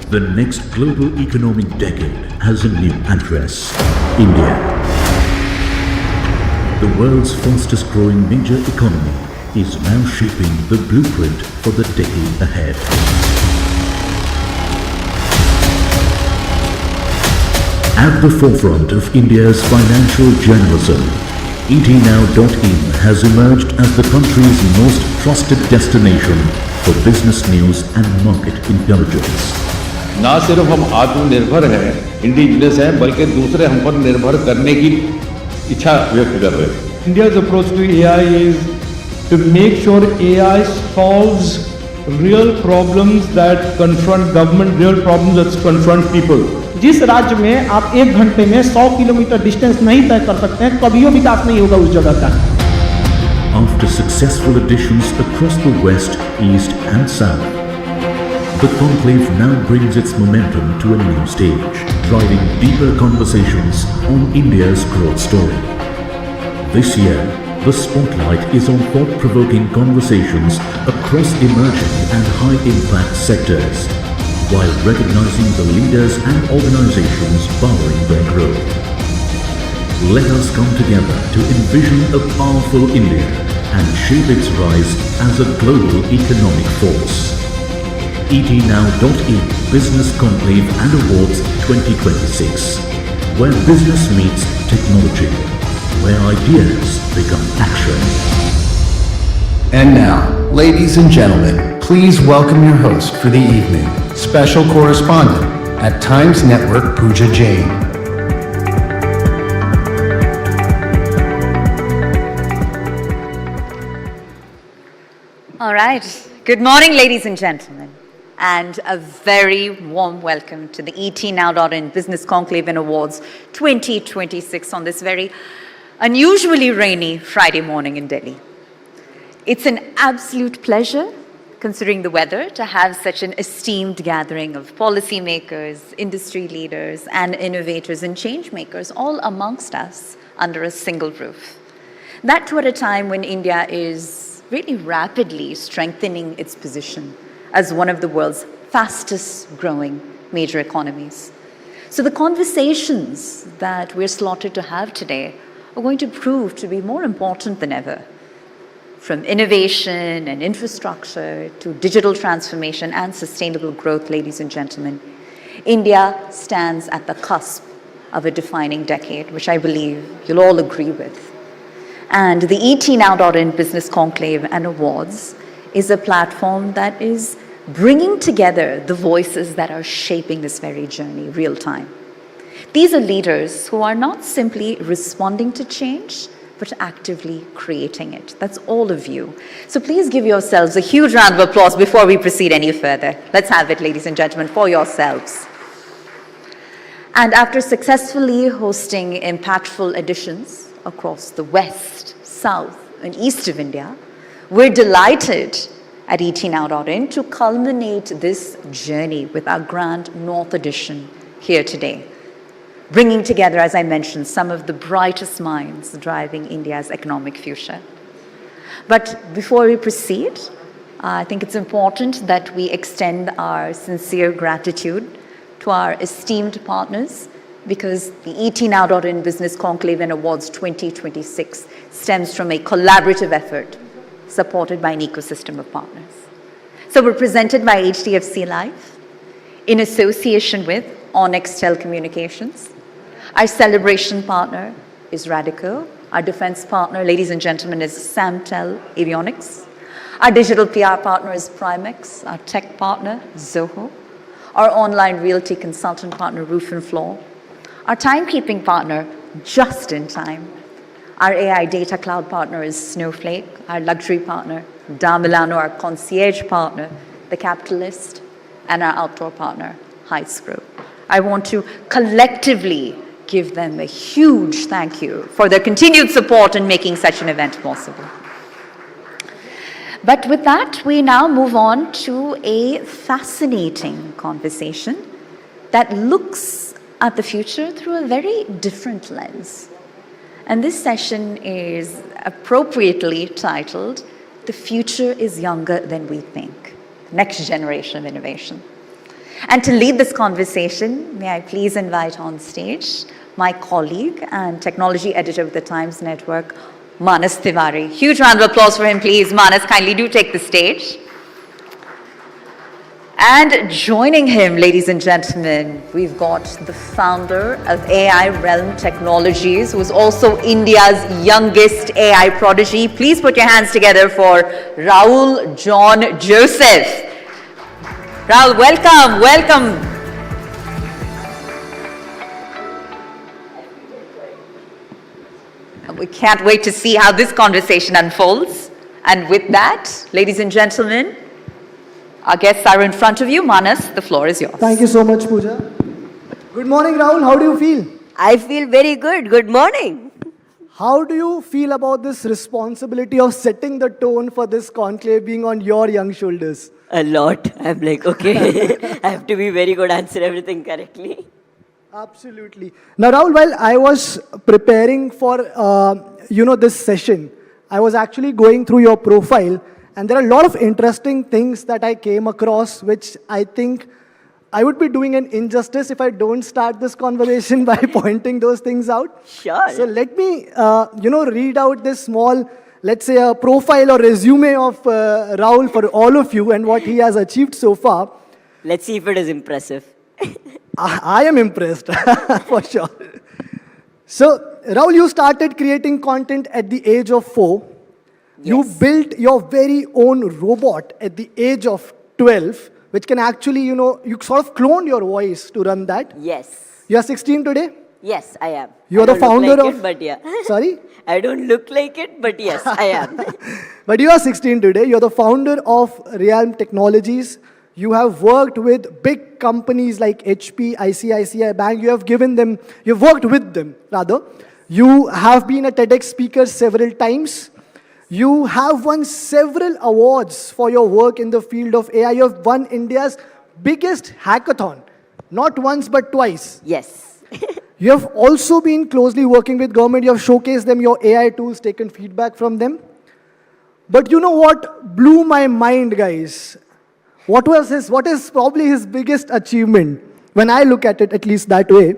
The next global economic decade has a new address: India. The world's fastest growing major economy is now shaping the blueprint for the decade ahead. At the forefront of India's financial journalism, etnow.in has emerged as the country's most trusted destination for business news and market intelligence. ना सिर्फ हम आत्मनिर्भर हैं, indigenous हैं, बल्कि दूसरे हम पर निर्भर करने की इच्छा व्यक्त कर रहे हैं। India's approach to AI is to make sure AI solves real problems that confront government, real problems that confront people. जिस राज्य में आप 1 घंटे में 100 किलोमीटर डिस्टेंस नहीं तय कर सकते हैं, कभी विकास नहीं होगा उस जगह का। After successful editions across the West, East and South, the conclave now brings its momentum to a new stage, driving deeper conversations on India's growth story. This year, the spotlight is on thought-provoking conversations across emerging and high-impact sectors, while recognizing the leaders and organizations powering their growth. Let us come together to envision a powerful India and shape its rise as a global economic force. etnow.in Business Conclave and Awards 2026, where business meets technology, where ideas become action. And now, ladies and gentlemen, please welcome your host for the evening, special correspondent at Times Network, Pooja Jain. All right. Good morning, ladies and gentlemen, and a very warm welcome to the etnow.in Business Conclave Awards 2026 on this very unusually rainy Friday morning in Delhi. It's an absolute pleasure, considering the weather, to have such an esteemed gathering of policymakers, industry leaders, and innovators and change makers all amongst us under a single roof. That too at a time when India is really rapidly strengthening its position as one of the world's fastest growing major economies. So the conversations that we're slotted to have today are going to prove to be more important than ever. From innovation and infrastructure to digital transformation and sustainable growth, ladies and gentlemen, India stands at the cusp of a defining decade, which I believe you'll all agree with. And the etnow.in Business Conclave and Awards is a platform that is bringing together the voices that are shaping this very journey real time. These are leaders who are not simply responding to change, but actively creating it. That's all of you. So please give yourselves a huge round of applause before we proceed any further. Let's have it, ladies and gentlemen, for yourselves. And after successfully hosting impactful editions across the West, South, and East of India, we're delighted at etnow.in to culminate this journey with our grand North edition here today, bringing together, as I mentioned, some of the brightest minds driving India's economic future. But before we proceed, I think it's important that we extend our sincere gratitude to our esteemed partners, because the etnow.in Business Conclave and Awards 2026 stems from a collaborative effort supported by an ecosystem of partners. So we're presented by HDFC Life in association with Onextel Communications. Our celebration partner is Radico. Our defense partner, ladies and gentlemen, is Samtel, Avionics. Our digital PR partner is Primex. Our tech partner, Zoho. Our online realty consultant partner, Roof and Floor. Our timekeeping partner, Just in Time. Our AI data cloud partner is Snowflake. Our luxury partner, Milano. Our concierge partner, The Capitalist. And our outdoor partner, Heights Group. I want to collectively give them a huge thank you for their continued support in making such an event possible. But with that, we now move on to a fascinating conversation that looks at the future through a very different lens. And this session is appropriately titled, "The Future is Younger Than We Think, Next Generation of Innovation." And to lead this conversation, may I please invite on stage my colleague and technology editor of the Times Network, Manas Tiwari. Huge round of applause for him, please. Manas, kindly do take the stage. And joining him, ladies and gentlemen, we've got the founder of AI Realm Technologies, who is also India's youngest AI prodigy. Please put your hands together for Rahul John Joseph. Rahul, welcome, welcome. We can't wait to see how this conversation unfolds. And with that, ladies and gentlemen, our guests are in front of you. Manas, the floor is yours. Thank you so much, Pooja. Good morning, Rahul. How do you feel? I feel very good. Good morning. How do you feel about this responsibility of setting the tone for this conclave being on your young shoulders? A lot. I'm like, okay, I have to be very good, answer everything correctly. Absolutely. Now, Rahul, while I was preparing for, this session, I was actually going through your profile, and there are a lot of interesting things that I came across, which I think I would be doing an injustice if I don't start this conversation by pointing those things out. Sure. So let me, read out this small, let's say, a profile or resume of Rahul for all of you and what he has achieved so far. Let's see if it is impressive. I am impressed, for sure. So, Rahul, you started creating content at the age of 4. Yes. You built your very own robot at the age of 12, which can actually, you sort of cloned your voice to run that. Yes. You are 16 today? Yes, I am. You are the founder look like of... it, but yeah. Sorry? I don't look like it, but yes, I am. But you are 16 today. You are the founder of Realm Technologies. You have worked with big companies like HP, ICICI Bank. You've worked with them, rather. You have been a TEDx speaker several times. You have won several awards for your work in the field of AI. You have won India's biggest hackathon, not once but twice. Yes. You have also been closely working with government. You have showcased them your AI tools, taken feedback from them. But you know what blew my mind, guys? What is probably his biggest achievement, when I look at it at least that way,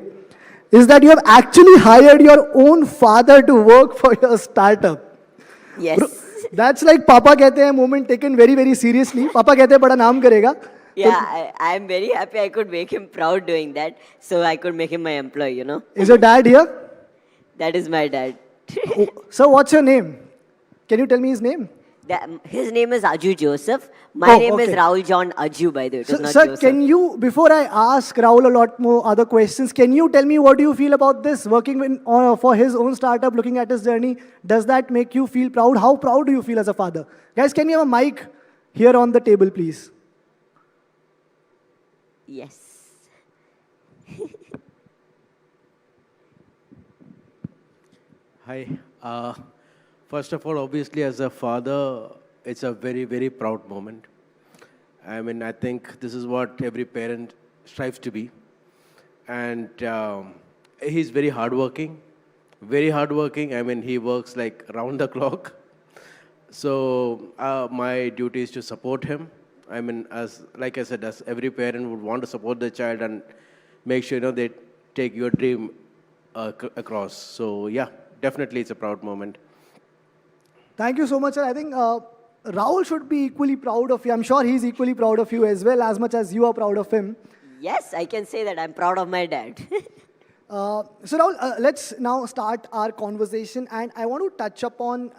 is that you have actually hired your own father to work for your startup. Yes. Bro, that's like Papa kehte hain moment taken very, very seriously. Papa kehte hain bada naam karega. Yeah, I'm very happy I could make him proud doing that. So I could make him my employee, Is your dad here? That is my dad. So what's your name? Can you tell me his name? His name is Aju Joseph. My name is okay. Rahul John Aju, by the way. It is not Sir, Joseph. can you, before I ask Rahul a lot more other questions, can you tell me what do you feel about this, working for his own startup, looking at his journey? Does that make you feel proud? How proud do you feel as a father? Guys, can you have a mic here on the table, please? Yes. Hi. First of all, obviously, as a father, it's a very, very proud moment. I mean, I think this is what every parent strives to be. And he's very hardworking, very hardworking. I mean, he works like round the clock. So my duty is to support him. I mean, like I said, as every parent would want to support the child and make sure, they take your dream across. So yeah, definitely it's a proud moment. Thank you so much, sir. I think Rahul should be equally proud of you. I'm sure he's equally proud of you as much as you are proud of him. Yes, I can say that I'm proud of my dad. So Rahul, let's now start our conversation, and I want to touch upon,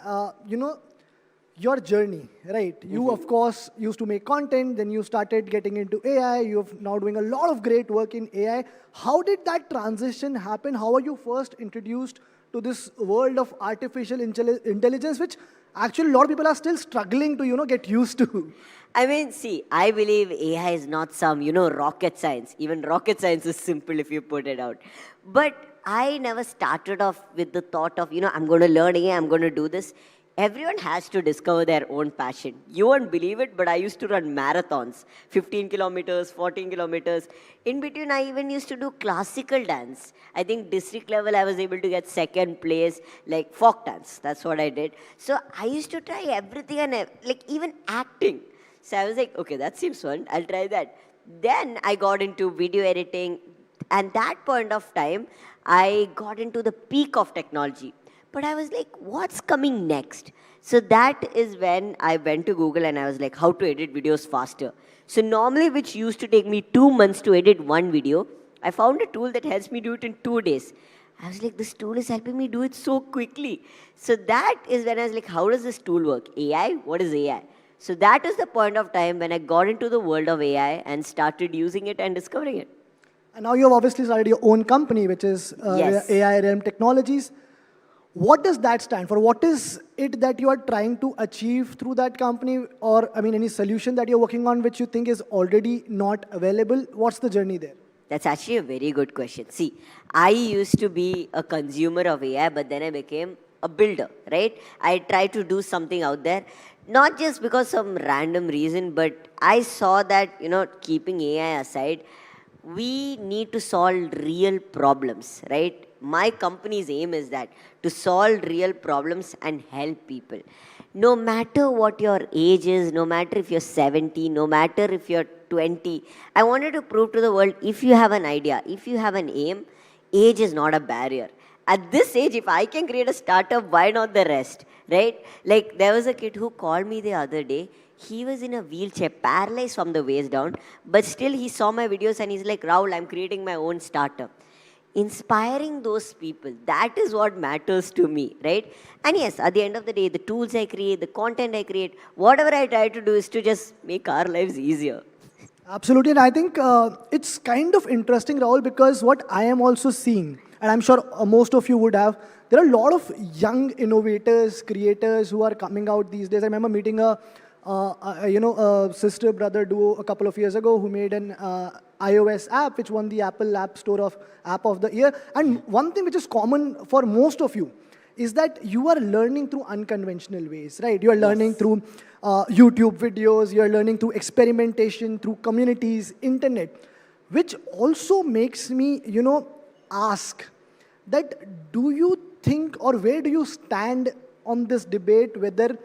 your journey, right? You, of course, used to make content, then you started getting into AI, you're now doing a lot of great work in AI. How did that transition happen? How were you first introduced to this world of artificial intelligence, which actually a lot of people are still struggling to, get used to? I mean, see, I believe AI is not some, rocket science. Even rocket science is simple if you put it out. But I never started off with the thought of, I'm going to learn AI, I'm going to do this. Everyone has to discover their own passion. You won't believe it, but I used to run marathons, 15 kilometers, 14 kilometers. In between, I even used to do classical dance. I think district level, I was able to get second place, like folk dance. That's what I did. So I used to try everything, and like even acting. So I was like, okay, that seems fun. I'll try that. Then I got into video editing. And that point of time, I got into the peak of technology. But I was like, what's coming next? So that is when I went to Google and I was like, how to edit videos faster. So normally, which used to take me 2 months to edit one video, I found a tool that helps me do it in 2 days. I was like, this tool is helping me do it so quickly. So that is when I was like, how does this tool work? AI? What is AI? So that is the point of time when I got into the world of AI and started using it and discovering it. And now you have obviously started your own company, which is Yes. AI Realm Technologies. What does that stand for? What is it that you are trying to achieve through that company? Or, I mean, any solution that you're working on which you think is already not available? What's the journey there? That's actually a very good question. See, I used to be a consumer of AI, but then I became a builder, right? I tried to do something out there, not just because some random reason, but I saw that, keeping AI aside, we need to solve real problems, right? My company's aim is that to solve real problems and help people. No matter what your age is, no matter if you're 70, no matter if you're 20, I wanted to prove to the world, if you have an idea, if you have an aim, age is not a barrier. At this age, if I can create a startup, why not the rest, right? Like, there was a kid who called me the other day. He was in a wheelchair, paralyzed from the waist down, but still he saw my videos and he's like, Rahul, I'm creating my own startup. Inspiring those people, that is what matters to me, right? And yes, at the end of the day, the tools I create, the content I create, whatever I try to do is to just make our lives easier. Absolutely, and I think it's kind of interesting, Rahul, because what I am also seeing, and I'm sure most of you would have, there are a lot of young innovators, creators who are coming out these days. I remember meeting a sister-brother duo a couple of years ago who made an iOS app which won the Apple App Store of App of the Year. And one thing which is common for most of you is that you are learning through unconventional ways, right? You are learning through YouTube videos, you are learning through experimentation, through communities, internet, which also makes me, ask that do you think or where do you stand on this debate whether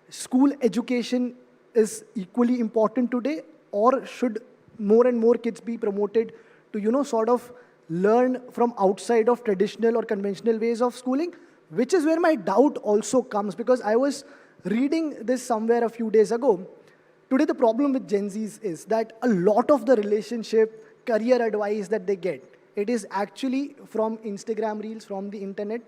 school education is equally important today, or should more and more kids be promoted to, sort of learn from outside of traditional or conventional ways of schooling, which is where my doubt also comes, because I was reading this somewhere a few days ago. Today, the problem with Gen Zs is that a lot of the relationship, career advice that they get, it is actually from Instagram Reels, from the internet,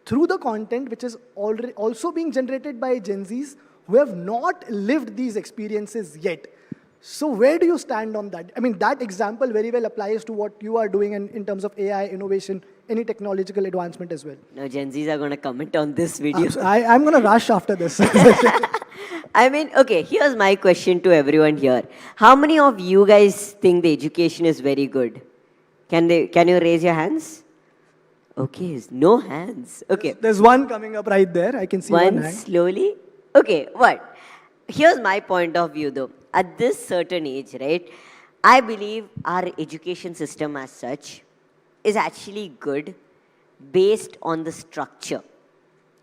through the content which is already also being generated by Gen Zs who have not lived these experiences yet. So where do you stand on that? I mean, that example very well applies to what you are doing in terms of AI, innovation, any technological advancement as well. Now, Gen Zs are going to comment on this video. I'm going to rush after this. I mean, okay, here's my question to everyone here. How many of you guys think the education is very good? Can you raise your hands? Okay, no hands. Okay. There's one coming up right there. I can see one hand. Slowly. Okay, what? Here's my point of view though. At this certain age, right, I believe our education system as such is actually good based on the structure,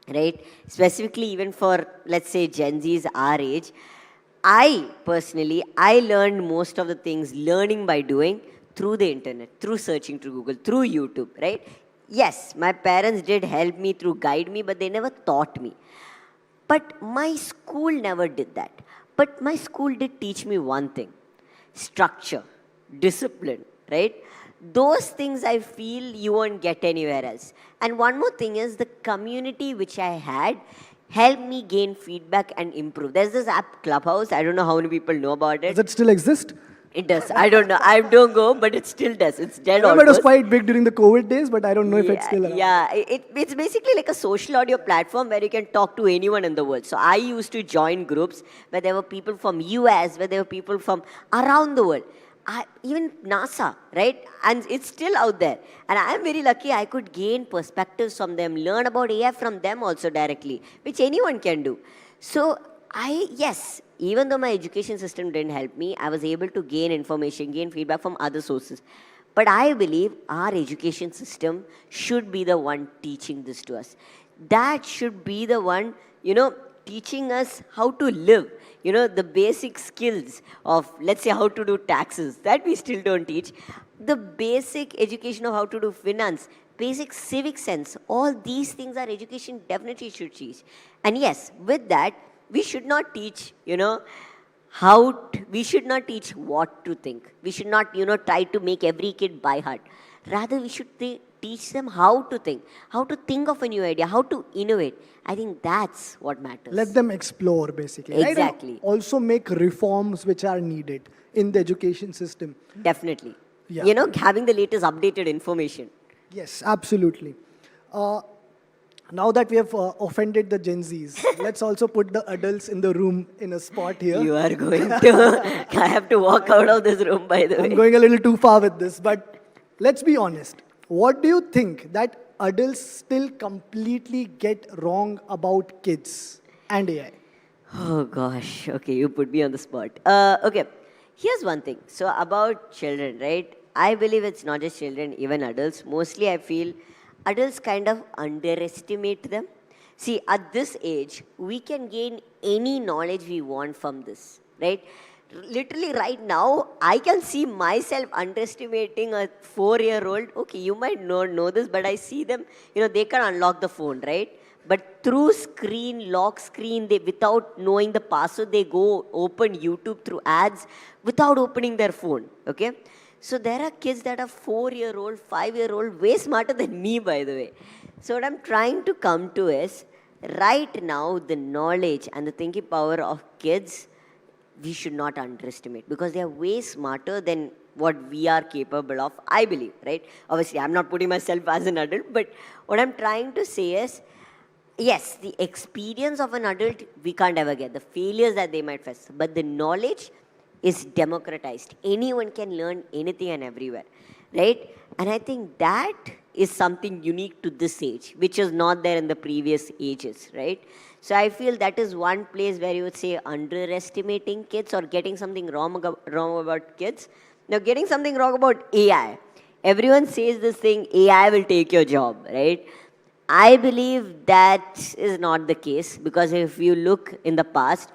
right? Specifically even for, let's say, Gen Zs our age, I learned most of the things learning by doing through the internet, through searching through Google, through YouTube, right? Yes, my parents did help me through guide me, but they never taught me. But my school never did that. But my school did teach me one thing: structure, discipline, right? Those things I feel you won't get anywhere else. And one more thing is the community which I had helped me gain feedback and improve. There's this app, Clubhouse. I don't know how many people know about it. Does it still exist? It does. I don't know. I don't go, but it still does. It's dead I remember almost. it was quite big during the COVID days, but I don't know if it's still around. Yeah, it's basically like a social audio platform where you can talk to anyone in the world. So I used to join groups where there were people from US, where there were people from around the world. Even NASA, right? And it's still out there. And I'm very lucky I could gain perspectives from them, learn about AI from them also directly, which anyone can do. So yes, even though my education system didn't help me, I was able to gain information, gain feedback from other sources. But I believe our education system should be the one teaching this to us. That should be the one, teaching us how to live. You know, the basic skills of, let's say, how to do taxes, that we still don't teach. The basic education of how to do finance, basic civic sense, all these things our education definitely should teach. And yes, with that, we should not teach, you know, we should not teach what to think. We should not, you know, try to make every kid by heart. Rather, we should teach them how to think of a new idea, how to innovate. I think that's what matters. Let them explore, basically. Exactly. Right? And also make reforms which are needed in the education system. Definitely. Yeah. You know, having the latest updated information. Yes, absolutely. Now that we have offended the Gen Zs, let's also put the adults in the room in a spot here. You are going to, I have to walk out of this room, by the way. I'm going a little too far with this, but let's be honest. What do you think that adults still completely get wrong about kids and AI? Oh gosh, okay, you put me on the spot. Okay, here's one thing. So about children, right? I believe it's not just children, even adults. Mostly I feel adults kind of underestimate them. See, at this age, we can gain any knowledge we want from this, right? Literally right now, I can see myself underestimating a 4-year-old. Okay, you might not know this, but I see them, you know, they can unlock the phone, right? But through lock screen, without knowing the password, they go open YouTube through ads without opening their phone, okay? So there are kids that are 4-year-old, 5-year-old, way smarter than me, by the way. So what I'm trying to come to is, right now, the knowledge and the thinking power of kids, we should not underestimate, because they are way smarter than what we are capable of, I believe, right? Obviously, I'm not putting myself as an adult, but what I'm trying to say is, yes, the experience of an adult, we can't ever get. The failures that they might face. But the knowledge is democratized. Anyone can learn anything and everywhere, right? And I think that is something unique to this age, which is not there in the previous ages, right? So I feel that is one place where you would say underestimating kids or getting something wrong about kids. Now, getting something wrong about AI. Everyone says this thing, AI will take your job, right? I believe that is not the case, because if you look in the past,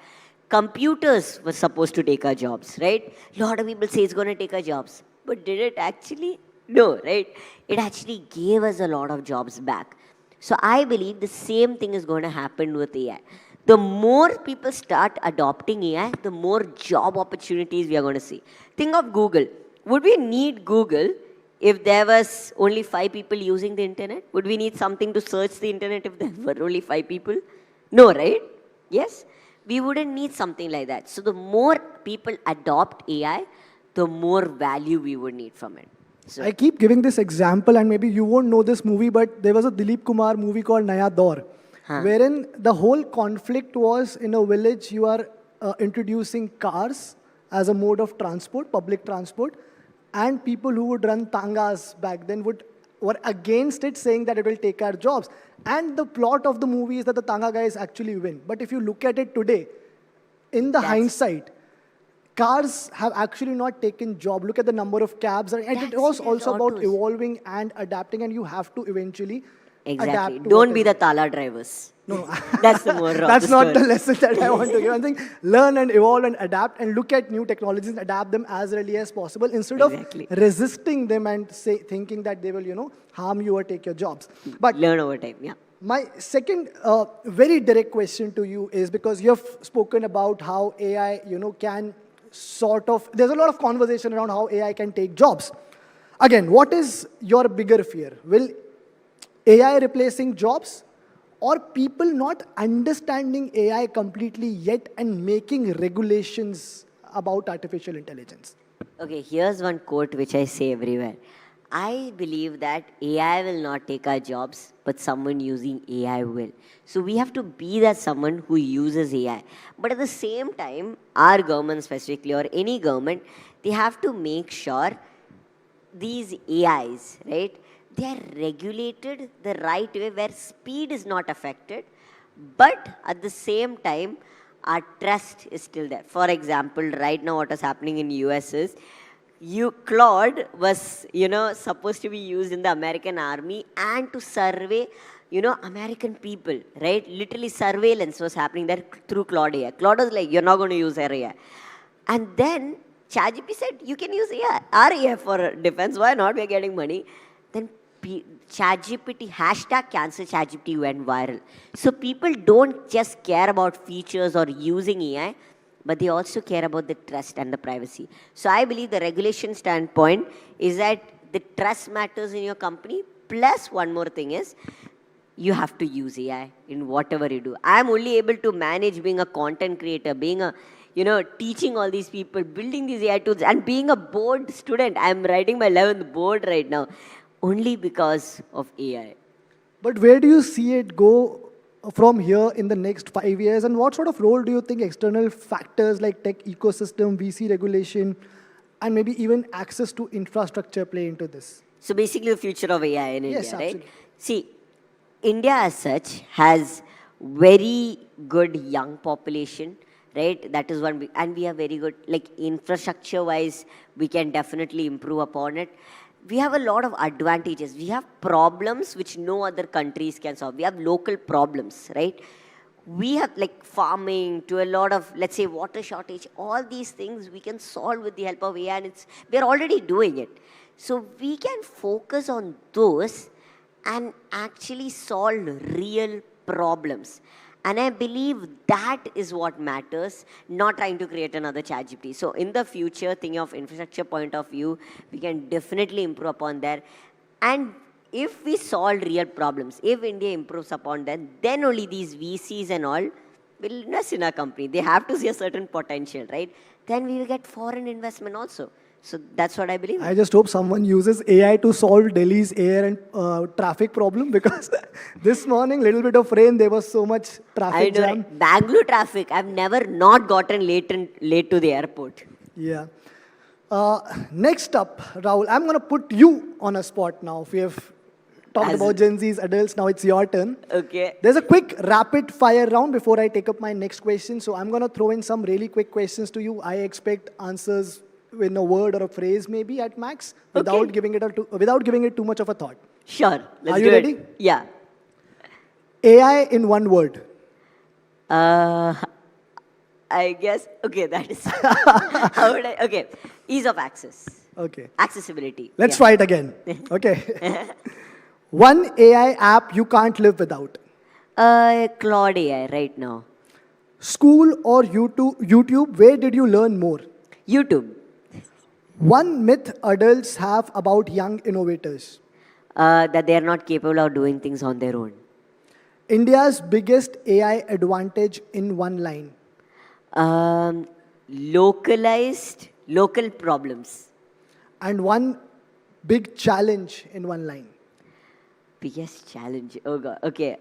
computers were supposed to take our jobs, right? A lot of people say it's going to take our jobs. But did it actually? No, right? It actually gave us a lot of jobs back. So I believe the same thing is going to happen with AI. The more people start adopting AI, the more job opportunities we are going to see. Think of Google. Would we need Google if there was only 5 people using the internet? Would we need something to search the internet if there were only 5 people? No, right? Yes? We wouldn't need something like that. So the more people adopt AI, the more value we would need from it. So I keep giving this example, and maybe you won't know this movie, but there was a Dilip Kumar movie called Naya Daur, wherein the whole conflict was in a village, you are introducing cars as a mode of transport, public transport, and people who would run tangas back then were against it, saying that it will take our jobs. And the plot of the movie is that the tanga guys actually win. But if you look at it today, in the hindsight, cars have actually not taken job. Look at the number of cabs. And it was also about evolving and adapting, and you have to eventually adapt. Don't be the Tala drivers. No. That's the moral of That's the not story. the lesson that I want to give. I think learn and evolve and adapt and look at new technologies and adapt them as early as possible instead of resisting them and thinking that they will, harm you or take your jobs. But learn over time, yeah. My second very direct question to you is, because you have spoken about how AI, can sort of, there's a lot of conversation around how AI can take jobs. Again, what is your bigger fear? Will AI replacing jobs, or people not understanding AI completely yet and making regulations about artificial intelligence? Okay, here's one quote which I say everywhere. I believe that AI will not take our jobs, but someone using AI will. So we have to be that someone who uses AI. But at the same time, our government specifically, or any government, they have to make sure these AIs, right, they are regulated the right way where speed is not affected, but at the same time, our trust is still there. For example, right now what is happening in US is, Claude was, supposed to be used in the American army and to survey, American people, right? Literally surveillance was happening there through Claude AI. Claude was like, you're not going to use our AI. And then ChatGPT said, you can use AI, our AI for defense. Why not? We're getting money. Then ChatGPT, hashtag cancel ChatGPT went viral. So people don't just care about features or using AI, but they also care about the trust and the privacy. So I believe the regulation standpoint is that the trust matters in your company. Plus one more thing is, you have to use AI in whatever you do. I'm only able to manage being a content creator, being a, teaching all these people, building these AI tools, and being a board student. I'm writing my 11th board right now, only because of AI. But where do you see it go from here in the next 5 years? And what sort of role do you think external factors like tech ecosystem, VC regulation, and maybe even access to infrastructure play into this? So basically the future of AI in India, absolutely. right? See, India as such has very good young population, right? That is one, and we have very good, like infrastructure-wise, we can definitely improve upon it. We have a lot of advantages. We have problems which no other countries can solve. We have local problems, right? We have like farming to a lot of, let's say, water shortage. All these things we can solve with the help of AI, and we're already doing it. So we can focus on those and actually solve real problems. And I believe that is what matters, not trying to create another ChatGPT. So in the future, thinking of infrastructure point of view, we can definitely improve upon that. And if we solve real problems, if India improves upon that, then only these VCs and all will invest in our company. They have to see a certain potential, right? Then we will get foreign investment also. So that's what I believe. I just hope someone uses AI to solve Delhi's air and traffic problem, because this morning, little bit of rain, there was so much traffic jam. Right? Bangalore traffic, I've never not gotten late to the airport. Yeah. Next up, Rahul, I'm going to put you on a spot now. We have talked about Gen Z's, adults, now it's your turn. Okay. There's a quick rapid fire round before I take up my next question. So I'm going to throw in some really quick questions to you. I expect answers in a word or a phrase maybe at max, without giving it too much of a thought. Sure. Let's Are you ready? Yeah. AI in one word. I guess, okay, that is, how would I, okay, ease of access. Okay. Accessibility. Let's try it again. Okay. One AI app you can't live without. Claude AI right now. School or YouTube, where did you learn more? YouTube. One myth adults have about young innovators. That they are not capable of doing things on their own. India's biggest AI advantage in one line. Local problems. And one big challenge in one line. Biggest challenge. Oh God. Okay.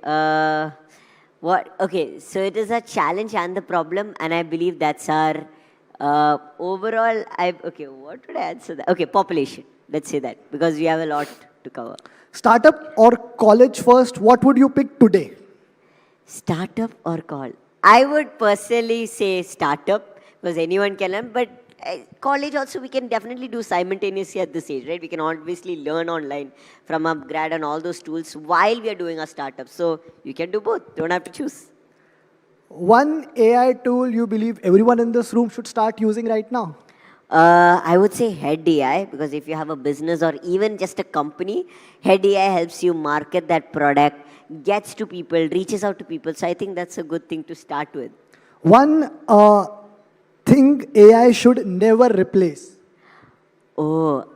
What? Okay. So it is a challenge and the problem, and I believe that's our overall. Okay. What would I answer that? Okay. Population. Let's say that, because we have a lot to cover. Startup or college first? What would you pick today? Startup or call? I would personally say startup, because anyone can learn, but college also we can definitely do simultaneously at this age, right? We can obviously learn online from Upgrad and all those tools while we are doing a startup. So you can do both. Don't have to choose. One AI tool you believe everyone in this room should start using right now? I would say Head AI, because if you have a business or even just a company, Head AI helps you market that product, gets to people, reaches out to people. So I think that's a good thing to start with. One thing AI should never replace. Oh,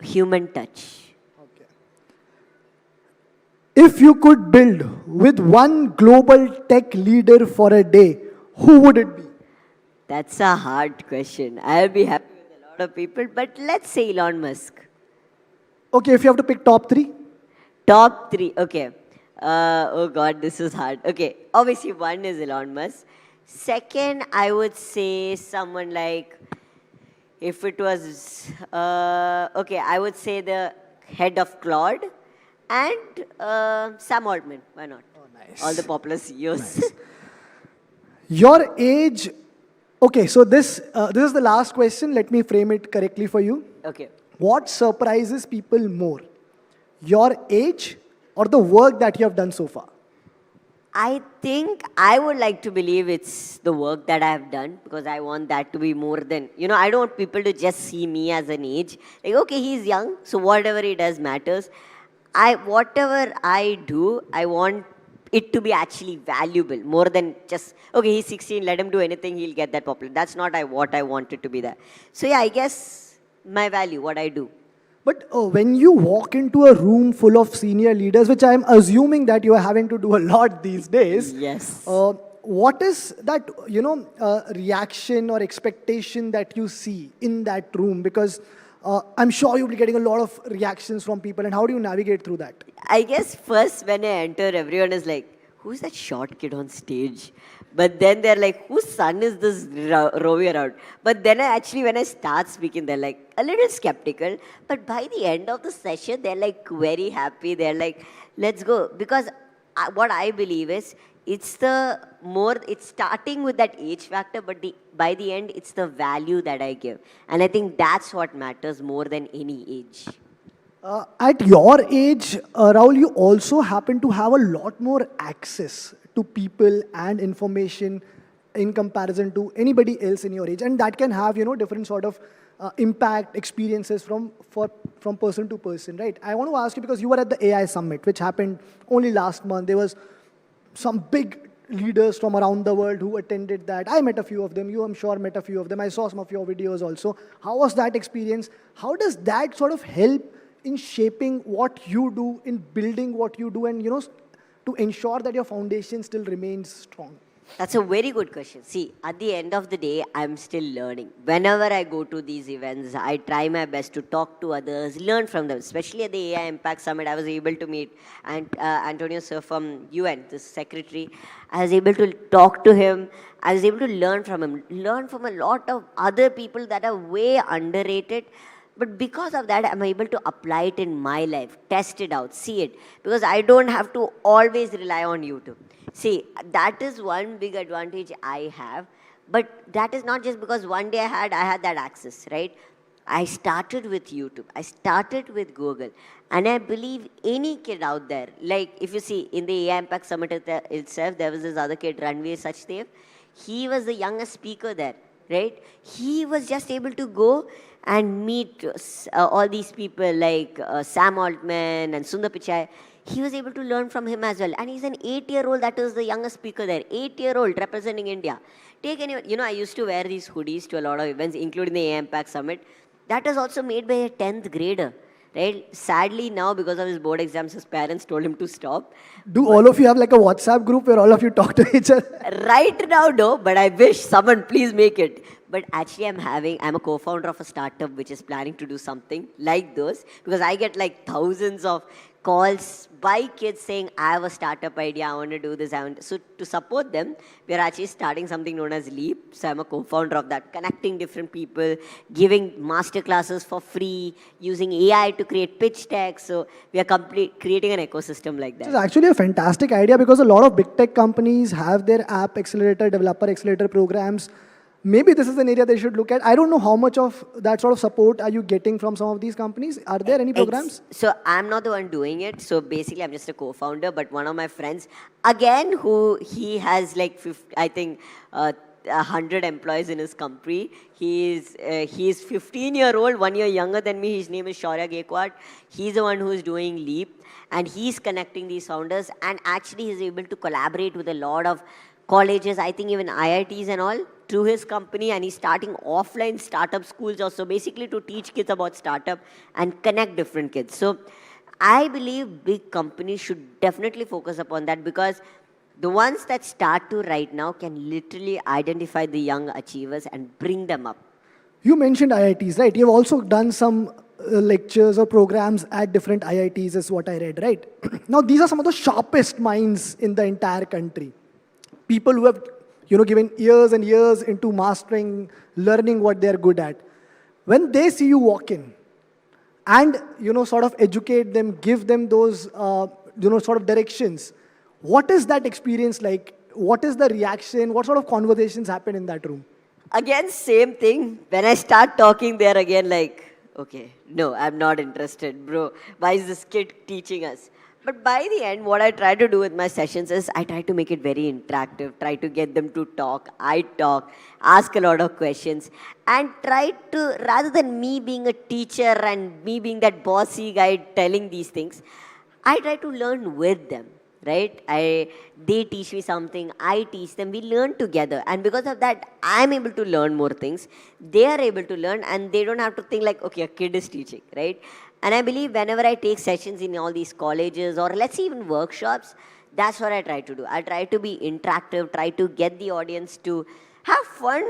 human touch. Okay. If you could build with one global tech leader for a day, who would it be? That's a hard question. I'll be happy with a lot of people, but let's say Elon Musk. Okay, if you have to pick top three? Top three, okay. Oh God, this is hard. Okay, obviously one is Elon Musk. Second, I would say someone like, if it was, okay, I would say the head of Claude and Sam Altman. Why not? Oh, nice. All the popular CEOs. Nice. Your age. Okay, so this is the last question. Let me frame it correctly for you. Okay. What surprises people more? Your age or the work that you have done so far? I think I would like to believe it's the work that I have done, because I want that to be more than, I don't want people to just see me as an age. Like, okay, he's young, so whatever he does matters. Whatever I do, I want it to be actually valuable, more than just, okay, he's 16, let him do anything, he'll get that popular. That's not what I want it to be there. So yeah, I guess my value, what I do. But when you walk into a room full of senior leaders, which I'm assuming that you are having to do a lot these days, Yes. what is that, reaction or expectation that you see in that room? Because I'm sure you'll be getting a lot of reactions from people, and how do you navigate through that? I guess first when I enter, everyone is like, who's that short kid on stage? But then they're like, whose son is this roving around? But then when I start speaking, they're like a little skeptical. But by the end of the session, they're like very happy. They're like, let's go. Because what I believe is, it's starting with that age factor, but by the end, it's the value that I give. And I think that's what matters more than any age. At your age, Rahul, you also happen to have a lot more access to people and information in comparison to anybody else in your age. And that can have, different sort of impact, experiences from person to person, right? I want to ask you, because you were at the AI Summit, which happened only last month. There was some big leaders from around the world who attended that. I met a few of them. You, I'm sure, met a few of them. I saw some of your videos also. How was that experience? How does that sort of help in shaping what you do, in building what you do, and, to ensure that your foundation still remains strong? That's a very good question. See, at the end of the day, I'm still learning. Whenever I go to these events, I try my best to talk to others, learn from them. Especially at the AI Impact Summit, I was able to meet Antonio Sir from UN, the secretary. I was able to talk to him. I was able to learn from him, learn from a lot of other people that are way underrated. But because of that, I'm able to apply it in my life, test it out, see it. Because I don't have to always rely on YouTube. See, that is one big advantage I have. But that is not just because one day I had that access, right? I started with YouTube. I started with Google. And I believe any kid out there, like if you see in the AI Impact Summit itself, there was this other kid, Ranveer Sachdev. He was the youngest speaker there, right? He was just able to go and meet all these people like Sam Altman and Sundar Pichai. He was able to learn from him as well. And he's an 8-year-old, that is the youngest speaker there. 8-year-old representing India. Take any, I used to wear these hoodies to a lot of events, including the AI Impact Summit. That was also made by a 10th grader. Right? Sadly, now, because of his board exams, his parents told him to stop. Do all of you have like a WhatsApp group where all of you talk to each other? Right now, no, but I wish someone please make it. But actually, I'm a co-founder of a startup which is planning to do something like those, because I get like thousands of calls by kids saying, I have a startup idea, I want to do this. So to support them, we are actually starting something known as Leap. So I'm a co-founder of that, connecting different people, giving masterclasses for free, using AI to create pitch decks. So we are creating an ecosystem like that. It's actually a fantastic idea, because a lot of big tech companies have their app accelerator, developer accelerator programs. Maybe this is an area they should look at. I don't know how much of that sort of support are you getting from some of these companies. Are there any programs? So I'm not the one doing it. So basically, I'm just a co-founder. But one of my friends, again, he has like 100 employees in his company. He's 15-year-old, 1 year younger than me. His name is Shaurya Gaikwad. He's the one who's doing Leap. And he's connecting these founders. And actually, he's able to collaborate with a lot of colleges, I think even IITs and all, through his company, and he's starting offline startup schools also, basically to teach kids about startup and connect different kids. So I believe big companies should definitely focus upon that, because the ones that start to right now can literally identify the young achievers and bring them up. You mentioned IITs, right? You've also done some lectures or programs at different IITs, is what I read, right? Now, these are some of the sharpest minds in the entire country. People who have given years and years into mastering, learning what they're good at. When they see you walk in and, sort of educate them, give them those, sort of directions, what is that experience like? What is the reaction? What sort of conversations happen in that room? Again, same thing. When I start talking, they're again like, okay, no, I'm not interested, bro. Why is this kid teaching us? But by the end, what I try to do with my sessions is I try to make it very interactive, try to get them to talk, I talk, ask a lot of questions, and try to, rather than me being a teacher and me being that bossy guy telling these things, I try to learn with them, right? They teach me something, I teach them, we learn together. And because of that, I'm able to learn more things. They are able to learn, and they don't have to think like, okay, a kid is teaching, right? And I believe whenever I take sessions in all these colleges or let's say even workshops, that's what I try to do. I try to be interactive, try to get the audience to have fun,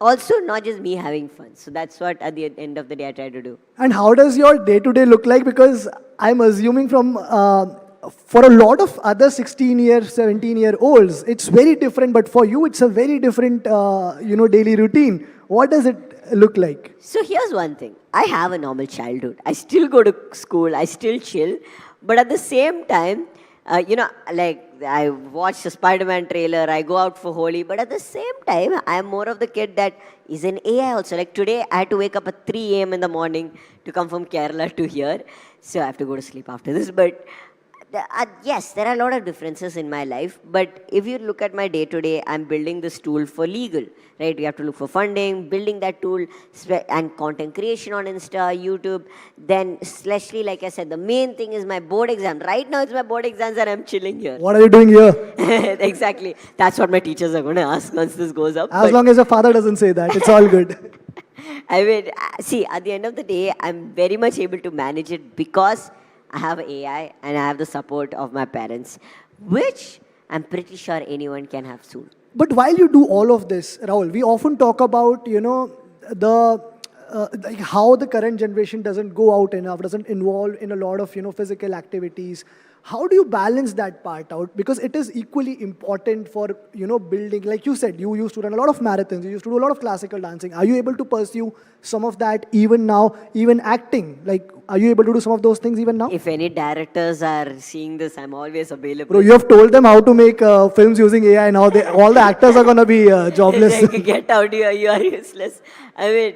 also not just me having fun. So that's what at the end of the day I try to do. And how does your day-to-day look like? Because I'm assuming from, for a lot of other 16-year, 17-year-olds, it's very different, but for you, it's a very different, daily routine. What does it look like? So here's one thing. I have a normal childhood. I still go to school. I still chill. But at the same time, like I watch the Spider-Man trailer. I go out for Holi. But at the same time, I'm more of the kid that is in AI also. Like today, I had to wake up at 3 a.m. in the morning to come from Kerala to here. So I have to go to sleep after this. But yes, there are a lot of differences in my life, but if you look at my day-to-day, I'm building this tool for legal, right? We have to look for funding, building that tool, and content creation on Insta, YouTube. Then, especially, like I said, the main thing is my board exam. Right now, it's my board exams and I'm chilling here. What are you doing here? Exactly. That's what my teachers are going to ask once this goes up. As long as your father doesn't say that, it's all good. I mean, see, at the end of the day, I'm very much able to manage it because I have AI and I have the support of my parents, which I'm pretty sure anyone can have soon. But while you do all of this, Rahul, we often talk about, like how the current generation doesn't go out enough, doesn't involve in a lot of, physical activities. How do you balance that part out? Because it is equally important for, building, like you said, you used to run a lot of marathons, you used to do a lot of classical dancing. Are you able to pursue some of that even now, even acting? Like, are you able to do some of those things even now? If any directors are seeing this, I'm always available. Bro, you have told them how to make films using AI now. All the actors are going to be jobless. Like, get out here, you are useless. I mean,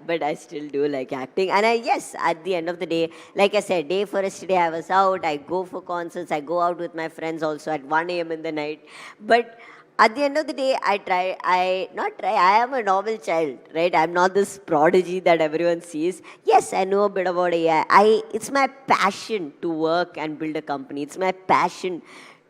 but I still do like acting. And yes, at the end of the day, like I said, day for yesterday I was out, I go for concerts, I go out with my friends also at 1 a.m. in the night. But at the end of the day, I am a normal child, right? I'm not this prodigy that everyone sees. Yes, I know a bit about AI. It's my passion to work and build a company. It's my passion.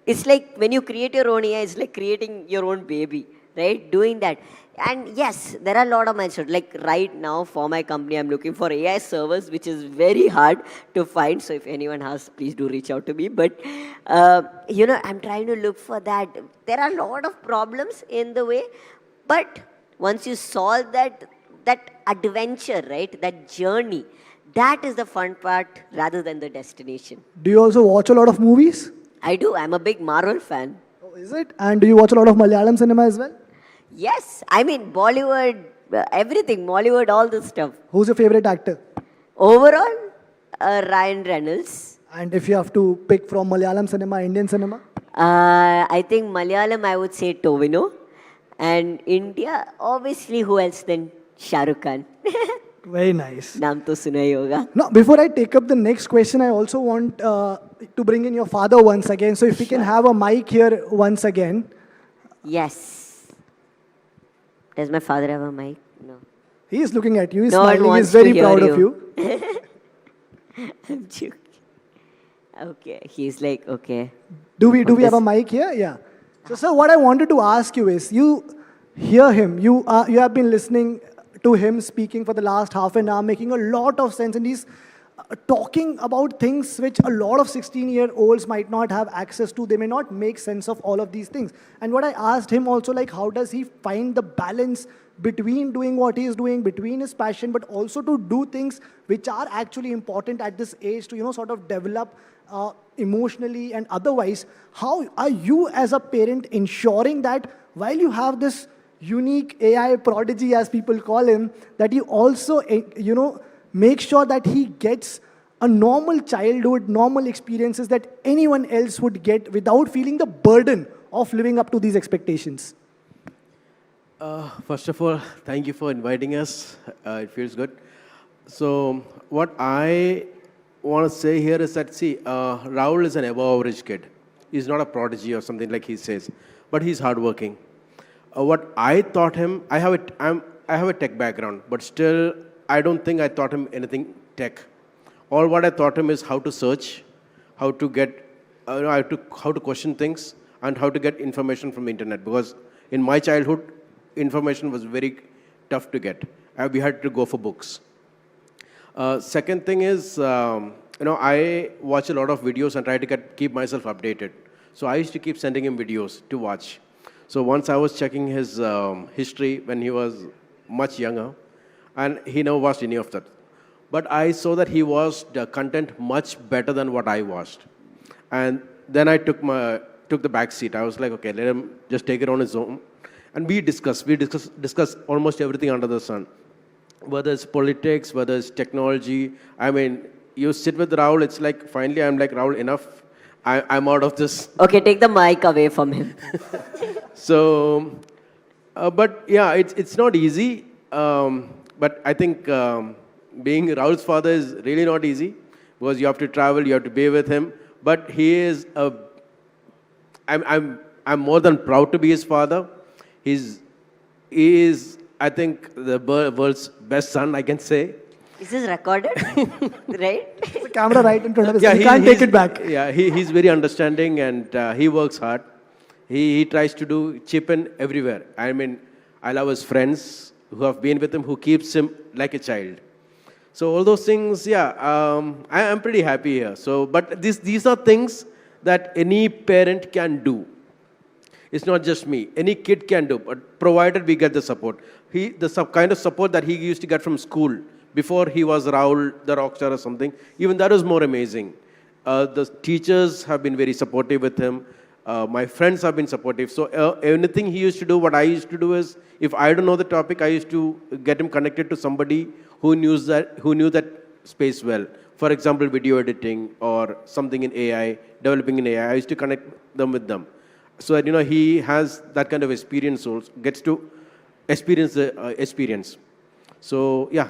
It's like when you create your own AI, it's like creating your own baby, right? Doing that. And yes, there are a lot of mentors. Like right now for my company, I'm looking for AI servers, which is very hard to find. So if anyone has, please do reach out to me. But, I'm trying to look for that. There are a lot of problems in the way. But once you solve that adventure, right, that journey, that is the fun part rather than the destination. Do you also watch a lot of movies? I do. I'm a big Marvel fan. Oh, is it? And do you watch a lot of Malayalam cinema as well? Yes, I mean Bollywood, everything, Mollywood, all this stuff. Who's your favorite actor? Overall, Ryan Reynolds. And if you have to pick from Malayalam cinema, Indian cinema? I think Malayalam, I would say Tovino. And India, obviously, who else than Shah Rukh Khan? Very nice. Naam to suna hi hoga. Now, before I take up the next question, I also want to bring in your father once again. So if we can have a mic here once again. Yes. Does my father have a mic? No. He is looking at you. He's no smiling. He's very proud of you. I'm joking. Okay. He's like, okay. Do we have a mic here? Yeah. So, sir, what I wanted to ask you is, you hear him. You have been listening to him speaking for the last half an hour, making a lot of sense. And he's talking about things which a lot of 16-year-olds might not have access to. They may not make sense of all of these things. And what I asked him also, like, how does he find the balance between doing what he is doing, between his passion, but also to do things which are actually important at this age to, sort of develop emotionally and otherwise. How are you as a parent ensuring that while you have this unique AI prodigy, as people call him, that you also, make sure that he gets a normal childhood, normal experiences that anyone else would get without feeling the burden of living up to these expectations? First of all, thank you for inviting us. It feels good. So what I want to say here is that, see, Rahul is an above average kid. He's not a prodigy or something like he says, but he's hardworking. What I taught him, I have a tech background, but still, I don't think I taught him anything tech. All what I taught him is how to search, how to get, how to question things, and how to get information from the internet. Because in my childhood, information was very tough to get. We had to go for books. Second thing is, I watch a lot of videos and try to keep myself updated. So I used to keep sending him videos to watch. So once I was checking his history when he was much younger, and he never watched any of that. But I saw that he watched the content much better than what I watched. And then I took the back seat. I was like, okay, let him just take it on his own. And we discuss almost everything under the sun. Whether it's politics, whether it's technology. I mean, you sit with Rahul, it's like, finally, I'm like, Rahul, enough. I'm out of this. Okay, take the mic away from him. So, but yeah, it's not easy. But I think being Rahul's father is really not easy because you have to travel, you have to be with him. But he is I'm more than proud to be his father. He is, I think, the world's best son, I can say. Is this recorded? Right? There's a camera right in front of us. Yeah, You can't take it back. Yeah, he's very understanding and he works hard. He tries to chip in everywhere. I mean, I love his friends who have been with him, who keeps him like a child. So all those things, yeah, I'm pretty happy here. So, but these are things that any parent can do. It's not just me. Any kid can do, but provided we get the support. The kind of support that he used to get from school before he was Rahul, the rockstar or something, even that is more amazing. The teachers have been very supportive with him. My friends have been supportive. So anything he used to do, what I used to do is, if I don't know the topic, I used to get him connected to somebody who knew that space well. For example, video editing or something in AI, developing in AI. I used to connect them with them. So that, he has that kind of experience also, gets to experience the experience. So, yeah.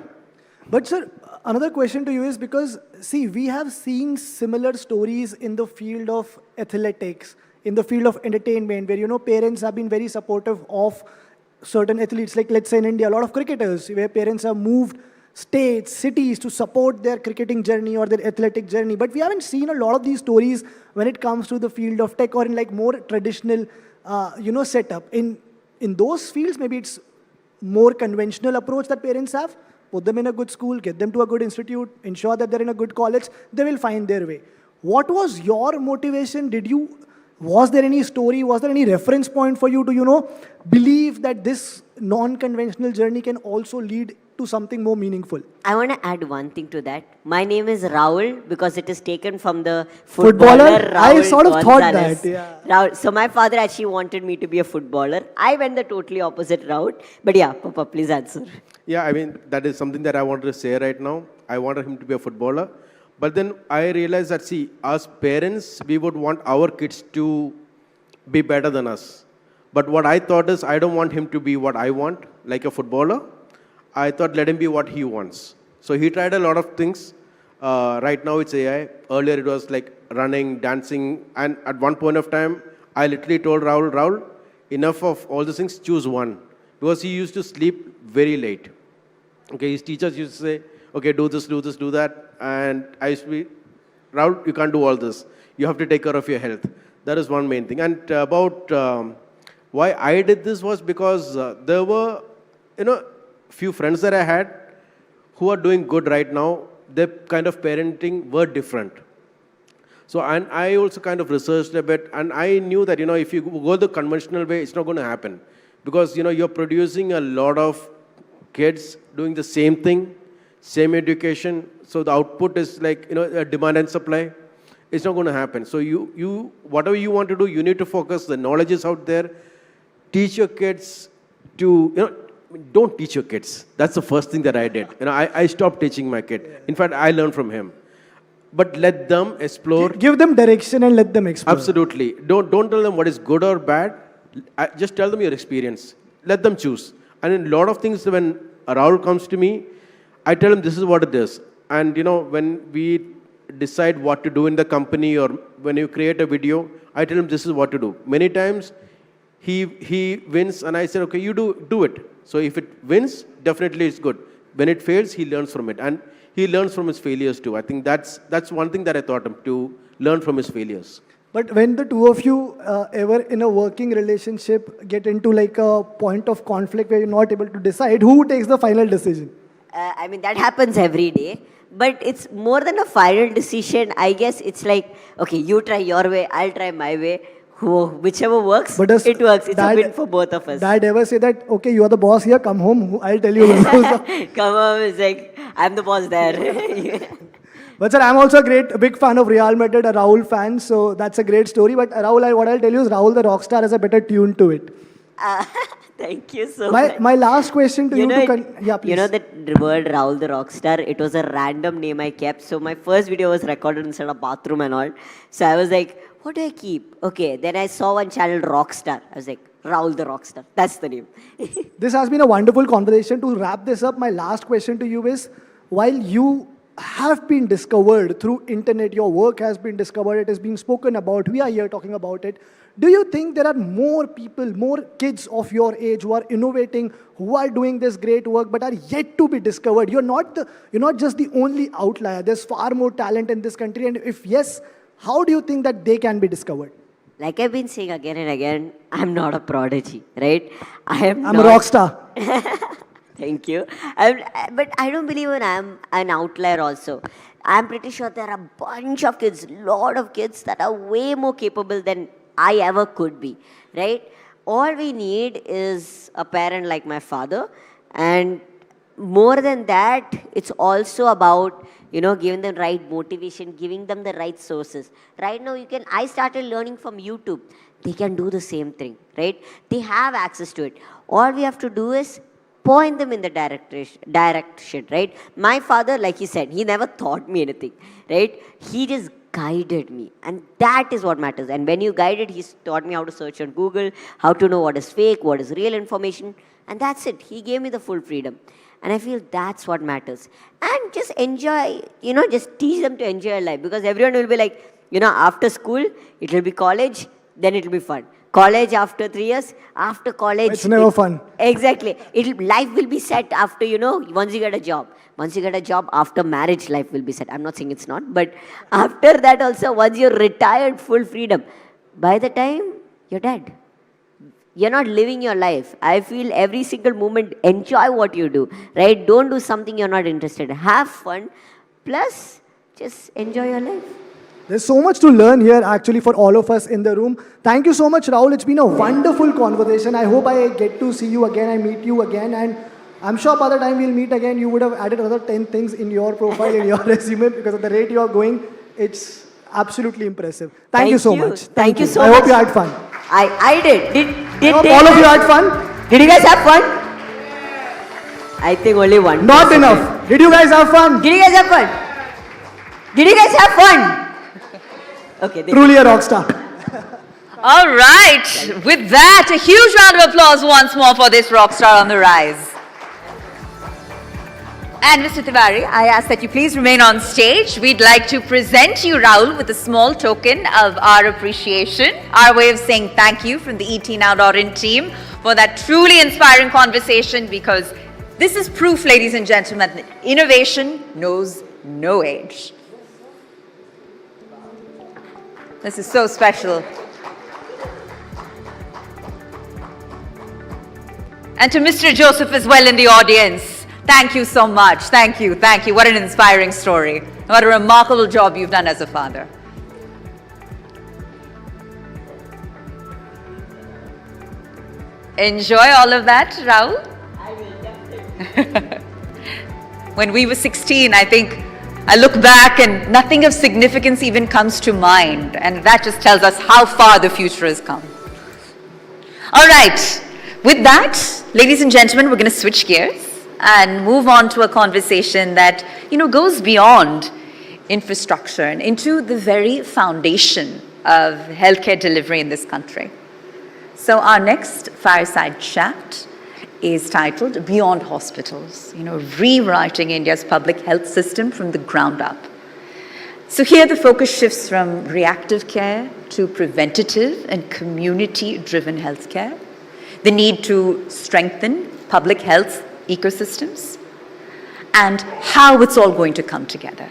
But sir, another question to you is because, see, we have seen similar stories in the field of athletics, in the field of entertainment, where, parents have been very supportive of certain athletes. Like, let's say in India, a lot of cricketers, where parents have moved states, cities to support their cricketing journey or their athletic journey. But we haven't seen a lot of these stories when it comes to the field of tech or in like more traditional, setup. In those fields, maybe it's more conventional approach that parents have. Put them in a good school, get them to a good institute, ensure that they're in a good college, they will find their way. What was your motivation? Was there any story, was there any reference point for you to, believe that this non-conventional journey can also lead to something more meaningful? I want to add one thing to that. My name is Rahul because it is taken from the footballer Rahul I sort of thought Gonzalez. that, yeah. Rahul. So my father actually wanted me to be a footballer. I went the totally opposite route. But yeah, Papa, please answer. Yeah, I mean, that is something that I wanted to say right now. I wanted him to be a footballer. But then I realized that, see, as parents, we would want our kids to be better than us. But what I thought is, I don't want him to be what I want, like a footballer. I thought, let him be what he wants. So he tried a lot of things. Right now it's AI. Earlier it was like running, dancing. And at one point of time, I literally told Rahul, enough of all these things, choose one. Because he used to sleep very late. Okay, his teachers used to say, okay, do this, do that. And I used to be, Rahul, you can't do all this. You have to take care of your health. That is one main thing. And about why I did this was because there were, few friends that I had who are doing good right now. Their kind of parenting were different. So, and I also kind of researched a bit, and I knew that, if you go the conventional way, it's not going to happen. Because, you're producing a lot of kids doing the same thing, same education. So the output is like, a demand and supply. It's not going to happen. So you whatever you want to do, you need to focus. The knowledge is out there. Teach your kids to, don't teach your kids. That's the first thing that I did. I stopped teaching my kid. In fact, I learned from him. But let them explore. Give them direction and let them explore. Absolutely. Don't tell them what is good or bad. Just tell them your experience. Let them choose. And in a lot of things, when Rahul comes to me, I tell him this is what it is. And when we decide what to do in the company, or when you create a video, I tell him this is what to do. Many times he wins and I say, okay, you do it. So if it wins, definitely it's good. When it fails, he learns from it. And he learns from his failures too. I think that's one thing that I taught him, to learn from his failures. But when the two of you ever in a working relationship get into like a point of conflict where you're not able to decide, who takes the final decision? I mean, that happens every day. But it's more than a final decision. I guess it's like, okay, you try your way, I'll try my way. Whichever works, it works. It's a win for both of us. Dad ever say that, okay, you are the boss here, come home, I'll tell you. Come home, it's like, I'm the boss there. But sir, I'm also a big fan of Real Madrid, a Rahul fan, so that's a great story. But Rahul, what I'll tell you is Rahul the Rockstar has a better tune to it. Thank you so much. My last question to you, yeah, please. You know that word Rahul the Rockstar, it was a random name I kept. So my first video was recorded inside a bathroom and all. So I was like, what do I keep? Okay, then I saw one channel Rockstar. I was like, Rahul the Rockstar. That's the name. This has been a wonderful conversation. To wrap this up, my last question to you is, while you have been discovered through internet, your work has been discovered, it has been spoken about, we are here talking about it, do you think there are more people, more kids of your age who are innovating, who are doing this great work but are yet to be discovered? You're not just the only outlier. There's far more talent in this country, and if yes, how do you think that they can be discovered? Like I've been saying again and again, I'm not a prodigy, right? I'm a rock star. Thank you. But I don't believe I'm an outlier also. I'm pretty sure there are a bunch of kids, lot of kids that are way more capable than I ever could be, right? All we need is a parent like my father, and more than that, it's also about, giving them right motivation, giving them the right sources. Right now, I started learning from YouTube. They can do the same thing, right? They have access to it. All we have to do is point them in the direction, right? My father, like he said, he never taught me anything, right? He just guided me, and that is what matters. And when you guided, he taught me how to search on Google, how to know what is fake, what is real information, and that's it. He gave me the full freedom. And I feel that's what matters. And just enjoy, just teach them to enjoy life, because everyone will be like, after school, it will be college, then it will be fun. College after 3 years, after college. It's never fun. Exactly. Life will be set after, once you get a job. Once you get a job, after marriage, life will be set. I'm not saying it's not, but after that also, once you're retired, full freedom, by the time you're dead. You're not living your life. I feel every single moment, enjoy what you do, right? Don't do something you're not interested in. Have fun, plus just enjoy your life. There's so much to learn here actually for all of us in the room. Thank you so much, Rahul. It's been a wonderful conversation. I hope I get to see you again, I meet you again, and I'm sure by the time we'll meet again, you would have added another 10 things in your profile, in your resume, because at the rate you're going, it's absolutely impressive. Thank you so much. Thank you so much. I hope you had fun. I did. Did all of you had fun? Did you guys have fun? I think only one. Not enough. Did you guys have fun? Did you guys have fun? Did you guys have fun? Okay. Truly a rock star. All right. With that, a huge round of applause once more for this rock star on the rise. And Mr. Tiwari, I ask that you please remain on stage. We'd like to present you, Rahul, with a small token of our appreciation, our way of saying thank you from the ETNow.in team for that truly inspiring conversation, because this is proof, ladies and gentlemen, that innovation knows no age. This is so special. And to Mr. Joseph as well in the audience, thank you so much. Thank you. Thank you. What an inspiring story. What a remarkable job you've done as a father. Enjoy all of that, Rahul. I will definitely. When we were 16, I think I look back and nothing of significance even comes to mind. And that just tells us how far the future has come. All right. With that, ladies and gentlemen, we're going to switch gears and move on to a conversation that, goes beyond infrastructure and into the very foundation of healthcare delivery in this country. So our next fireside chat is titled Beyond Hospitals, rewriting India's public health system from the ground up. So here the focus shifts from reactive care to preventative and community-driven healthcare, the need to strengthen public health ecosystems, and how it's all going to come together.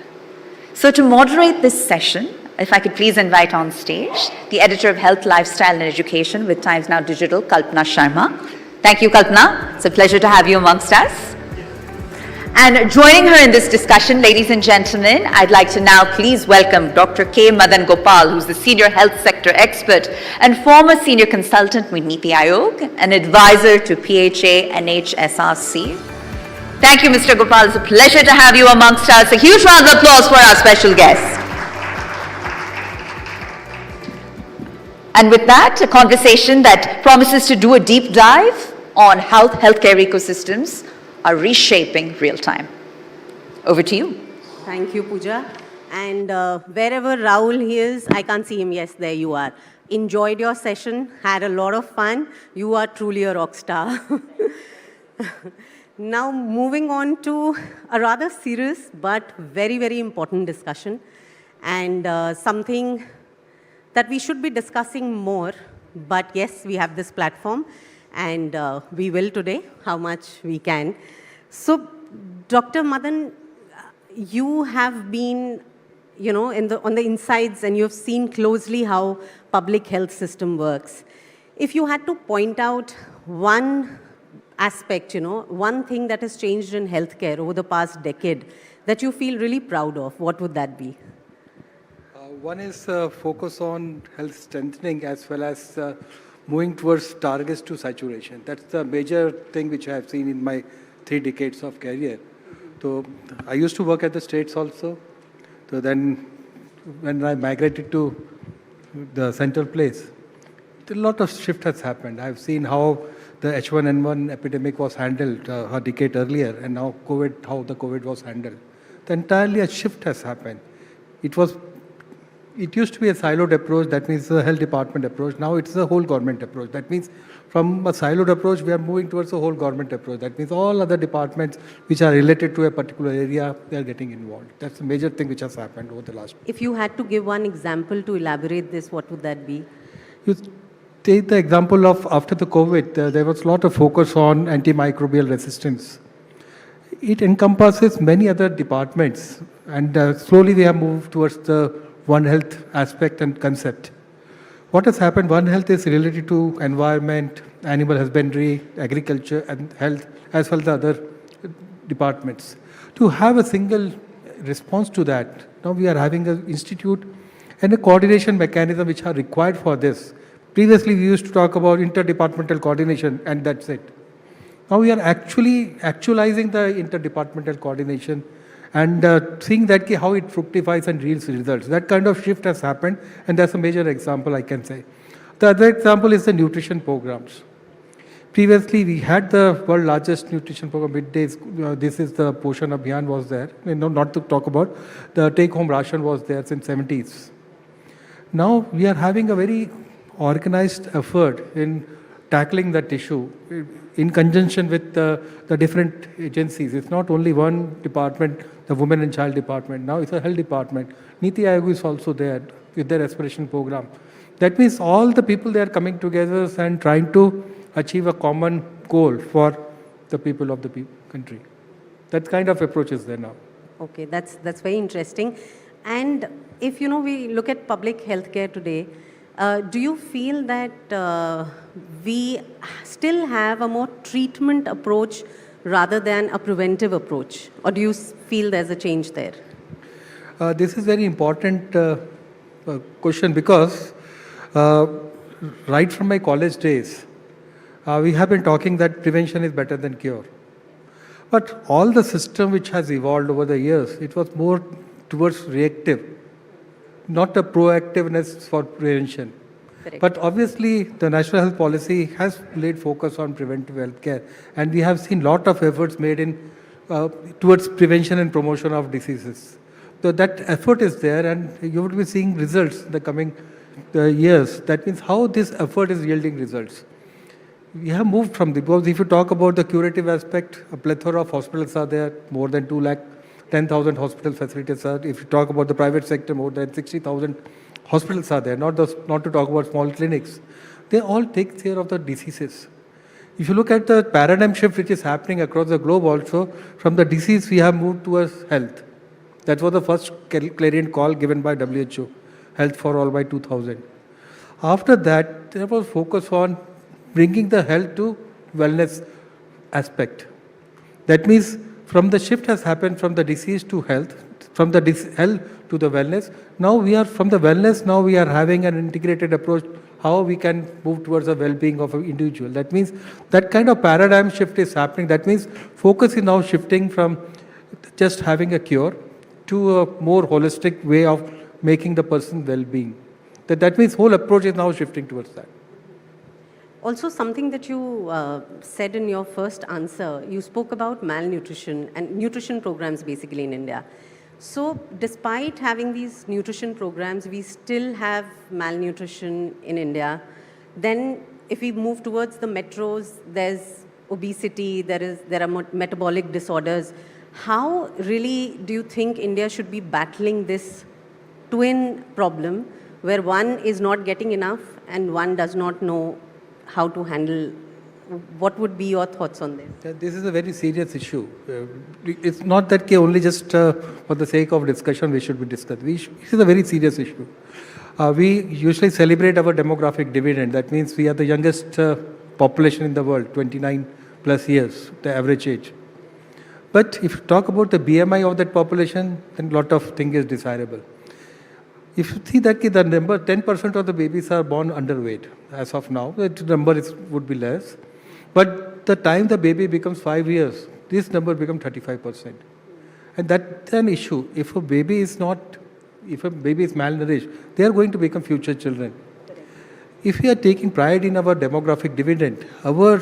So to moderate this session, if I could please invite on stage the editor of Health, Lifestyle and Education with Times Now Digital, Kalpana Sharma. Thank you, Kalpana. It's a pleasure to have you amongst us. And joining her in this discussion, ladies and gentlemen, I'd like to now please welcome Dr. K. Madan Gopal, who's the Senior Health Sector Expert and former Senior Consultant with Niti Aayog, an advisor to PHA and HSRC. Thank you, Mr. Gopal. It's a pleasure to have you amongst us. A huge round of applause for our special guest. And with that, a conversation that promises to do a deep dive on how healthcare ecosystems are reshaping real time. Over to you. Thank you, Pooja. And wherever Rahul is, I can't see him. Yes, there you are. Enjoyed your session, had a lot of fun. You are truly a rock star. Now, moving on to a rather serious but very, very important discussion, and something that we should be discussing more. But yes, we have this platform, and we will today, how much we can. So, Dr. Madan, you have been, on the insides, and you've seen closely how public health system works. If you had to point out one aspect, one thing that has changed in healthcare over the past decade that you feel really proud of, what would that be? One is focus on health strengthening as well as moving towards targets to saturation. That's the major thing which I have seen in my 3 decades of career. So I used to work at the states also. So then when I migrated to the central place, a lot of shift has happened. I've seen how the H1N1 epidemic was handled a decade earlier, and now COVID, how the COVID was handled. Entirely a shift has happened. It used to be a siloed approach, that means the health department approach. Now it's a whole government approach. That means from a siloed approach, we are moving towards a whole government approach. That means all other departments which are related to a particular area, they are getting involved. That's a major thing which has happened over the last. If you had to give one example to elaborate this, what would that be? You take the example of after the COVID, there was a lot of focus on antimicrobial resistance. It encompasses many other departments, and slowly we have moved towards the One Health aspect and concept. What has happened, One Health is related to environment, animal husbandry, agriculture and health, as well as the other departments. To have a single response to that, now we are having an institute and a coordination mechanism which are required for this. Previously, we used to talk about interdepartmental coordination, and that's it. Now we are actually actualizing the interdepartmental coordination and seeing that how it fructifies and yields results. That kind of shift has happened, and that's a major example I can say. The other example is the nutrition programs. Previously, we had the world's largest nutrition program, middays. This is the Poshan Abhiyan was there. Not to talk about, the take-home ration was there since 70s. Now we are having a very organized effort in tackling that issue in conjunction with the different agencies. It's not only one department, the Women and Child Department. Now it's a health department. Niti Aayog is also there with their aspiration program. That means all the people, they are coming together and trying to achieve a common goal for the people of the country. That kind of approach is there now. Okay, that's very interesting. And if we look at public healthcare today, do you feel that we still have a more treatment approach rather than a preventive approach? Or do you feel there's a change there? This is very important question because right from my college days, we have been talking that prevention is better than cure. But all the system which has evolved over the years, it was more towards reactive, not a proactiveness for prevention. Correct. But obviously, the National Health Policy has laid focus on preventive health care, and we have seen lot of efforts made in towards prevention and promotion of diseases. So that effort is there, and you would be seeing results in the coming years. That means how this effort is yielding results. We have moved from because if you talk about the curative aspect, a plethora of hospitals are there, more than 2 lakh 10,000 hospital facilities are. If you talk about the private sector, more than 60,000 hospitals are there, not to talk about small clinics. They all take care of the diseases. If you look at the paradigm shift which is happening across the globe also, from the disease we have moved towards health. That was the first clarion call given by WHO, Health for All by 2000. After that, there was focus on bringing the health to wellness aspect. That means from the shift has happened from the disease to health, from the health to the wellness. Now we are from the wellness, now we are having an integrated approach how we can move towards the well-being of an individual. That means that kind of paradigm shift is happening. That means focus is now shifting from just having a cure to a more holistic way of making the person well-being. That means whole approach is now shifting towards that. Also, something that you said in your first answer, you spoke about malnutrition and nutrition programs basically in India. So, despite having these nutrition programs, we still have malnutrition in India. Then, if we move towards the metros, there's obesity, there are metabolic disorders. How really do you think India should be battling this twin problem where one is not getting enough and one does not know how to handle? What would be your thoughts on this? This is a very serious issue. It's not that only just for the sake of discussion we should be discussed. This is a very serious issue. We usually celebrate our demographic dividend. That means we are the youngest population in the world, 29 plus years, the average age. But if you talk about the BMI of that population, then a lot of things is desirable. If you see that the number, 10% of the babies are born underweight as of now. The number would be less. But the time the baby becomes 5 years, this number becomes 35%. And that's an issue. If a baby is malnourished, they are going to become future children. If we are taking pride in our demographic dividend, our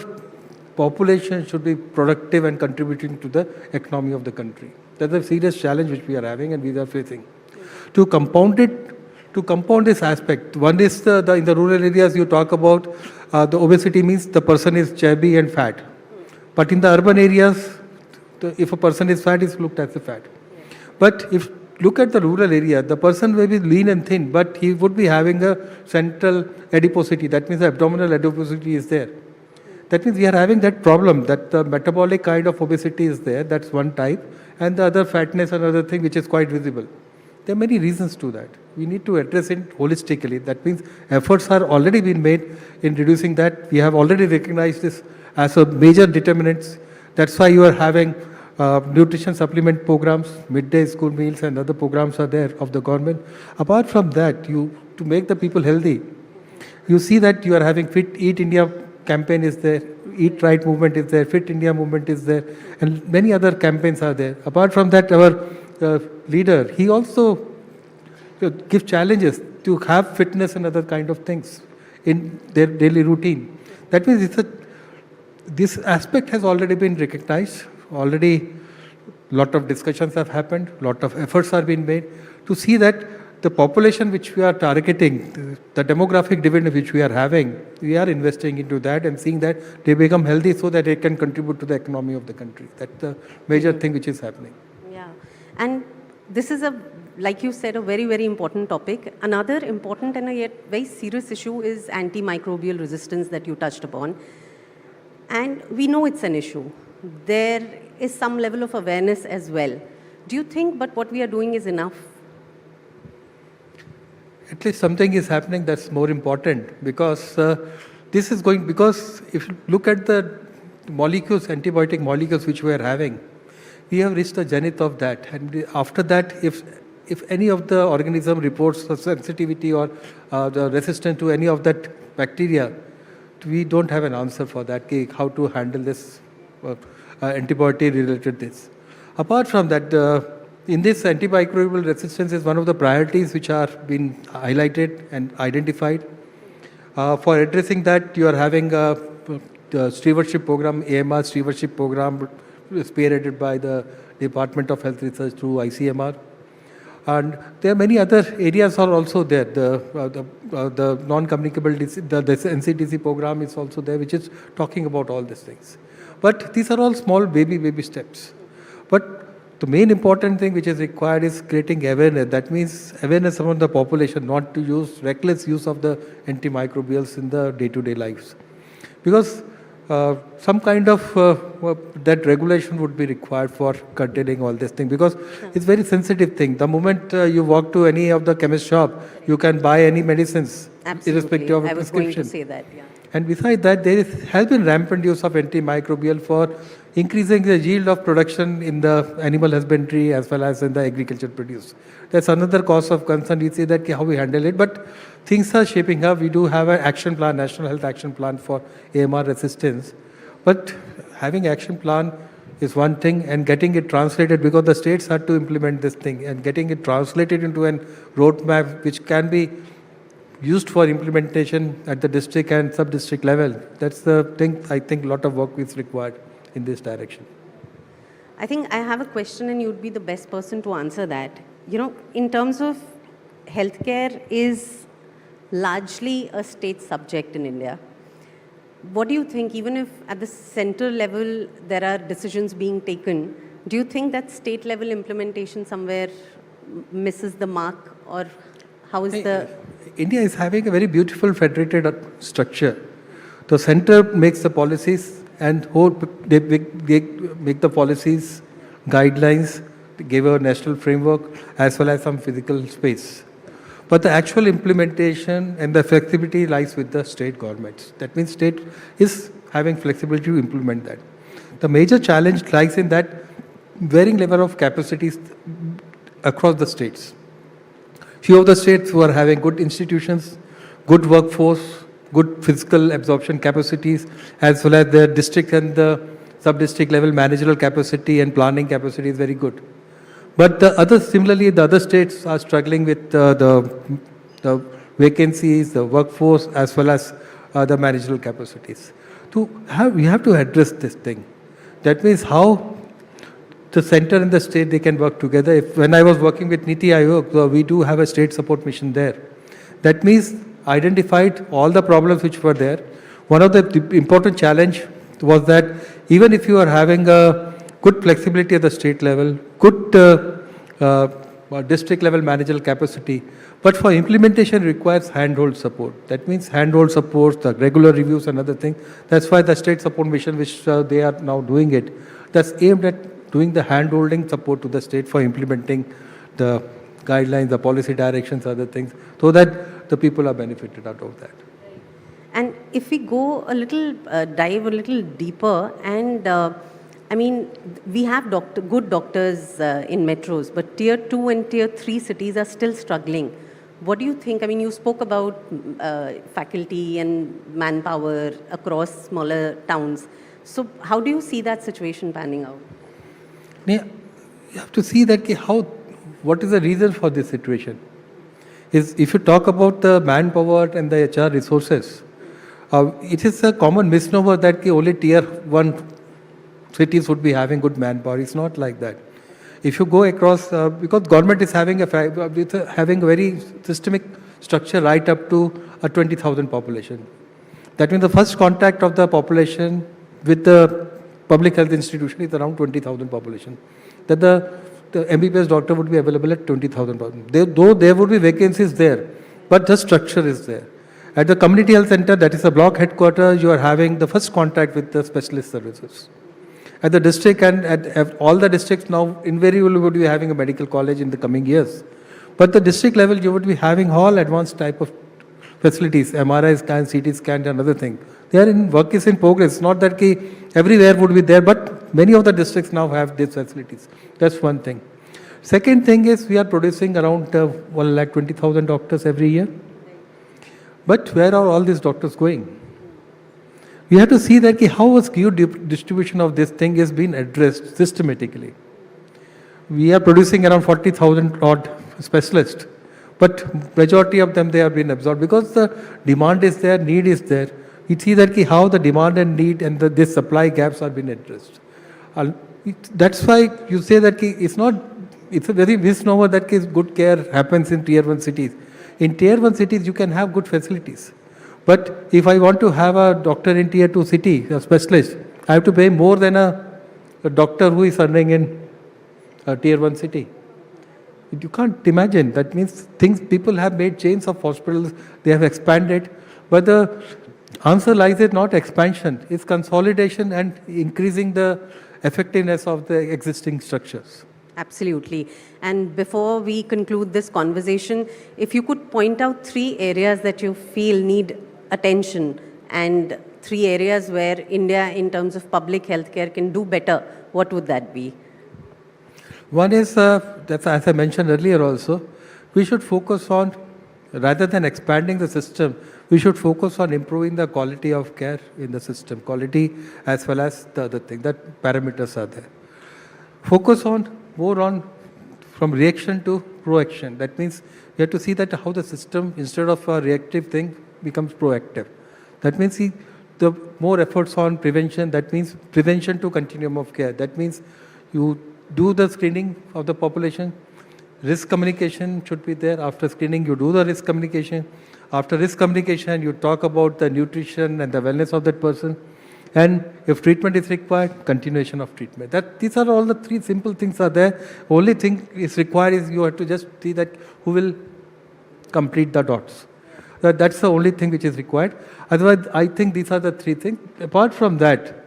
population should be productive and contributing to the economy of the country. That's a serious challenge which we are having and we are facing. To compound this aspect, one is in the rural areas you talk about the obesity means the person is chubby and fat. But in the urban areas, if a person is fat, is looked as a fat. But if look at the rural area, the person may be lean and thin, but he would be having a central adiposity. That means the abdominal adiposity is there. That means we are having that problem that the metabolic kind of obesity is there. That's one type. And the other fatness, another thing which is quite visible. There are many reasons to that. We need to address it holistically. That means efforts are already been made in reducing that. We have already recognized this as a major determinant. That's why you are having nutrition supplement programs, midday school meals and other programs are there of the government. Apart from that, to make the people healthy, you see that you are having Fit Eat India campaign is there, Eat Right movement is there, Fit India movement is there, and many other campaigns are there. Apart from that, our leader, he also gives challenges to have fitness and other kind of things in their daily routine. That means this aspect has already been recognized. Already a lot of discussions have happened, a lot of efforts are being made to see that the population which we are targeting, the demographic dividend which we are having, we are investing into that and seeing that they become healthy so that they can contribute to the economy of the country. That's the major thing which is happening. Yeah, and this is like you said, a very, very important topic. Another important and yet very serious issue is antimicrobial resistance that you touched upon. And we know it's an issue. There is some level of awareness as well. Do you think but what we are doing is enough? At least something is happening that's more important because this is going, because if you look at the molecules, antibiotic molecules which we are having, we have reached the zenith of that. And after that, if any of the organism reports the sensitivity or the resistance to any of that bacteria, we don't have an answer for that, how to handle this antibiotic related this. Apart from that, in this antimicrobial resistance is one of the priorities which are being highlighted and identified. For addressing that, you are having a stewardship program, AMR stewardship program spearheaded by the Department of Health Research through ICMR. And there are many other areas are also there. The non-communicable disease, the NCDC program is also there, which is talking about all these things. But these are all small baby steps. But The main important thing which is required is creating awareness. That means awareness among the population, not to use reckless use of the antimicrobials in the day-to-day lives. Because some kind of that regulation would be required for curtailing all this thing, because it's very sensitive thing. The moment you walk to any of the chemist shop, you can buy any medicines, irrespective of a prescription. I was going to say that, yeah. And besides that, has been rampant use of antimicrobial for increasing the yield of production in the animal husbandry as well as in the agriculture produce. That's another cause of concern. We see that how we handle it, but things are shaping up. We do have an action plan, National Health Action Plan for AMR resistance. But having action plan is one thing, and getting it translated, because the states had to implement this thing, and getting it translated into a roadmap which can be used for implementation at the district and sub-district level. That's the thing. I think a lot of work is required in this direction. I think I have a question, and you'd be the best person to answer that. You know, in terms of healthcare is largely a state subject in India. What do you think, even if at the center level there are decisions being taken, do you think that state level implementation somewhere misses the mark, or how is the... India is having a very beautiful federated structure. The center makes the policies, and they make the policies, guidelines, give a national framework as well as some physical space. But the actual implementation and the flexibility lies with the state governments. That means state is having flexibility to implement that. The major challenge lies in that varying level of capacities across the states. Few of the states who are having good institutions, good workforce, good physical absorption capacities, as well as the district and the sub-district level managerial capacity and planning capacity is very good. But the others, similarly, the other states are struggling with the vacancies, the workforce, as well as the managerial capacities. We have to address this thing. That means how the center and the state, they can work together. When I was working with Niti Aayog, we do have a state support mission there. That means identified all the problems which were there. One of the important challenge was that even if you are having a good flexibility at the state level, good district level managerial capacity, but for implementation requires handhold support. That means handhold support, the regular reviews and other things. That's why the state support mission, which they are now doing it, that's aimed at doing the hand-holding support to the state for implementing the guidelines, the policy directions, other things, so that the people are benefited out of that. And if we go a little, dive a little deeper, and I mean, we have good doctors in metros, but tier 2 and tier 3 cities are still struggling. What do you think? I mean, you spoke about faculty and manpower across smaller towns. So how do you see that situation panning out? Yeah, you have to see that what is the reason for this situation. If you talk about the manpower and the HR resources, it is a common misnomer that only tier 1 cities would be having good manpower. It's not like that. If you go across, because government is having a very systemic structure right up to a 20,000 population. That means the first contact of the population with the public health institution is around 20,000 population. That the MBBS doctor would be available at 20,000. Though there would be vacancies there, but the structure is there. At the community health center, that is a block headquarters, you are having the first contact with the specialist services. At the district and at all the districts now, invariably would be having a medical college in the coming years. But the district level, you would be having all advanced type of facilities, MRI scan, CT scan and other thing. Work is in progress. Not that everywhere would be there, but many of the districts now have these facilities. That's one thing. Second thing is we are producing around 1,20,000 doctors every year. But where are all these doctors going? We have to see that how was distribution of this thing is being addressed systematically. We are producing around 40,000 odd specialists, but majority of them, they have been absorbed because the demand is there, need is there. We see that how the demand and need and this supply gaps are being addressed. That's why you say that it's a very misnomer that good care happens in tier 1 cities. In tier 1 cities, you can have good facilities. But if I want to have a doctor in tier 2 city, a specialist, I have to pay more than a doctor who is earning in tier 1 city. You can't imagine. That means people have made chains of hospitals, they have expanded, but the answer lies in not expansion, it's consolidation and increasing the effectiveness of the existing structures. Absolutely. And before we conclude this conversation, if you could point out 3 areas that you feel need attention and 3 areas where India in terms of public healthcare can do better, what would that be? One is, that's as I mentioned earlier also, we should focus on, rather than expanding the system, we should focus on improving the quality of care in the system, quality as well as the other thing, that parameters are there. Focus on more on from reaction to proaction. That means we have to see that how the system, instead of a reactive thing, becomes proactive. That means the more efforts on prevention, that means prevention to continuum of care. That means you do the screening of the population, risk communication should be there. After screening, you do the risk communication. After risk communication, you talk about the nutrition and the wellness of that person. And if treatment is required, continuation of treatment. These are all the 3 simple things are there. Only thing is required is you have to just see that who will complete the dots. That's the only thing which is required. Otherwise, I think these are the 3 things. Apart from that,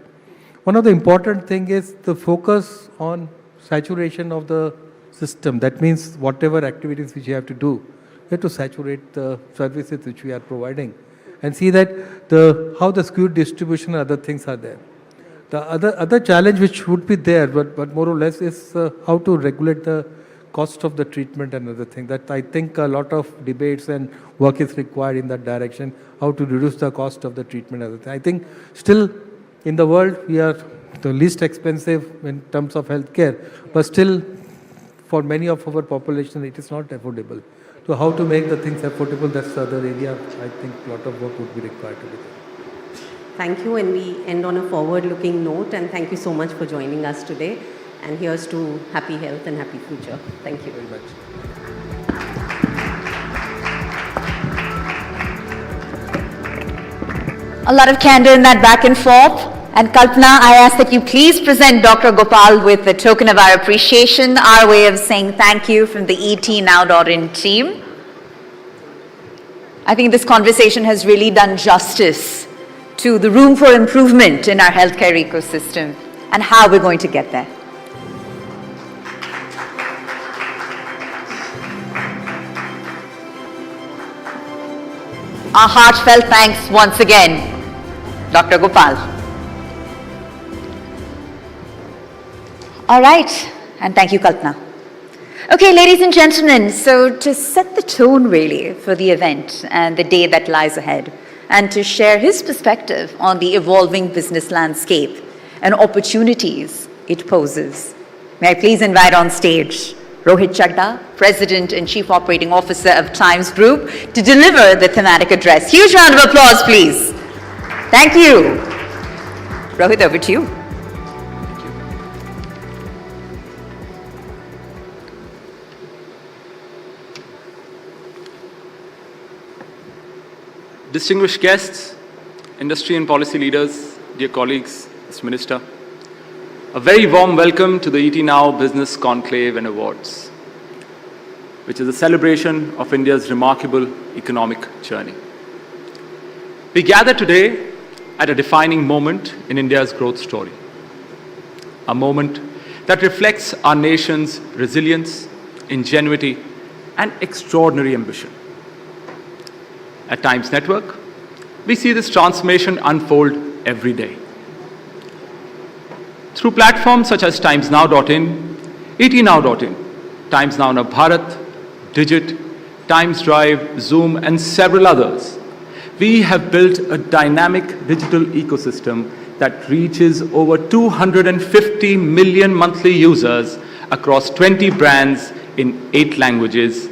one of the important thing is the focus on saturation of the system. That means whatever activities which you have to do, you have to saturate the services which we are providing and see that how the skewed distribution and other things are there. The other challenge which would be there, but more or less, is how to regulate the cost of the treatment and other things. That I think a lot of debates and work is required in that direction, how to reduce the cost of the treatment and other things. I think still in the world we are the least expensive in terms of healthcare, but still for many of our population it is not affordable. So how to make the things affordable, that's the other area. I think a lot of work would be required to be done. Thank you, and we end on a forward-looking note, and thank you so much for joining us today. And here's to happy health and happy future. Thank you very much. A lot of candor in that back and forth. And Kalpana, I ask that you please present Dr. Gopal with a token of our appreciation, our way of saying thank you from the etnow.in team. I think this conversation has really done justice to the room for improvement in our healthcare ecosystem and how we're going to get there. Our heartfelt thanks once again, Dr. Gopal. All right, and thank you, Kalpana. Okay, ladies and gentlemen, so to set the tone really for the event and the day that lies ahead, and to share his perspective on the evolving business landscape and opportunities it poses, may I please invite on stage Rohit Chadda, President and Chief Operating Officer of Times Group, to deliver the thematic address. Huge round of applause, please. Thank you. Rohit, over to you. Distinguished guests, industry and policy leaders, dear colleagues, Mr. Minister, a very warm welcome to the ET Now Business Conclave and Awards, which is a celebration of India's remarkable economic journey. We gather today at a defining moment in India's growth story, a moment that reflects our nation's resilience, ingenuity, and extraordinary ambition. At Times Network, we see this transformation unfold every day. Through platforms such as timesnow.in, etnow.in, Times Now Na Bharat, Digit, Times Drive, Zoom, and several others, we have built a dynamic digital ecosystem that reaches over 250 million monthly users across 20 brands in 8 languages,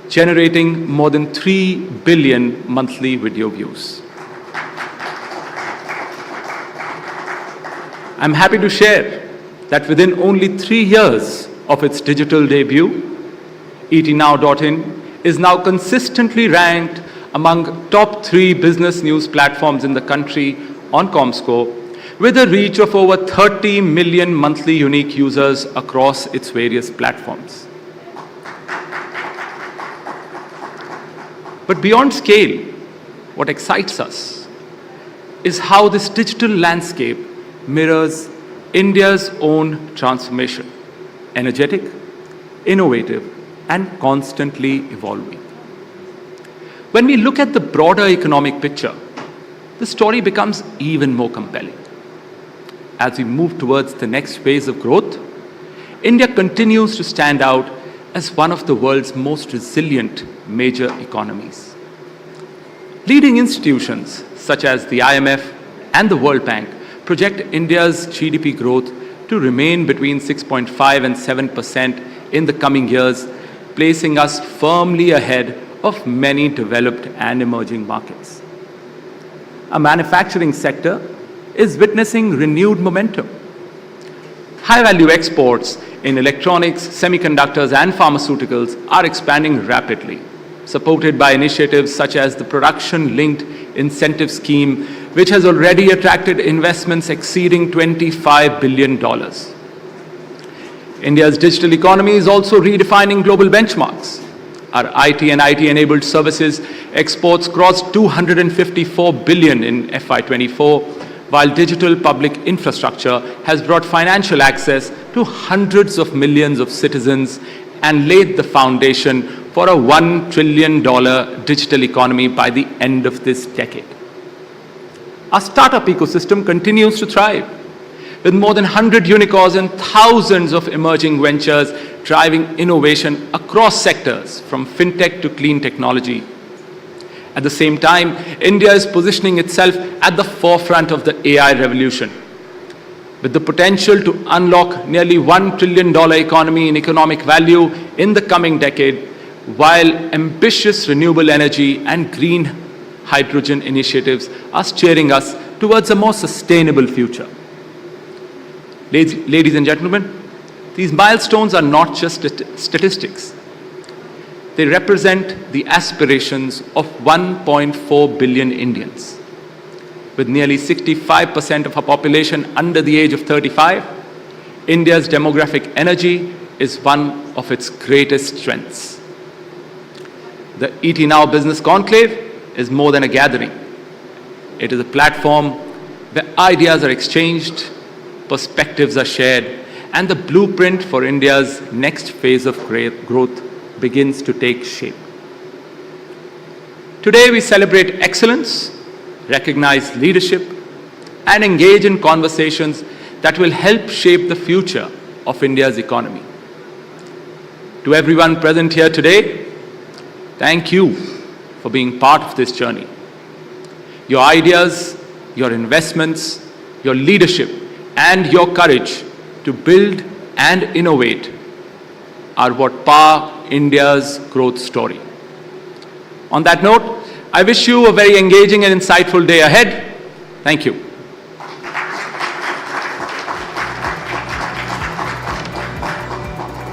generating more than 3 billion monthly video views. I'm happy to share that within only 3 years of its digital debut, etnow.in is now consistently ranked among top 3 business news platforms in the country on Comscore, with a reach of over 30 million monthly unique users across its various platforms. But beyond scale, what excites us is how this digital landscape mirrors India's own transformation, energetic, innovative, and constantly evolving. When we look at the broader economic picture, the story becomes even more compelling. As we move towards the next phase of growth, India continues to stand out as one of the world's most resilient major economies. Leading institutions such as the IMF and the World Bank project India's GDP growth to remain between 6.5 and 7% in the coming years, placing us firmly ahead of many developed and emerging markets. Our manufacturing sector is witnessing renewed momentum. High-value exports in electronics, semiconductors, and pharmaceuticals are expanding rapidly, supported by initiatives such as the Production-Linked Incentive Scheme, which has already attracted investments exceeding $25 billion. India's digital economy is also redefining global benchmarks. Our IT and IT-enabled services exports crossed $254 billion in FY24, while digital public infrastructure has brought financial access to hundreds of millions of citizens and laid the foundation for a $1 trillion digital economy by the end of this decade. Our startup ecosystem continues to thrive, with more than 100 unicorns and thousands of emerging ventures driving innovation across sectors, from fintech to clean technology. At the same time, India is positioning itself at the forefront of the AI revolution, with the potential to unlock nearly $1 trillion economy in economic value in the coming decade, while ambitious renewable energy and green hydrogen initiatives are steering us towards a more sustainable future. Ladies and gentlemen, these milestones are not just statistics. They represent the aspirations of 1.4 billion Indians. With nearly 65% of our population under the age of 35, India's demographic energy is one of its greatest strengths. The ET Now Business Conclave is more than a gathering. It is a platform where ideas are exchanged, perspectives are shared, and the blueprint for India's next phase of growth begins to take shape. Today we celebrate excellence, recognize leadership, and engage in conversations that will help shape the future of India's economy. To everyone present here today, thank you for being part of this journey. Your ideas, your investments, your leadership, and your courage to build and innovate are what power India's growth story. On that note, I wish you a very engaging and insightful day ahead. Thank you.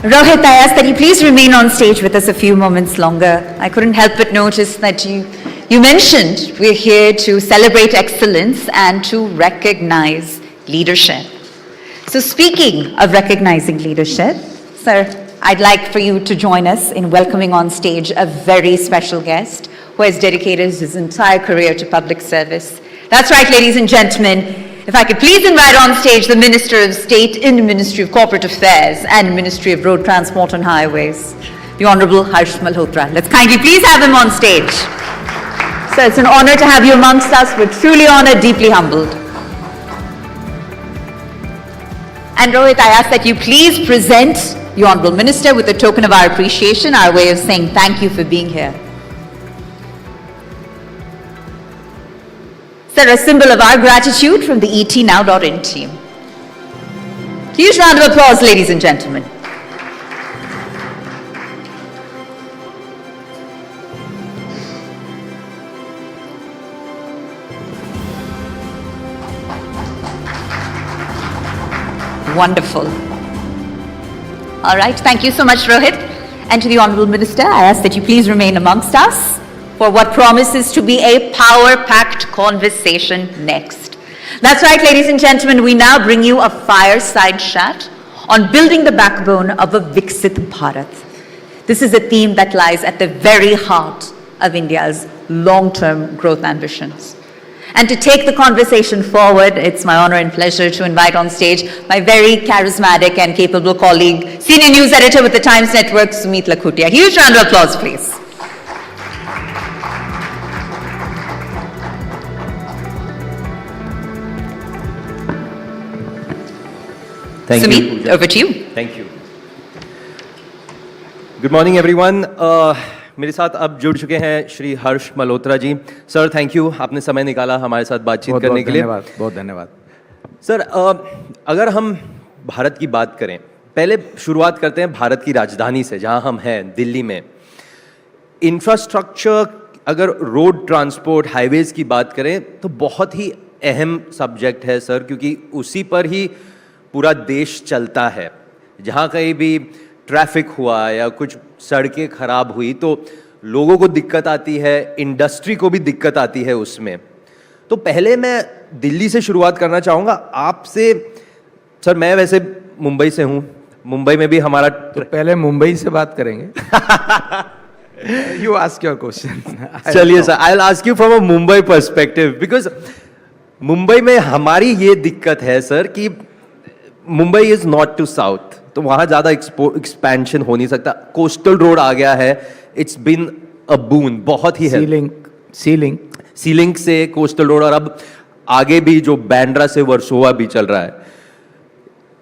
Rohit, I ask that you please remain on stage with us a few moments longer. I couldn't help but notice that you mentioned we're here to celebrate excellence and to recognize leadership. So speaking of recognizing leadership, sir, I'd like for you to join us in welcoming on stage a very special guest who has dedicated his entire career to public service. That's right, ladies and gentlemen. If I could please invite on stage the Minister of State in the Ministry of Corporate Affairs and Ministry of Road Transport and Highways, the Honorable Harsh Malhotra. Let's kindly please have him on stage. So it's an honor to have you amongst us. We're truly honored, deeply humbled. And Rohit, I ask that you please present the Honorable Minister with a token of our appreciation, our way of saying thank you for being here. Sir, a symbol of our gratitude from the ETNow.in team. Huge round of applause, ladies and gentlemen. Wonderful. All right, thank you so much, Rohit. And to the Honorable Minister, I ask that you please remain amongst us for what promises to be a power-packed conversation next. That's right, ladies and gentlemen, we now bring you a fireside chat on building the backbone of a Viksit Bharat. This is a theme that lies at the very heart of India's long-term growth ambitions. And to take the conversation forward, it's my honor and pleasure to invite on stage my very charismatic and capable colleague, senior news editor with the Times Network, Sumit Lakhutia. Huge round of applause, please. Thank Sumit, you, Pooja. over to you. Thank you. Good morning, everyone. मेरे साथ अब जुड़ चुके हैं श्री हर्ष मल्होत्रा जी. Sir, thank you, आपने समय निकाला हमारे साथ बातचीत करने के लिए. बहुत धन्यवाद. सर, अगर हम भारत की बात करें, पहले शुरुआत करते हैं भारत की राजधानी से, जहां हम हैं, दिल्ली में. इंफ्रास्ट्रक्चर, अगर रोड ट्रांसपोर्ट, हाईवेज की बात करें तो बहुत ही अहम सब्जेक्ट है सर, क्योंकि उसी पर ही पूरा देश चलता है. जहाँ कहीं भी ट्रैफिक हुआ या कुछ सड़कें खराब हुई तो लोगों को दिक्कत आती है, इंडस्ट्री को भी दिक्कत आती है उसमें. तो पहले मैं दिल्ली से शुरुआत करना चाहूँगा आपसे. सर, मैं वैसे मुंबई से हूँ, मुंबई में भी हमारा तो पहले मुंबई से बात करेंगे. You ask your question. चलिए sir, I'll ask you from a Mumbai perspective because Mumbai में हमारी ये दिक्कत है सर कि Mumbai is north to south, तो वहाँ ज़्यादा एक्सपेंशन हो नहीं सकता. कोस्टल रोड आ गया है, इट्स बिन अ बून, बहुत ही सी लिंक से कोस्टल रोड, और अब आगे भी जो बैंड्रा से वर्सोवा भी चल रहा है.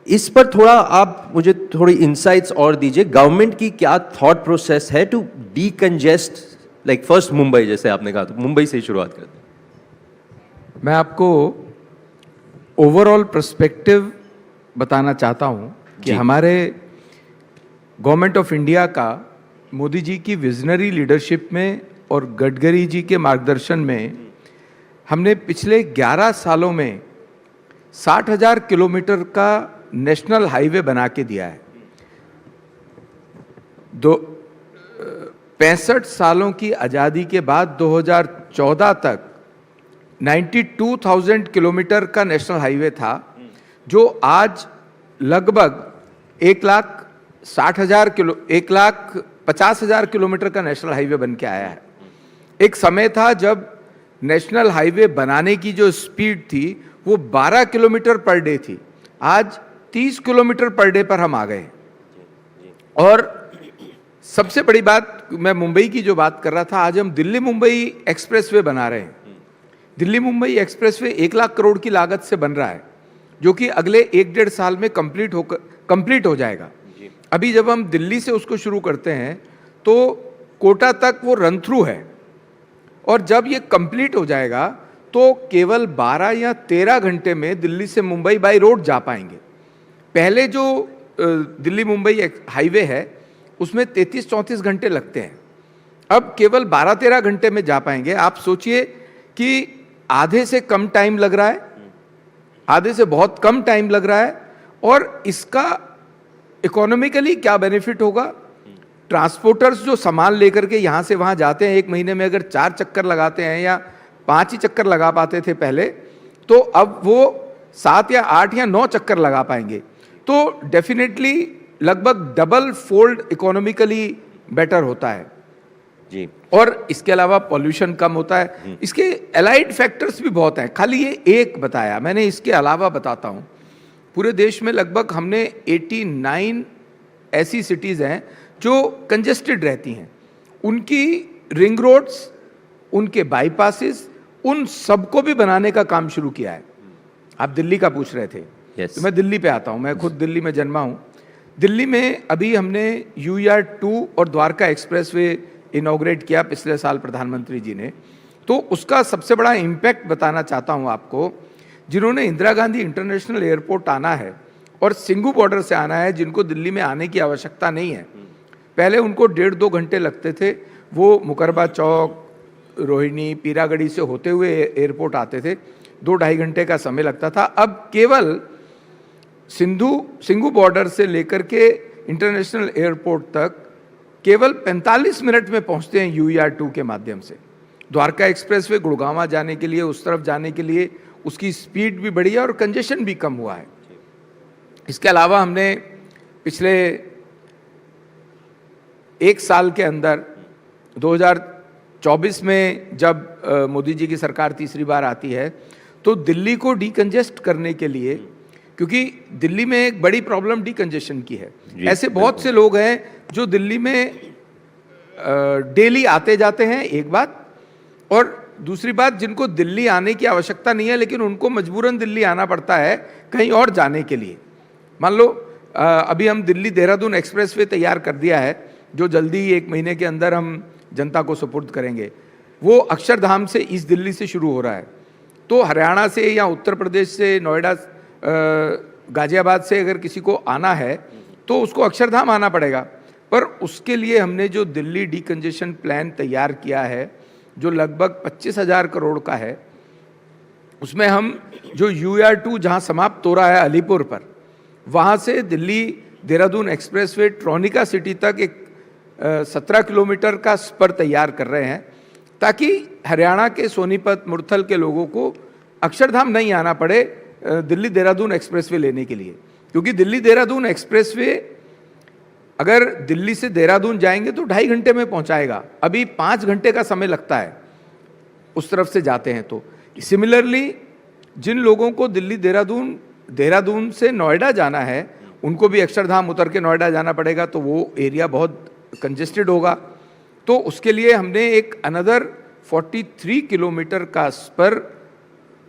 इस पर थोड़ा आप मुझे थोड़ी इंसाइट्स और दीजिए. गवर्नमेंट की क्या थॉट प्रोसेस है to decongest, like first Mumbai, जैसे आपने कहा, तो मुंबई से ही शुरुआत करते हैं. मैं आपको ओवरऑल पर्सपेक्टिव बताना चाहता हूं कि हमारे गवर्नमेंट ऑफ इंडिया का मोदी जी की विजनरी लीडरशिप में और गडकरी जी के मार्गदर्शन में हमने पिछले 11 सालों में 60,000 किलोमीटर का नेशनल हाईवे बना के दिया है. 65 सालों की आज़ादी के बाद 2014 तक 92,000 किलोमीटर का नेशनल हाईवे था, जो आज लगभग 1,50,000 किलोमीटर का नेशनल हाईवे बन के आया है. एक समय था जब नेशनल हाईवे बनाने की जो स्पीड थी वो 12 किलोमीटर पर डे थी. आज 30 किलोमीटर पर डे पर हम आ गए. और सबसे बड़ी बात, मैं मुंबई की जो बात कर रहा था, आज हम दिल्ली मुंबई एक्सप्रेसवे बना रहे हैं. दिल्ली मुंबई एक्सप्रेसवे 1 लाख करोड़ की लागत से बन रहा है, जो कि अगले 1-1.5 साल में कंप्लीट हो जाएगा. अभी जब हम दिल्ली से उसको शुरू करते हैं तो कोटा तक वो रन थ्रू है, और जब ये कंप्लीट हो जाएगा तो केवल 12 या 13 घंटे में दिल्ली से मुंबई बाय रोड जा पाएंगे. पहले जो दिल्ली मुंबई हाईवे है उसमें 33-34 घंटे लगते हैं, अब केवल 12-13 घंटे में जा पाएंगे. आप सोचिए कि आधे से कम टाइम लग रहा है, आधे से बहुत कम टाइम लग रहा है. और इसका इकोनॉमिकली क्या बेनिफिट होगा? ट्रांसपोर्टर्स जो सामान लेकर के यहाँ से वहाँ जाते हैं, 1 महीने में अगर 4 चक्कर लगाते हैं या 5 ही चक्कर लगा पाते थे पहले, तो अब वो 7 या 8 या 9 चक्कर लगा पाएंगे. तो डेफिनेटली लगभग डबल फोल्ड इकोनॉमिकली बेटर होता है जी. और इसके अलावा पॉल्यूशन कम होता है. इसके एलाइड फैक्टर्स भी बहुत हैं, खाली ये एक बताया मैंने, इसके अलावा बताता हूँ. पूरे देश में लगभग हमने 89 ऐसी सिटीज़ हैं जो कंजेस्टेड रहती हैं. उनकी रिंग रोड्स, उनके बाईपासेस, उन सबको भी बनाने का काम शुरू किया है. आप दिल्ली का पूछ रहे थे, तो मैं दिल्ली पे आता हूँ. मैं खुद दिल्ली में जन्मा हूँ. दिल्ली में अभी हमने UER2 और द्वारका एक्सप्रेसवे इनॉग्रेट किया पिछले साल प्रधानमंत्री जी ने. तो उसका सबसे बड़ा इम्पैक्ट बताना चाहता हूँ आपको. जिन्होंने इंदिरा गांधी इंटरनेशनल एयरपोर्ट आना है और सिंगू बॉर्डर से आना है, जिनको दिल्ली में आने की आवश्यकता नहीं है, पहले उनको 1.5-2 घंटे लगते थे. वो मुकरबा चौक, रोहिणी, पीरागढ़ी से होते हुए एयरपोर्ट आते थे, 2-2.5 घंटे का समय लगता था. अब केवल सिंगू बॉर्डर से लेकर के इंटरनेशनल एयरपोर्ट तक केवल 45 मिनट में पहुंचते हैं UER2 के माध्यम से. द्वारका एक्सप्रेसवे गुड़गांव जाने के लिए, उस तरफ जाने के लिए उसकी स्पीड भी बढ़ी है और कंजेशन भी कम हुआ है। इसके अलावा हमने पिछले एक साल के अंदर 2024 में जब मोदी जी की सरकार तीसरी बार आती है तो दिल्ली को डीकंजेस्ट करने के लिए, क्योंकि दिल्ली में एक बड़ी प्रॉब्लम डीकंजेशन की है, ऐसे बहुत से लोग हैं जो दिल्ली में डेली आते जाते हैं, एक बात, और दूसरी बात जिनको दिल्ली आने की आवश्यकता नहीं है लेकिन उनको मजबूरन दिल्ली आना पड़ता है कहीं और जाने के लिए। मान लो अभी हम दिल्ली देहरादून एक्सप्रेसवे तैयार कर दिया है जो जल्दी 1 महीने के अंदर हम जनता को सुपुर्द करेंगे। वो अक्षरधाम से ईस्ट दिल्ली से शुरू हो रहा है, तो हरियाणा से या उत्तर प्रदेश से, नोएडा, गाजियाबाद से अगर किसी को आना है तो उसको अक्षरधाम आना पड़ेगा। पर उसके लिए हमने जो दिल्ली डीकंजेशन प्लान तैयार किया है जो लगभग 25,000 करोड़ का है, उसमें हम जो UR2 जहाँ समाप्त हो रहा है अलीपुर पर, वहाँ से Delhi Dehradun expressway tronica city तक एक 17 किलोमीटर का स्पर तैयार कर रहे हैं ताकि हरियाणा के सोनीपत, मुरथल के लोगों को अक्षरधाम नहीं आना पड़े दिल्ली देहरादून एक्सप्रेसवे लेने के लिए। क्योंकि दिल्ली देहरादून एक्सप्रेसवे अगर दिल्ली से देहरादून जाएंगे तो 2.5 घंटे में पहुंचाएगा, अभी 5 घंटे का समय लगता है उस तरफ से जाते हैं। तो सिमिलरली जिन लोगों को दिल्ली देहरादून से नोएडा जाना है उनको भी अक्षरधाम उतर के नोएडा जाना पड़ेगा, तो वो एरिया बहुत कंजेस्टेड होगा। तो उसके लिए हमने एक अनदर 43 किलोमीटर का स्पर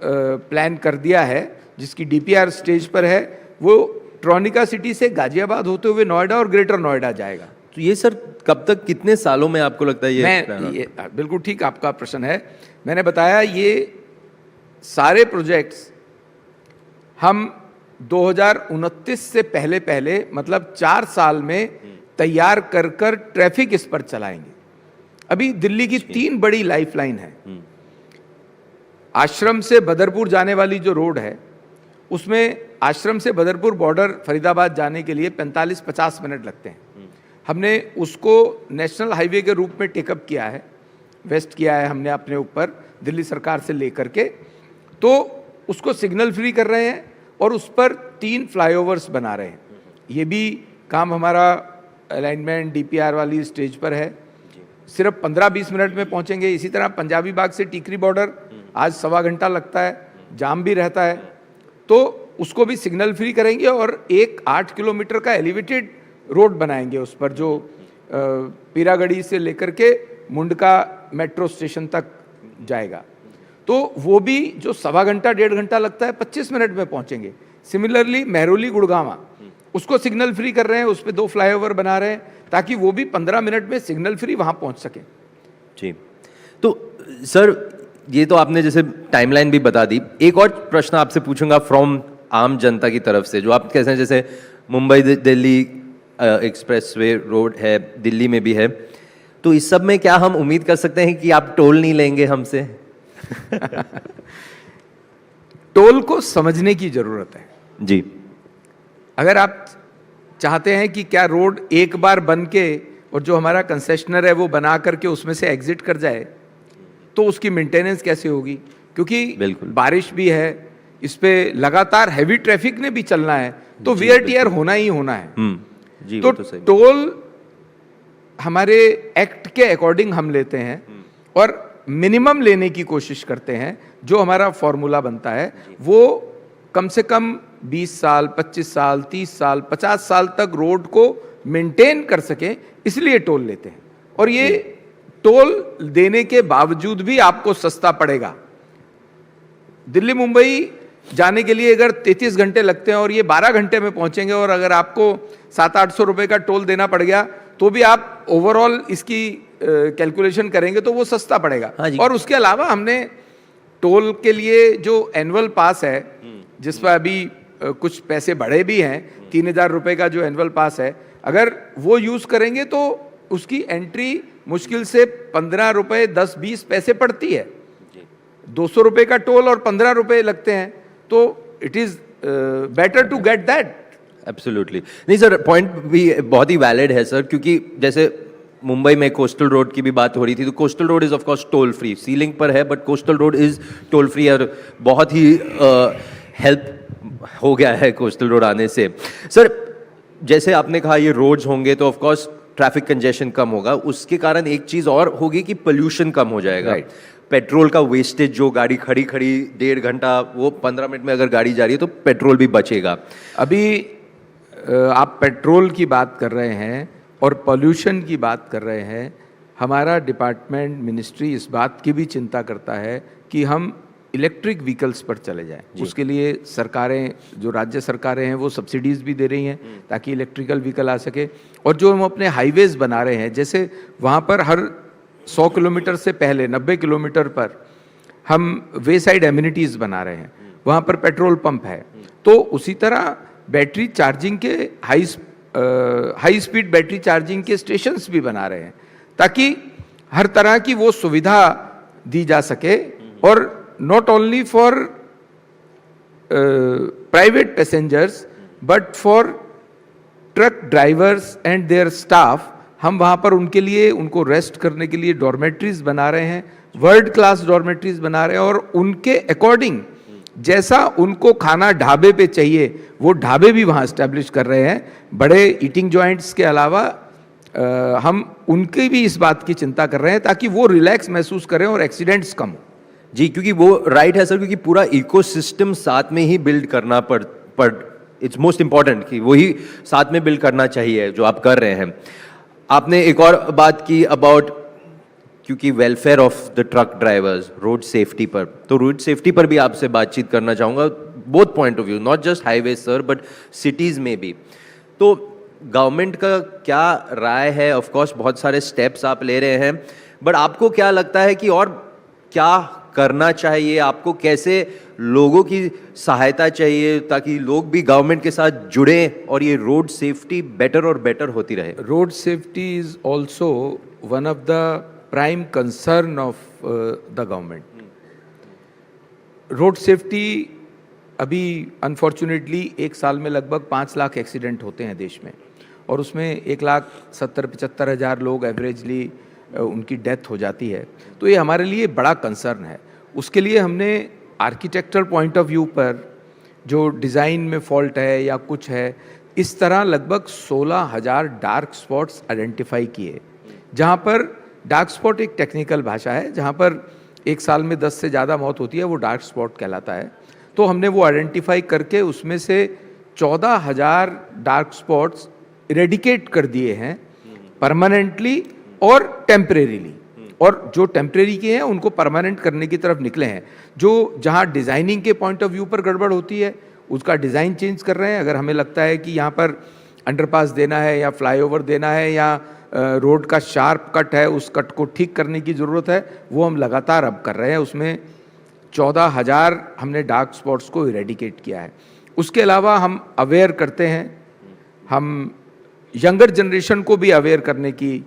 प्लान कर दिया है जिसकी DPR स्टेज पर है। वो ट्रॉनिका सिटी से गाजियाबाद होते हुए नोएडा और ग्रेटर नोएडा जाएगा। तो ये सर कब तक, कितने सालों में आपको लगता है ये बिल्कुल ठीक आपका प्रश्न है। मैंने बताया ये सारे प्रोजेक्ट्स हम 2029 से पहले मतलब 4 साल में तैयार कर ट्रैफिक इस पर चलाएंगे। अभी दिल्ली की 3 बड़ी लाइफलाइन है। आश्रम से बदरपुर जाने वाली जो रोड है उसमें आश्रम से बदरपुर बॉर्डर फरीदाबाद जाने के लिए 45-50 मिनट लगते हैं। हमने उसको नेशनल हाईवे के रूप में टेकअप किया है, वेस्ट किया है हमने अपने ऊपर दिल्ली सरकार से लेकर के, तो उसको सिग्नल फ्री कर रहे हैं और उस पर 3 फ्लाईओवर्स बना रहे हैं। ये भी काम हमारा अलाइनमेंट DPR वाली स्टेज पर है, सिर्फ 15-20 मिनट में पहुंचेंगे। इसी तरह पंजाबी बाग से टीकरी बॉर्डर आज 1.25 घंटा लगता है, जाम भी रहता है, तो उसको भी सिग्नल फ्री करेंगे और एक 8 किलोमीटर का एलिवेटेड रोड बनाएंगे उस पर, जो पीरागढ़ी से लेकर के मुंडका मेट्रो स्टेशन तक जाएगा। तो वो भी जो 1.25 घंटा 1.5 घंटा लगता है 25 मिनट में पहुंचेंगे। सिमिलरली मेहरौली गुड़गांवा उसको सिग्नल फ्री कर रहे हैं, उस पर 2 फ्लाईओवर बना रहे हैं ताकि वो भी 15 मिनट में सिग्नल फ्री वहां पहुंच सके। जी, तो सर ये तो आपने जैसे टाइमलाइन भी बता दी। एक और प्रश्न आपसे पूछूंगा फ्रॉम आम जनता की तरफ से, जो आप कैसे हैं, जैसे मुंबई दिल्ली एक्सप्रेसवे रोड है, दिल्ली में भी है, तो इस सब में क्या हम उम्मीद कर सकते हैं कि आप टोल नहीं लेंगे हमसे? टोल को समझने की जरूरत है जी। अगर आप चाहते हैं कि क्या रोड एक बार बन के और जो हमारा कंसेशनर है वो बना करके उसमें से एग्जिट कर जाए, तो उसकी मेंटेनेंस कैसे होगी? क्योंकि बारिश भी है, इस पे लगातार हैवी ट्रैफिक ने भी चलना है, तो वियर टियर होना ही होना है। जी, तो टोल हमारे एक्ट के अकॉर्डिंग हम लेते हैं और मिनिमम लेने की कोशिश करते हैं। जो हमारा फॉर्मूला बनता है वो कम से कम 20 साल, 25 साल, 30 साल, 50 साल तक रोड को मेंटेन कर सके, इसलिए टोल लेते हैं। और ये टोल देने के बावजूद भी आपको सस्ता पड़ेगा। दिल्ली मुंबई जाने के लिए अगर 33 घंटे लगते हैं और ये 12 घंटे में पहुंचेंगे, और अगर आपको 700-800 रुपए का टोल देना पड़ गया तो भी आप ओवरऑल इसकी कैलकुलेशन करेंगे तो वो सस्ता पड़ेगा। और उसके अलावा हमने टोल के लिए जो एनुअल पास है, जिस पर अभी कुछ पैसे बढ़े भी हैं, 3000 रुपए का जो एनुअल पास है, अगर वो यूज करेंगे तो उसकी एंट्री मुश्किल से 15 रुपए 10-20 पैसे पड़ती है। 200 रुपए का टोल और 15 रुपए लगते हैं, तो it is better to get that. Absolutely नहीं सर, पॉइंट भी बहुत ही वैलिड है सर, क्योंकि जैसे मुंबई में कोस्टल रोड की भी बात हो रही थी, तो coastal road is of course toll free, ceiling पर है but coastal road is toll free, और बहुत ही हेल्प हो गया है कोस्टल रोड आने से। सर, जैसे आपने कहा ये रोड्स होंगे तो ऑफ कोर्स ट्रैफिक कंजेशन कम होगा, उसके कारण एक चीज़ और होगी कि पोल्यूशन कम हो जाएगा। पेट्रोल का वेस्टेज, जो गाड़ी खड़ी 1.5 घंटा, वो 15 मिनट में अगर गाड़ी जा रही है तो पेट्रोल भी बचेगा। अभी आप पेट्रोल की बात कर रहे हैं और पोल्यूशन की बात कर रहे हैं। हमारा डिपार्टमेंट, मिनिस्ट्री इस बात की भी चिंता करता है कि हम इलेक्ट्रिक व्हीकल्स पर चले जाएं। उसके लिए सरकारें, जो राज्य सरकारें हैं, वो सब्सिडीज़ भी दे रही हैं ताकि इलेक्ट्रिकल व्हीकल आ सके। और जो हम अपने हाईवेज़ बना रहे हैं, जैसे वहाँ पर हर 100 किलोमीटर से पहले 90 किलोमीटर पर हम वे साइड एमिनिटीज़ बना रहे हैं, वहाँ पर पेट्रोल पंप है। तो उसी तरह बैटरी चार्जिंग के हाई स्पीड बैटरी चार्जिंग के स्टेशंस भी बना रहे हैं ताकि हर तरह की वो सुविधा दी जा सके। और not only for private passengers but for truck drivers and their staff, हम वहाँ पर उनके लिए, उनको रेस्ट करने के लिए डॉर्मेट्रीज बना रहे हैं, वर्ल्ड क्लास डॉर्मेट्रीज बना रहे हैं। और उनके अकॉर्डिंग जैसा उनको खाना ढाबे पे चाहिए वो ढाबे भी वहाँ एस्टेब्लिश कर रहे हैं। बड़े ईटिंग जॉइंट्स के अलावा हम उनकी भी इस बात की चिंता कर रहे हैं ताकि वो रिलैक्स महसूस करें और एक्सीडेंट्स कम हो। जी, क्योंकि वो राइट है सर, क्योंकि पूरा इकोसिस्टम साथ में ही बिल्ड करना पड़ इट्स मोस्ट इम्पॉर्टेंट कि वही साथ में बिल्ड करना चाहिए जो आप कर रहे हैं। आपने एक और बात की अबाउट, क्योंकि welfare of the truck drivers, road safety पर, तो रोड सेफ्टी पर भी आपसे बातचीत करना चाहूँगा, both point of view, not just highway sir but cities में भी। तो गवर्नमेंट का क्या राय है? ऑफ कोर्स बहुत सारे स्टेप्स आप ले रहे हैं, बट आपको क्या लगता है कि और क्या करना चाहिए? आपको कैसे लोगों की सहायता चाहिए ताकि लोग भी गवर्नमेंट के साथ जुड़ें और ये रोड सेफ्टी बेटर और बेटर होती रहे? Road safety is also one of the prime concern of the government. Road safety अभी अनफॉर्चुनेटली एक साल में लगभग 5 लाख एक्सीडेंट होते हैं देश में, और उसमें 1,70,000-75,000 लोग एवरेजली उनकी डेथ हो जाती है। तो ये हमारे लिए बड़ा कंसर्न है। उसके लिए हमने आर्किटेक्चरल पॉइंट ऑफ व्यू पर जो डिज़ाइन में फॉल्ट है या कुछ है, इस तरह लगभग 16,000 डार्क स्पॉट्स आइडेंटिफाई किए। जहाँ पर डार्क स्पॉट एक टेक्निकल भाषा है, जहाँ पर एक साल में 10 से ज़्यादा मौत होती है, वो डार्क स्पॉट कहलाता है। तो हमने वो आइडेंटिफाई करके उसमें से 14,000 डार्क स्पॉट्स इरेडिकेट कर दिए हैं परमानेंटली और टेम्परेरीली, और जो टेम्परेरी के हैं उनको परमानेंट करने की तरफ निकले हैं। जो जहाँ डिज़ाइनिंग के पॉइंट ऑफ व्यू पर गड़बड़ होती है उसका डिज़ाइन चेंज कर रहे हैं। अगर हमें लगता है कि यहाँ पर अंडरपास देना है या फ्लाईओवर देना है या रोड का शार्प कट है, उस कट को ठीक करने की ज़रूरत है, वो हम लगातार अब कर रहे हैं। उसमें 14,000 हमने डार्क स्पॉट्स को इरेडिकेट किया है। उसके अलावा हम अवेयर करते हैं, हम यंगर जनरेशन को भी अवेयर करने की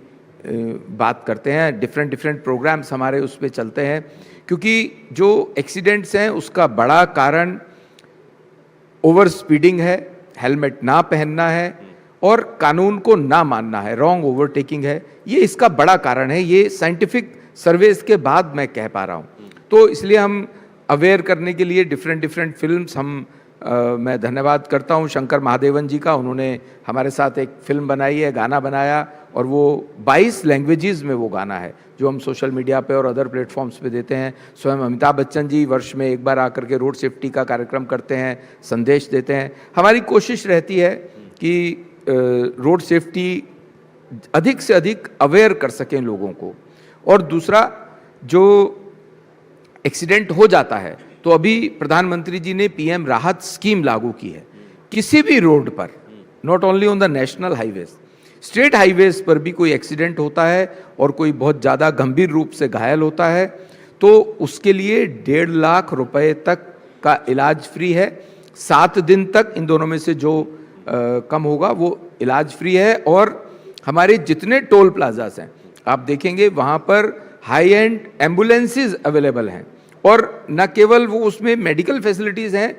बात करते हैं। डिफरेंट प्रोग्राम्स हमारे उस पर चलते हैं, क्योंकि जो एक्सीडेंट्स हैं उसका बड़ा कारण ओवर स्पीडिंग है, हेलमेट ना पहनना है और कानून को ना मानना है, रॉन्ग ओवरटेकिंग है। ये इसका बड़ा कारण है। ये साइंटिफिक सर्वेस के बाद मैं कह पा रहा हूँ। तो इसलिए हम अवेयर करने के लिए डिफरेंट फिल्म्स हम मैं धन्यवाद करता हूँ शंकर महादेवन जी का। उन्होंने हमारे साथ एक फिल्म बनाई है, गाना बनाया, और वो 22 लैंग्वेजेस में वो गाना है जो हम सोशल मीडिया पे और अदर प्लेटफॉर्म्स पे देते हैं। स्वयं अमिताभ बच्चन जी वर्ष में एक बार आकर के रोड सेफ्टी का कार्यक्रम करते हैं, संदेश देते हैं। हमारी कोशिश रहती है कि रोड सेफ्टी अधिक से अधिक अवेयर कर सकें लोगों को। और दूसरा, जो एक्सीडेंट हो जाता है तो अभी प्रधानमंत्री जी ने पीएम राहत स्कीम लागू की है। किसी भी रोड पर, not only on the national highways, state highways पर भी कोई एक्सीडेंट होता है और कोई बहुत ज़्यादा गंभीर रूप से घायल होता है तो उसके लिए 1.5 लाख रुपए तक का इलाज फ्री है। 7 दिन तक इन दोनों में से जो कम होगा वो इलाज फ्री है। और हमारे जितने टोल प्लाजास हैं आप देखेंगे वहाँ पर हाई एंड एम्बुलेंसेज अवेलेबल हैं, और न केवल वो उसमें मेडिकल फैसिलिटीज़ हैं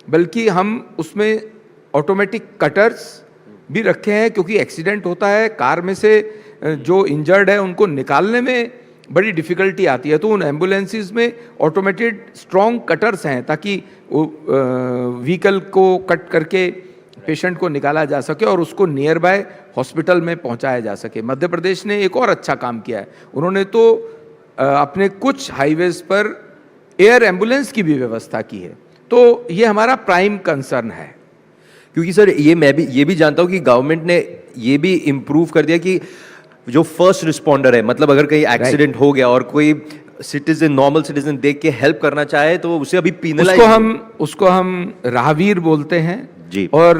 बल्कि हम उसमें ऑटोमेटिक कटर्स भी रखे हैं, क्योंकि एक्सीडेंट होता है, कार में से जो इंजर्ड है उनको निकालने में बड़ी डिफ़िकल्टी आती है, तो उन एम्बुलेंसेस में ऑटोमेटेड स्ट्रॉन्ग कटर्स हैं ताकि व्हीकल को कट करके पेशेंट को निकाला जा सके और उसको नियर बाय हॉस्पिटल में पहुंचाया जा सके। मध्य प्रदेश ने एक और अच्छा काम किया है, उन्होंने तो अपने कुछ हाईवेज पर एयर एम्बुलेंस की भी व्यवस्था की है, तो ये हमारा प्राइम कंसर्न है। क्योंकि सर मैं भी ये भी जानता हूँ कि गवर्नमेंट ने ये भी इम्प्रूव कर दिया कि जो फर्स्ट रिस्पॉन्डर है, मतलब अगर कहीं एक्सीडेंट हो गया और कोई सिटीजन, नॉर्मल सिटीजन देख के हेल्प करना चाहे तो उसे अभी पीनलाइज, उसको हम राहवीर बोलते हैं जी। और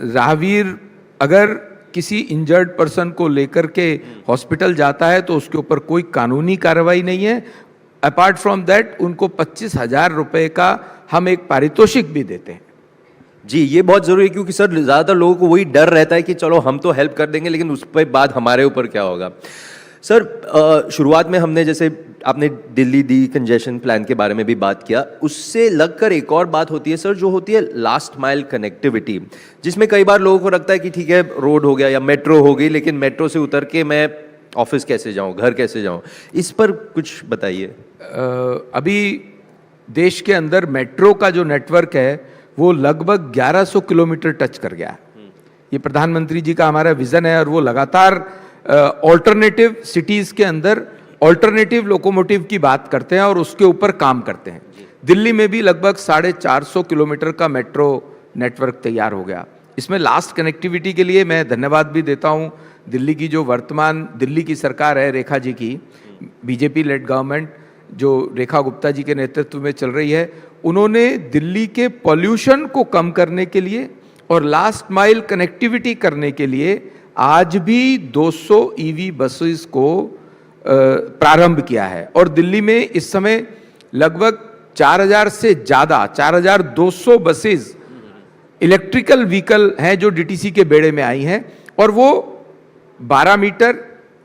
राहवीर अगर किसी इंजर्ड पर्सन को लेकर के हॉस्पिटल जाता है तो उसके ऊपर कोई कानूनी कार्रवाई नहीं है। अपार्ट फ्रॉम दैट उनको 25,000 रुपए का हम एक पारितोषिक भी देते हैं। जी, ये बहुत जरूरी है क्योंकि सर ज्यादातर लोगों को वही डर रहता है कि चलो हम तो हेल्प कर देंगे लेकिन उस पर बाद हमारे ऊपर क्या होगा। सर शुरुआत में हमने जैसे आपने दिल्ली डी कंजेशन प्लान के बारे में भी बात किया, उससे लगकर एक और बात होती है सर जो होती है लास्ट माइल कनेक्टिविटी, जिसमें कई बार लोगों को लगता है कि ठीक है रोड हो गया या मेट्रो हो गई, लेकिन मेट्रो से उतर के मैं ऑफिस कैसे जाऊं, घर कैसे जाऊं, इस पर कुछ बताइए। अभी देश के अंदर मेट्रो का जो नेटवर्क है वो लगभग 1100 किलोमीटर टच कर गया है। ये प्रधानमंत्री जी का हमारा विजन है और वो लगातार ऑल्टरनेटिव सिटीज के अंदर ऑल्टरनेटिव लोकोमोटिव की बात करते हैं और उसके ऊपर काम करते हैं। दिल्ली में भी लगभग 450 किलोमीटर का मेट्रो नेटवर्क तैयार हो गया। इसमें लास्ट कनेक्टिविटी के लिए मैं धन्यवाद भी देता हूँ दिल्ली की जो वर्तमान दिल्ली की सरकार है, रेखा जी की, बीजेपी लेड गवर्नमेंट जो रेखा गुप्ता जी के नेतृत्व में चल रही है, उन्होंने दिल्ली के पॉल्यूशन को कम करने के लिए और लास्ट माइल कनेक्टिविटी करने के लिए आज भी 200 ईवी बसेस को प्रारंभ किया है और दिल्ली में इस समय लगभग 4000 से ज़्यादा 4200 बसेस इलेक्ट्रिकल व्हीकल हैं जो डीटीसी के बेड़े में आई हैं और वो 12 मीटर,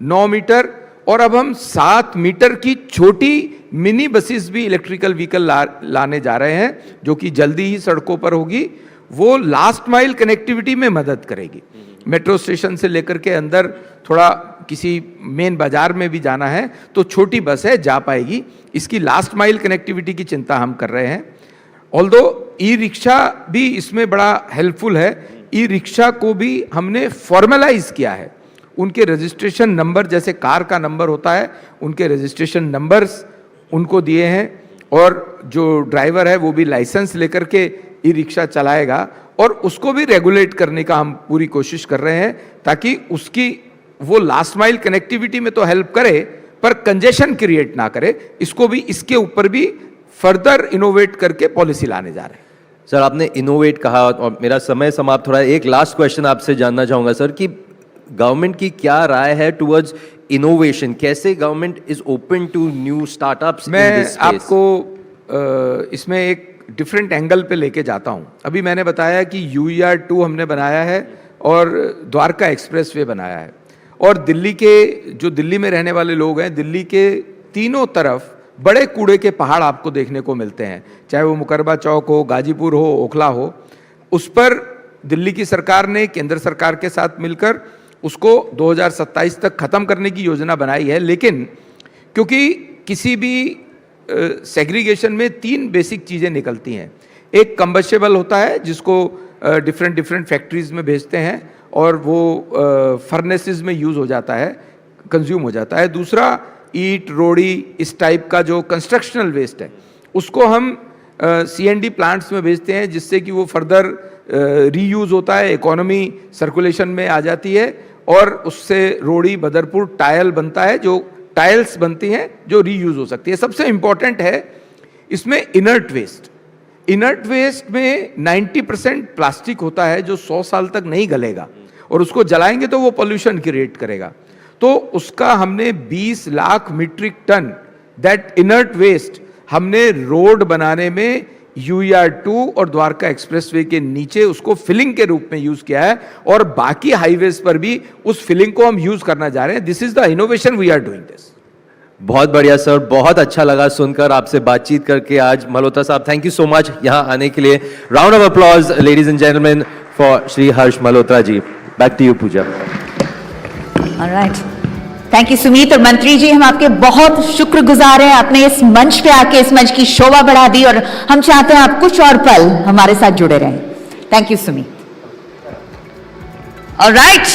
9 मीटर और अब हम 7 मीटर की छोटी मिनी बसेस भी इलेक्ट्रिकल व्हीकल लाने जा रहे हैं जो कि जल्दी ही सड़कों पर होगी। वो लास्ट माइल कनेक्टिविटी में मदद करेगी। मेट्रो स्टेशन से लेकर के अंदर थोड़ा किसी मेन बाजार में भी जाना है तो छोटी बस है जा पाएगी। इसकी लास्ट माइल कनेक्टिविटी की चिंता हम कर रहे हैं। ऑल्दो ई रिक्शा भी इसमें बड़ा हेल्पफुल है। ई रिक्शा को भी हमने फॉर्मलाइज किया है। उनके रजिस्ट्रेशन नंबर, जैसे कार का नंबर होता है, उनके रजिस्ट्रेशन नंबर्स उनको दिए हैं और जो ड्राइवर है वो भी लाइसेंस लेकर के ई रिक्शा चलाएगा और उसको भी रेगुलेट करने का हम पूरी कोशिश कर रहे हैं ताकि उसकी वो लास्ट माइल कनेक्टिविटी में तो हेल्प करे पर कंजेशन क्रिएट ना करे। इसको भी, इसके ऊपर भी फर्दर इनोवेट करके पॉलिसी लाने जा रहे हैं। सर आपने इनोवेट कहा और मेरा समय समाप्त हो रहा है। एक लास्ट क्वेश्चन आपसे जानना चाहूंगा सर कि गवर्नमेंट की क्या राय है टुवर्ड्स इनोवेशन, कैसे government is open to new startups? मैं आपको इसमें एक डिफरेंट एंगल पे लेके जाता हूं। अभी मैंने बताया कि UER 2 हमने बनाया है और द्वारका एक्सप्रेसवे बनाया है और दिल्ली के जो दिल्ली में रहने वाले लोग हैं, दिल्ली के तीनों तरफ बड़े कूड़े के पहाड़ आपको देखने को मिलते हैं, चाहे वो मुकरबा चौक हो, गाजीपुर हो, ओखला हो। उस पर दिल्ली की सरकार ने केंद्र सरकार के साथ मिलकर उसको 2027 तक खत्म करने की योजना बनाई है। लेकिन क्योंकि किसी भी सेग्रीगेशन में 3 बेसिक चीज़ें निकलती हैं। एक कंबस्टेबल होता है जिसको डिफरेंट फैक्ट्रीज में भेजते हैं और वो फर्नेसेस में यूज़ हो जाता है, कंज्यूम हो जाता है। दूसरा ईट, रोड़ी, इस टाइप का जो कंस्ट्रक्शनल वेस्ट है उसको हम CND प्लांट्स में भेजते हैं जिससे कि वो फर्दर रीयूज़ होता है, इकोनॉमी सर्कुलेशन में आ जाती है और उससे रोड़ी, बदरपुर, टायल बनता है, जो टाइल्स बनती हैं जो रीयूज हो सकती है। सबसे इंपॉर्टेंट है इसमें इनर्ट वेस्ट। इनर्ट वेस्ट में 90% प्लास्टिक होता है जो 100 साल तक नहीं गलेगा और उसको जलाएंगे तो वो पोल्यूशन क्रिएट करेगा। तो उसका हमने 20 lakh metric ton that inert waste हमने रोड बनाने में UER 2 और द्वारका एक्सप्रेसवे के नीचे उसको फिलिंग के रूप में यूज किया है और बाकी हाईवेज पर भी उस फिलिंग को हम यूज करना जा रहे हैं। This is the innovation we are doing this. बहुत बढ़िया सर, बहुत अच्छा लगा सुनकर, आपसे बातचीत करके आज। मल्होत्रा साहब, थैंक यू सो मच यहाँ आने के लिए। Round of applause ladies and gentleman for Shri Harsh Malhotra ji. Back to you Pooja. Alright, thank you Sumeet और मंत्री जी, हम आपके बहुत शुक्रगुजार हैं। आपने इस मंच पे आके इस मंच की शोभा बढ़ा दी और हम चाहते हैं आप कुछ और पल हमारे साथ जुड़े रहें। Thank you Sumeet. Alright,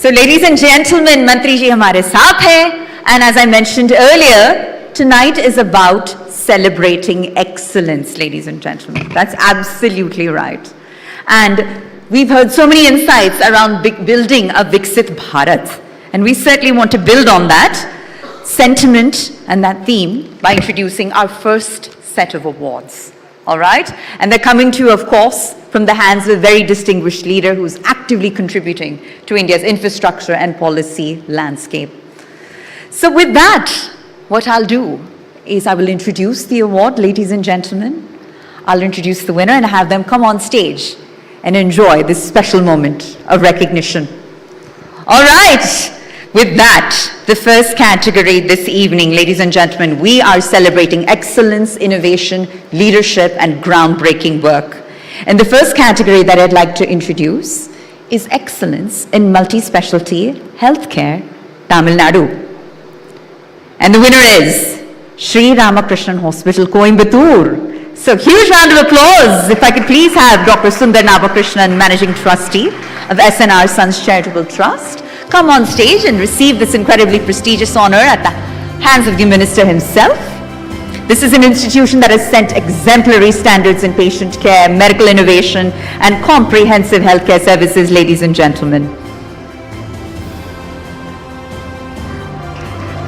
so ladies and gentleman, मंत्री जी हमारे साथ हैं, and as I mentioned earlier, tonight is about celebrating excellence, ladies and gentlemen. That's absolutely right. And we've heard so many insights around building a Viksit Bharat. And we certainly want to build on that sentiment and that theme by introducing our first set of awards. All right? And they're coming to you, of course, from the hands of a very distinguished leader who's actively contributing to India's infrastructure and policy landscape. So with that, what I'll do is I will introduce the award, ladies and gentlemen. I'll introduce the winner and have them come on stage and enjoy this special moment of recognition. All right. With that, the first category this evening, ladies and gentlemen, we are celebrating excellence, innovation, leadership, and groundbreaking work. And the first category that I'd like to introduce is excellence in multi-specialty healthcare, Tamil Nadu. And the winner is Sri Ramakrishnan Hospital, Coimbatore. So huge round of applause. If I could please have Dr. Sundar Navakrishnan, Managing Trustee of SNR Sons Charitable Trust, come on stage and receive this incredibly prestigious honor at the hands of the Minister himself. This is an institution that has set exemplary standards in patient care, medical innovation, and comprehensive healthcare services, ladies and gentlemen.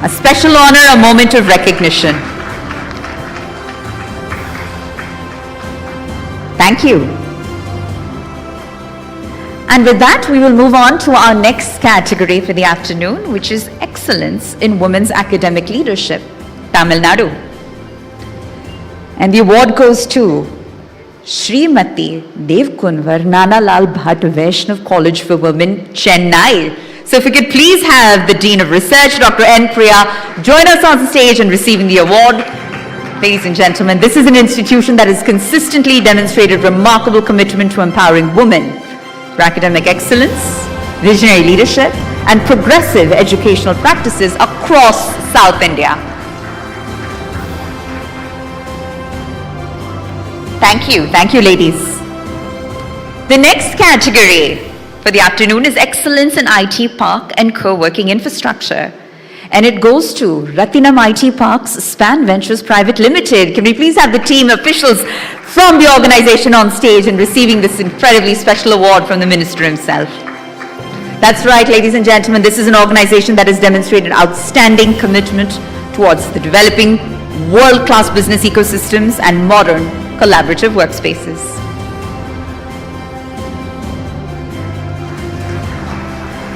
A special honor, a moment of recognition. Thank you. And with that, we will move on to our next category for the afternoon, which is excellence in women's academic leadership, Tamil Nadu. And the award goes to Srimati Devkunvar Nanalal Bhatt Vaishnav College for Women, Chennai. So if we could please have the Dean of Research, Dr. N. Priya, join us on stage in receiving the award. Ladies and gentlemen, this is an institution that has consistently demonstrated remarkable commitment to empowering women for academic excellence, visionary leadership, and progressive educational practices across South India. Thank you ladies. The next category for the afternoon is excellence in IT park and co-working infrastructure. And it goes to Ratinam IT Parks Span Ventures Private Limited. Can we please have the team officials from the organization on stage and receiving this incredibly special award from the minister himself? That's right, ladies and gentlemen, this is an organization that has demonstrated outstanding commitment towards the developing world-class business ecosystems and modern collaborative workspaces.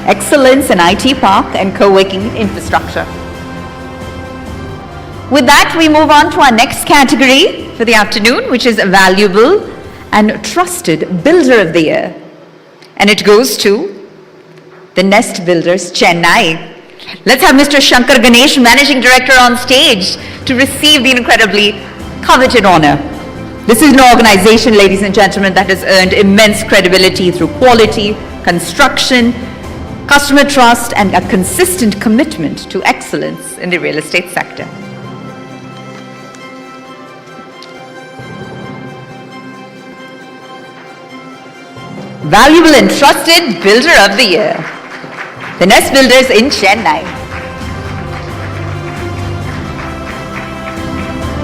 Excellence in IT park and co-working infrastructure. With that, we move on to our next category for the afternoon, which is valuable and trusted builder of the year. And it goes to the Nest Builders, Chennai. Let's have Mr. Shankar Ganesh, Managing Director, on stage to receive the incredibly coveted honor. This is an organization, ladies and gentlemen, that has earned immense credibility through quality, construction, customer trust, and a consistent commitment to excellence in the real estate sector. Valuable and trusted builder of the year, the Nest Builders in Chennai.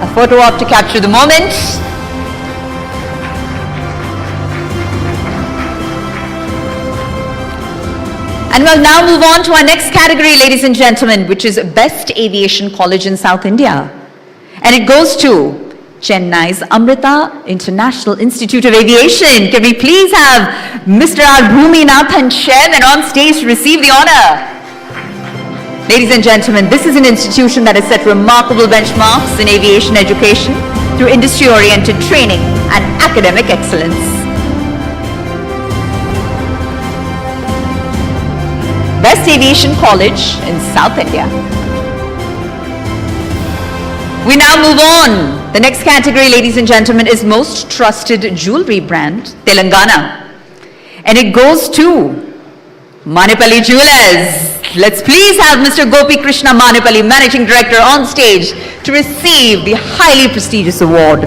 A photo op to capture the moment. And we'll now move on to our next category, ladies and gentlemen, which is Best Aviation College in South India. And it goes to Chennai's Amrita International Institute of Aviation. Can we please have Mr. R. Bhuminathan, Chairman, on stage to receive the honor? Ladies and gentlemen, this is an institution that has set remarkable benchmarks in aviation education through industry-oriented training and academic excellence. Best Aviation College in South India. We now move on. The next category, ladies and gentlemen, is Most Trusted Jewelry Brand, Telangana. And it goes to Manipali Jewelers. Let's please have Mr. Gopi Krishna Manipali, Managing Director, on stage to receive the highly prestigious award.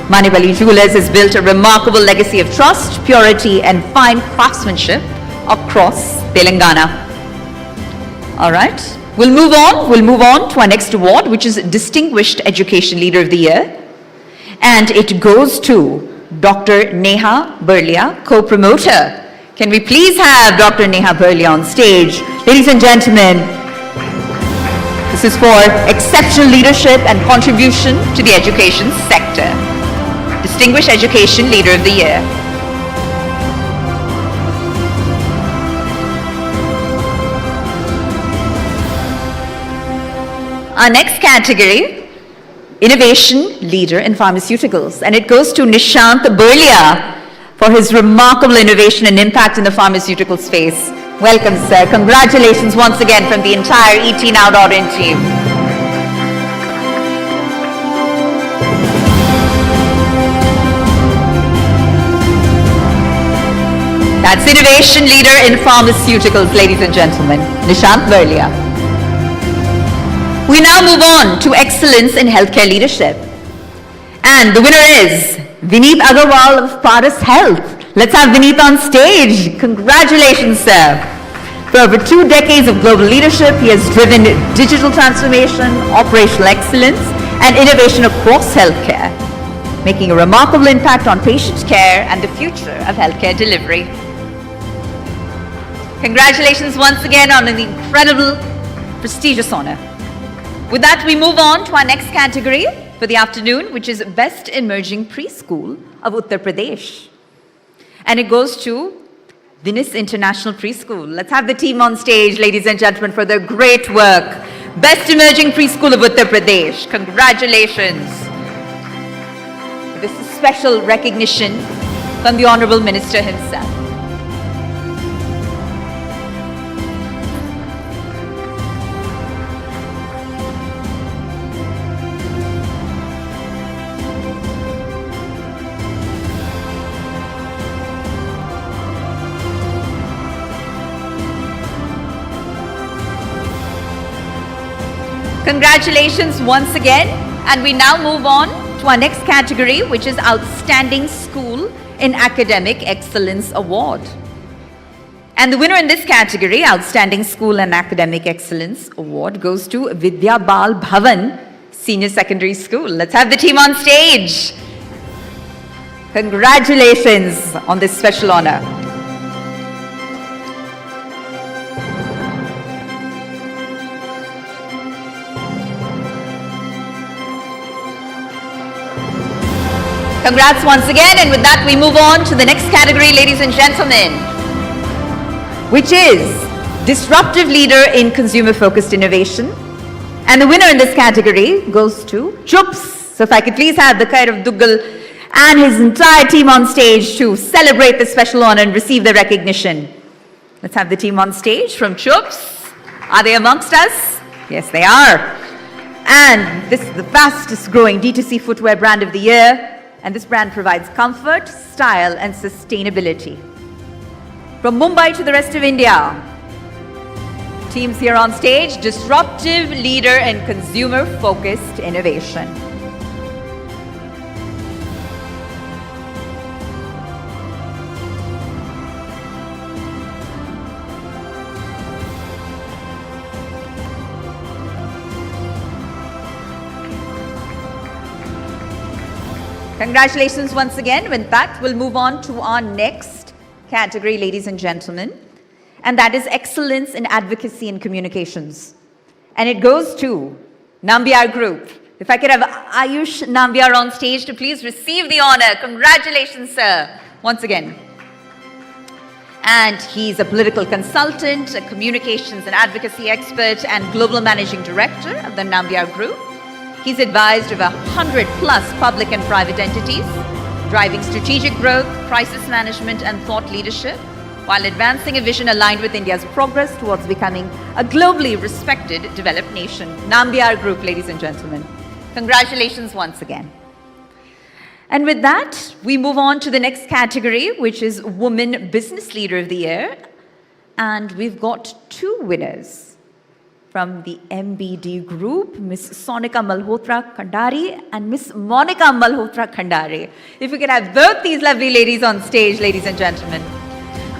Manipali Jewelers has built a remarkable legacy of trust, purity, and fine craftsmanship across Telangana. All right, we'll move on to our next award, which is Distinguished Education Leader of the Year. And it goes to Dr. Neha Burlia, co-promoter. Can we please have Dr. Neha Burlia on stage? Ladies and gentlemen, this is for exceptional leadership and contribution to the education sector. Distinguished Education Leader of the Year. Our next category, Innovation Leader in Pharmaceuticals, and it goes to Nishant Burlia for his remarkable innovation and impact in the pharmaceutical space. Welcome, sir. Congratulations once again from the entire ETNow.in team. That's Innovation Leader in Pharmaceuticals, ladies and gentlemen, Nishant Burlia. We now move on to Excellence in Healthcare Leadership. And the winner is Vineet Agarwal of Paras Health. Let's have Vineet on stage. Congratulations, sir. For over 2 decades of global leadership, he has driven digital transformation, operational excellence, and innovation across healthcare, making a remarkable impact on patient care and the future of healthcare delivery. Congratulations once again on an incredible, prestigious honor. With that, we move on to our next category for the afternoon, which is Best Emerging Preschool of Uttar Pradesh. And it goes to Venice International Preschool. Let's have the team on stage, ladies and gentlemen, for their great work. Best Emerging Preschool of Uttar Pradesh. Congratulations. This is special recognition from the Honorable Minister himself. Congratulations once again, and we now move on to our next category, which is Outstanding School in Academic Excellence Award. And the winner in this category, Outstanding School and Academic Excellence Award, goes to Vidya Bal Bhavan Senior Secondary School. Let's have the team on stage. Congratulations on this special honor. Congrats once again, and with that we move on to the next category, ladies and gentlemen, which is Disruptive Leader in Consumer-Focused Innovation. And the winner in this category goes to Chups. So if I could please have the Khair of Duggal and his entire team on stage to celebrate this special honor and receive the recognition. Let's have the team on stage from Chups. Are they amongst us? Yes, they are. And this is the fastest growing D2C footwear brand of the year. And this brand provides comfort, style, and sustainability. From Mumbai to the rest of India, teams here on stage, Disruptive Leader in Consumer-Focused Innovation. Congratulations once again. With that, we'll move on to our next category, ladies and gentlemen, and that is Excellence in Advocacy and Communications. And it goes to Nambiar Group. If I could have Ayush Nambiar on stage to please receive the honor. Congratulations, sir, once again. And he's a political consultant, a communications and advocacy expert, and global managing director of the Nambiar Group. He's advised over 100 plus public and private entities, driving strategic growth, crisis management, and thought leadership, while advancing a vision aligned with India's progress towards becoming a globally respected, developed nation. Nambiar Group, ladies and gentlemen. Congratulations once again. And with that, we move on to the next category, which is Woman Business Leader of the Year. And we've got two winners from the MBD group, Miss Sonika Malhotra Khandari and Miss Monica Malhotra Khandari. If we could have both these lovely ladies on stage, ladies and gentlemen.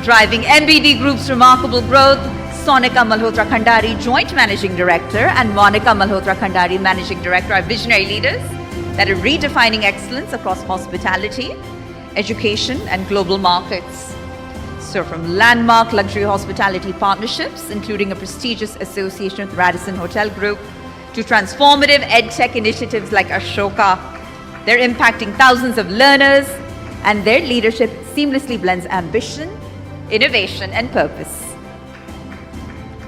Driving MBD Group's remarkable growth, Sonika Malhotra Khandari, Joint Managing Director, and Monica Malhotra Khandari, Managing Director, are visionary leaders that are redefining excellence across hospitality, education, and global markets. So from landmark luxury hospitality partnerships, including a prestigious association with Radisson Hotel Group, to transformative EdTech initiatives like Ashoka, they're impacting thousands of learners, and their leadership seamlessly blends ambition, innovation, and purpose.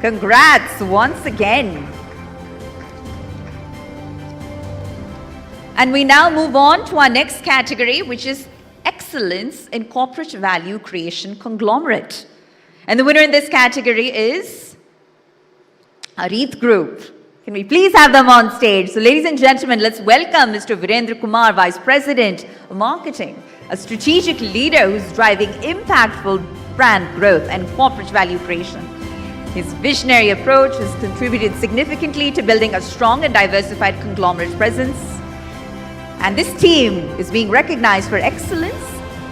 Congrats once again. And we now move on to our next category, which is Excellence in Corporate Value Creation Conglomerate. And the winner in this category is Areeth Group. Can we please have them on stage? So ladies and gentlemen, let's welcome Mr. Virendra Kumar, Vice President of Marketing, a strategic leader who's driving impactful brand growth and corporate value creation. His visionary approach has contributed significantly to building a strong and diversified conglomerate presence. And this team is being recognized for excellence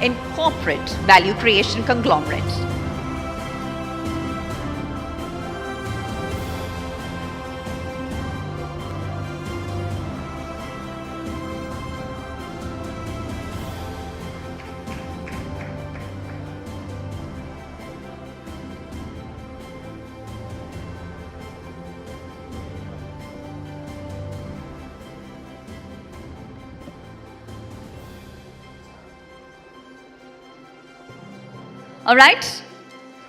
in corporate value creation conglomerate.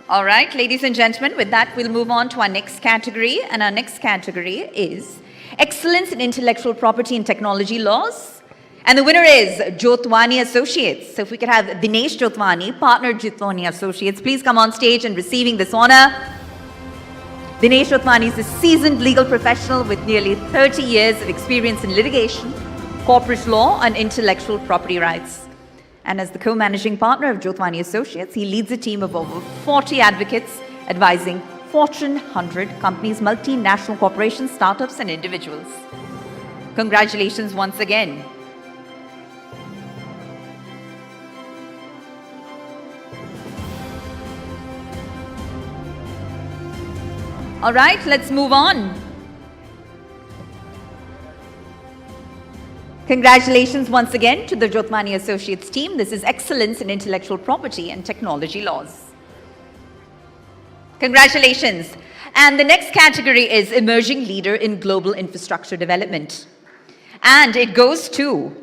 All right, ladies and gentlemen, with that, we'll move on to our next category. And our next category is Excellence in Intellectual Property and Technology Laws. And the winner is Jotwani Associates. So if we could have Dinesh Jotwani, partner Jotwani Associates, please come on stage and receiving this honor. Dinesh Jotwani is a seasoned legal professional with nearly 30 years of experience in litigation, corporate law, and intellectual property rights. And as the co-managing partner of Jotwani Associates, he leads a team of over 40 advocates advising Fortune 100 companies, multinational corporations, startups, and individuals. Congratulations once again. All right, let's move on. Congratulations once again to the Jotwani Associates team. This is Excellence in Intellectual Property and Technology Laws. Congratulations. And the next category is Emerging Leader in Global Infrastructure Development. And it goes to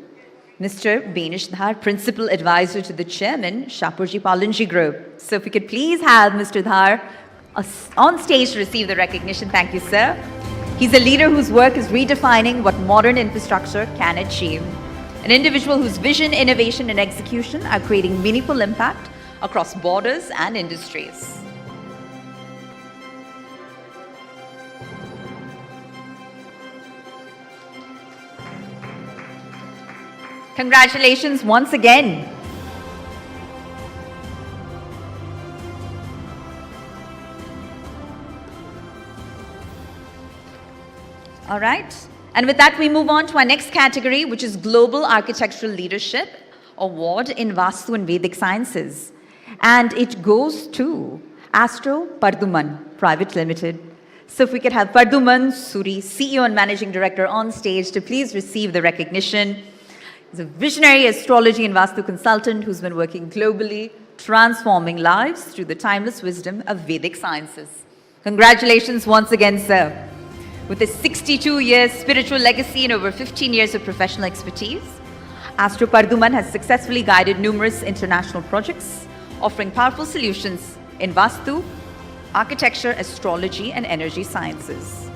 Mr. Benish Dhar, Principal Advisor to the Chairman, Shapurji Palanji Group. So if we could please have Mr. Dhar on stage to receive the recognition. Thank you, sir. He's a leader whose work is redefining what modern infrastructure can achieve. An individual whose vision, innovation, and execution are creating meaningful impact across borders and industries. Congratulations once again. All right. And with that, we move on to our next category, which is Global Architectural Leadership Award in Vastu and Vedic Sciences. And it goes to Astro Parduman Private Limited. So if we could have Parduman Suri, CEO and Managing Director, on stage to please receive the recognition. He's a visionary astrology and Vastu consultant who's been working globally, transforming lives through the timeless wisdom of Vedic sciences. Congratulations once again, sir. With a 62-year spiritual legacy and over 15 years of professional expertise, Astro Parduman has successfully guided numerous international projects, offering powerful solutions in Vastu, architecture, astrology, and energy sciences.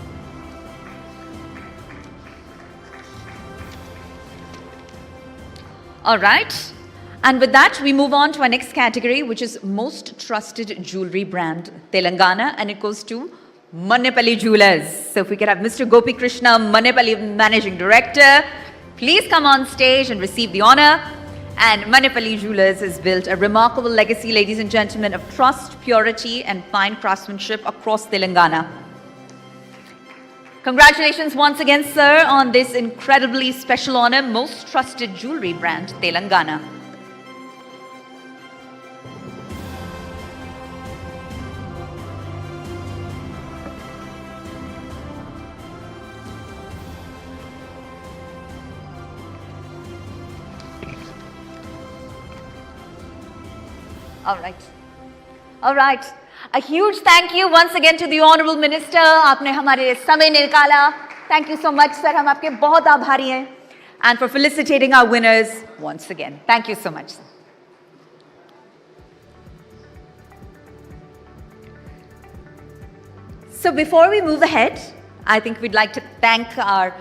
All right. And with that, we move on to our next category, which is Most Trusted Jewelry Brand, Telangana, and it goes to Manepalli Jewelers. So if we could have Mr. Gopi Krishna, Manepalli Managing Director, please come on stage and receive the honor. And Manipali Jewelers has built a remarkable legacy, ladies and gentlemen, of trust, purity, and fine craftsmanship across Telangana. Congratulations once again, sir, on this incredibly special honor, most trusted jewelry brand, Telangana. All right. All right. A huge thank you once again to the Honorable Minister. आपने हमारे समय निकाला. Thank you so much, sir. हम आपके बहुत आभारी हैं. And for felicitating our winners once again. Thank you so much, sir. So before we move ahead, I think we'd like to thank our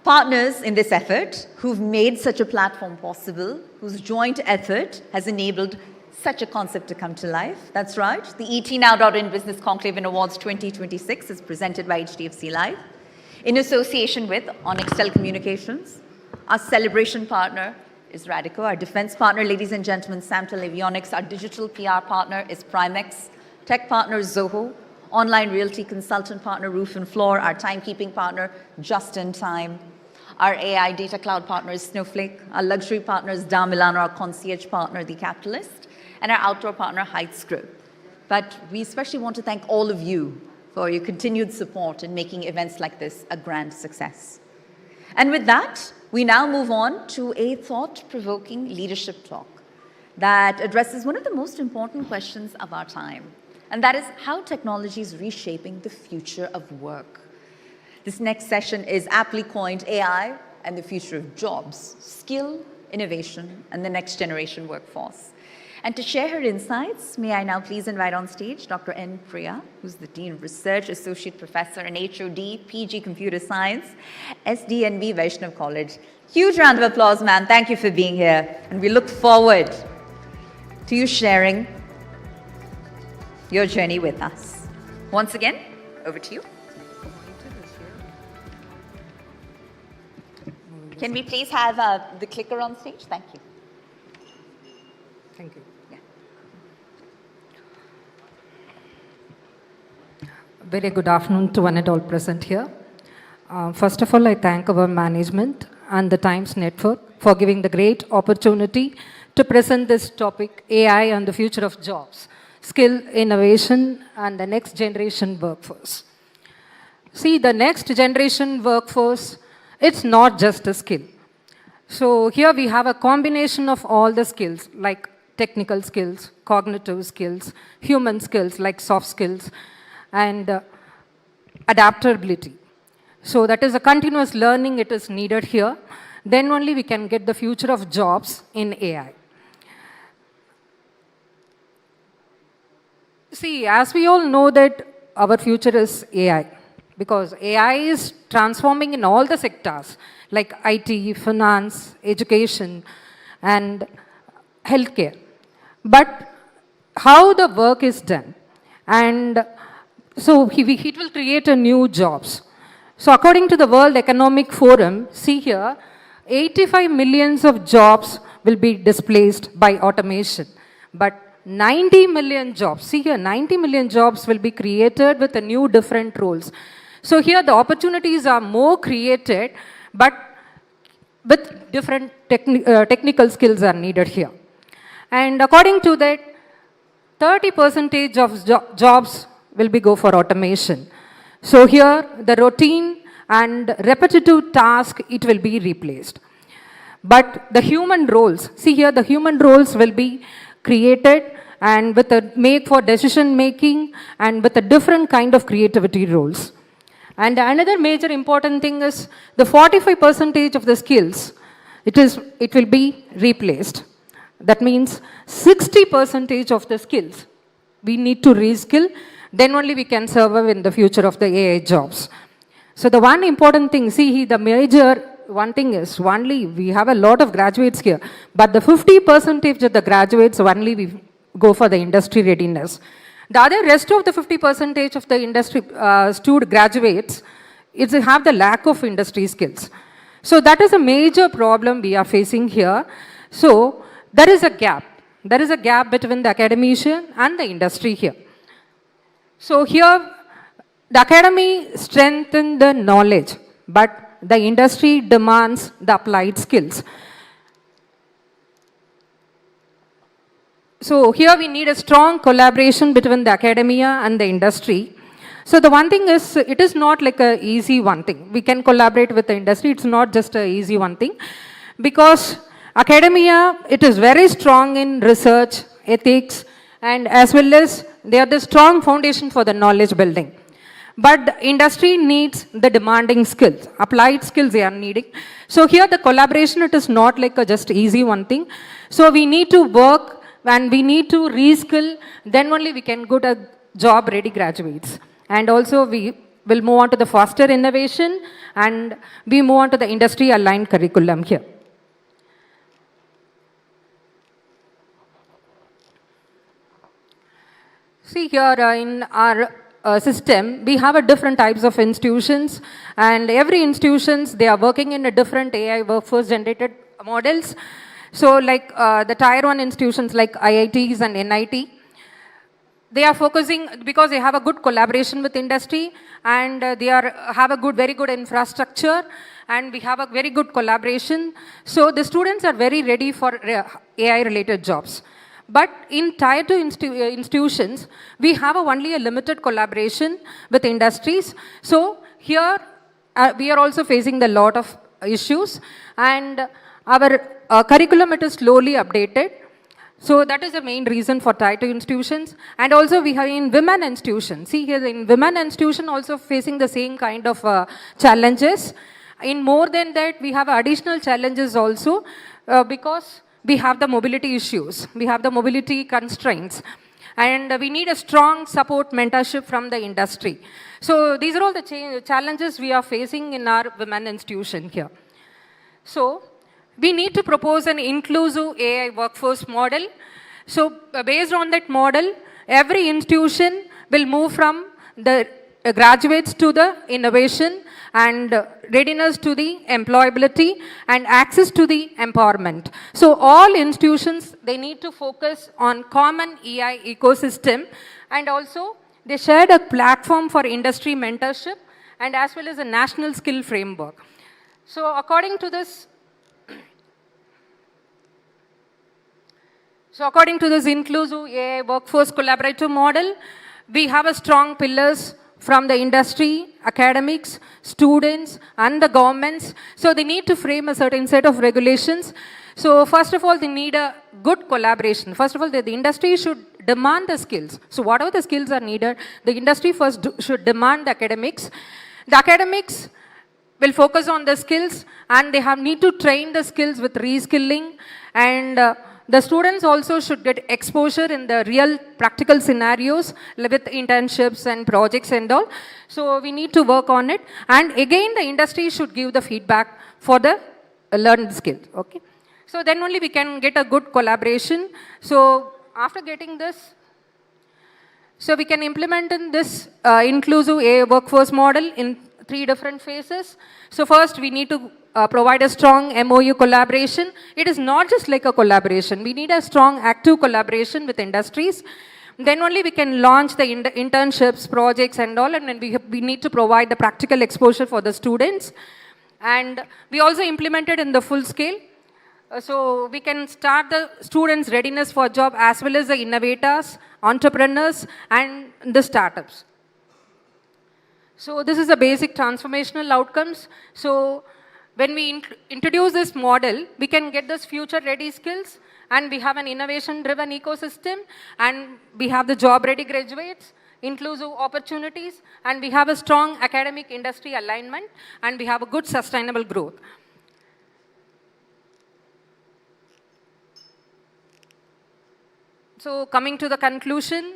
partners in this effort who've made such a platform possible, whose joint effort has enabled such a concept to come to life. That's right. The ETNow.in Business Conclave Awards 2026 is presented by HDFC Live in association with Onextel Communications. Our celebration partner is Radico. Our defense partner, ladies and gentlemen, Samtel Avionics. Our digital PR partner is Primex. Tech partner is Zoho. Online Realty consultant partner, Roof and Floor. Our timekeeping partner, Just in Time. Our AI data cloud partner is Snowflake. Our luxury partner is Milano. Our concierge partner, The Capitalist. And our outdoor partner, Heights Group. But we especially want to thank all of you for your continued support in making events like this a grand success. And with that, we now move on to a thought-provoking leadership talk that addresses one of the most important questions of our time, and that is how technology is reshaping the future of work. This next session is aptly coined AI and the future of jobs, skill, innovation, and the next generation workforce. And to share her insights, may I now please invite on stage Dr. N. Priya, who's the Dean of Research, Associate Professor and HOD, PG Computer Science, SDNB Vaishnav College. Huge round of applause, ma'am. Thank you for being here. And we look forward to you sharing your journey with us. Once again, over to you. Can we please have the clicker on stage? Thank you. Thank you. Very good afternoon to one and all present here. First of all, I thank our management and the Times Network for giving the great opportunity to present this topic, AI and the future of jobs, skill, innovation, and the next generation workforce. See, the next generation workforce, it's not just a skill. So here we have a combination of all the skills, like technical skills, cognitive skills, human skills, like soft skills, and adaptability. So that is a continuous learning, it is needed here. Then only we can get the future of jobs in AI. See, as we all know that our future is AI, because AI is transforming in all the sectors, like IT, finance, education, and healthcare. But how the work is done, and so it will create a new jobs. So according to the World Economic Forum, see here, 85 millions of jobs will be displaced by automation. But 90 million jobs, see here, 90 million jobs will be created with a new different roles. So here the opportunities are more created, but with different technical skills are needed here. And according to that, 30% of jobs will be go for automation. So here the routine and repetitive task, it will be replaced. But the human roles, see here the human roles will be created and with a make for decision making and with a different kind of creativity roles. And another major important thing is the 45% of the skills, it will be replaced. That means 60% of the skills we need to reskill, then only we can survive in the future of the AI jobs. So the one important thing, see the major one thing is only we have a lot of graduates here, but the 50% of the graduates only we go for the industry readiness. The other rest of the 50% of the industry student graduates have the lack of industry skills. So that is a major problem we are facing here. So there is a gap. There is a gap between the academician and the industry here. So here, the academy strengthens the knowledge, but the industry demands the applied skills. So here we need a strong collaboration between the academia and the industry. So the one thing is, it is not like an easy one thing. We can collaborate with the industry. It's not just an easy one thing. Because academia, it is very strong in research, ethics, and as well as they are the strong foundation for the knowledge building. But the industry needs the demanding skills, applied skills they are needing. So here the collaboration, it is not like a just easy one thing. So we need to work and we need to reskill, then only we can get a job ready graduates. And also we will move on to the faster innovation and we move on to the industry aligned curriculum here. See here in our system, we have a different types of institutions, and every institutions, they are working in a different AI workforce generated models. So like the tier 1 institutions like IITs and NIT, they are focusing because they have a good collaboration with industry and they have a very good infrastructure and we have a very good collaboration. So the students are very ready for AI related jobs. But in tier 2 institutions, we have only a limited collaboration with industries. So here we are also facing a lot of issues and our curriculum, it is slowly updated. So that is the main reason for tier 2 institutions. And also we have in women institutions. See here in women institution also facing the same kind of challenges. In more than that, we have additional challenges also because we have the mobility issues. We have the mobility constraints. And we need a strong support mentorship from the industry. So these are all the challenges we are facing in our women institution here. So we need to propose an inclusive AI workforce model. So based on that model, every institution will move from the graduates to the innovation and readiness to the employability and access to the empowerment. So all institutions, they need to focus on common AI ecosystem and also they shared a platform for industry mentorship and as well as a national skill framework. So according to this inclusive AI workforce collaborative model, we have a strong pillars from the industry, academics, students, and the governments. So they need to frame a certain set of regulations. So first of all, they need a good collaboration. First of all, the industry should demand the skills. So whatever the skills are needed, the industry first should demand the academics. The academics will focus on the skills and they need to train the skills with reskilling and the students also should get exposure in the real practical scenarios with internships and projects and all. So we need to work on it. And again, the industry should give the feedback for the learned skills. Okay. So then only we can get a good collaboration. So after getting this, so we can implement in this inclusive AI workforce model in 3 different phases. So first we need to provide a strong MOU collaboration. It is not just like a collaboration. We need a strong active collaboration with industries. Then only we can launch the internships, projects and all, and then we need to provide the practical exposure for the students. And we also implemented in the full scale. So we can start the students' readiness for job as well as the innovators, entrepreneurs and the startups. So this is the basic transformational outcomes. So when we introduce this model, we can get this future-ready skills and we have an innovation-driven ecosystem and we have the job-ready graduates, inclusive opportunities, and we have a strong academic industry alignment and we have a good sustainable growth. So coming to the conclusion,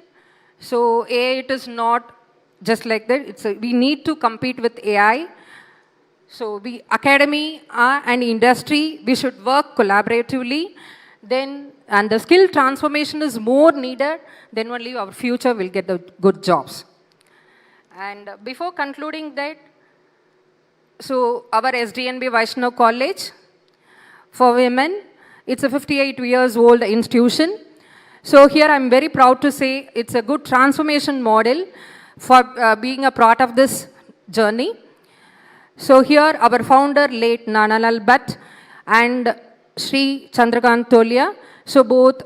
so AI, it is not just like that. We need to compete with AI. So we, academy and industry, we should work collaboratively. Then, and the skill transformation is more needed, then only our future will get the good jobs. And before concluding that, so our SDNB Vaishnav College for women, It's a 58 years old institution. So here I'm very proud to say it's a good transformation model for being a part of this journey. So here our founder, late Nanalal Bhatt and Sri Chandrakant Tolia, so both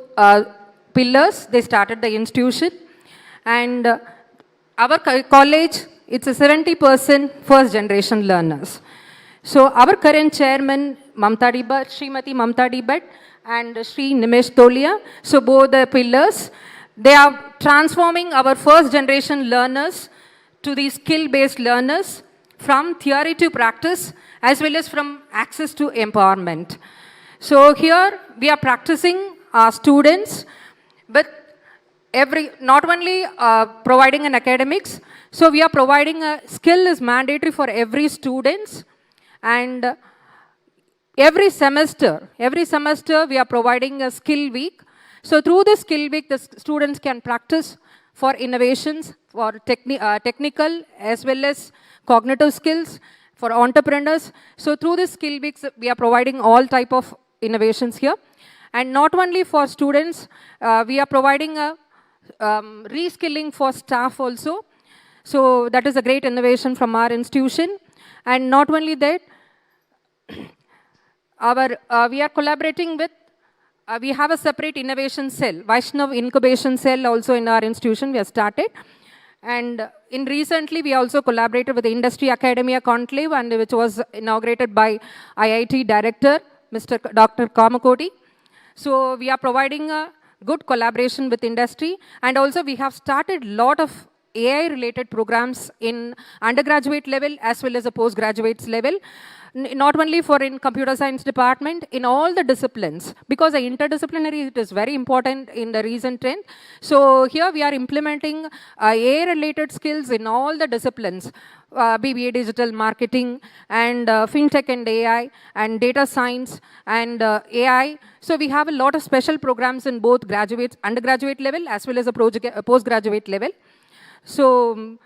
pillars, they started the institution. And our college, it's a 70% first generation learners. So our current chairman, Srimati Mamta Bhatt and Sri Nimesh Tolia, so both the pillars, they are transforming our first generation learners to the skill-based learners from theory to practice as well as from access to empowerment. So here we are practicing our students, but not only providing an academics, so we are providing a skill is mandatory for every students, and every semester we are providing a skill week. So through this skill week, the students can practice for innovations, for technical as well as cognitive skills, for entrepreneurs. So through this skill weeks, we are providing all type of innovations here. And not only for students, we are providing a reskilling for staff also. So that is a great innovation from our institution. And not only that, we are collaborating with, we have a separate innovation cell, Vaishnav Incubation Cell also in our institution we have started. And in recently we also collaborated with the Industry Academia Conclave, and which was inaugurated by IIT Director, Dr. Kamakoti. So we are providing a good collaboration with industry, and also we have started lot of AI related programs in undergraduate level as well as a postgraduate level, not only for in computer science department, in all the disciplines, because the interdisciplinary it is very important in the recent trend. So here we are implementing AI related skills in all the disciplines, BBA digital marketing and fintech and AI and data science and AI. So we have a lot of special programs in both undergraduate level as well as a postgraduate level. So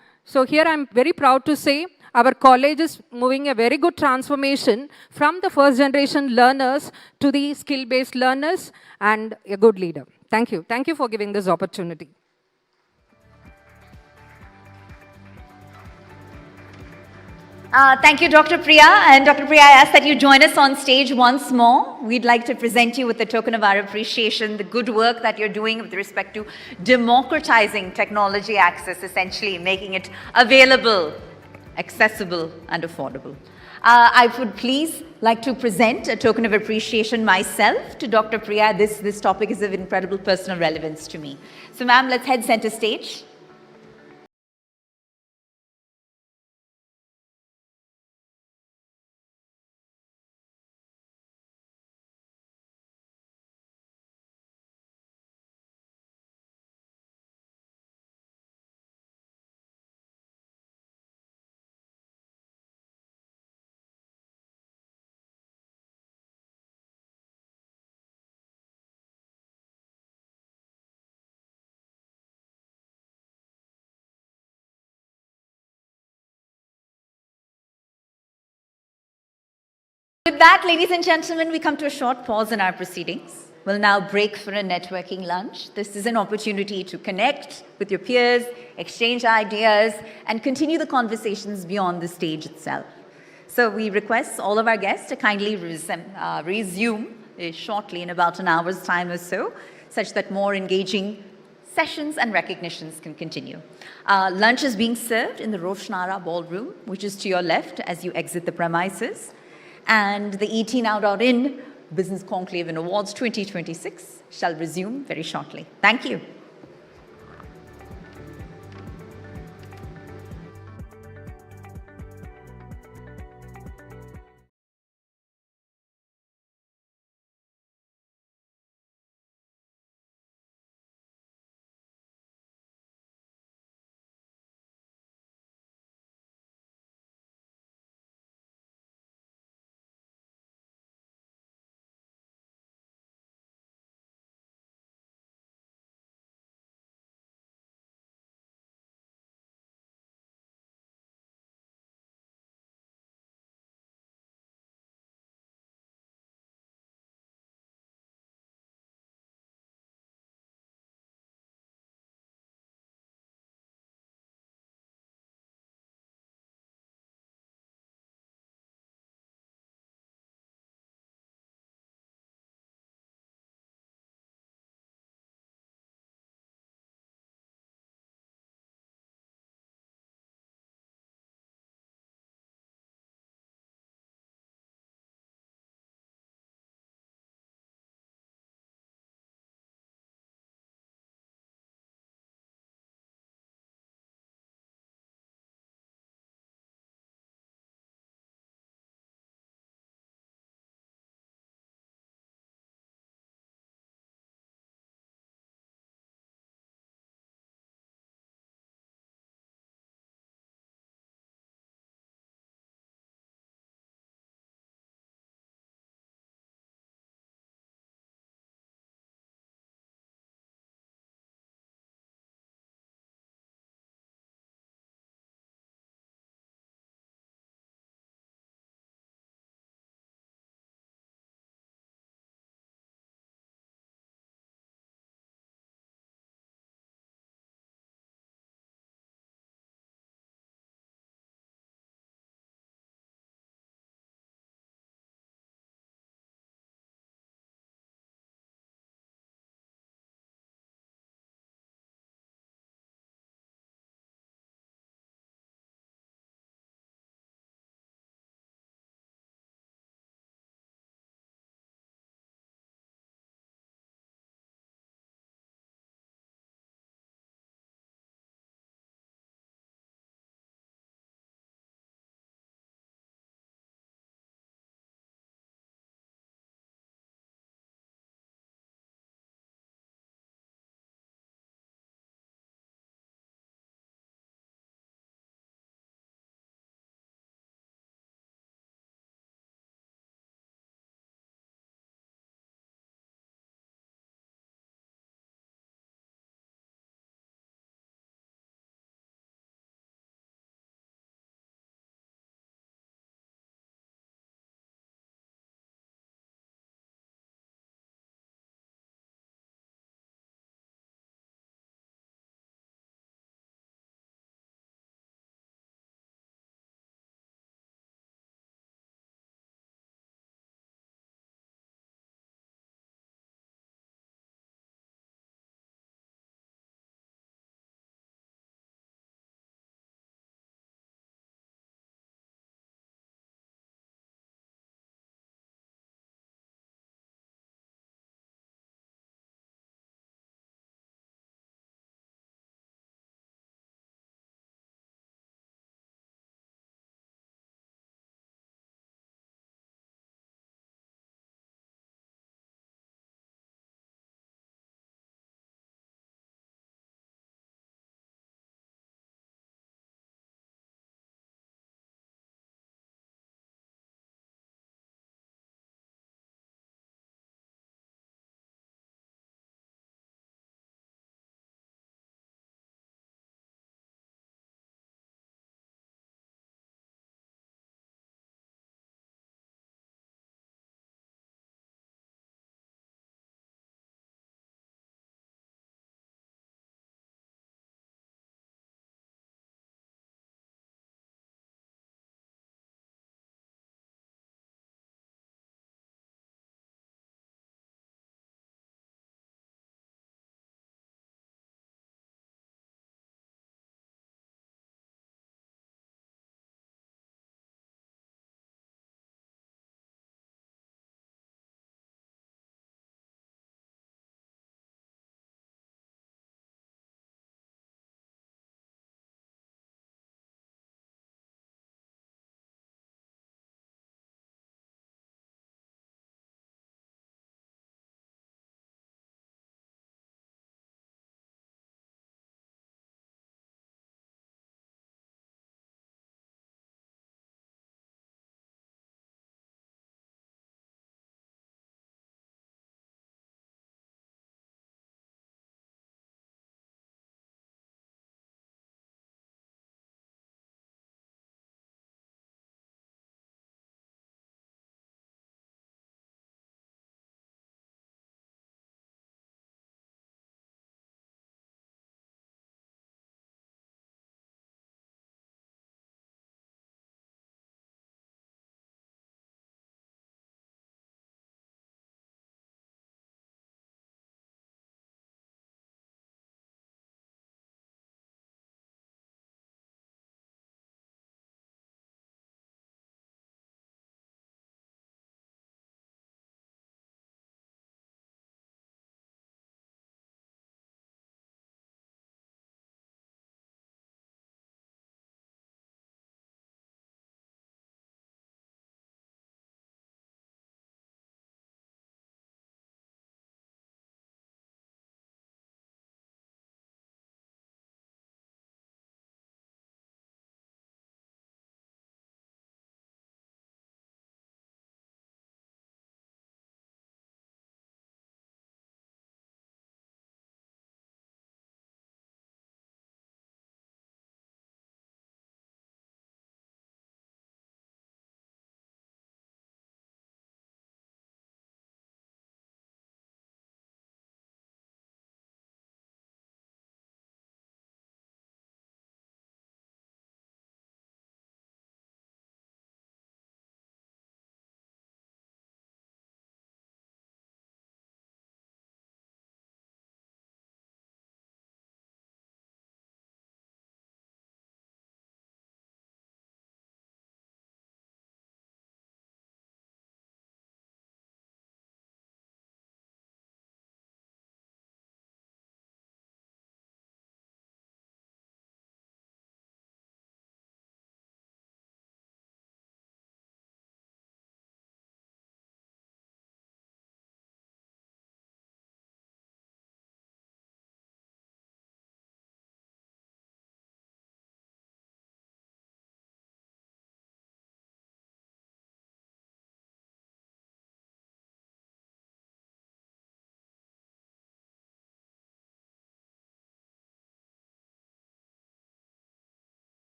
here I'm very proud to say our college is moving a very good transformation from the first generation learners to the skill-based learners and a good leader. Thank you. Thank you for giving this opportunity. Thank you, Dr. Priya. And Dr. Priya, I ask that you join us on stage once more. We'd like to present you with a token of our appreciation, the good work that you're doing with respect to democratizing technology access, essentially making it available, accessible, and affordable. I would please like to present a token of appreciation myself to Dr. Priya. This topic is of incredible personal relevance to me. So, ma'am, let's head center stage. With that, ladies and gentlemen, we come to a short pause in our proceedings. We'll now break for a networking lunch. This is an opportunity to connect with your peers, exchange ideas, and continue the conversations beyond the stage itself. So we request all of our guests to kindly resume shortly in about an hour's time or so, such that more engaging sessions and recognitions can continue. Lunch is being served in the Roshnara Ballroom, which is to your left as you exit the premises. And the ETnow.in Business Conclave Awards 2026 shall resume very shortly. Thank you.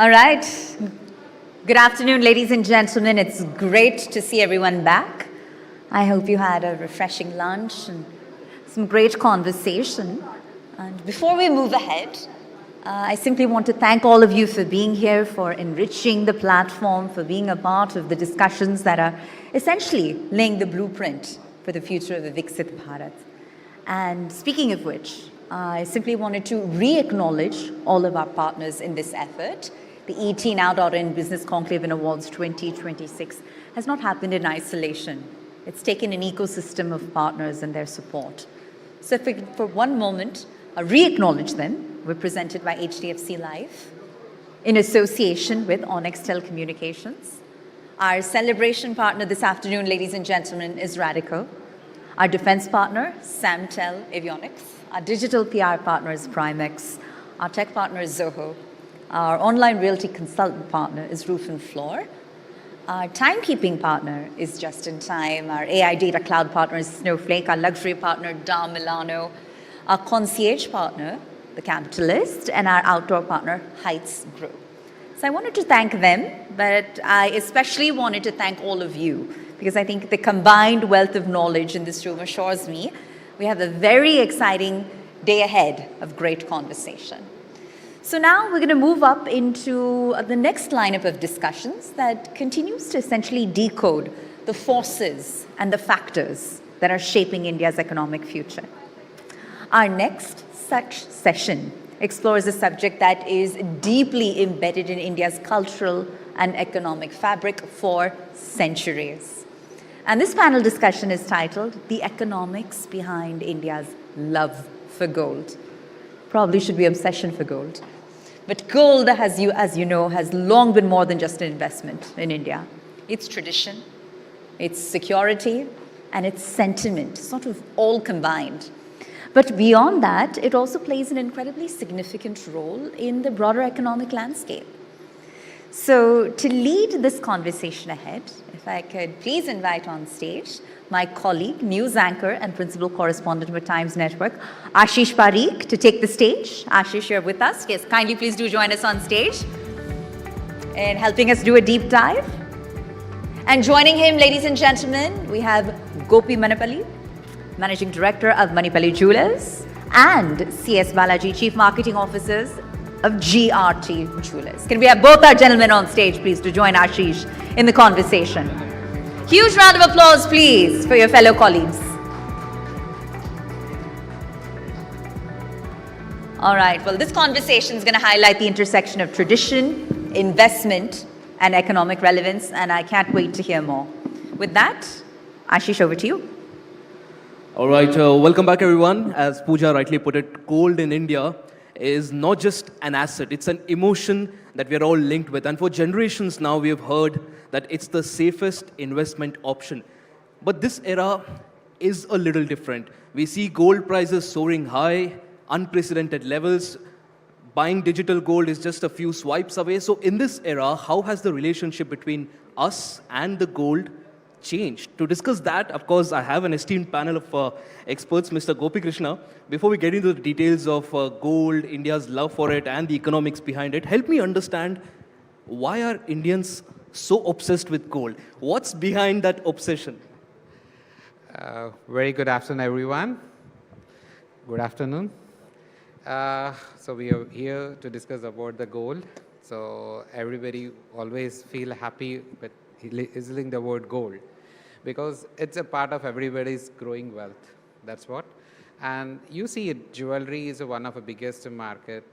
All right. Good afternoon, ladies and gentlemen. It's great to see everyone back. I hope you had a refreshing lunch and some great conversation. And before we move ahead, I simply want to thank all of you for being here, for enriching the platform, for being a part of the discussions that are essentially laying the blueprint for the future of the Viksit Bharat. And speaking of which, I simply wanted to re-acknowledge all of our partners in this effort. The ET Now.in Business Conclave Awards 2026 has not happened in isolation. It's taken an ecosystem of partners and their support. So for one moment, re-acknowledge them. We're presented by HDFC Life in association with Onextel Communications. Our celebration partner this afternoon, ladies and gentlemen, is Radico. Our defense partner, Samtel, Avionics. Our digital PR partner is Primex. Our tech partner is Zoho. Our online realty consultant partner is Roof and Floor. Our timekeeping partner is Just in Time. Our AI data cloud partner is Snowflake. Our luxury partner, Milano. Our concierge partner, The Capitalist. And our outdoor partner, Heights Group. So I wanted to thank them, but I especially wanted to thank all of you, because I think the combined wealth of knowledge in this room assures me we have a very exciting day ahead of great conversation. So now we're going to move up into the next lineup of discussions that continues to essentially decode the forces and the factors that are shaping India's economic future. Our next such session explores a subject that is deeply embedded in India's cultural and economic fabric for centuries. And this panel discussion is titled "The Economics Behind India's Love for Gold." Probably should be obsession for gold. But gold, as you know, has long been more than just an investment in India. It's tradition, it's security, and it's sentiment, sort of all combined. But beyond that, it also plays an incredibly significant role in the broader economic landscape. So to lead this conversation ahead, if I could please invite on stage my colleague, news anchor and principal correspondent with Times Network, Ashish Parikh, to take the stage. Ashish, you're with us. Yes, kindly please do join us on stage in helping us do a deep dive. And joining him, ladies and gentlemen, we have Gopi Manipali, Managing Director of Manipali Jewelers, and C.S. Balaji, Chief Marketing Officers of GRT Jewelers. Can we have both our gentlemen on stage, please, to join Ashish in the conversation? Huge round of applause, please, for your fellow colleagues. All right, well, this conversation is going to highlight the intersection of tradition, investment, and economic relevance, and I can't wait to hear more. With that, Ashish, over to you. All right, welcome back, everyone. As Pooja rightly put it, gold in India is not just an asset, it's an emotion that we are all linked with. And for generations now, we have heard that it's the safest investment option. But this era is a little different. We see gold prices soaring high, unprecedented levels. Buying digital gold is just a few swipes away. So in this era, how has the relationship between us and the gold changed? To discuss that, of course, I have an esteemed panel of experts, Mr. Gopi Krishna. Before we get into the details of gold, India's love for it, and the economics behind it, help me understand, why are Indians so obsessed with gold? What's behind that obsession? Very good afternoon, everyone. Good afternoon. So we are here to discuss about the gold. So everybody always feel happy with listening the word gold, because it's a part of everybody's growing wealth. That's what. And you see it, jewelry is one of the biggest market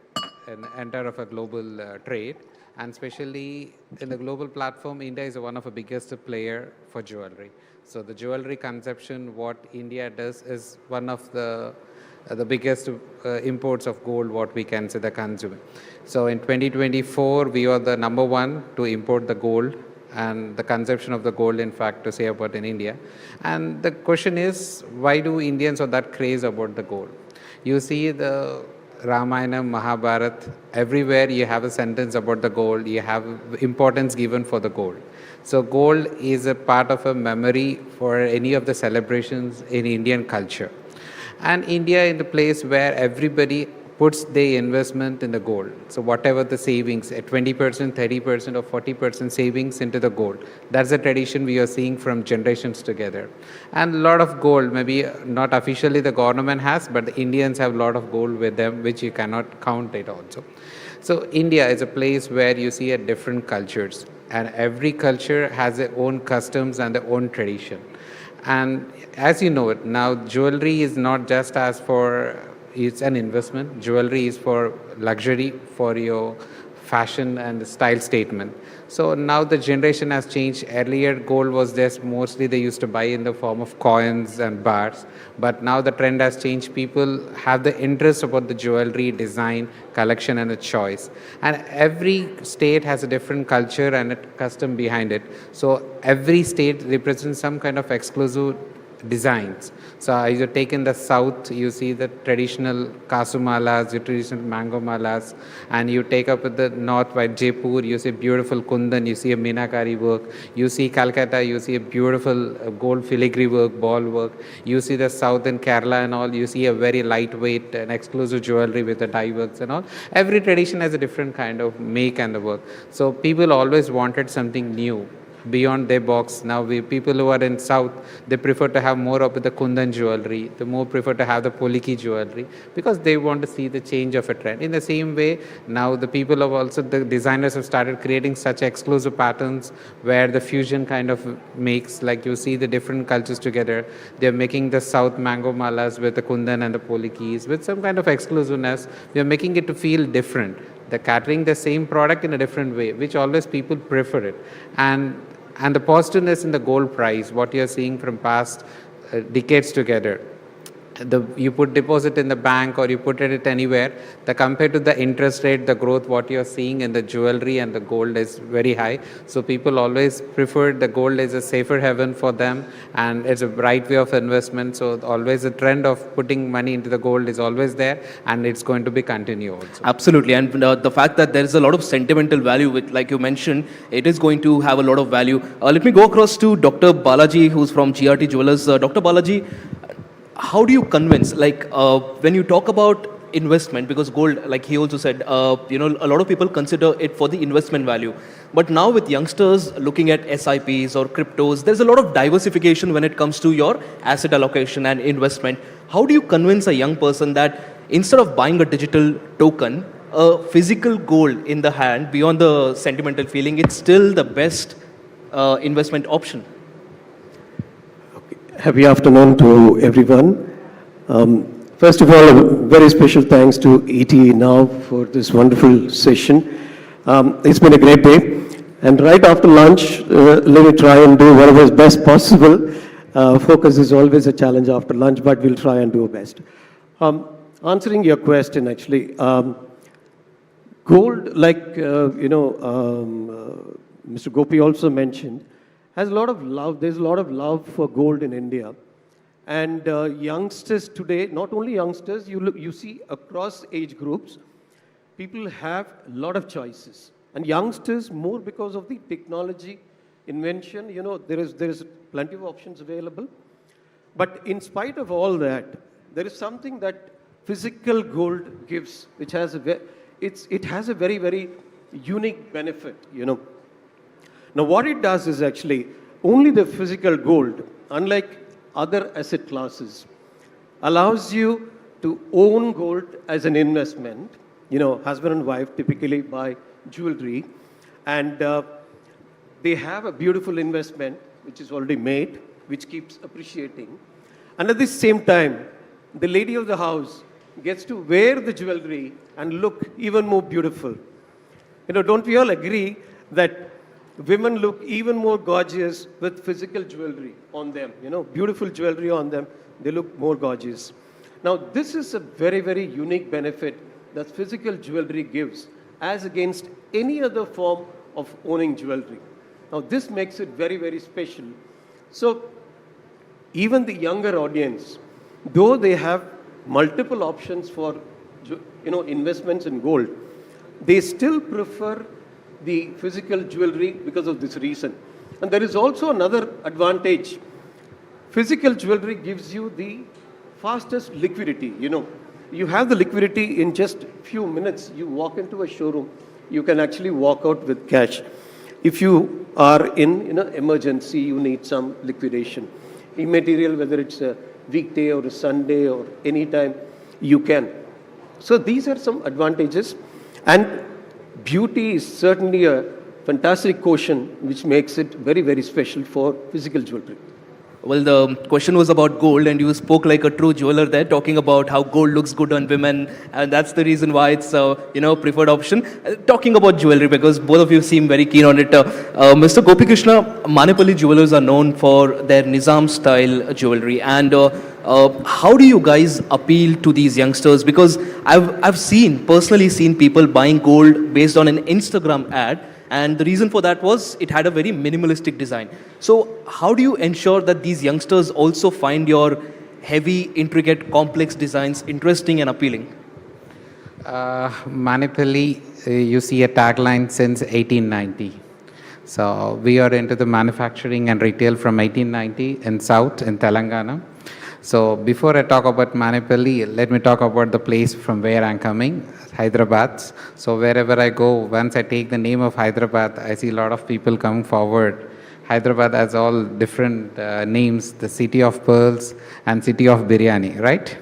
and enter of a global trade. And especially in the global platform, India is one of the biggest player for jewelry. So the jewelry consumption, what India does is one of the biggest imports of gold, what we can say the consumer. So in 2024, we are the #1 to import the gold and the consumption of the gold, in fact, to say about in India. And the question is, why do Indians have that craze about the gold? You see the Ramayana, Mahabharata, everywhere you have a sentence about the gold, you have importance given for the gold. So gold is a part of a memory for any of the celebrations in Indian culture. And India is the place where everybody puts the investment in the gold. So whatever the savings, at 20%, 30% or 40% savings into the gold. That's a tradition we are seeing from generations together. And a lot of gold, maybe not officially the government has, but the Indians have a lot of gold with them, which you cannot count it also. So India is a place where you see different cultures, and every culture has their own customs and their own tradition. And as you know it, now jewelry is not just as for, it's an investment. Jewelry is for luxury, for your fashion and style statement. So now the generation has changed. Earlier, gold was just mostly they used to buy in the form of coins and bars. But now the trend has changed. People have the interest about the jewelry, design, collection, and the choice. And every state has a different culture and a custom behind it. So every state represents some kind of exclusive designs. So you take in the south, you see the traditional kasu malas, the traditional mango malas, and you take up the north by Jaipur, you see beautiful kundan, you see a minakari work, you see Calcutta, you see a beautiful gold filigree work, ball work, you see the south in Kerala and all, you see a very lightweight and exclusive jewelry with the dye works and all. Every tradition has a different kind of make and the work. So people always wanted something new, beyond their box. Now people who are in south, they prefer to have more of the kundan jewelry, they more prefer to have the poliki jewelry, because they want to see the change of a trend. In the same way, now the people have also, the designers have started creating such exclusive patterns where the fusion kind of makes, like you see the different cultures together. They're making the south mango malas with the kundan and the polikis with some kind of exclusiveness. They're making it to feel different. They're catering the same product in a different way, which always people prefer it. And the positiveness in the gold price, what you're seeing from past decades together. You put deposit in the bank or you put it anywhere, compared to the interest rate, the growth, what you're seeing in the jewelry and the gold is very high. So people always prefer the gold is a safer haven for them, and it's a right way of investment. So always the trend of putting money into the gold is always there, and it's going to be continued also. Absolutely. And the fact that there is a lot of sentimental value, with, like you mentioned, it is going to have a lot of value. Let me go across to Dr. Balaji, who's from GRT Jewelers. Dr. Balaji, how do you convince, when you talk about investment, because gold, like he also said, a lot of people consider it for the investment value. But now with youngsters looking at SIPs or cryptos, there's a lot of diversification when it comes to your asset allocation and investment. How do you convince a young person that instead of buying a digital token, a physical gold in the hand, beyond the sentimental feeling, it's still the best investment option? Happy afternoon to everyone. First of all, a very special thanks to ET Now for this wonderful session. It's been a great day. And right after lunch, let me try and do whatever is best possible. Focus is always a challenge after lunch, but we'll try and do our best. Answering your question, actually, gold, like, Mr. Gopi also mentioned, has a lot of love. There's a lot of love for gold in India. And youngsters today, not only youngsters, you see across age groups, people have a lot of choices. And youngsters, more because of the technology invention, there is plenty of options available. But in spite of all that, there is something that physical gold gives, which has it has a very, very unique benefit, Now, what it does is actually only the physical gold, unlike other asset classes, allows you to own gold as an investment. Husband and wife typically buy jewelry, and they have a beautiful investment which is already made, which keeps appreciating. And at the same time, the lady of the house gets to wear the jewelry and look even more beautiful. Don't we all agree that women look even more gorgeous with physical jewelry on them, beautiful jewelry on them, they look more gorgeous. Now, this is a very, very unique benefit that physical jewelry gives as against any other form of owning jewelry. Now, this makes it very, very special. So, even the younger audience, though they have multiple options for, investments in gold, they still prefer the physical jewelry because of this reason. And there is also another advantage. Physical jewelry gives you the fastest liquidity, You have the liquidity in just few minutes. You walk into a showroom, you can actually walk out with cash. If you are in emergency, you need some liquidation. Immaterial, whether it's a weekday or a Sunday or any time, you can. So these are some advantages. And beauty is certainly a fantastic quotient which makes it very, very special for physical jewelry. Well, the question was about gold, and you spoke like a true jeweler there, talking about how gold looks good on women, and that's the reason why it's preferred option. Talking about jewelry, because both of you seem very keen on it. Mr. Gopikrishna, Manipali jewelers are known for their Nizam-style jewelry, and how do you guys appeal to these youngsters? Because I've personally seen people buying gold based on an Instagram ad. And the reason for that was it had a very minimalistic design. So how do you ensure that these youngsters also find your heavy, intricate, complex designs interesting and appealing? Manipali, you see a tagline since 1890. So we are into the manufacturing and retail from 1890 in South, in Telangana. So before I talk about Manipali, let me talk about the place from where I'm coming, Hyderabad. So wherever I go, once I take the name of Hyderabad, I see a lot of people come forward. Hyderabad has all different names, the city of pearls and city of biryani, right?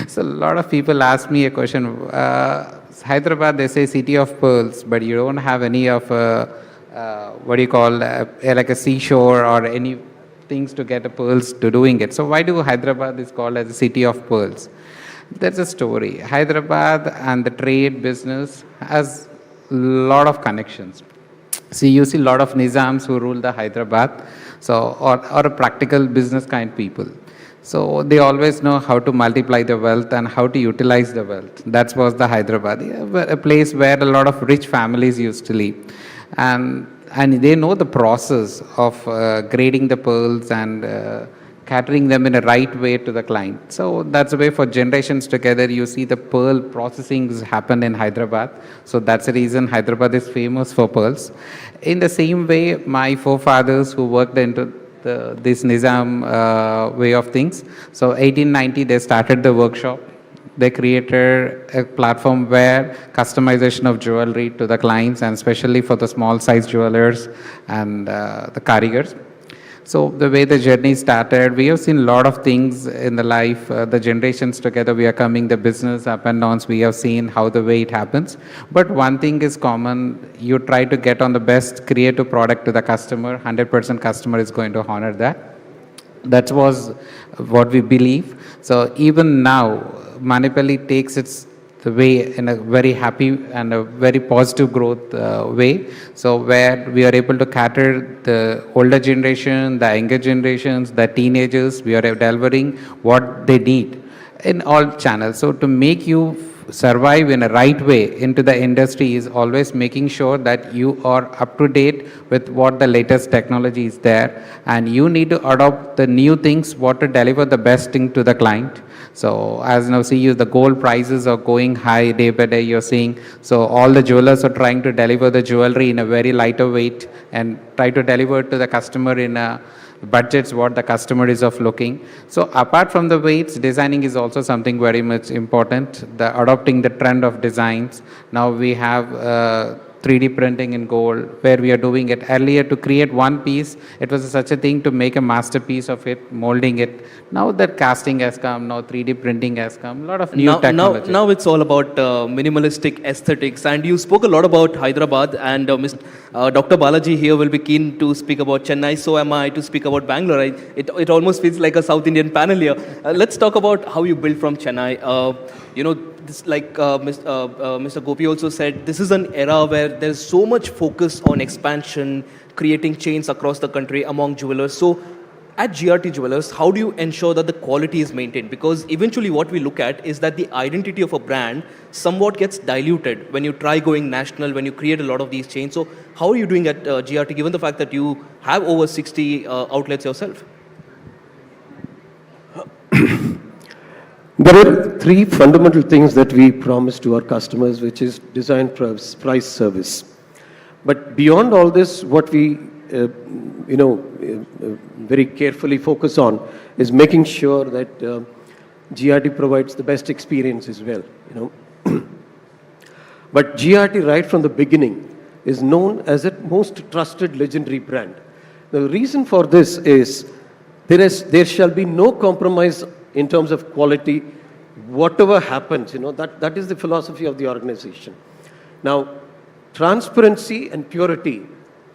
So a lot of people ask me a question, Hyderabad, they say city of pearls, but you don't have any of, like a seashore or any things to get the pearls to doing it. So why do Hyderabad is called as a city of pearls? There's a story. Hyderabad and the trade business has a lot of connections. See, you see a lot of Nizams who rule the Hyderabad, so or a practical business kind people. So they always know how to multiply the wealth and how to utilize the wealth. That was the Hyderabad, a place where a lot of rich families used to live. And they know the process of grading the pearls and catering them in a right way to the client. So that's the way for generations together, you see the pearl processing happen in Hyderabad. So that's the reason Hyderabad is famous for pearls. In the same way, my forefathers who worked into this Nizam way of things. So 1890, they started the workshop. They created a platform where customization of jewelry to the clients, and especially for the small size jewelers and the karigars. So the way the journey started, we have seen a lot of things in the life, the generations together, we are coming, the business up and downs, we have seen how the way it happens. But one thing is common, you try to get on the best creative product to the customer, 100% customer is going to honor that. That was what we believe. So even now, Manipali takes its way in a very happy and a very positive growth way. So where we are able to cater the older generation, the younger generations, the teenagers, we are delivering what they need in all channels. So to make you survive in a right way into the industry is always making sure that you are up to date with what the latest technology is there, and you need to adopt the new things, what to deliver the best thing to the client. So as now see, the gold prices are going high day by day, you're seeing. So all the jewelers are trying to deliver the jewelry in a very lighter weight and try to deliver to the customer in a budgets what the customer is of looking. So apart from the weights, designing is also something very much important. The adopting the trend of designs. Now we have 3D printing in gold, where we are doing it. Earlier, to create one piece, it was such a thing to make a masterpiece of it, molding it. Now that casting has come, now 3D printing has come, a lot of new technology. Now it's all about minimalistic aesthetics. And you spoke a lot about Hyderabad, and Dr. Balaji here will be keen to speak about Chennai. So am I to speak about Bangalore. It almost feels like a South Indian panel here. Let's talk about how you built from Chennai. This, like Mr. Gopi also said, this is an era where there's so much focus on expansion, creating chains across the country among jewelers. So at GRT Jewelers, how do you ensure that the quality is maintained? Because eventually what we look at is that the identity of a brand somewhat gets diluted when you try going national, when you create a lot of these chains. So how are you doing at GRT, given the fact that you have over 60 outlets yourself? There are three fundamental things that we promise to our customers, which is design, price, service. But beyond all this, what we very carefully focus on is making sure that GRT provides the best experience as well, you know. But GRT right from the beginning is known as a most trusted legendary brand. The reason for this is there shall be no compromise in terms of quality, whatever happens, you know, that is the philosophy of the organization. Now, transparency and purity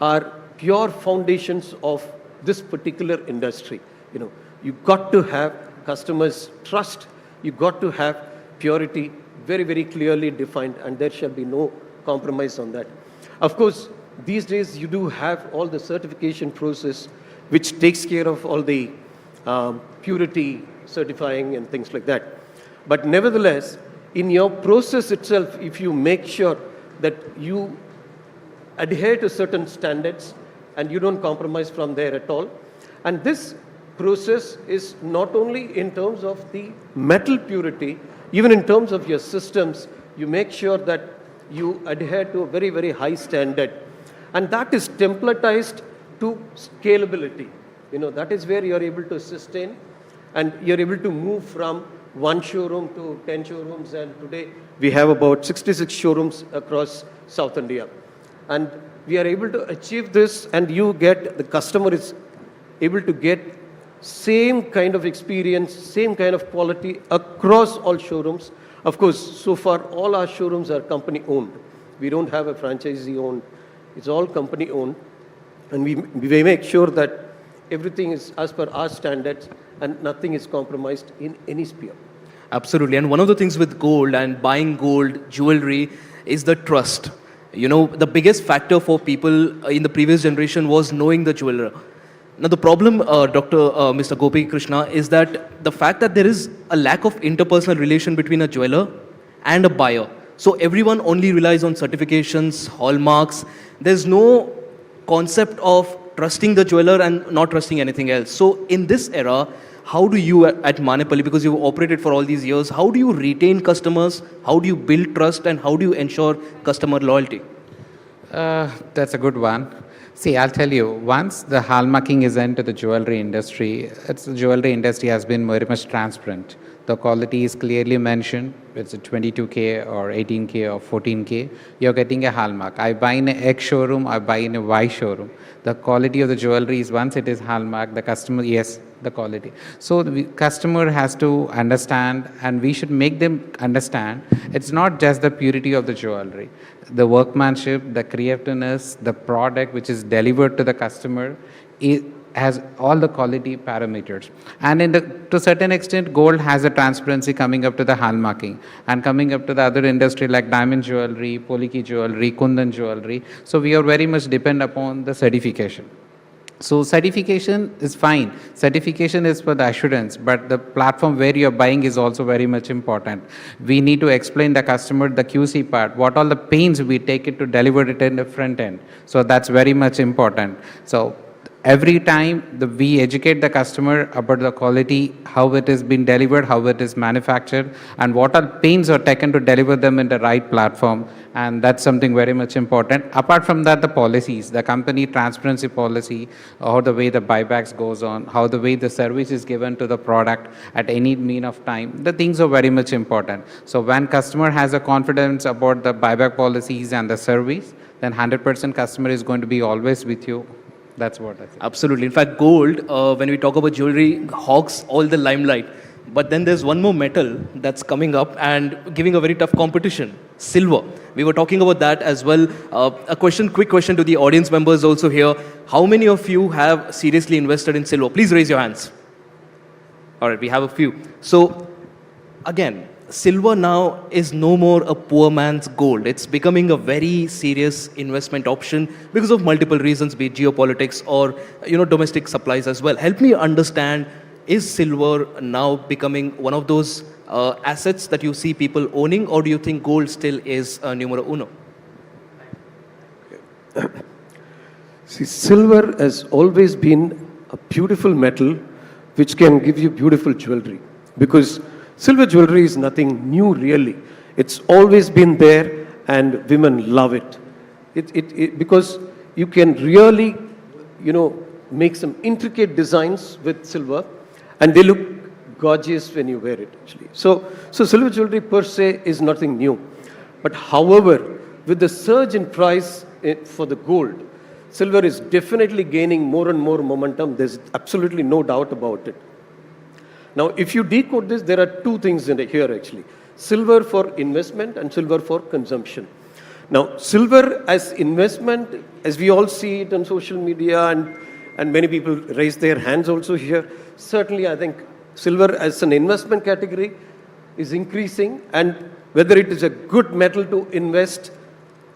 are pure foundations of this particular industry. You know, you've got to have customers' trust, you've got to have purity very, very clearly defined, and there shall be no compromise on that. Of course, these days you do have all the certification process which takes care of all the purity certifying and things like that. But nevertheless, in your process itself, if you make sure that you adhere to certain standards and you don't compromise from there at all, and this process is not only in terms of the metal purity, even in terms of your systems, you make sure that you adhere to a very, very high standard. And that is templatized to scalability. You know, that is where you're able to sustain and you're able to move from one showroom to 10 showrooms. And today we have about 66 showrooms across South India. And we are able to achieve this, and the customer is able to get same kind of experience, same kind of quality across all showrooms. Of course, so far all our showrooms are company owned. We don't have a franchisee owned. It's all company owned. And we make sure that everything is as per our standards and nothing is compromised in any sphere. Absolutely. And one of the things with gold and buying gold jewelry is the trust. You know, the biggest factor for people in the previous generation was knowing the jeweler. Now, the problem, Mr. Gopi Krishna, is that the fact that there is a lack of interpersonal relation between a jeweler and a buyer. So everyone only relies on certifications, hallmarks. There's no concept of trusting the jeweler and not trusting anything else. So in this era, how do you at Manipali, because you've operated for all these years, how do you retain customers? How do you build trust? And how do you ensure customer loyalty? That's a good one. See, I'll tell you, once the hallmarking is into the jewelry industry, the jewelry industry has been very much transparent. The quality is clearly mentioned. It's a 22K or 18K or 14K. You're getting a hallmark. I buy in an X showroom, I buy in a Y showroom. The quality of the jewelry is, once it is hallmark, the customer, yes, the quality. So the customer has to understand, and we should make them understand, it's not just the purity of the jewelry. The workmanship, the creativeness, the product which is delivered to the customer, it has all the quality parameters. And to a certain extent, gold has a transparency coming up to the hallmarking and coming up to the other industry like diamond jewelry, poliki jewelry, kundan jewelry. So we are very much depend upon the certification. So certification is fine. Certification is for the assurance, but the platform where you're buying is also very much important. We need to explain the customer the QC part, what all the pains we take it to deliver it in the front end. So that's very much important. So every time we educate the customer about the quality, how it is being delivered, how it is manufactured, and what all pains are taken to deliver them in the right platform. And that's something very much important. Apart from that, the policies, the company transparency policy, or the way the buybacks goes on, how the way the service is given to the product at any mean of time, the things are very much important. So when customer has a confidence about the buyback policies and the service, then 100% customer is going to be always with you. That's what I think. Absolutely. In fact, gold, when we talk about jewelry, hogs all the limelight. But then there's one more metal that's coming up and giving a very tough competition, silver. We were talking about that as well. Quick question to the audience members also here. How many of you have seriously invested in silver? Please raise your hands. All right, we have a few. So again, silver now is no more a poor man's gold. It's becoming a very serious investment option because of multiple reasons, be it geopolitics or domestic supplies as well. Help me understand, is silver now becoming one of those assets that you see people owning, or do you think gold still is numero uno? See, silver has always been a beautiful metal which can give you beautiful jewelry, because silver jewelry is nothing new really. It's always been there and women love it. Because you can really, make some intricate designs with silver and they look gorgeous when you wear it, actually. So silver jewelry per se is nothing new. But however, with the surge in price for the gold, silver is definitely gaining more and more momentum. There's absolutely no doubt about it. Now, if you decode this, there are two things in here, actually. Silver for investment and silver for consumption. Now, silver as investment, as we all see it on social media, and many people raise their hands also here, certainly I think silver as an investment category is increasing, and whether it is a good metal to invest,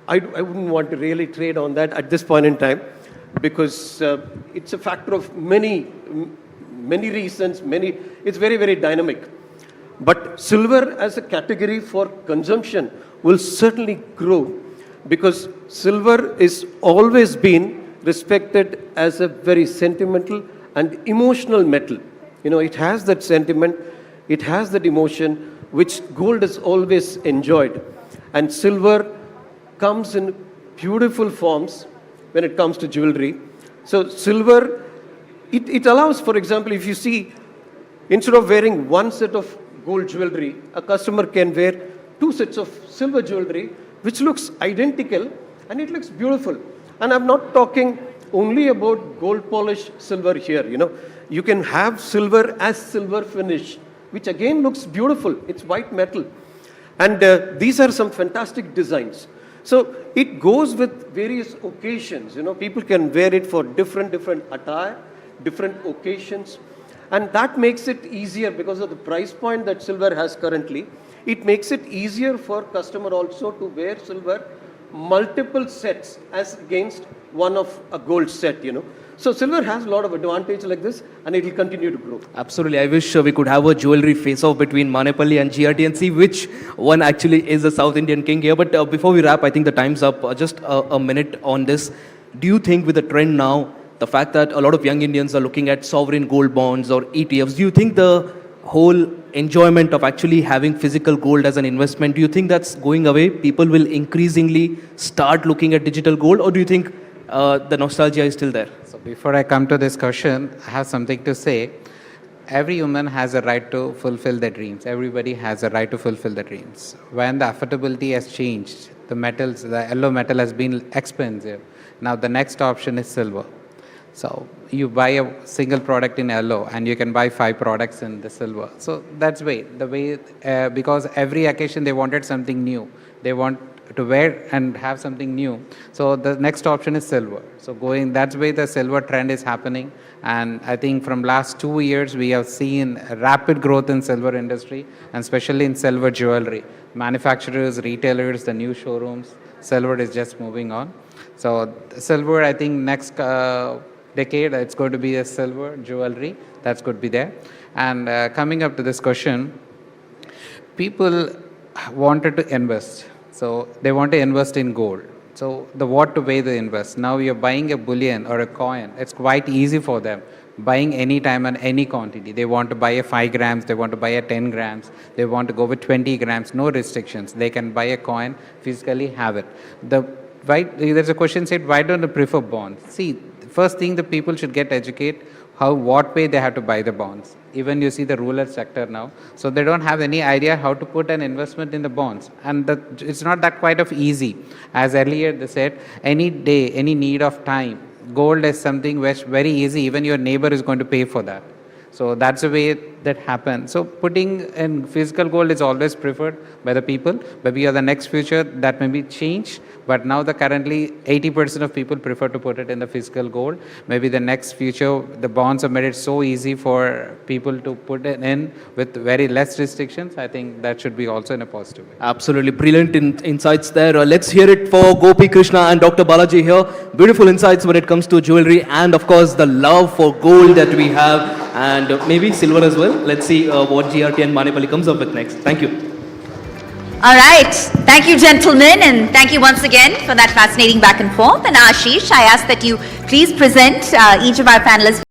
I wouldn't want to really trade on that at this point in time, because it's a factor of many reasons, it's very, very dynamic. But silver as a category for consumption will certainly grow, because silver is always been respected as a very sentimental and emotional metal. You know, it has that sentiment, it has that emotion, which gold has always enjoyed. And silver comes in beautiful forms when it comes to jewelry. So silver, it allows, for example, if you see, instead of wearing one set of gold jewelry, a customer can wear two sets of silver jewelry, which looks identical and it looks beautiful. And I'm not talking only about gold polish silver here, you know. You can have silver as silver finish, which again looks beautiful. It's white metal. And these are some fantastic designs. So it goes with various occasions, you know. People can wear it for different attire, different occasions. And that makes it easier because of the price point that silver has currently. It makes it easier for customer also to wear silver multiple sets as against one of a gold set, you know. So silver has a lot of advantage like this, and it will continue to grow. Absolutely. I wish we could have a jewelry face-off between Manepalli and GRT and see which one actually is the South Indian king here. But before we wrap, I think the time's up. Just a minute on this. Do you think with the trend now, the fact that a lot of young Indians are looking at sovereign gold bonds or ETFs, do you think the whole enjoyment of actually having physical gold as an investment, do you think that's going away? People will increasingly start looking at digital gold, or do you think the nostalgia is still there? So before I come to this question, I have something to say. Every human has a right to fulfill their dreams. Everybody has a right to fulfill their dreams. When the affordability has changed, the yellow metal has been expensive. Now the next option is silver. So you buy a single product in yellow and you can buy 5 products in the silver. So that's because every occasion they wanted something new. They want to wear and have something new. So the next option is silver. So that's why the silver trend is happening. And I think from last 2 years, we have seen rapid growth in silver industry, and especially in silver jewelry. Manufacturers, retailers, the new showrooms, silver is just moving on. So silver, I think next decade, it's going to be a silver jewelry. That's going to be there. And coming up to this question, people wanted to invest. So they want to invest in gold. So what way they invest? Now you're buying a bullion or a coin. It's quite easy for them. Buying any time and any quantity. They want to buy a 5 grams, they want to buy a 10 grams, they want to go with 20 grams, no restrictions. They can buy a coin, physically have it. There's a question said, why don't they prefer bonds? See, first thing the people should get educated what way they have to buy the bonds. Even you see the rural sector now. So they don't have any idea how to put an investment in the bonds. And it's not that quite of easy. As earlier they said, any day, any need of time, gold is something which very easy. Even your neighbor is going to pay for that. So that's the way that happens. So putting in physical gold is always preferred by the people. Maybe in the next future that may be changed. But now currently 80% of people prefer to put it in the physical gold. Maybe the next future, the bonds have made it so easy for people to put it in with very less restrictions. I think that should be also in a positive way. Absolutely. Brilliant insights there. Let's hear it for Gopi Krishna and Dr. Balaji here. Beautiful insights when it comes to jewelry and of course the love for gold that we have, and maybe silver as well. Let's see what GRT and Manepalli comes up with next. Thank you. All right. Thank you, gentlemen, and thank you once again for that fascinating back and forth. And Ashish, I ask that you please present each of our panelists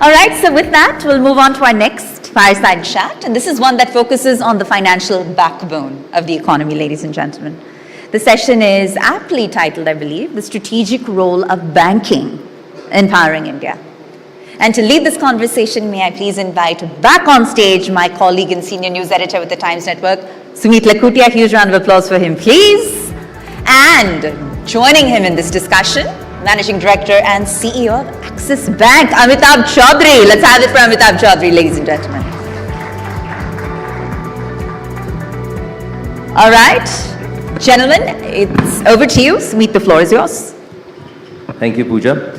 All right, so with that, we'll move on to our next fireside chat. And this is one that focuses on the financial backbone of the economy, ladies and gentlemen. The session is aptly titled, I believe, The Strategic Role of Banking in Powering India. And to lead this conversation, may I please invite back on stage my colleague and senior news editor with the Times Network, Sumit Lakhutia. Huge round of applause for him, please. And joining him in this discussion, Managing Director and CEO of Axis Bank, Amitabh Chaudhary. Let's have it for Amitabh Chaudhary, ladies and gentlemen. All right, gentlemen, it's over to you. Sumit, the floor is yours. Thank you, Pooja.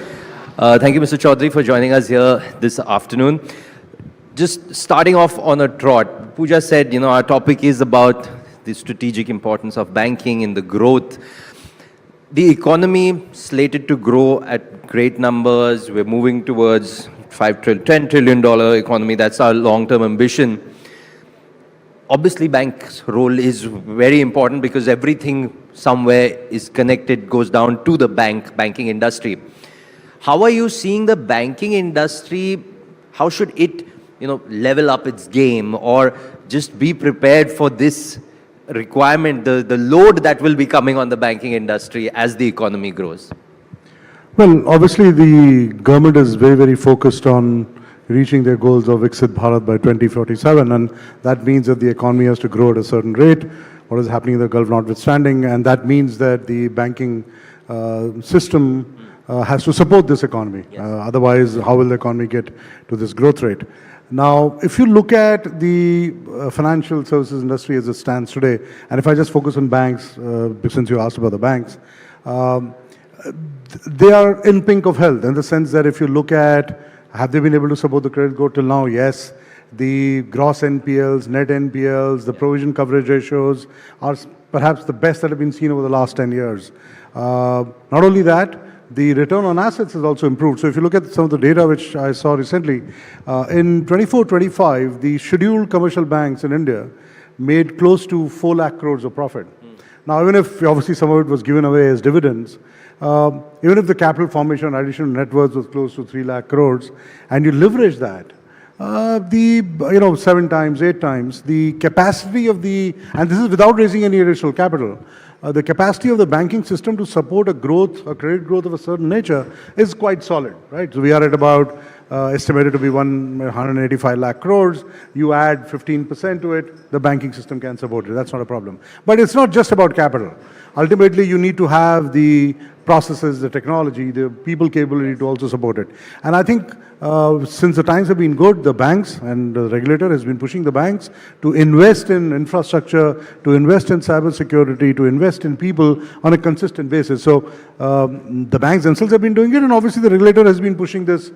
Thank you, Mr. Chaudhary, for joining us here this afternoon. Just starting off on a trot, Pooja said, you know, our topic is about the strategic importance of banking and the growth. The economy slated to grow at great numbers. We're moving towards $10 trillion economy. That's our long-term ambition. Obviously, bank's role is very important because everything somewhere is connected, goes down to the banking industry. How are you seeing the banking industry? How should it, you know, level up its game or just be prepared for this requirement, the load that will be coming on the banking industry as the economy grows? Well, obviously the government is very, very focused on reaching their goals of Viksit Bharat by 2047, and that means that the economy has to grow at a certain rate, what is happening in the Gulf notwithstanding, and that means that the banking system has to support this economy. Yes. Otherwise, how will the economy get to this growth rate? Now, if you look at the financial services industry as it stands today, and if I just focus on banks, since you asked about the banks, they are in pink of health in the sense that if you look at, have they been able to support the credit growth till now? Yes. The gross NPLs, net NPLs, the provision coverage ratios are perhaps the best that have been seen over the last 10 years. Not only that, the return on assets has also improved. So if you look at some of the data which I saw recently, in 24-25, the scheduled commercial banks in India made close to 4 lakh crores of profit. Now, even if obviously some of it was given away as dividends, even if the capital formation and additional net worth was close to 3 lakh crores, and you leverage that, 7 times, 8 times, the capacity of the, and this is without raising any additional capital, the capacity of the banking system to support a credit growth of a certain nature is quite solid, right? So we are at about, estimated to be 185 lakh crores. You add 15% to it, the banking system can support it. That's not a problem. But it's not just about capital. Ultimately, you need to have the processes, the technology, the people capability to also support it. And I think since the times have been good, the banks and the regulator has been pushing the banks to invest in infrastructure, to invest in cybersecurity, to invest in people on a consistent basis. So the banks themselves have been doing it, and obviously the regulator has been pushing this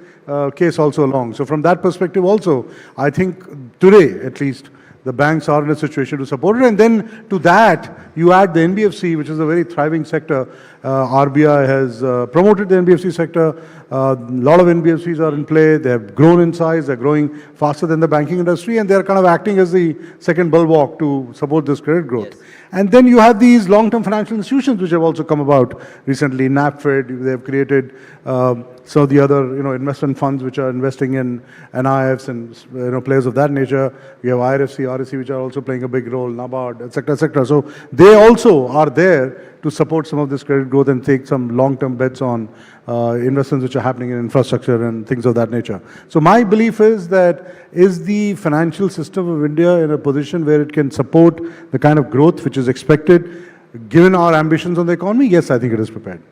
case also along. So from that perspective also, I think today at least, the banks are in a situation to support it. And then to that, you add the NBFC, which is a very thriving sector. RBI has promoted the NBFC sector. A lot of NBFCs are in play. They have grown in size. They're growing faster than the banking industry. And they're kind of acting as the second bulwark to support this credit growth. Yes. And then you have these long-term financial institutions which have also come about recently. NAPFED, they've created some of the other investment funds which are investing in NIFs and players of that nature. We have IRFC, RSC, which are also playing a big role, NABARD, etc., etc. So they also are there to support some of this credit growth and take some long-term bets on investments which are happening in infrastructure and things of that nature. So my belief is that is the financial system of India in a position where it can support the kind of growth which is expected, given our ambitions on the economy? Yes, I think it is prepared.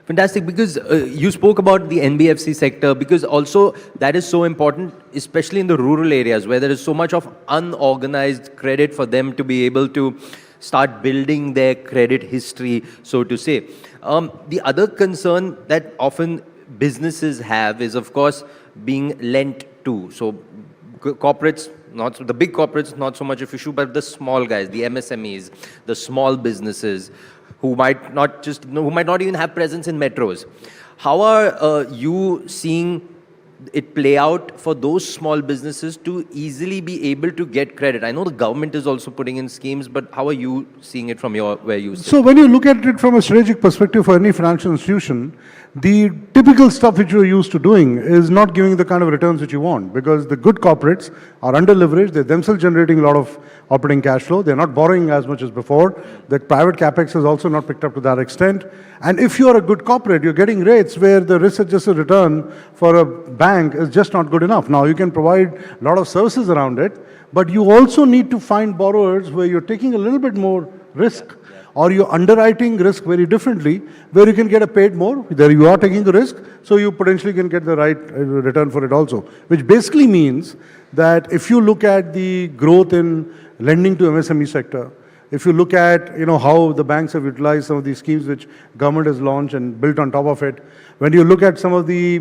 Fantastic, because you spoke about the NBFC sector, because also that is so important, especially in the rural areas where there is so much of unorganized credit for them to be able to start building their credit history, so to say. The other concern that often businesses have is, of course, being lent to. So corporates, not the big corporates, not so much of issue, but the small guys, the MSMEs, the small businesses, who might not even have presence in metros. How are you seeing it play out for those small businesses to easily be able to get credit? I know the government is also putting in schemes, but how are you seeing it from where you sit? So when you look at it from a strategic perspective for any financial institution, the typical stuff which you're used to doing is not giving the kind of returns which you want, because the good corporates are under leveraged, they're themselves generating a lot of operating cash flow, they're not borrowing as much as before, the private capex has also not picked up to that extent, and if you're a good corporate, you're getting rates where the risk-adjusted return for a bank is just not good enough. Now you can provide a lot of services around it, but you also need to find borrowers where you're taking a little bit more risk, or you're underwriting risk very differently, where you can get a paid more. There you are taking the risk, so you potentially can get the right return for it also. Which basically means that if you look at the growth in lending to MSME sector, if you look at how the banks have utilized some of these schemes which government has launched and built on top of it, when you look at some of the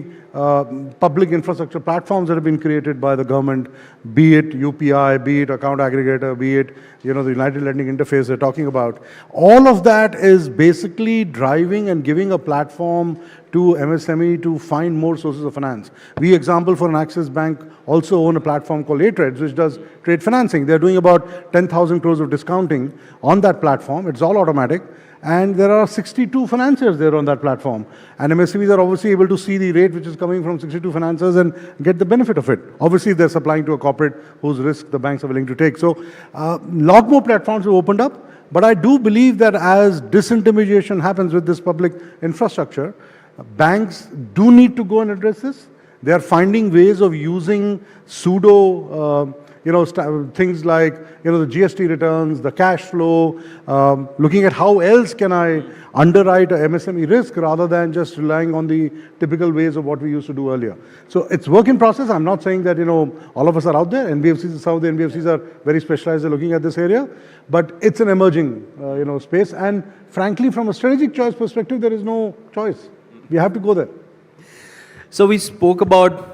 public infrastructure platforms that have been created by the government, be it UPI, be it account aggregator, be it the United Lending Interface they're talking about, all of that is basically driving and giving a platform to MSME to find more sources of finance. We, example, for an Axis Bank, also own a platform called A-Trades, which does trade financing. They're doing about 10,000 crores of discounting on that platform. It's all automatic. And there are 62 financiers there on that platform. And MSMEs are obviously able to see the rate which is coming from 62 financiers and get the benefit of it. Obviously, they're supplying to a corporate whose risk the banks are willing to take. So a lot more platforms have opened up. But I do believe that as disintermediation happens with this public infrastructure, banks do need to go and address this. They are finding ways of using pseudo things like, the GST returns, the cash flow, looking at how else can I underwrite a MSME risk rather than just relying on the typical ways of what we used to do earlier. So it's work in process. I'm not saying that, all of us are out there. NBFCs, some of the NBFCs are very specialized in looking at this area, but it's an emerging, space. And frankly, from a strategic choice perspective, there is no choice. We have to go there. So we spoke about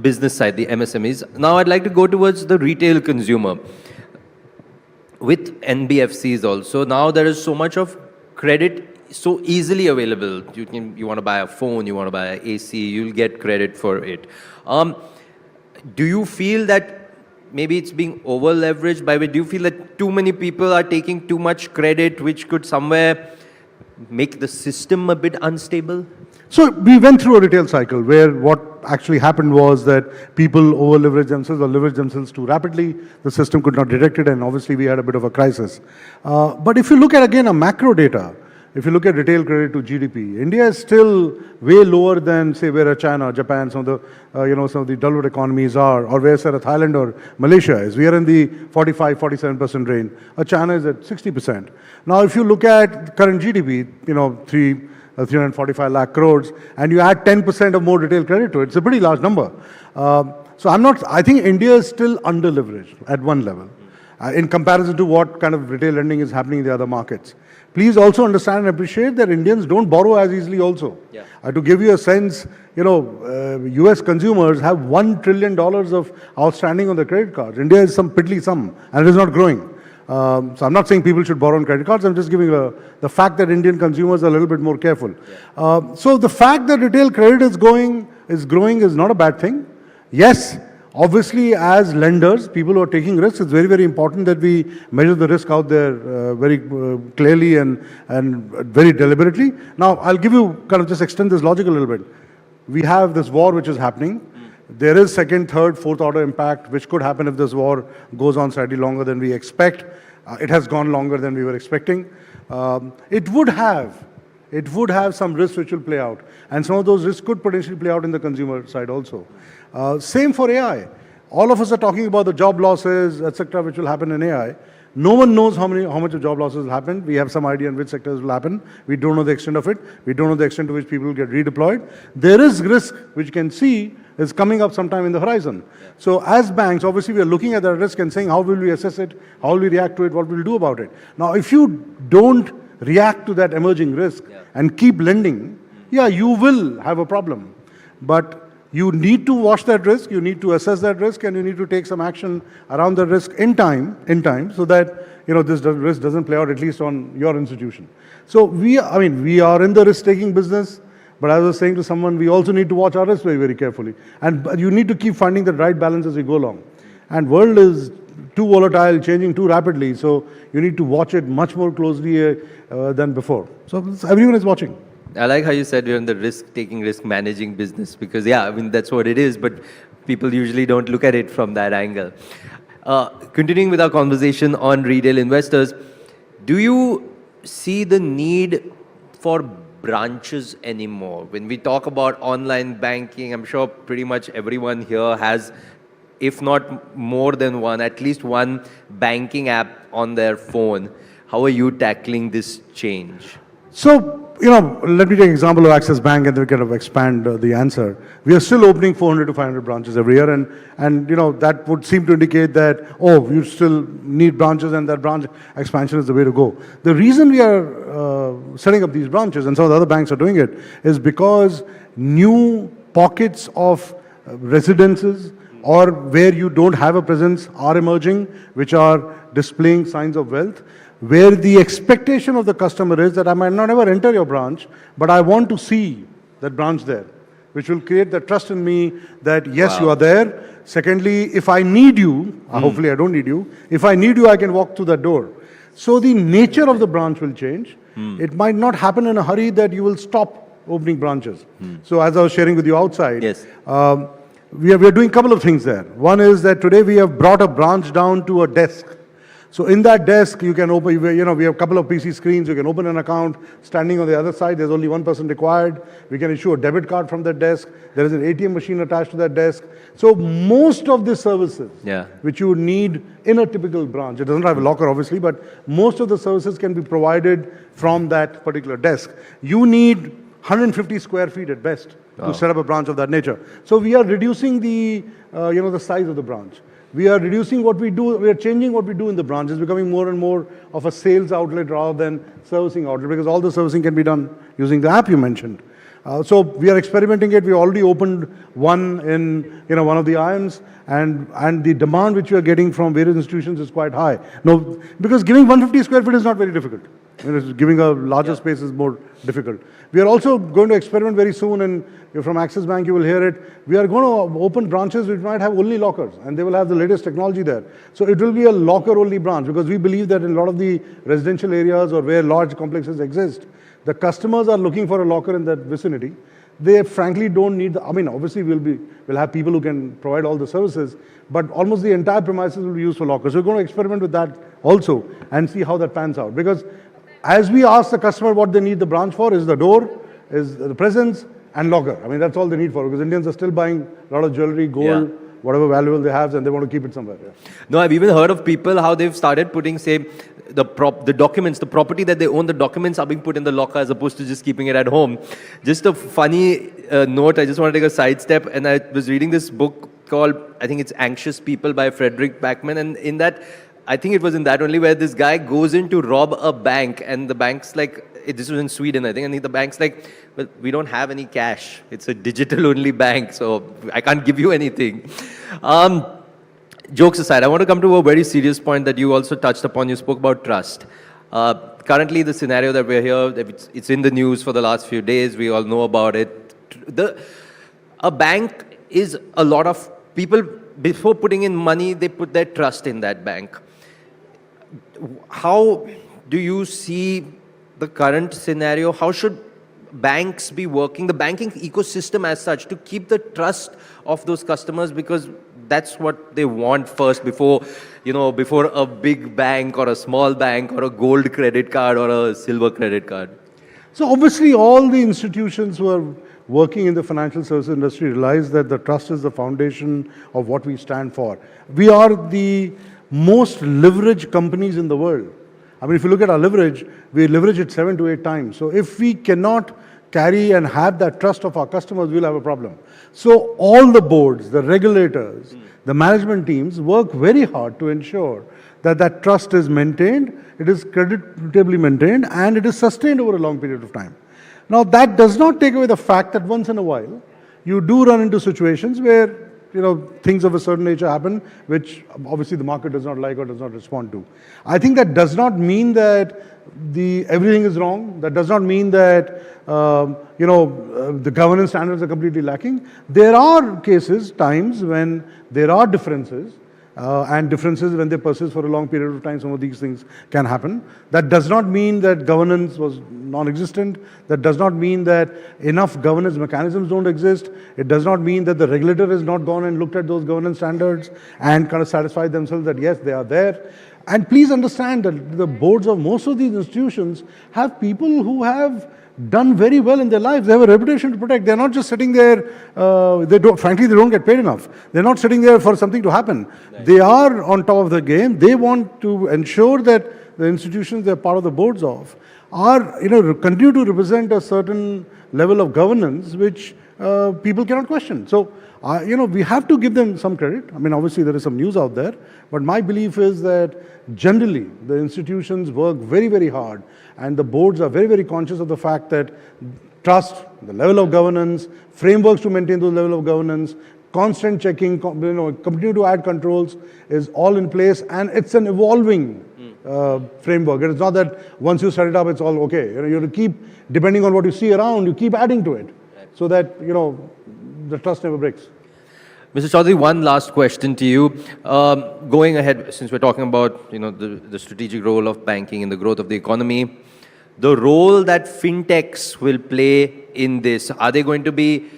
business side, the MSMEs. Now I'd like to go towards the retail consumer. With NBFCs also, now there is so much of credit so easily available. You want to buy a phone, you want to buy an AC, you'll get credit for it. Do you feel that maybe it's being over leveraged? Do you feel that too many people are taking too much credit, which could somewhere make the system a bit unstable? So we went through a retail cycle where what actually happened was that people over-leveraged themselves or leveraged themselves too rapidly. The system could not detect it, and obviously we had a bit of a crisis. But if you look at, again, a macro data, if you look at retail credit to GDP, India is still way lower than, say, where China, Japan, some of the, some of the developed economies are, or where, say, Thailand or Malaysia is. We are in the 45-47% range. China is at 60%. Now, if you look at current GDP, 345 lakh crores, and you add 10% of more retail credit to it, it's a pretty large number. So I think India is still under-leveraged at one level in comparison to what kind of retail lending is happening in the other markets. Please also understand and appreciate that Indians don't borrow as easily also. Yeah. To give you a sense, US consumers have $1 trillion of outstanding on their credit cards. India is some piddly sum, and it is not growing. So I'm not saying people should borrow on credit cards, I'm just giving the fact that Indian consumers are a little bit more careful. So the fact that retail credit is growing is not a bad thing. Yes, obviously as lenders, people who are taking risks, it's very, very important that we measure the risk out there very clearly and very deliberately. Now, I'll give you, just extend this logic a little bit. We have this war which is happening. There is second, third, fourth order impact which could happen if this war goes on slightly longer than we expect. It has gone longer than we were expecting. It would have some risks which will play out. And some of those risks could potentially play out in the consumer side also. Same for AI. All of us are talking about the job losses, etc., which will happen in AI. No one knows how much of job losses will happen. We have some idea in which sectors will happen. We don't know the extent of it. We don't know the extent to which people will get redeployed. There is risk which you can see is coming up sometime in the horizon. Yeah. So as banks, obviously we are looking at that risk and saying how will we assess it, how will we react to it, what will we do about it. Now if you don't react to that emerging risk and keep lending, you will have a problem. But you need to watch that risk, you need to assess that risk, and you need to take some action around the risk in time, so that this risk doesn't play out at least on your institution. So we are in the risk-taking business. But as I was saying to someone, we also need to watch our risk very, very carefully. And you need to keep finding the right balance as you go along. And world is too volatile, changing too rapidly, so you need to watch it much more closely than before. So everyone is watching. I like how you said you're in the risk-taking, risk-managing business, because yeah, I mean, that's what it is, but people usually don't look at it from that angle. Continuing with our conversation on retail investors, do you see the need for branches anymore? When we talk about online banking, I'm sure pretty much everyone here has, if not more than one, at least one banking app on their phone. How are you tackling this change? So, let me take an example of Axis Bank and then we kind of expand the answer. We are still opening 400 to 500 branches every year, and that would seem to indicate that, you still need branches and that branch expansion is the way to go. The reason we are setting up these branches, and some of the other banks are doing it, is because new pockets of residences or where you don't have a presence are emerging, which are displaying signs of wealth, where the expectation of the customer is that I might not ever enter your branch, but I want to see that branch there, which will create the trust in me that yes, you are there. Secondly, if I need you, hopefully I don't need you, if I need you, I can walk through that door. So the nature of the branch will change. It might not happen in a hurry that you will stop opening branches. So as I was sharing with you outside, we are doing a couple of things there. One is that today we have brought a branch down to a desk. So in that desk, you can open, we have a couple of PC screens, you can open an account. Standing on the other side, there's only one person required. We can issue a debit card from that desk. There is an ATM machine attached to that desk. So most of the services which you need in a typical branch, it doesn't have a locker obviously, but most of the services can be provided from that particular desk. You need 150 square feet at best to set up a branch of that nature. So we are reducing the, the size of the branch. We are reducing what we do, we are changing what we do in the branch. It's becoming more and more of a sales outlet rather than servicing outlet, because all the servicing can be done using the app you mentioned. So we are experimenting it. We already opened one in one of the IIMs, and the demand which we are getting from various institutions is quite high. No, because giving 150 square feet is not very difficult. Giving a larger space is more difficult. We are also going to experiment very soon, and from Axis Bank you will hear it. We are going to open branches which might have only lockers, and they will have the latest technology there. So it will be a locker-only branch, because we believe that in a lot of the residential areas or where large complexes exist, the customers are looking for a locker in that vicinity. They frankly don't need obviously we'll have people who can provide all the services, but almost the entire premises will be used for lockers. So we're going to experiment with that also and see how that pans out. Because as we ask the customer what they need the branch for, is the door, is the presence, and locker. That's all they need for, because Indians are still buying a lot of jewelry, gold, whatever valuable they have, and they want to keep it somewhere. No, I've even heard of people how they've started putting, say, the documents, the property that they own, the documents are being put in the locker as opposed to just keeping it at home. Just a funny note, I just want to take a sidestep, and I was reading this book called, I think it's Anxious People by Frederick Backman, and in that, I think it was in that only, where this guy goes in to rob a bank, and the bank's like, this was in Sweden, I think, and the bank's like, well, we don't have any cash. It's a digital-only bank, so I can't give you anything. Jokes aside, I want to come to a very serious point that you also touched upon. You spoke about trust. Currently, the scenario that we're here, it's in the news for the last few days. We all know about it. A bank is a lot of people, before putting in money, they put their trust in that bank. How do you see the current scenario? How should banks be working, the banking ecosystem as such, to keep the trust of those customers, because that's what they want first before a big bank or a small bank or a gold credit card or a silver credit card? So obviously all the institutions who are working in the financial services industry realize that the trust is the foundation of what we stand for. We are the most leveraged companies in the world. If you look at our leverage, we leverage it 7 to 8 times. So if we cannot carry and have that trust of our customers, we'll have a problem. So all the boards, the regulators, the management teams work very hard to ensure that that trust is maintained, it is creditably maintained, and it is sustained over a long period of time. Now, that does not take away the fact that once in a while, you do run into situations where, things of a certain nature happen, which obviously the market does not like or does not respond to. I think that does not mean that everything is wrong. That does not mean that the governance standards are completely lacking. There are cases, times when there are differences, and differences when they persist for a long period of time. Some of these things can happen. That does not mean that governance was non-existent. That does not mean that enough governance mechanisms don't exist. It does not mean that the regulator has not gone and looked at those governance standards and kind of satisfied themselves that yes, they are there. And please understand that the boards of most of these institutions have people who have done very well in their lives. They have a reputation to protect. They're not just sitting there, frankly, they don't get paid enough. They're not sitting there for something to happen. They are on top of the game. They want to ensure that the institutions they're part of the boards of are, continue to represent a certain level of governance which people cannot question. So, we have to give them some credit. I mean, obviously there is some news out there, but my belief is that generally the institutions work very, very hard, and the boards are very, very conscious of the fact that trust, the level of governance, frameworks to maintain those level of governance, constant checking, continue to add controls is all in place, and it's an evolving framework. It's not that once you set it up, it's all okay. You have to keep, depending on what you see around, you keep adding to it, so that, the trust never breaks. Mr. Chaudhary, one last question to you. Going ahead, since we're talking about the strategic role of banking in the growth of the economy, the role that fintechs will play in this, are they going to be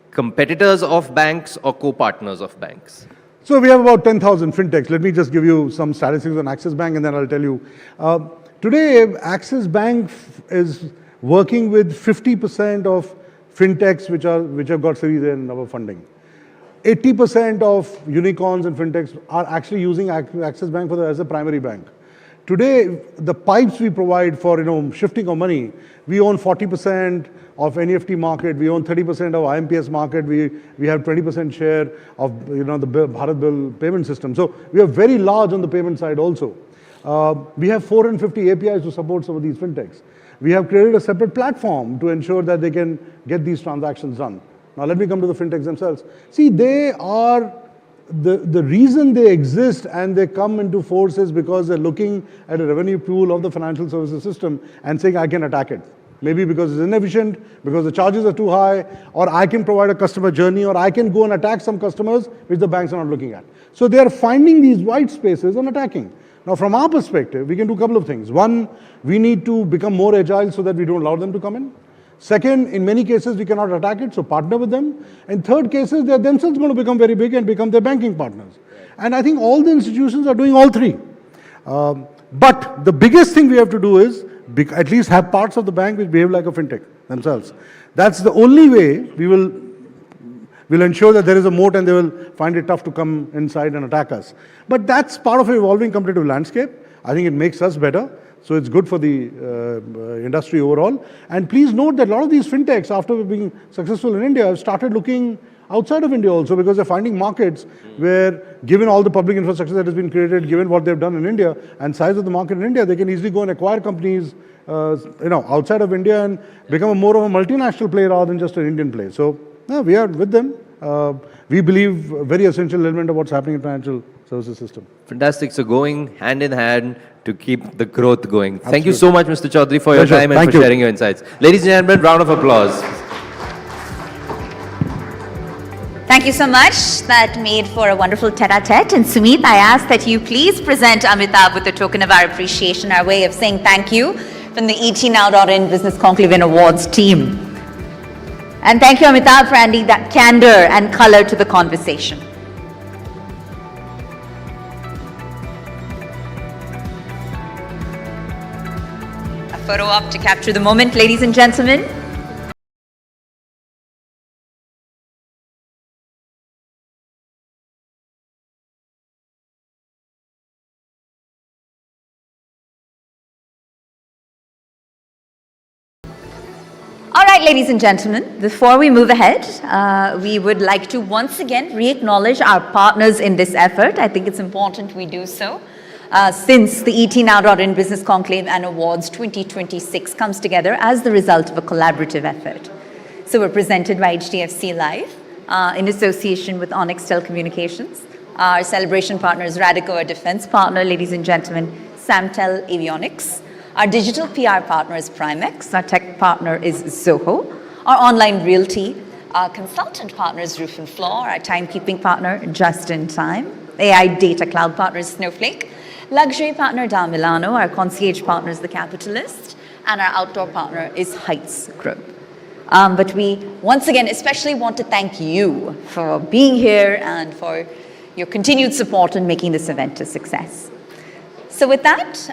competitors of banks or co-partners of banks? So we have about 10,000 fintechs. Let me just give you some statistics on Axis Bank, and then I'll tell you. Today, Axis Bank is working with 50% of fintechs which have got Series A and above funding. 80% of unicorns and fintechs are actually using Axis Bank as a primary bank. Today, the pipes we provide for shifting of money, we own 40% of NEFT market, we own 30% of IMPS market, we have 20% share of the Bharat Bill payment system. So we are very large on the payment side also. We have 450 APIs to support some of these fintechs. We have created a separate platform to ensure that they can get these transactions done. Now let me come to the fintechs themselves. See, they are, the reason they exist and they come into force is because they're looking at a revenue pool of the financial services system and saying, I can attack it. Maybe because it's inefficient, because the charges are too high, or I can provide a customer journey, or I can go and attack some customers which the banks are not looking at. So they are finding these white spaces and attacking. Now, from our perspective, we can do a couple of things. One, we need to become more agile so that we don't allow them to come in. Second, in many cases, we cannot attack it, so partner with them. And third cases, they're themselves going to become very big and become their banking partners. And I think all the institutions are doing all three. But the biggest thing we have to do is at least have parts of the bank which behave like a fintech themselves. That's the only way we will ensure that there is a moat and they will find it tough to come inside and attack us. But that's part of an evolving competitive landscape. I think it makes us better. So it's good for the industry overall. And please note that a lot of these fintechs, after being successful in India, have started looking outside of India also, because they're finding markets where, given all the public infrastructure that has been created, given what they've done in India and size of the market in India, they can easily go and acquire companies outside of India and become more of a multinational player rather than just an Indian player. So we are with them. We believe a very essential element of what's happening in the financial services system. Fantastic. So going hand in hand to keep the growth going. Absolutely. Thank you so much, Mr. Chaudhary, for your time and for sharing your insights. Ladies and gentlemen, round of applause. Thank you so much. That made for a wonderful tete-a-tete. And Sumit, I ask that you please present Amitabh with a token of our appreciation, our way of saying thank you from the ETNow.in Business Conclave Awards team. And thank you, Amitabh, for adding that candor and color to the conversation. A photo op to capture the moment, ladies and gentlemen. All right, ladies and gentlemen, before we move ahead, we would like to once again re-acknowledge our partners in this effort. I think it's important we do so, since the ETNow.in Business Conclave and Awards 2026 comes together as the result of a collaborative effort. So we're presented by HDFC Life, in association with Onextel Communications. Our celebration partner is Radico, our defense partner, ladies and gentlemen, Samtel, Avionics. Our digital PR partner is Primex. Our tech partner is Zoho. Our online Realty. Our consultant partner is Roof and Floor. Our timekeeping partner, Just in Time. AI data cloud partner is Snowflake. Luxury partner, Milano. Our concierge partner is The Capitalist. And our outdoor partner is Heights Group. But we, once again, especially want to thank you for being here and for your continued support in making this event a success. So with that,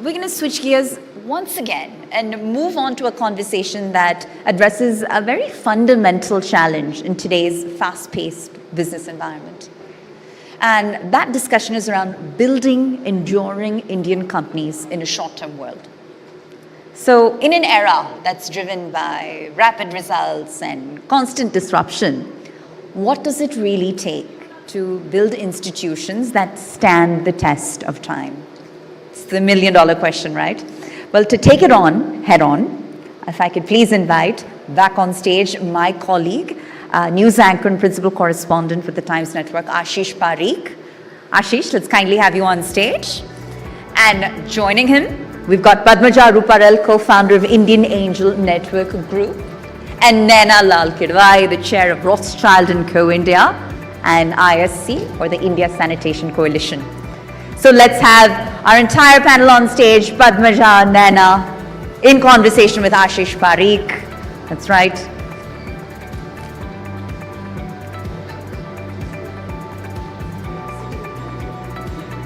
we're going to switch gears once again and move on to a conversation that addresses a very fundamental challenge in today's fast-paced business environment. And that discussion is around building enduring Indian companies in a short-term world. So in an era that's driven by rapid results and constant disruption, what does it really take to build institutions that stand the test of time? It's the million-dollar question, right? Well, to take it on, head on, if I could please invite back on stage my colleague, news anchor and principal correspondent for the Times Network, Ashish Parikh. Ashish, let's kindly have you on stage. And joining him, we've got Padmaja Ruparel, co-founder of Indian Angel Network Group, and Naina Lal Kidwai, the chair of Rothschild & Co. India, and ISC, or the India Sanitation Coalition. So let's have our entire panel on stage, Padmaja, Naina, in conversation with Ashish Parikh. That's right.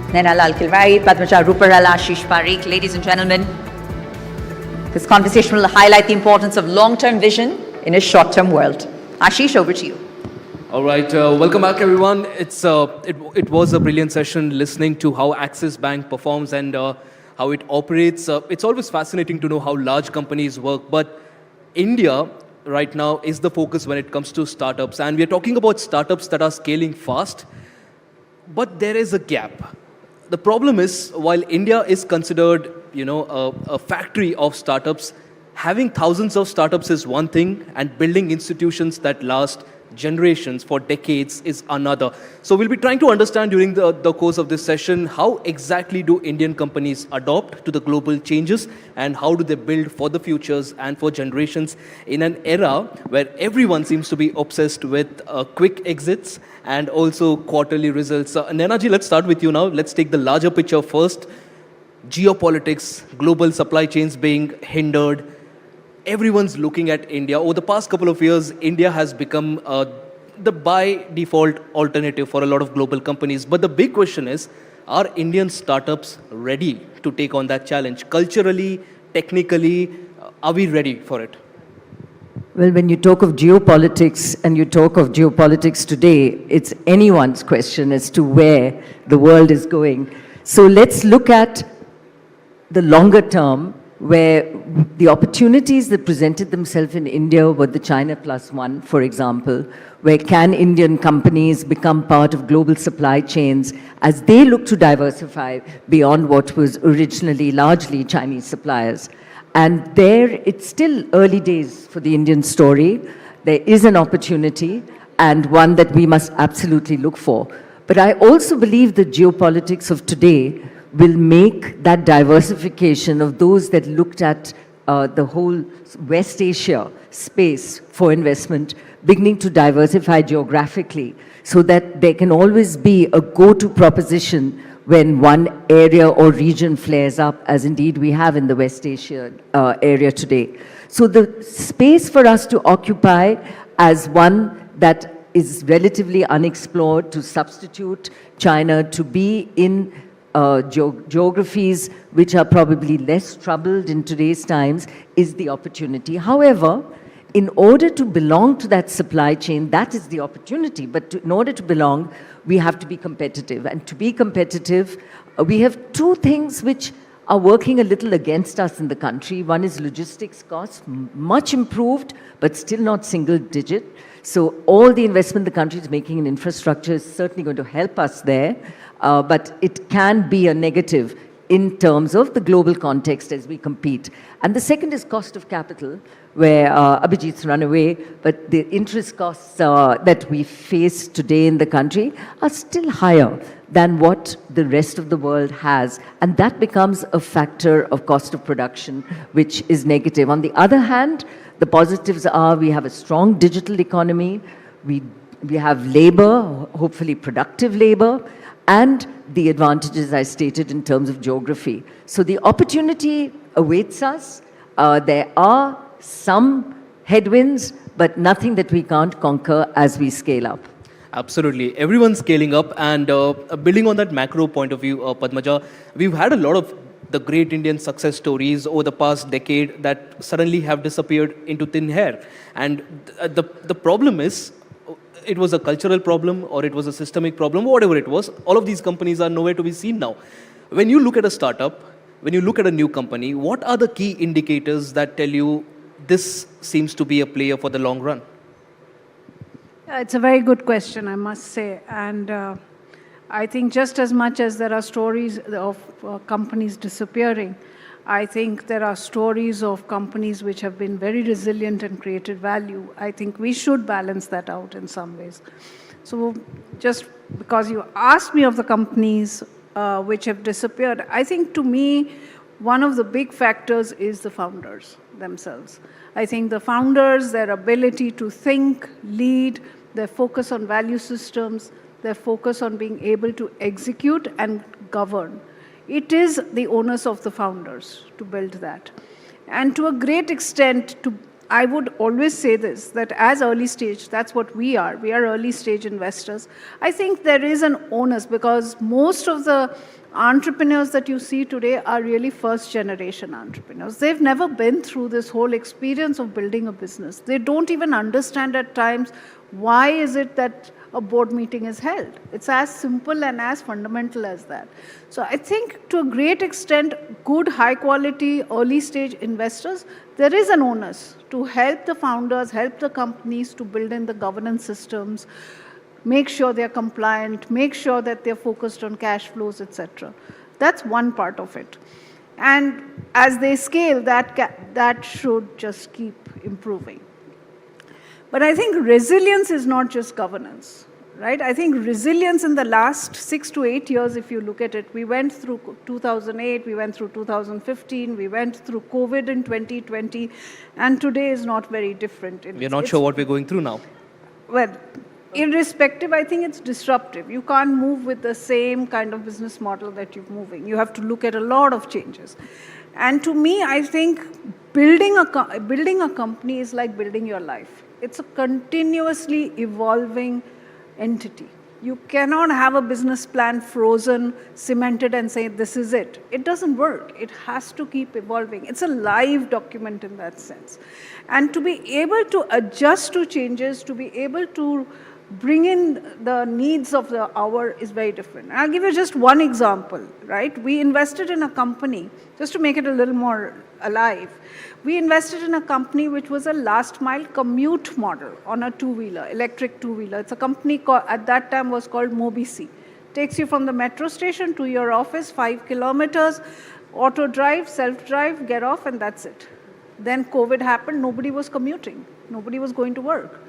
Naina Lal Kilwai, Padmaja Ruparel, Ashish Parikh. Ladies and gentlemen, this conversation will highlight the importance of long-term vision in a short-term world. Ashish, over to you. All right, welcome back, everyone. It was a brilliant session listening to how Axis Bank performs and how it operates. It's always fascinating to know how large companies work, but India right now is the focus when it comes to startups. And we're talking about startups that are scaling fast, but there is a gap. The problem is, while India is considered, a factory of startups, having thousands of startups is one thing, and building institutions that last generations for decades is another. So we'll be trying to understand during the course of this session, how exactly do Indian companies adopt to the global changes, and how do they build for the futures and for generations in an era where everyone seems to be obsessed with quick exits and also quarterly results. Naina ji, let's start with you now. Let's take the larger picture first. Geopolitics, global supply chains being hindered. Everyone's looking at India. Over the past couple of years, India has become the by default alternative for a lot of global companies. But the big question is, are Indian startups ready to take on that challenge? Culturally, technically, are we ready for it? Well, when you talk of geopolitics and you talk of geopolitics today, it's anyone's question as to where the world is going. So let's look at the longer term, where the opportunities that presented themselves in India were the China Plus One, for example, where can Indian companies become part of global supply chains as they look to diversify beyond what was originally largely Chinese suppliers. And there, it's still early days for the Indian story. There is an opportunity, and one that we must absolutely look for. But I also believe the geopolitics of today will make that diversification of those that looked at the whole West Asia space for investment, beginning to diversify geographically, so that there can always be a go-to proposition when one area or region flares up, as indeed we have in the West Asia area today. So the space for us to occupy as one that is relatively unexplored, to substitute China, to be in geographies which are probably less troubled in today's times, is the opportunity. However, in order to belong to that supply chain, that is the opportunity. But in order to belong, we have to be competitive. And to be competitive, we have two things which are working a little against us in the country. One is logistics costs, much improved, but still not single digit. So all the investment the country is making in infrastructure is certainly going to help us there. But it can be a negative in terms of the global context as we compete. And the second is cost of capital, where Abhijit's run away, but the interest costs that we face today in the country are still higher than what the rest of the world has. And that becomes a factor of cost of production, which is negative. On the other hand, the positives are we have a strong digital economy, we have labor, hopefully productive labor, and the advantages I stated in terms of geography. So the opportunity awaits us. There are some headwinds, but nothing that we can't conquer as we scale up. Absolutely. Everyone's scaling up, and building on that macro point of view, Padmaja, we've had a lot of the great Indian success stories over the past decade that suddenly have disappeared into thin air. And the problem is, it was a cultural problem or it was a systemic problem, whatever it was, all of these companies are nowhere to be seen now. When you look at a startup, when you look at a new company, what are the key indicators that tell you this seems to be a player for the long run? It's a very good question, I must say. And I think just as much as there are stories of companies disappearing, I think there are stories of companies which have been very resilient and created value. I think we should balance that out in some ways. So just because you asked me of the companies which have disappeared, I think to me, one of the big factors is the founders themselves. I think the founders, their ability to think, lead, their focus on value systems, their focus on being able to execute and govern. It is the onus of the founders to build that. And to a great extent, I would always say this, that as early stage, that's what we are early stage investors. I think there is an onus because most of the entrepreneurs that you see today are really first generation entrepreneurs. They've never been through this whole experience of building a business. They don't even understand at times why is it that a board meeting is held. It's as simple and as fundamental as that. So I think to a great extent, good, high quality, early stage investors, there is an onus to help the founders, help the companies to build in the governance systems, make sure they're compliant, make sure that they're focused on cash flows, etc. That's one part of it. And as they scale, that should just keep improving. But I think resilience is not just governance, right? I think resilience in the last 6 to 8 years, if you look at it, we went through 2008, we went through 2015, we went through COVID in 2020, and today is not very different. We're not sure what we're going through now. Well, irrespective, I think it's disruptive. You can't move with the same kind of business model that you're moving. You have to look at a lot of changes. And to me, I think building a company is like building your life. It's a continuously evolving entity. You cannot have a business plan frozen, cemented and say, this is it. It doesn't work. It has to keep evolving. It's a live document in that sense. And to be able to adjust to changes, to be able to bring in the needs of the hour is very different. I'll give you just one example, right? We invested in a company, just to make it a little more alive. We invested in a company which was a last mile commute model on a two-wheeler, electric two-wheeler. It's a company at that time was called Mobisi. Takes you from the metro station to your office, 5 kilometers, auto drive, self-drive, get off, and that's it. Then COVID happened, nobody was commuting. Nobody was going to work.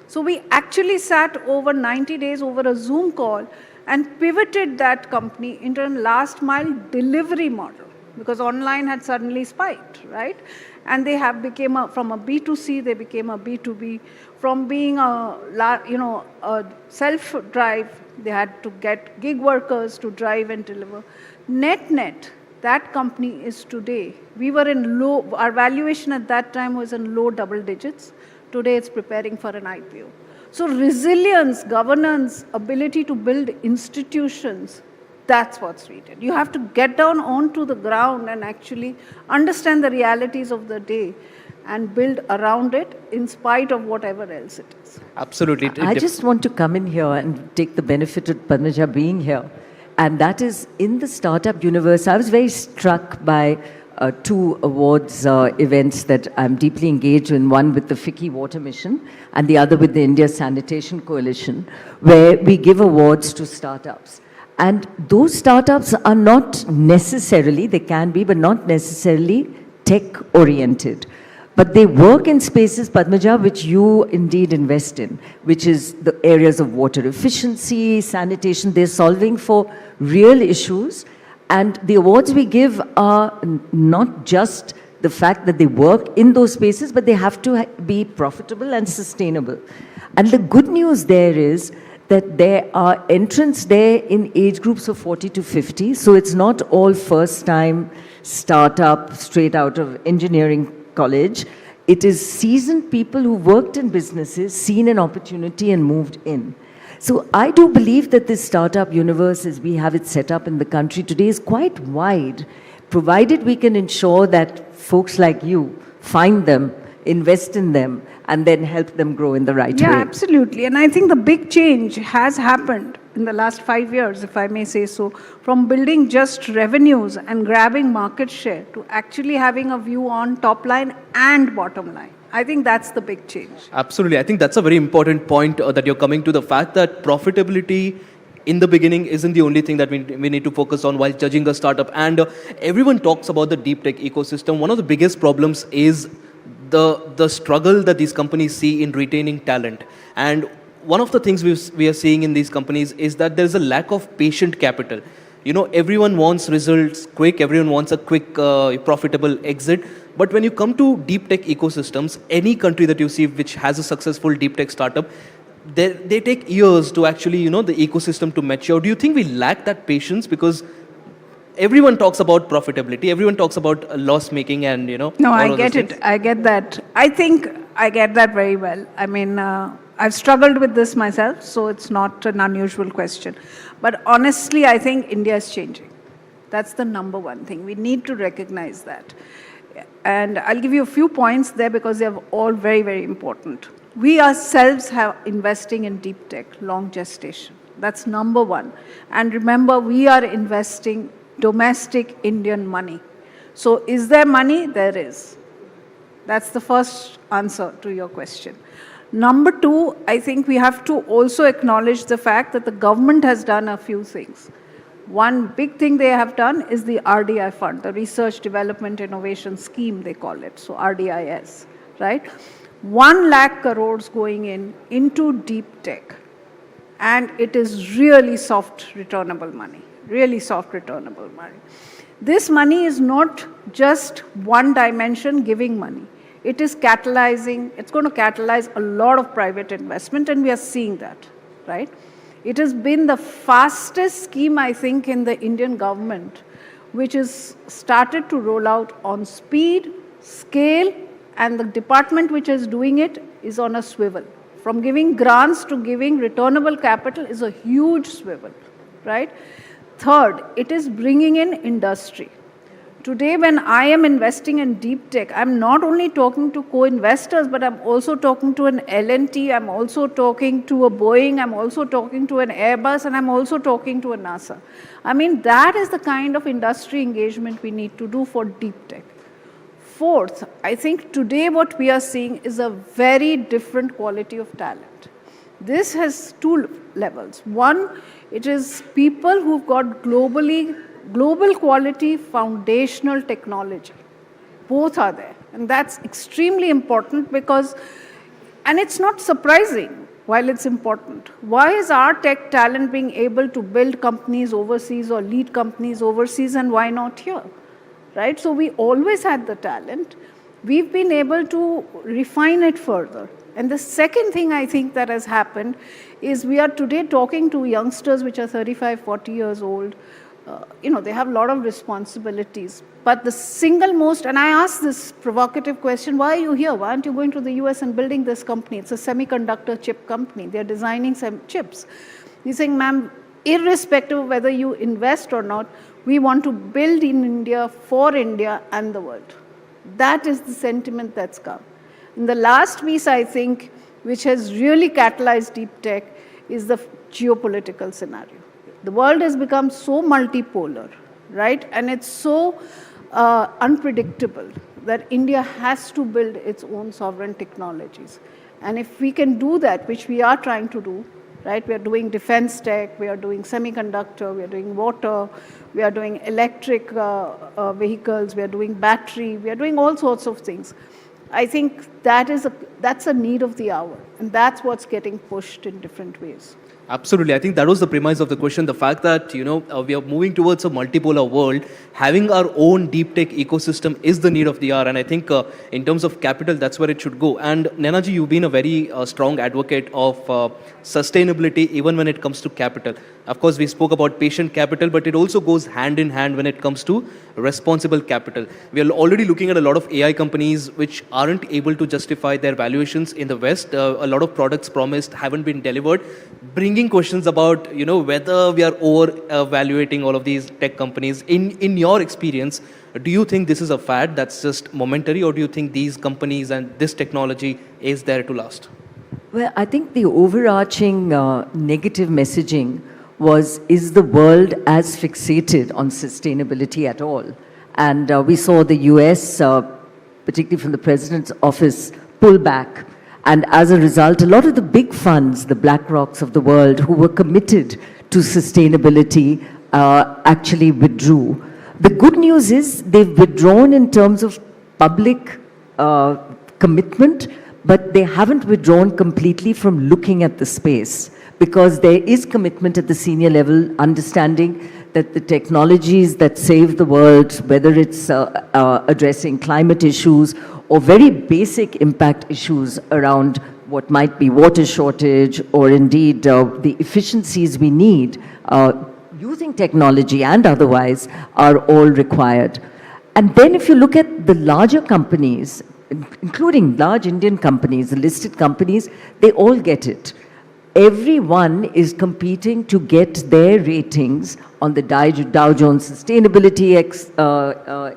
So we actually sat over 90 days over a Zoom call and pivoted that company into a last mile delivery model because online had suddenly spiked, right? And they have became from a B2C, they became a B2B. From being a self-drive, they had to get gig workers to drive and deliver. Net, that company is today, we were in our valuation at that time was in low double digits. Today it's preparing for an IPO. So resilience, governance, ability to build institutions, that's what's needed. You have to get down onto the ground and actually understand the realities of the day and build around it in spite of whatever else it is. Absolutely. I just want to come in here and take the benefit of Padmaja being here. And that is in the startup universe, I was very struck by 2 awards events that I'm deeply engaged in, one with the FICCI Water Mission and the other with the India Sanitation Coalition, where we give awards to startups. And those startups are not necessarily, they can be, but not necessarily tech-oriented. But they work in spaces, Padmaja, which you indeed invest in, which is the areas of water efficiency, sanitation. They're solving for real issues. And the awards we give are not just the fact that they work in those spaces, but they have to be profitable and sustainable. And the good news there is that there are entrants there in age groups of 40 to 50. So it's not all first-time startup straight out of engineering college. It is seasoned people who worked in businesses, seen an opportunity and moved in. So I do believe that this startup universe, as we have it set up in the country today, is quite wide, provided we can ensure that folks like you find them, invest in them, and then help them grow in the right way. Yeah, absolutely. And I think the big change has happened in the last 5 years, if I may say so, from building just revenues and grabbing market share to actually having a view on top line and bottom line. I think that's the big change. Absolutely. I think that's a very important point that you're coming to, the fact that profitability in the beginning isn't the only thing that we need to focus on while judging a startup. And everyone talks about the deep tech ecosystem. One of the biggest problems is the struggle that these companies see in retaining talent. And one of the things we are seeing in these companies is that there's a lack of patient capital. You know, everyone wants results quick, everyone wants a quick, profitable exit. But when you come to deep tech ecosystems, any country that you see which has a successful deep tech startup, they take years to actually, the ecosystem to mature. Do you think we lack that patience? Because everyone talks about profitability, everyone talks about loss making and, No, I get it. I get that. I think I get that very well. I mean, I've struggled with this myself, so it's not an unusual question. But honestly, I think India is changing. That's the number one thing. We need to recognize that. And I'll give you a few points there because they're all very, very important. We ourselves have investing in deep tech, long gestation. That's number one. And remember, we are investing domestic Indian money. So is there money? There is. That's the first answer to your question. Number two, I think we have to also acknowledge the fact that the government has done a few things. One big thing they have done is the RDI fund, the Research Development Innovation Scheme, they call it, so RDIS, right? 1 lakh crores going into deep tech. And it is really soft returnable money, really soft returnable money. This money is not just one dimension giving money. It is catalyzing, it's going to catalyze a lot of private investment, and we are seeing that, right? It has been the fastest scheme, I think, in the Indian government, which is started to roll out on speed, scale, and the department which is doing it is on a swivel. From giving grants to giving returnable capital is a huge swivel, right? Third, it is bringing in industry. Today, when I am investing in deep tech, I'm not only talking to co-investors, but I'm also talking to an L&T, I'm also talking to a Boeing, I'm also talking to an Airbus, and I'm also talking to a NASA. I mean, that is the kind of industry engagement we need to do for deep tech. Fourth, I think today what we are seeing is a very different quality of talent. This has two levels. One, it is people who've got global quality foundational technology. Both are there. And that's extremely important because, and it's not surprising while it's important. Why is our tech talent being able to build companies overseas or lead companies overseas, and why not here? Right? So we always had the talent. We've been able to refine it further. And the second thing I think that has happened is we are today talking to youngsters which are 35, 40 years old. They have a lot of responsibilities. But the single most, and I ask this provocative question, why are you here? Why aren't you going to the US and building this company? It's a semiconductor chip company. They're designing some chips. He's saying, ma'am, irrespective of whether you invest or not, we want to build in India, for India and the world. That is the sentiment that's come. And the last piece, I think, which has really catalyzed deep tech is the geopolitical scenario. The world has become so multipolar, right? And it's so unpredictable that India has to build its own sovereign technologies. And if we can do that, which we are trying to do, right? We are doing defense tech, we are doing semiconductor, we are doing water, we are doing electric vehicles, we are doing battery, we are doing all sorts of things. I think that's a need of the hour, and that's what's getting pushed in different ways. Absolutely. I think that was the premise of the question. The fact that, we are moving towards a multipolar world, having our own deep tech ecosystem is the need of the hour. And I think in terms of capital, that's where it should go. And Nainaji, you've been a very strong advocate of sustainability, even when it comes to capital. Of course, we spoke about patient capital, but it also goes hand in hand when it comes to responsible capital. We are already looking at a lot of AI companies which aren't able to justify their valuations in the West. A lot of products promised haven't been delivered, bringing questions about, whether we are over-evaluating all of these tech companies. In your experience, do you think this is a fad that's just momentary, or do you think these companies and this technology is there to last? Well, I think the overarching negative messaging was, is the world as fixated on sustainability at all? And we saw the US, particularly from the president's office, pull back. And as a result, a lot of the big funds, the BlackRocks of the world, who were committed to sustainability, actually withdrew. The good news is they've withdrawn in terms of public commitment, but they haven't withdrawn completely from looking at the space, because there is commitment at the senior level, understanding that the technologies that save the world, whether it's addressing climate issues or very basic impact issues around what might be water shortage, or indeed the efficiencies we need using technology and otherwise, are all required. And then if you look at the larger companies, including large Indian companies, the listed companies, they all get it. Everyone is competing to get their ratings on the Dow Jones Sustainability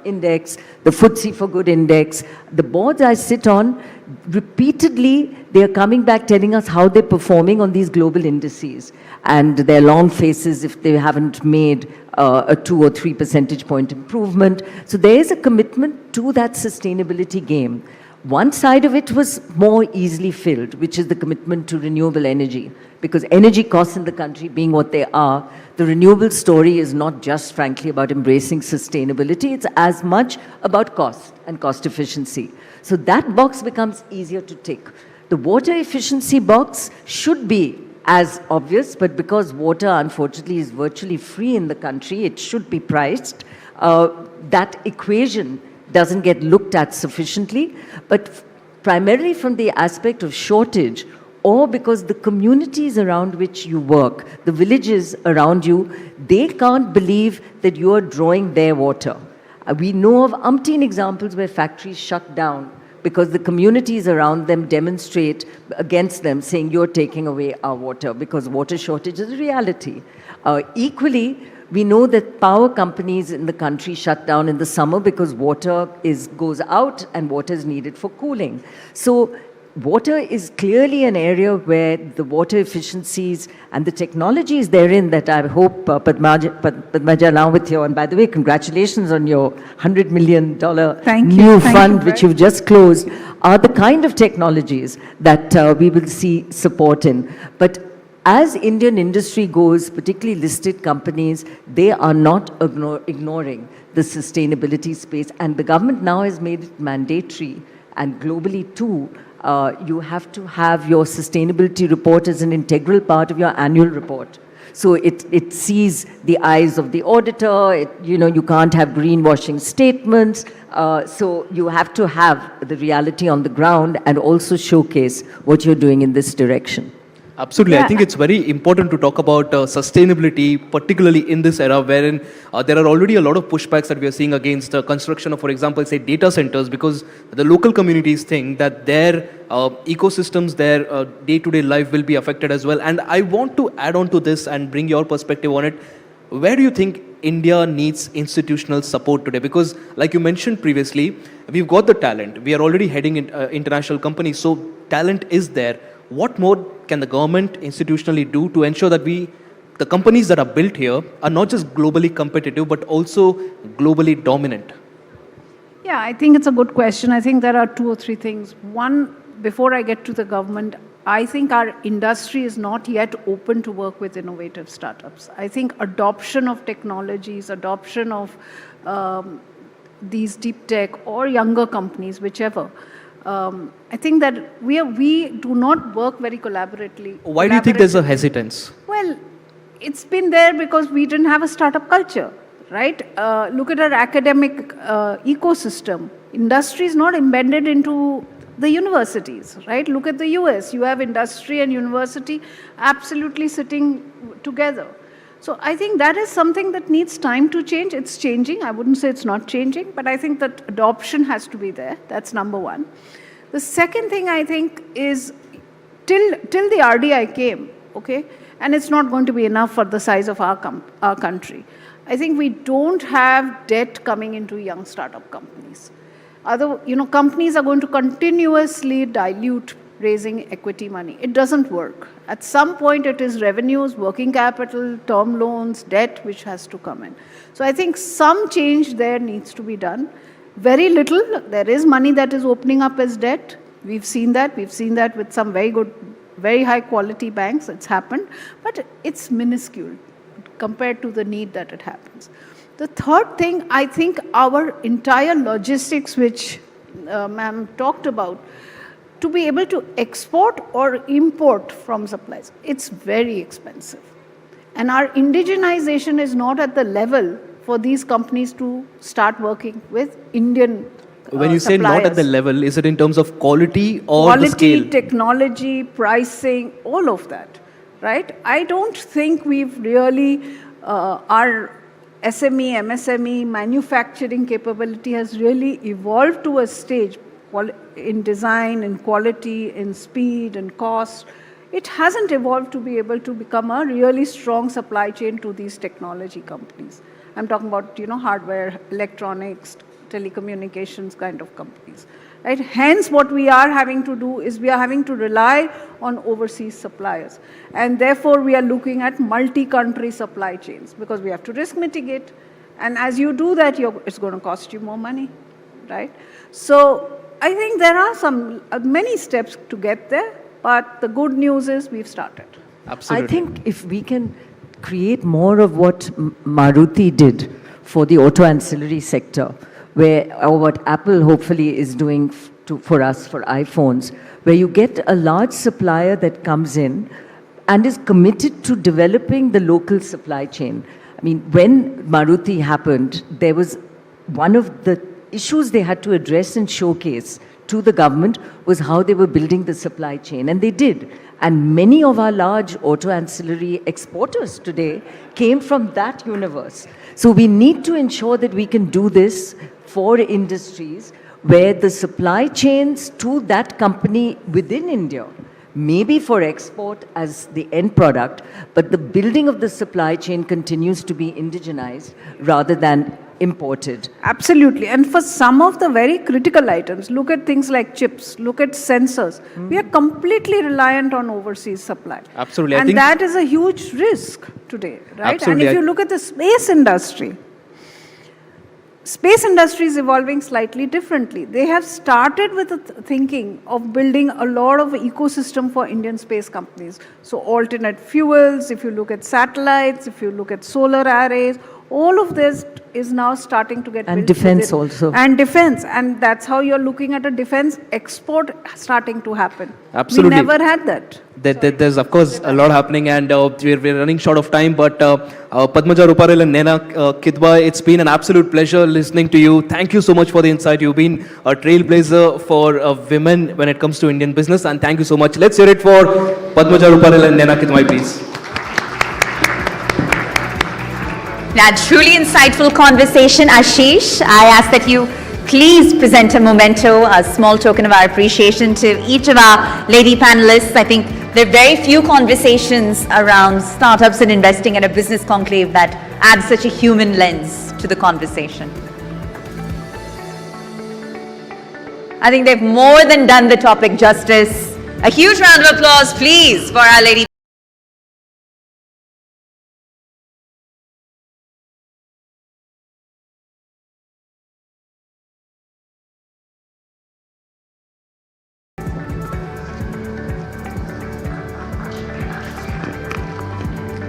Index, the FTSE4Good Index. The boards I sit on, repeatedly, they are coming back telling us how they're performing on these global indices. And their long faces if they haven't made a 2 or 3 percentage point improvement. So there is a commitment to that sustainability game. One side of it was more easily filled, which is the commitment to renewable energy. Because energy costs in the country being what they are, the renewable story is not just, frankly, about embracing sustainability. It's as much about cost and cost efficiency. So that box becomes easier to tick. The water efficiency box should be as obvious, but because water, unfortunately, is virtually free in the country, it should be priced. That equation doesn't get looked at sufficiently, but primarily from the aspect of shortage, or because the communities around which you work, the villages around you, they can't believe that you are drawing their water. We know of umpteen examples where factories shut down because the communities around them demonstrate against them, saying you're taking away our water, because water shortage is a reality. Equally, we know that power companies in the country shut down in the summer because water goes out and water is needed for cooling. So water is clearly an area where the water efficiencies and the technologies therein that I hope, Padmaja, along with you, and by the way, congratulations on your $100 million new fund, which you've just closed, are the kind of technologies that we will see support in. But as Indian industry goes, particularly listed companies, they are not ignoring the sustainability space. And the government now has made it mandatory, and globally too, you have to have your sustainability report as an integral part of your annual report. So it sees the eyes of the auditor, you can't have greenwashing statements. So you have to have the reality on the ground and also showcase what you're doing in this direction. Absolutely. Yeah. I think it's very important to talk about sustainability, particularly in this era wherein there are already a lot of pushbacks that we are seeing against the construction of, for example, say data centers, because the local communities think that their ecosystems, their day-to-day life will be affected as well. And I want to add on to this and bring your perspective on it. Where do you think India needs institutional support today? Because like you mentioned previously, we've got the talent. We are already heading in international companies. So talent is there. What more can the government institutionally do to ensure that the companies that are built here are not just globally competitive, but also globally dominant? Yeah, I think it's a good question. I think there are 2 or 3 things. One, before I get to the government, I think our industry is not yet open to work with innovative startups. I think adoption of technologies, adoption of these deep tech or younger companies, whichever, I think that we do not work very collaboratively. Why do you think there's a hesitance? Well, it's been there because we didn't have a startup culture, right? Look at our academic ecosystem. Industry is not embedded into the universities, right? Look at the US. You have industry and university absolutely sitting together. So I think that is something that needs time to change. It's changing. I wouldn't say it's not changing, but I think that adoption has to be there. That's number one. The second thing I think is till the RDI came, okay, and it's not going to be enough for the size of our country. I think we don't have debt coming into young startup companies. Companies are going to continuously dilute raising equity money. It doesn't work. At some point, it is revenues, working capital, term loans, debt, which has to come in. So I think some change there needs to be done. Very little. There is money that is opening up as debt. We've seen that. We've seen that with some very good, very high quality banks. It's happened. But it's minuscule compared to the need that it happens. The third thing, I think our entire logistics, which ma'am talked about, to be able to export or import from supplies, it's very expensive. And our indigenization is not at the level for these companies to start working with Indian When you say not at the level, is it in terms of quality or the scale? Quality, technology, pricing, all of that, right? I don't think we've really, our SME, MSME, manufacturing capability has really evolved to a stage in design, in quality, in speed, in cost. It hasn't evolved to be able to become a really strong supply chain to these technology companies. I'm talking about, hardware, electronics, telecommunications kind of companies. Right? Hence, what we are having to do is we are having to rely on overseas suppliers. And therefore, we are looking at multi-country supply chains because we have to risk mitigate. And as you do that, it's going to cost you more money, right? So I think there are many steps to get there, but the good news is we've started. Absolutely. I think if we can create more of what Maruti did for the auto ancillary sector, or what Apple hopefully is doing for us for iPhones, where you get a large supplier that comes in and is committed to developing the local supply chain. I mean, when Maruti happened, there was one of the issues they had to address and showcase to the government was how they were building the supply chain, and they did. And many of our large auto ancillary exporters today came from that universe. So we need to ensure that we can do this for industries where the supply chains to that company within India, maybe for export as the end product, but the building of the supply chain continues to be indigenized rather than imported. Absolutely. And for some of the very critical items, look at things like chips, look at sensors. We are completely reliant on overseas supply. Absolutely. And that is a huge risk today, right? Absolutely. And if you look at the space industry is evolving slightly differently. They have started with the thinking of building a lot of ecosystem for Indian space companies. So alternate fuels, if you look at satellites, if you look at solar arrays, all of this is now starting to get built. And defense also. And defense. And that's how you're looking at a defense export starting to happen. Absolutely. We never had that. There's, of course, a lot happening, and we're running short of time, but Padmaja Ruparel and Nena Kidwa, it's been an absolute pleasure listening to you. Thank you so much for the insight. You've been a trailblazer for women when it comes to Indian business, and thank you so much. Let's hear it for Padmaja Ruparel and Nena Kidwa, please. Now, truly insightful conversation. Ashish, I ask that you please present a memento, a small token of our appreciation to each of our lady panelists. I think there are very few conversations around startups and investing in a business conclave that add such a human lens to the conversation. I think they've more than done the topic justice. A huge round of applause, please, for our lady.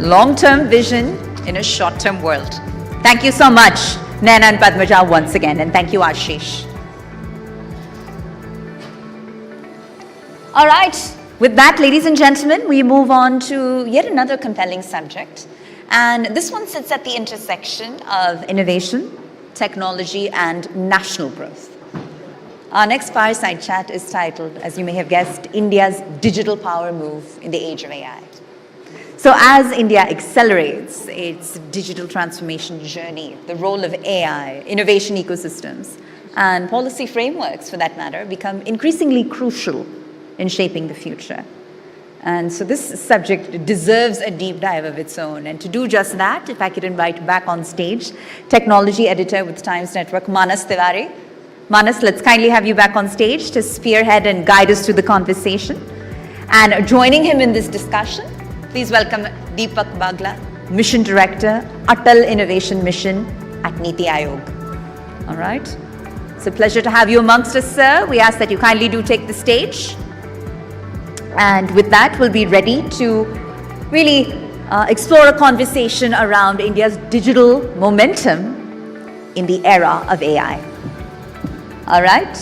long-term vision in a short-term world. Thank you so much, Naina and Padmaja, once again, and thank you, Ashish. All right, with that, ladies and gentlemen, we move on to yet another compelling subject. And this one sits at the intersection of innovation, technology, and national growth. Our next fireside chat is titled, as you may have guessed, India's digital power move in the age of AI. So as India accelerates its digital transformation journey, the role of AI, innovation ecosystems, and policy frameworks, for that matter, become increasingly crucial in shaping the future. And so this subject deserves a deep dive of its own. And to do just that, if I could invite back on stage, technology editor with Times Network, Manas Tiwari. Manas, let's kindly have you back on stage to spearhead and guide us through the conversation. And joining him in this discussion, please welcome Deepak Bagla, Mission Director, Atal Innovation Mission at Niti Aayog. All right. It's a pleasure to have you amongst us, sir. We ask that you kindly do take the stage. And with that, we'll be ready to really explore a conversation around India's digital momentum in the era of AI. All right.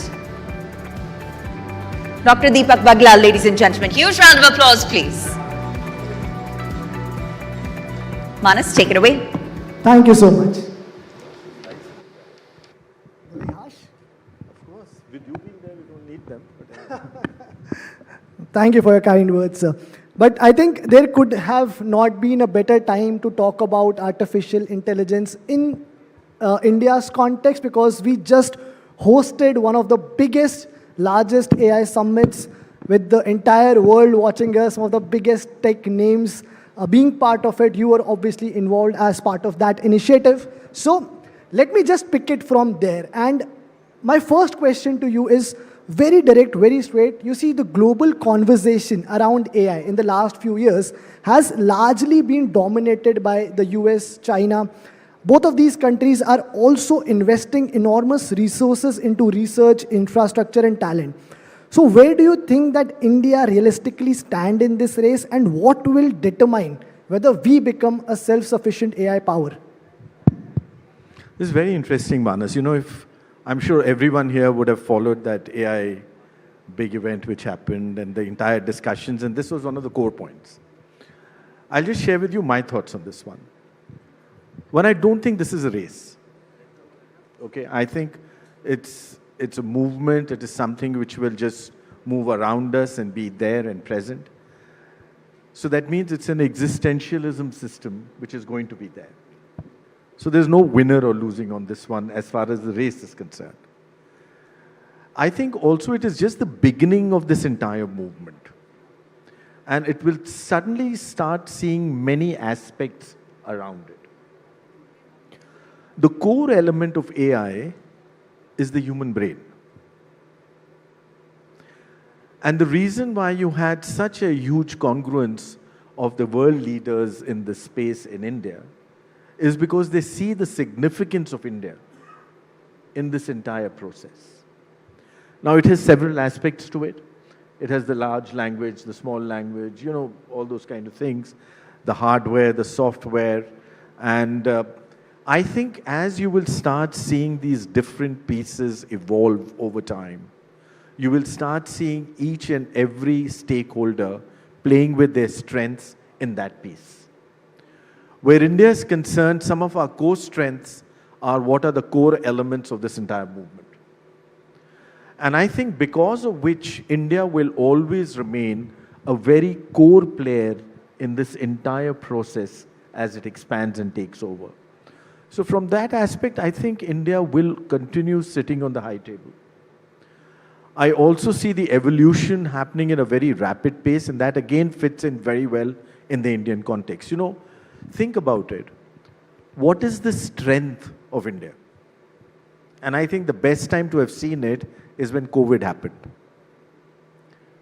Dr. Deepak Bagla, ladies and gentlemen, huge round of applause, please. Manas, take it away. Thank you so much. Thank you for your kind words, sir. But I think there could have not been a better time to talk about artificial intelligence in India's context, because we just hosted one of the biggest, largest AI summits with the entire world watching us, some of the biggest tech names being part of it. You were obviously involved as part of that initiative. So let me just pick it from there. And my first question to you is very direct, very straight. You see, the global conversation around AI in the last few years has largely been dominated by the US, China. Both of these countries are also investing enormous resources into research, infrastructure, and talent. So where do you think that India realistically stand in this race, and what will determine whether we become a self-sufficient AI power? This is very interesting, Manas. You know, I'm sure everyone here would have followed that AI big event which happened and the entire discussions, and this was one of the core points. I'll just share with you my thoughts on this one. One, I don't think this is a race. Okay, I think it's a movement, it is something which will just move around us and be there and present. So that means it's an existentialism system which is going to be there. So there's no winner or losing on this one as far as the race is concerned. I think also it is just the beginning of this entire movement. And it will suddenly start seeing many aspects around it. The core element of AI is the human brain. And the reason why you had such a huge congruence of the world leaders in this space in India is because they see the significance of India in this entire process. Now, it has several aspects to it. It has the large language, the small language, you know, all those kind of things, the hardware, the software. And I think as you will start seeing these different pieces evolve over time, you will start seeing each and every stakeholder playing with their strengths in that piece. Where India is concerned, some of our core strengths are what are the core elements of this entire movement. And I think because of which India will always remain a very core player in this entire process as it expands and takes over. So from that aspect, I think India will continue sitting on the high table. I also see the evolution happening in a very rapid pace, and that again fits in very well in the Indian context. You know, think about it. What is the strength of India? And I think the best time to have seen it is when COVID happened.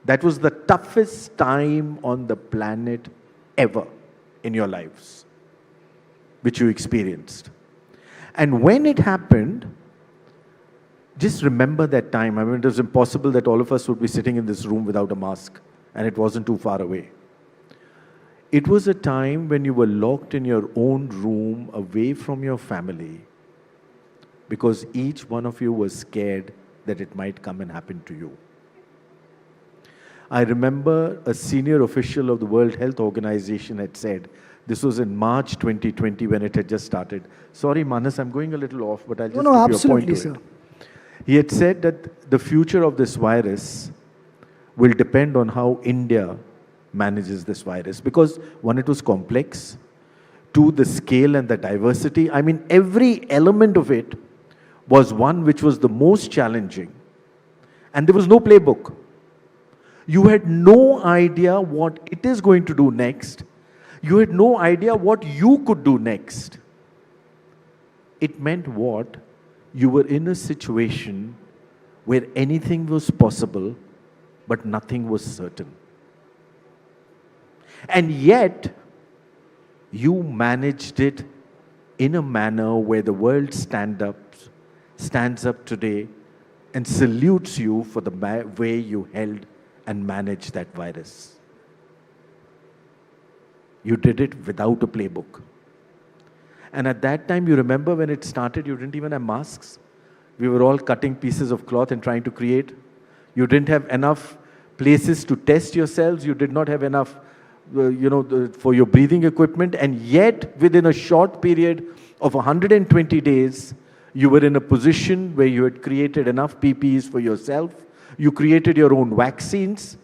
That was the toughest time on the planet ever in your lives, which you experienced. And when it happened, just remember that time. I mean, it was impossible that all of us would be sitting in this room without a mask, and it wasn't too far away. It was a time when you were locked in your own room away from your family because each one of you was scared that it might come and happen to you. I remember a senior official of the World Health Organization had said, this was in March 2020 when it had just started. Sorry, Manas, I'm going a little off, but I'll just give you a point to it. He had said that the future of this virus will depend on how India manages this virus. Because one, it was complex. Two, the scale and the diversity. I mean, every element of it was one which was the most challenging. And there was no playbook. You had no idea what it is going to do next. You had no idea what you could do next. It meant what? You were in a situation where anything was possible, but nothing was certain. And yet, you managed it in a manner where the world stands up today and salutes you for the way you held and managed that virus. You did it without a playbook. And at that time, you remember when it started, you didn't even have masks. We were all cutting pieces of cloth and trying to create. You didn't have enough places to test yourselves. You did not have enough for your breathing equipment, and yet within a short period of 120 days, you were in a position where you had created enough PPEs for yourself, you created your own vaccines,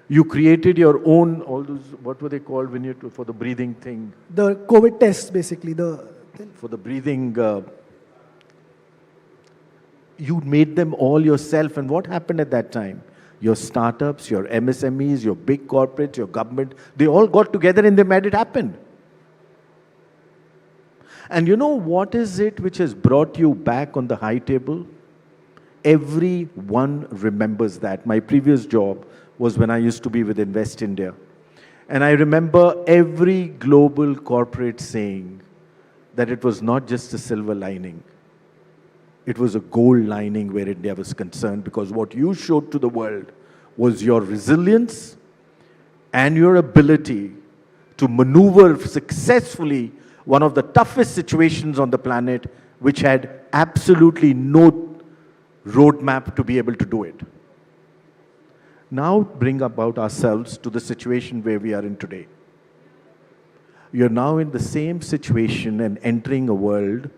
you created your own, all those, what were they called when you, for the breathing thing? The COVID tests, basically. For the breathing, you made them all yourself, and what happened at that time? Your startups, your MSMEs, your big corporates, your government, they all got together and they made it happen. And you know what is it which has brought you back on the high table? Everyone remembers that. My previous job was when I used to be with Invest India. And I remember every global corporate saying that it was not just a silver lining. It was a gold lining where India was concerned, because what you showed to the world was your resilience and your ability to maneuver successfully one of the toughest situations on the planet, which had absolutely no roadmap to be able to do it. Now bring about ourselves to the situation where we are in today. You're now in the same situation and entering a world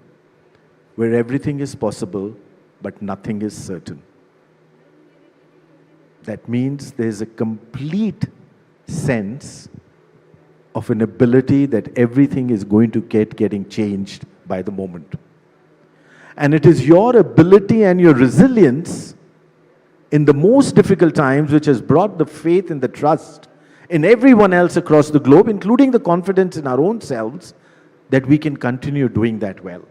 where everything is possible, but nothing is certain. That means there's a complete sense of an ability that everything is going to getting changed by the moment. And it is your ability and your resilience in the most difficult times which has brought the faith and the trust in everyone else across the globe, including the confidence in our own selves, that we can continue doing that well.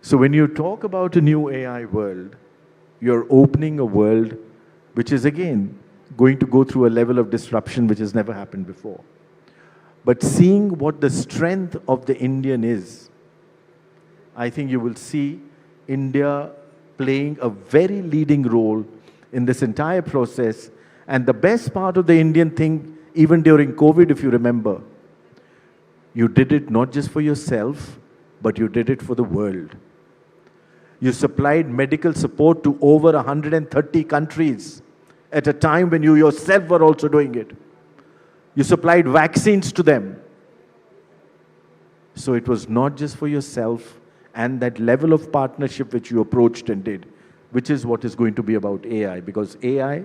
So when you talk about a new AI world, you're opening a world which is again going to go through a level of disruption which has never happened before. But seeing what the strength of the Indian is, I think you will see India playing a very leading role in this entire process. And the best part of the Indian thing, even during COVID, if you remember, you did it not just for yourself, but you did it for the world. You supplied medical support to over 130 countries at a time when you yourself were also doing it. You supplied vaccines to them. So it was not just for yourself, and that level of partnership which you approached and did, which is what is going to be about AI, because AI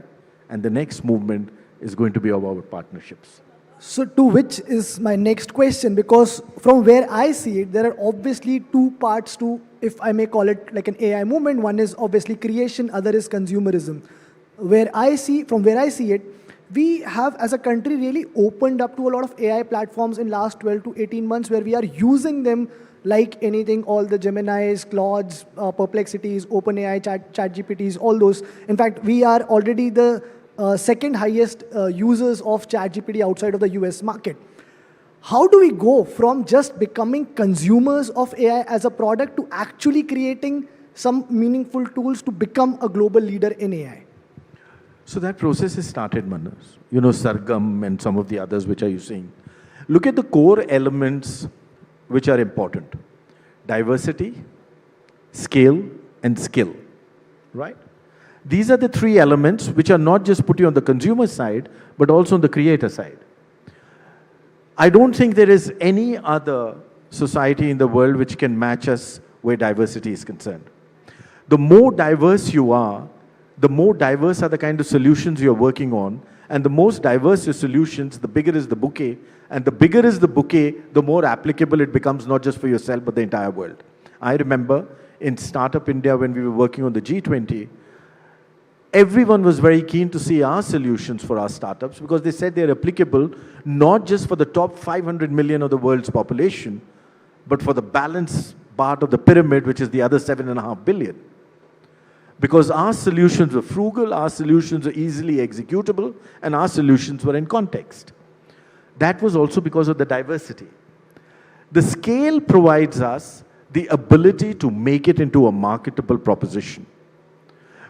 and the next movement is going to be about partnerships. So to which is my next question, because from where I see it, there are obviously two parts to, if I may call it like an AI movement. One is obviously creation, other is consumerism. From where I see it, we have as a country really opened up to a lot of AI platforms in last 12 to 18 months where we are using them like anything, all the Geminis, Claudes, Perplexities, OpenAI, ChatGPTs, all those. In fact, we are already the second highest users of ChatGPT outside of the US market. How do we go from just becoming consumers of AI as a product to actually creating some meaningful tools to become a global leader in AI? So that process has started, Manas. You know, Sargam and some of the others which are you seeing. Look at the core elements which are important. Diversity, scale, and skill, right? These are the three elements which are not just put you on the consumer side, but also on the creator side. I don't think there is any other society in the world which can match us where diversity is concerned. The more diverse you are, the more diverse are the kind of solutions you're working on, and the most diverse your solutions, the bigger is the bouquet, and the bigger is the bouquet, the more applicable it becomes not just for yourself, but the entire world. I remember in Startup India when we were working on the G20, everyone was very keen to see our solutions for our startups because they said they're applicable not just for the top 500 million of the world's population, but for the balance part of the pyramid, which is the other 7.5 billion. Because our solutions were frugal, our solutions were easily executable, and our solutions were in context. That was also because of the diversity. The scale provides us the ability to make it into a marketable proposition.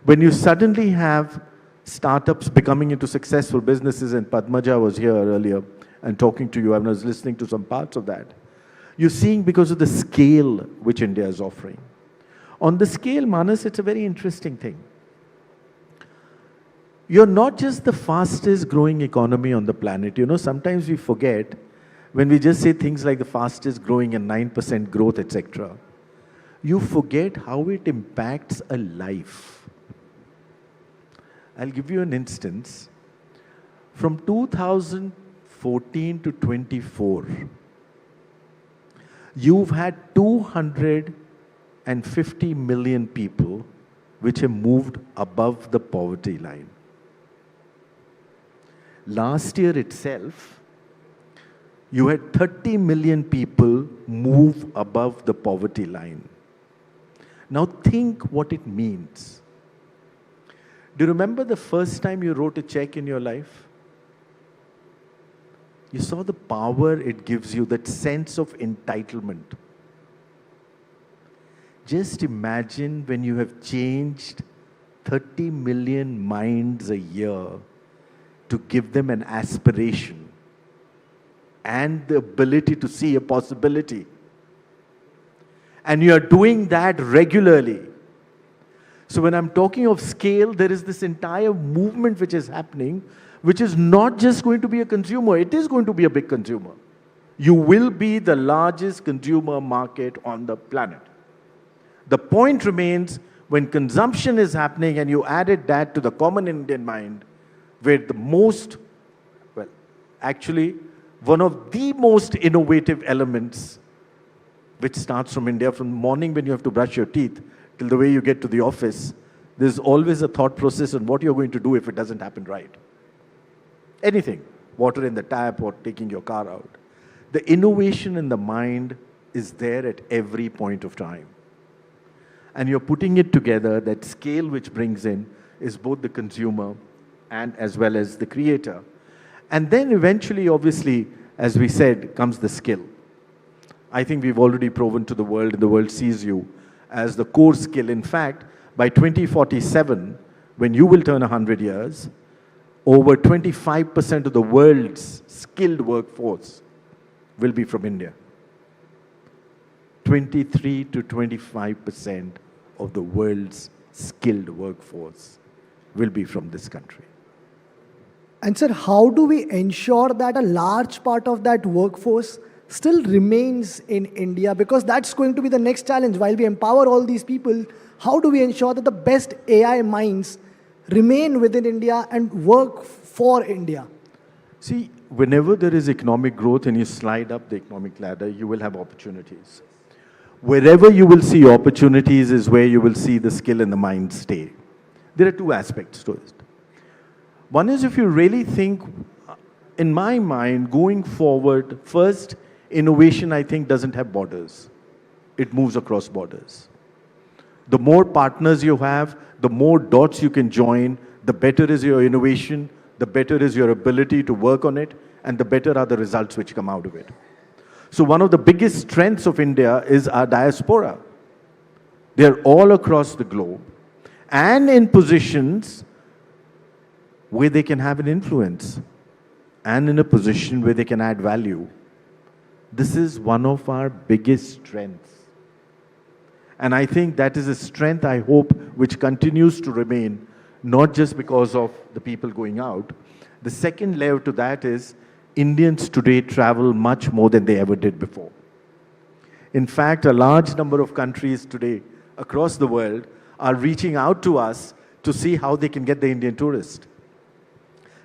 When you suddenly have startups becoming into successful businesses, and Padmaja was here earlier and talking to you, I was listening to some parts of that, you're seeing because of the scale which India is offering. On the scale, Manas, it's a very interesting thing. You're not just the fastest growing economy on the planet. You know, sometimes we forget when we just say things like the fastest growing and 9% growth, etc. You forget how it impacts a life. I'll give you an instance. From 2014 to 24, you've had 250 million people which have moved above the poverty line. Last year itself, you had 30 million people move above the poverty line. Now think what it means. Do you remember the first time you wrote a check in your life? You saw the power it gives you, that sense of entitlement. Just imagine when you have changed 30 million minds a year to give them an aspiration and the ability to see a possibility. And you are doing that regularly. So when I'm talking of scale, there is this entire movement which is happening, which is not just going to be a consumer, it is going to be a big consumer. You will be the largest consumer market on the planet. The point remains, when consumption is happening and you added that to the common Indian mind, where the most, well, actually, one of the most innovative elements which starts from India, from the morning when you have to brush your teeth till the way you get to the office, there's always a thought process on what you're going to do if it doesn't happen right. Anything, water in the tap or taking your car out. The innovation in the mind is there at every point of time. And you're putting it together, that scale which brings in is both the consumer and as well as the creator. And then eventually, obviously, as we said, comes the skill. I think we've already proven to the world, and the world sees you as the core skill. In fact, by 2047, when you will turn 100 years, over 25% of the world's skilled workforce will be from India. 23 to 25% of the world's skilled workforce will be from this country. And sir, how do we ensure that a large part of that workforce still remains in India? Because that's going to be the next challenge. While we empower all these people, how do we ensure that the best AI minds remain within India and work for India? See, whenever there is economic growth and you slide up the economic ladder, you will have opportunities. Wherever you will see opportunities is where you will see the skill and the mind stay. There are two aspects to it. One is, if you really think, in my mind, going forward, first, innovation, I think, doesn't have borders. It moves across borders. The more partners you have, the more dots you can join, the better is your innovation, the better is your ability to work on it, and the better are the results which come out of it. So one of the biggest strengths of India is our diaspora. They're all across the globe and in positions where they can have an influence and in a position where they can add value. This is one of our biggest strengths. And I think that is a strength, I hope, which continues to remain, not just because of the people going out. The second layer to that is Indians today travel much more than they ever did before. In fact, a large number of countries today across the world are reaching out to us to see how they can get the Indian tourist.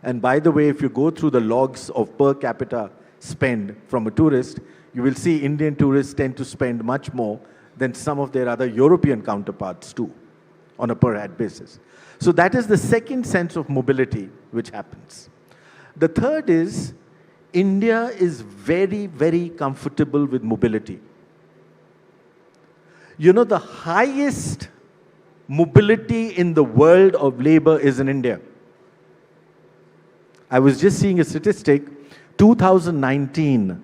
And by the way, if you go through the logs of per capita spend from a tourist, you will see Indian tourists tend to spend much more than some of their other European counterparts too, on a per head basis. So that is the second sense of mobility which happens. The third is, India is very, very comfortable with mobility. You know, the highest mobility in the world of labor is in India. I was just seeing a statistic, 2019,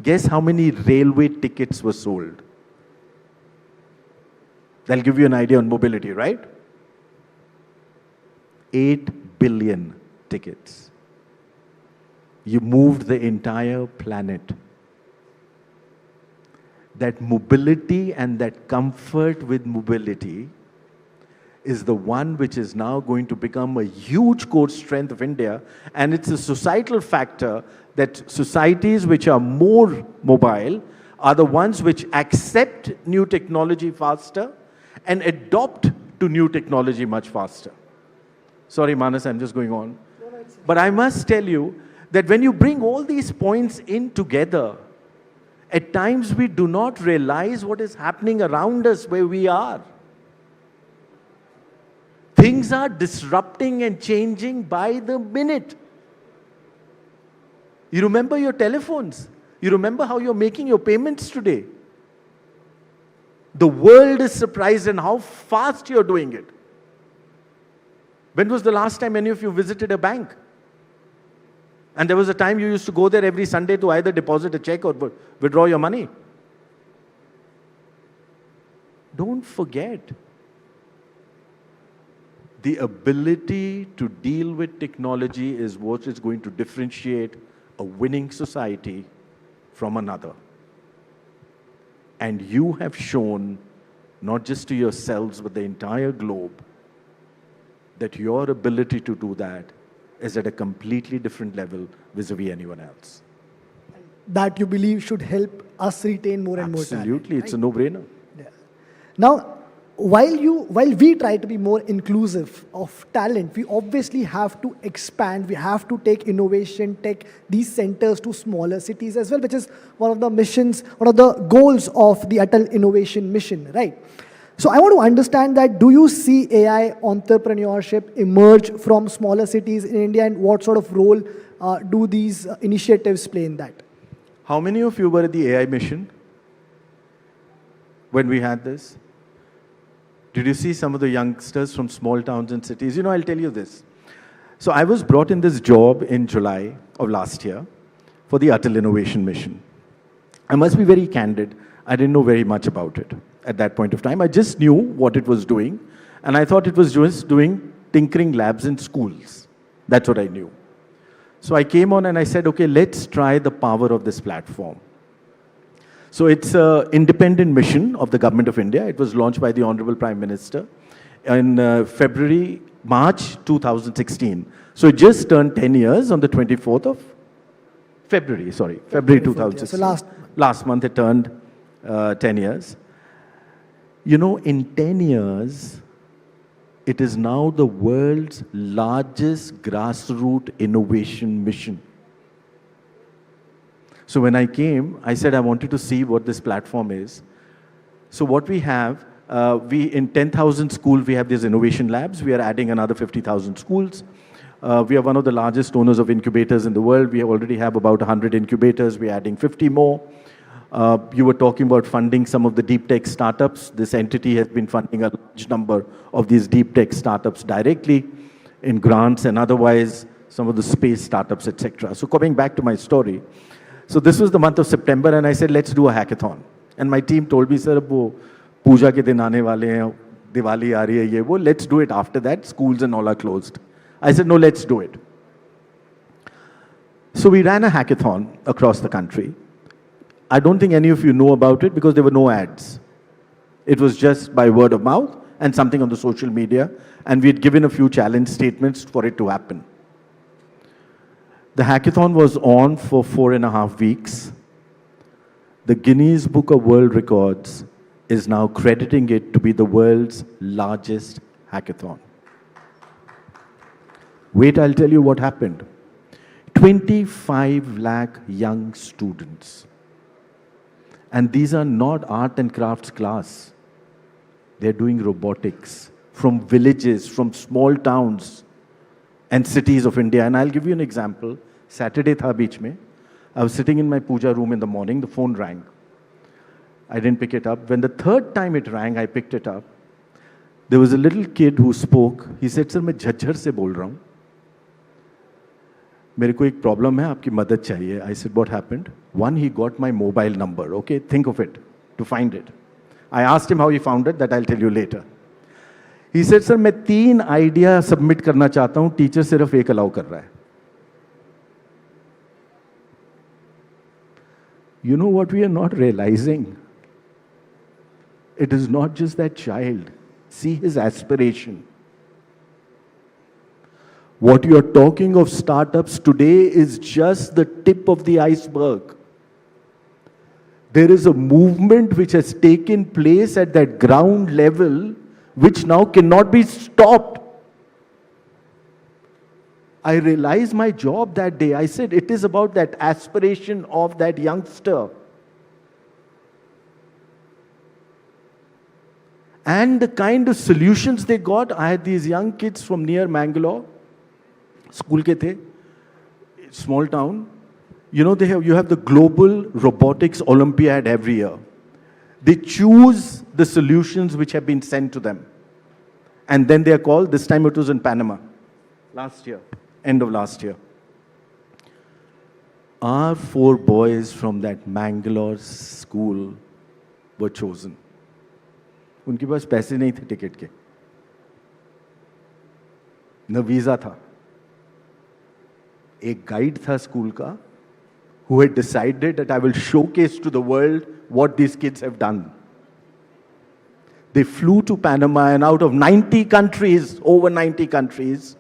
guess how many railway tickets were sold? That'll give you an idea on mobility, right? 8 billion tickets. You moved the entire planet. That mobility and that comfort with mobility is the one which is now going to become a huge core strength of India, and it's a societal factor that societies which are more mobile are the ones which accept new technology faster and adopt to new technology much faster. Sorry, Manas, I'm just going on. But I must tell you that when you bring all these points in together, at times we do not realize what is happening around us where we are. Things are disrupting and changing by the minute. You remember your telephones. You remember how you're making your payments today. The world is surprised in how fast you're doing it. When was the last time any of you visited a bank? And there was a time you used to go there every Sunday to either deposit a check or withdraw your money. Don't forget, the ability to deal with technology is what is going to differentiate a winning society from another. And you have shown, not just to yourselves, but the entire globe, that your ability to do that is at a completely different level vis-a-vis anyone else. That you believe should help us retain more and more talent. Absolutely, it's a no-brainer. Yeah. Now, while we try to be more inclusive of talent, we obviously have to expand. We have to take innovation, take these centers to smaller cities as well, which is one of the missions, one of the goals of the Atal Innovation Mission, right? So I want to understand that, do you see AI entrepreneurship emerge from smaller cities in India, and what sort of role do these initiatives play in that? How many of you were at the AI mission when we had this? Did you see some of the youngsters from small towns and cities? You know, I'll tell you this. So I was brought in this job in July of last year for the Atal Innovation Mission. I must be very candid. I didn't know very much about it at that point of time. I just knew what it was doing, and I thought it was just doing tinkering labs in schools. That's what I knew. So I came on and I said, okay, let's try the power of this platform. So it's an independent mission of the Government of India. It was launched by the Honorable Prime Minister in March 2016. So it just turned 10 years on the 24th of February, February 2016. So last month it turned 10 years. You know, in 10 years, it is now the world's largest grassroots innovation mission. So when I came, I said I wanted to see what this platform is. So what we have, in 10,000 schools, we have these innovation labs. We are adding another 50,000 schools. We are one of the largest owners of incubators in the world. We already have about 100 incubators. We are adding 50 more. You were talking about funding some of the deep tech startups. This entity has been funding a large number of these deep tech startups directly in grants and otherwise some of the space startups, etc. So coming back to my story, so this was the month of September and I said, let's do a hackathon. And my team told me, sir, wo puja ke din aane wale hain, Diwali aa rahi hai, ye wo, let's do it after that. Schools and all are closed. I said, no, let's do it. So we ran a hackathon across the country. I don't think any of you know about it because there were no ads. It was just by word of mouth and something on the social media, and we had given a few challenge statements for it to happen. The hackathon was on for 4.5 weeks. The Guinness Book of World Records is now crediting it to be the world's largest hackathon. Wait, I'll tell you what happened. 25 lakh young students. And these are not art and crafts class. They're doing robotics from villages, from small towns and cities of India. And I'll give you an example. Saturday tha beach mein. I was sitting in my puja room in the morning. The phone rang. I didn't pick it up. When the third time it rang, I picked it up. There was a little kid who spoke. He said, "Sir, मैं झज्जर से बोल रहा हूँ. मेरे को एक problem है, आपकी मदद चाहिए." I said, "What happened?" One, he got my mobile number. Okay, think of it, to find it. I asked him how he found it. That I'll tell you later. He said, "Sir, मैं 3 idea submit करना चाहता हूँ. Teacher सिर्फ एक allow कर रहा है." You know what we are not realizing? It is not just that child. See his aspiration. What you are talking of startups today is just the tip of the iceberg. There is a movement which has taken place at that ground level which now cannot be stopped. I realized my job that day. I said, it is about that aspiration of that youngster. And the kind of solutions they got. I had these young kids from near Mangalore. School ke the, small town. You know, you have the Global Robotics Olympiad every year. They choose the solutions which have been sent to them. And then they are called, this time it was in Panama, last year, end of last year. Our 4 boys from that Mangalore school were chosen. उनके पास पैसे नहीं थे ticket के, न visa था. एक guide था school का, who had decided that I will showcase to the world what these kids have done. They flew to Panama, and out of 90 countries, over 90 countries,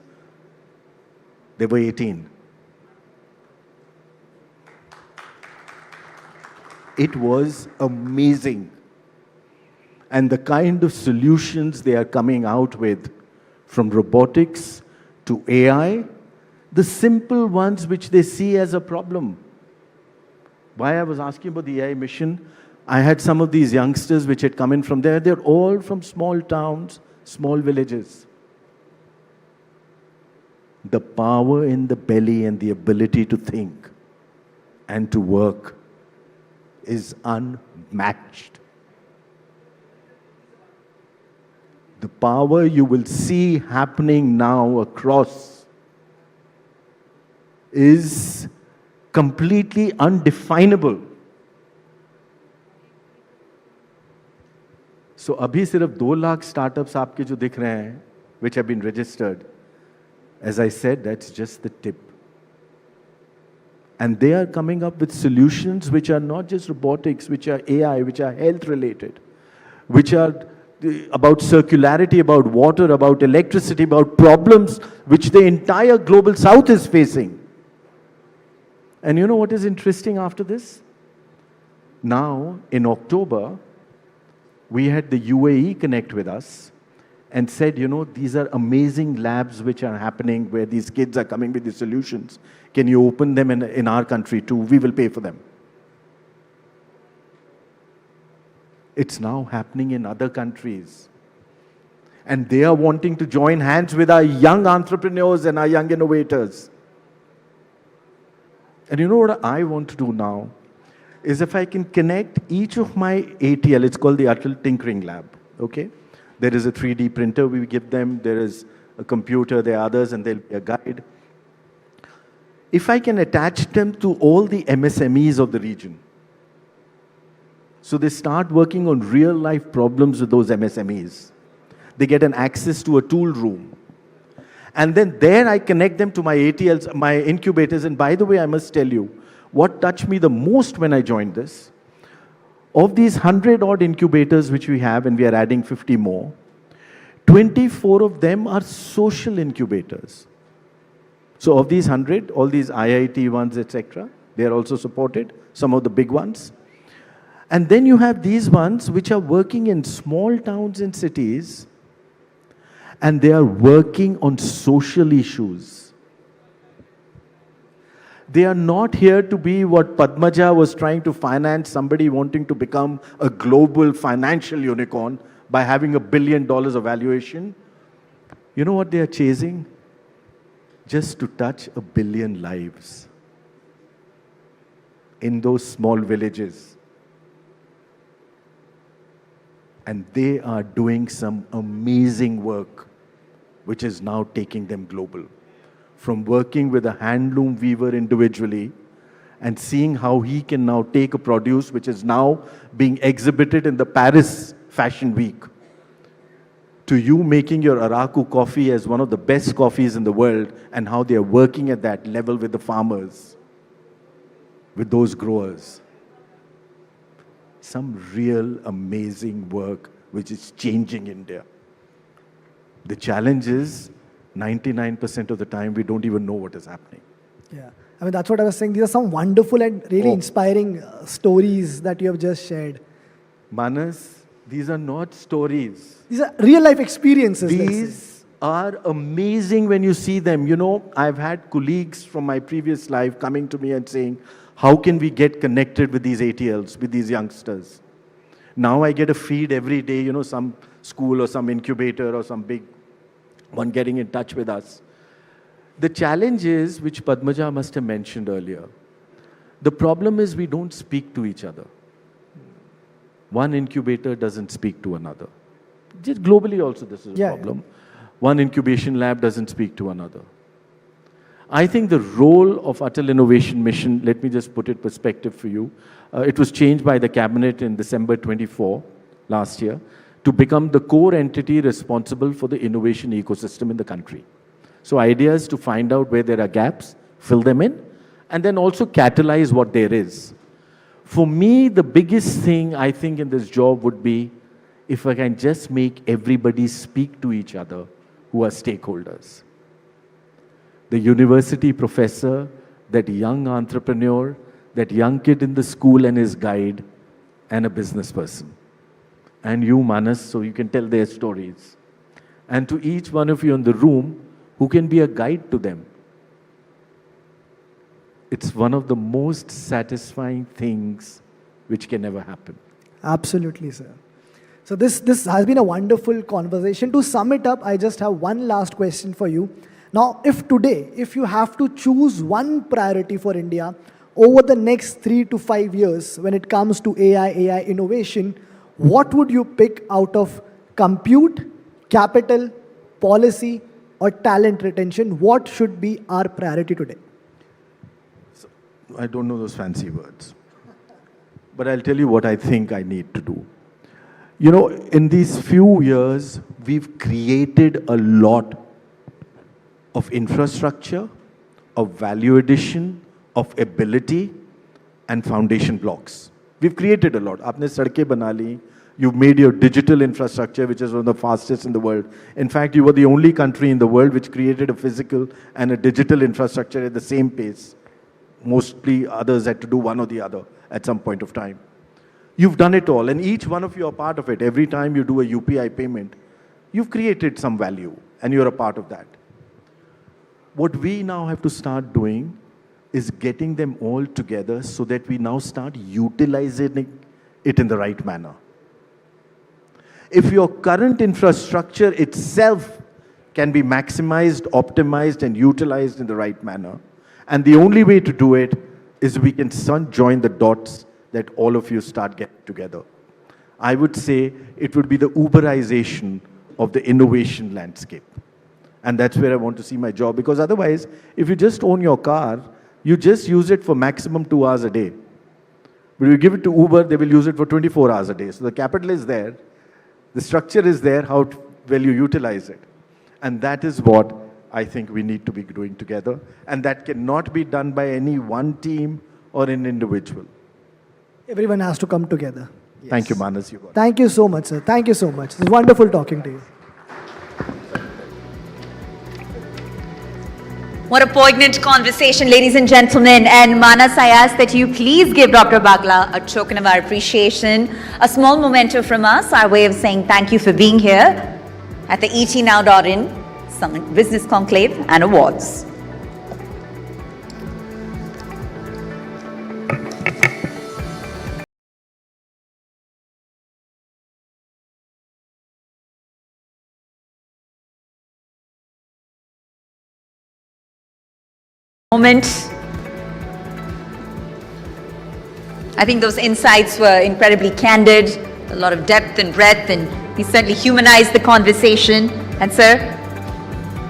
they were 18. It was amazing. And the kind of solutions they are coming out with, from robotics to AI, the simple ones which they see as a problem. Why I was asking about the AI mission, I had some of these youngsters which had come in from there. They're all from small towns, small villages. The power in the belly and the ability to think and to work is unmatched. The power you will see happening now across is completely undefinable. So अभी सिर्फ 2 lakh startups आपके जो दिख रहे हैं, which have been registered, as I said, that's just the tip. And they are coming up with solutions which are not just robotics, which are AI, which are health related, which are about circularity, about water, about electricity, about problems which the entire global south is facing. And you know what is interesting after this? Now, in October, we had the UAE connect with us and said, you know, these are amazing labs which are happening where these kids are coming with these solutions. Can you open them in our country too? We will pay for them. It's now happening in other countries. And they are wanting to join hands with our young entrepreneurs and our young innovators. And you know what I want to do now? Is if I can connect each of my ATL, it's called the Atal Tinkering Lab, okay? There is a 3D printer we give them, there is a computer, there are others, and there'll be a guide. If I can attach them to all the MSMEs of the region, so they start working on real life problems with those MSMEs. They get an access to a tool room. And then there I connect them to my ATLs, my incubators. And by the way, I must tell you, what touched me the most when I joined this, of these 100 odd incubators which we have, and we are adding 50 more, 24 of them are social incubators. So of these 100, all these IIT ones, etc., they are also supported, some of the big ones. And then you have these ones which are working in small towns and cities, and they are working on social issues. They are not here to be what Padmaja was trying to finance, somebody wanting to become a global financial unicorn by having $1 billion of valuation. You know what they are chasing? Just to touch 1 billion lives in those small villages. And they are doing some amazing work, which is now taking them global. From working with a handloom weaver individually and seeing how he can now take a produce which is now being exhibited in the Paris Fashion Week, to you making your Araku coffee as one of the best coffees in the world, and how they are working at that level with the farmers, with those growers. Some real amazing work which is changing India. The challenge is 99% of the time we don't even know what is happening. Yeah, I mean, that's what I was saying. These are some wonderful and really inspiring stories that you have just shared. Manas, these are not stories. These are real life experiences. These are amazing when you see them. You know, I've had colleagues from my previous life coming to me and saying, how can we get connected with these ATLs, with these youngsters? Now I get a feed every day, you know, some school or some incubator or some big one getting in touch with us. The challenge is, which Padmaja must have mentioned earlier, the problem is we don't speak to each other. One incubator doesn't speak to another. Just globally also this is a problem. One incubation lab doesn't speak to another. I think the role of Atal Innovation Mission, let me just put it perspective for you, it was changed by the cabinet in December 24 last year to become the core entity responsible for the innovation ecosystem in the country. So idea is to find out where there are gaps, fill them in, and then also catalyze what there is. For me, the biggest thing I think in this job would be if I can just make everybody speak to each other who are stakeholders. The university professor, that young entrepreneur, that young kid in the school and his guide, and a business person. And you, Manas, so you can tell their stories. And to each one of you in the room, who can be a guide to them. It's one of the most satisfying things which can ever happen. Absolutely, sir. So this has been a wonderful conversation. To sum it up, I just have one last question for you. Now, if you have to choose one priority for India over the next 3 to 5 years when it comes to AI innovation, what would you pick out of compute, capital, policy, or talent retention? What should be our priority today? So, I don't know those fancy words, but I'll tell you what I think I need to do. You know, in these few years, we've created a lot of infrastructure, of value addition, of ability, and foundation blocks. We've created a lot. Aapne sadke bana li. You've made your digital infrastructure, which is one of the fastest in the world. In fact, you were the only country in the world which created a physical and a digital infrastructure at the same pace. Mostly others had to do one or the other at some point of time. You've done it all, and each one of you are part of it. Every time you do a UPI payment, you've created some value, and you're a part of that. What we now have to start doing is getting them all together so that we now start utilizing it in the right manner. If your current infrastructure itself can be maximized, optimized, and utilized in the right manner, and the only way to do it is we can join the dots that all of you start getting together. I would say it would be the Uberization of the innovation landscape. And that's where I want to see my job, because otherwise, if you just own your car, you just use it for maximum 2 hours a day. But you give it to Uber, they will use it for 24 hours a day. So the capital is there, the structure is there, how well you utilize it. And that is what I think we need to be doing together. And that cannot be done by any one team or an individual. Everyone has to come together. Thank you, Manas. You got it. Thank you so much, sir. Thank you so much. It's wonderful talking to you. What a poignant conversation, ladies and gentlemen. And Manas, I ask that you please give Dr. Bagla a token of our appreciation, a small memento from us, our way of saying thank you for being here at the etnow.in Summit Business Conclave and Awards. Moment. I think those insights were incredibly candid, a lot of depth and breadth, and he certainly humanized the conversation. And sir,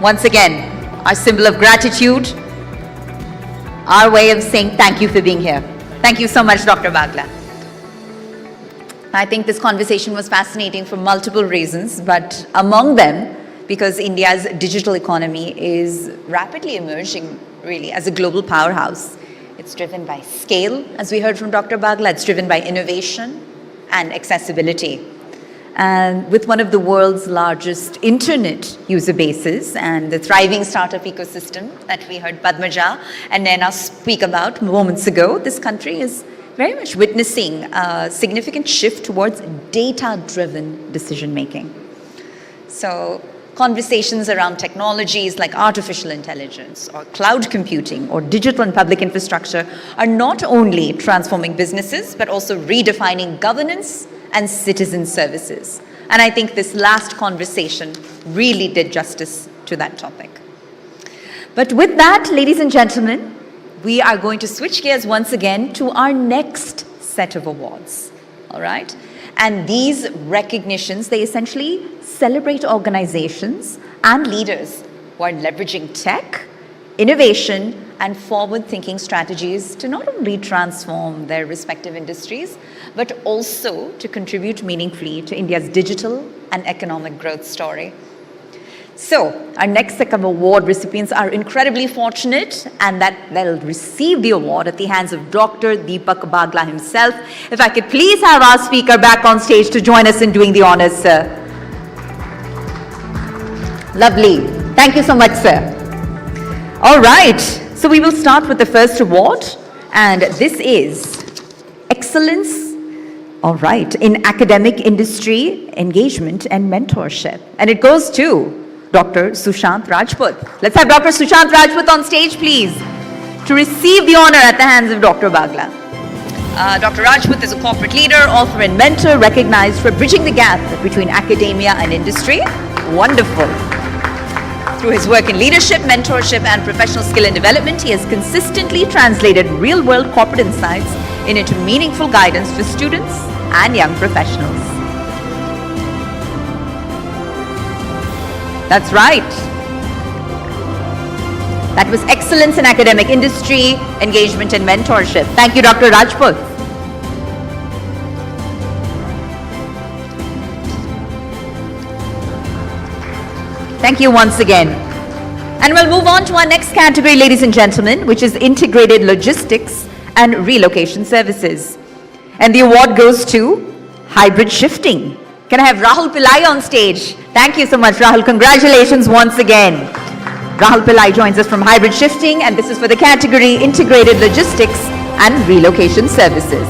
once again, our symbol of gratitude, our way of saying thank you for being here. Thank you so much, Dr. Bagla. I think this conversation was fascinating for multiple reasons, but among them, because India's digital economy is rapidly emerging really as a global powerhouse. It's driven by scale, as we heard from Dr. Bagla. It's driven by innovation and accessibility. And with one of the world's largest internet user bases and the thriving startup ecosystem that we heard Padmaja and Naina speak about moments ago, this country is very much witnessing a significant shift towards data-driven decision-making. So conversations around technologies like artificial intelligence or cloud computing or digital and public infrastructure are not only transforming businesses, but also redefining governance and citizen services. And I think this last conversation really did justice to that topic. But with that, ladies and gentlemen, we are going to switch gears once again to our next set of awards, all right? And these recognitions, they essentially celebrate organizations and leaders who are leveraging tech, innovation, and forward-thinking strategies to not only transform their respective industries, but also to contribute meaningfully to India's digital and economic growth story. So, our next set of award recipients are incredibly fortunate and that they'll receive the award at the hands of Dr. Deepak Bagla himself. If I could please have our speaker back on stage to join us in doing the honors, sir. Lovely. Thank you so much, sir. All right. So we will start with the first award, and this is Excellence, all right, in Academic Industry Engagement and Mentorship. And it goes to Dr. Sushant Rajput. Let's have Dr. Sushant Rajput on stage, please, to receive the honor at the hands of Dr. Bagla. Dr. Rajput is a corporate leader, author and mentor recognized for bridging the gap between academia and industry. Wonderful. Through his work in leadership, mentorship, and professional skill and development, he has consistently translated real-world corporate insights into meaningful guidance for students and young professionals. That's right. That was Excellence in Academic Industry, Engagement and Mentorship. Thank you, Dr. Rajput. Thank you once again. And we'll move on to our next category, ladies and gentlemen, which is Integrated Logistics and Relocation Services. And the award goes to Hybrid Shifting. Can I have Rahul Pillai on stage? Thank you so much, Rahul. Congratulations once again. Rahul Pillai joins us from Hybrid Shifting, and this is for the category Integrated Logistics and Relocation Services.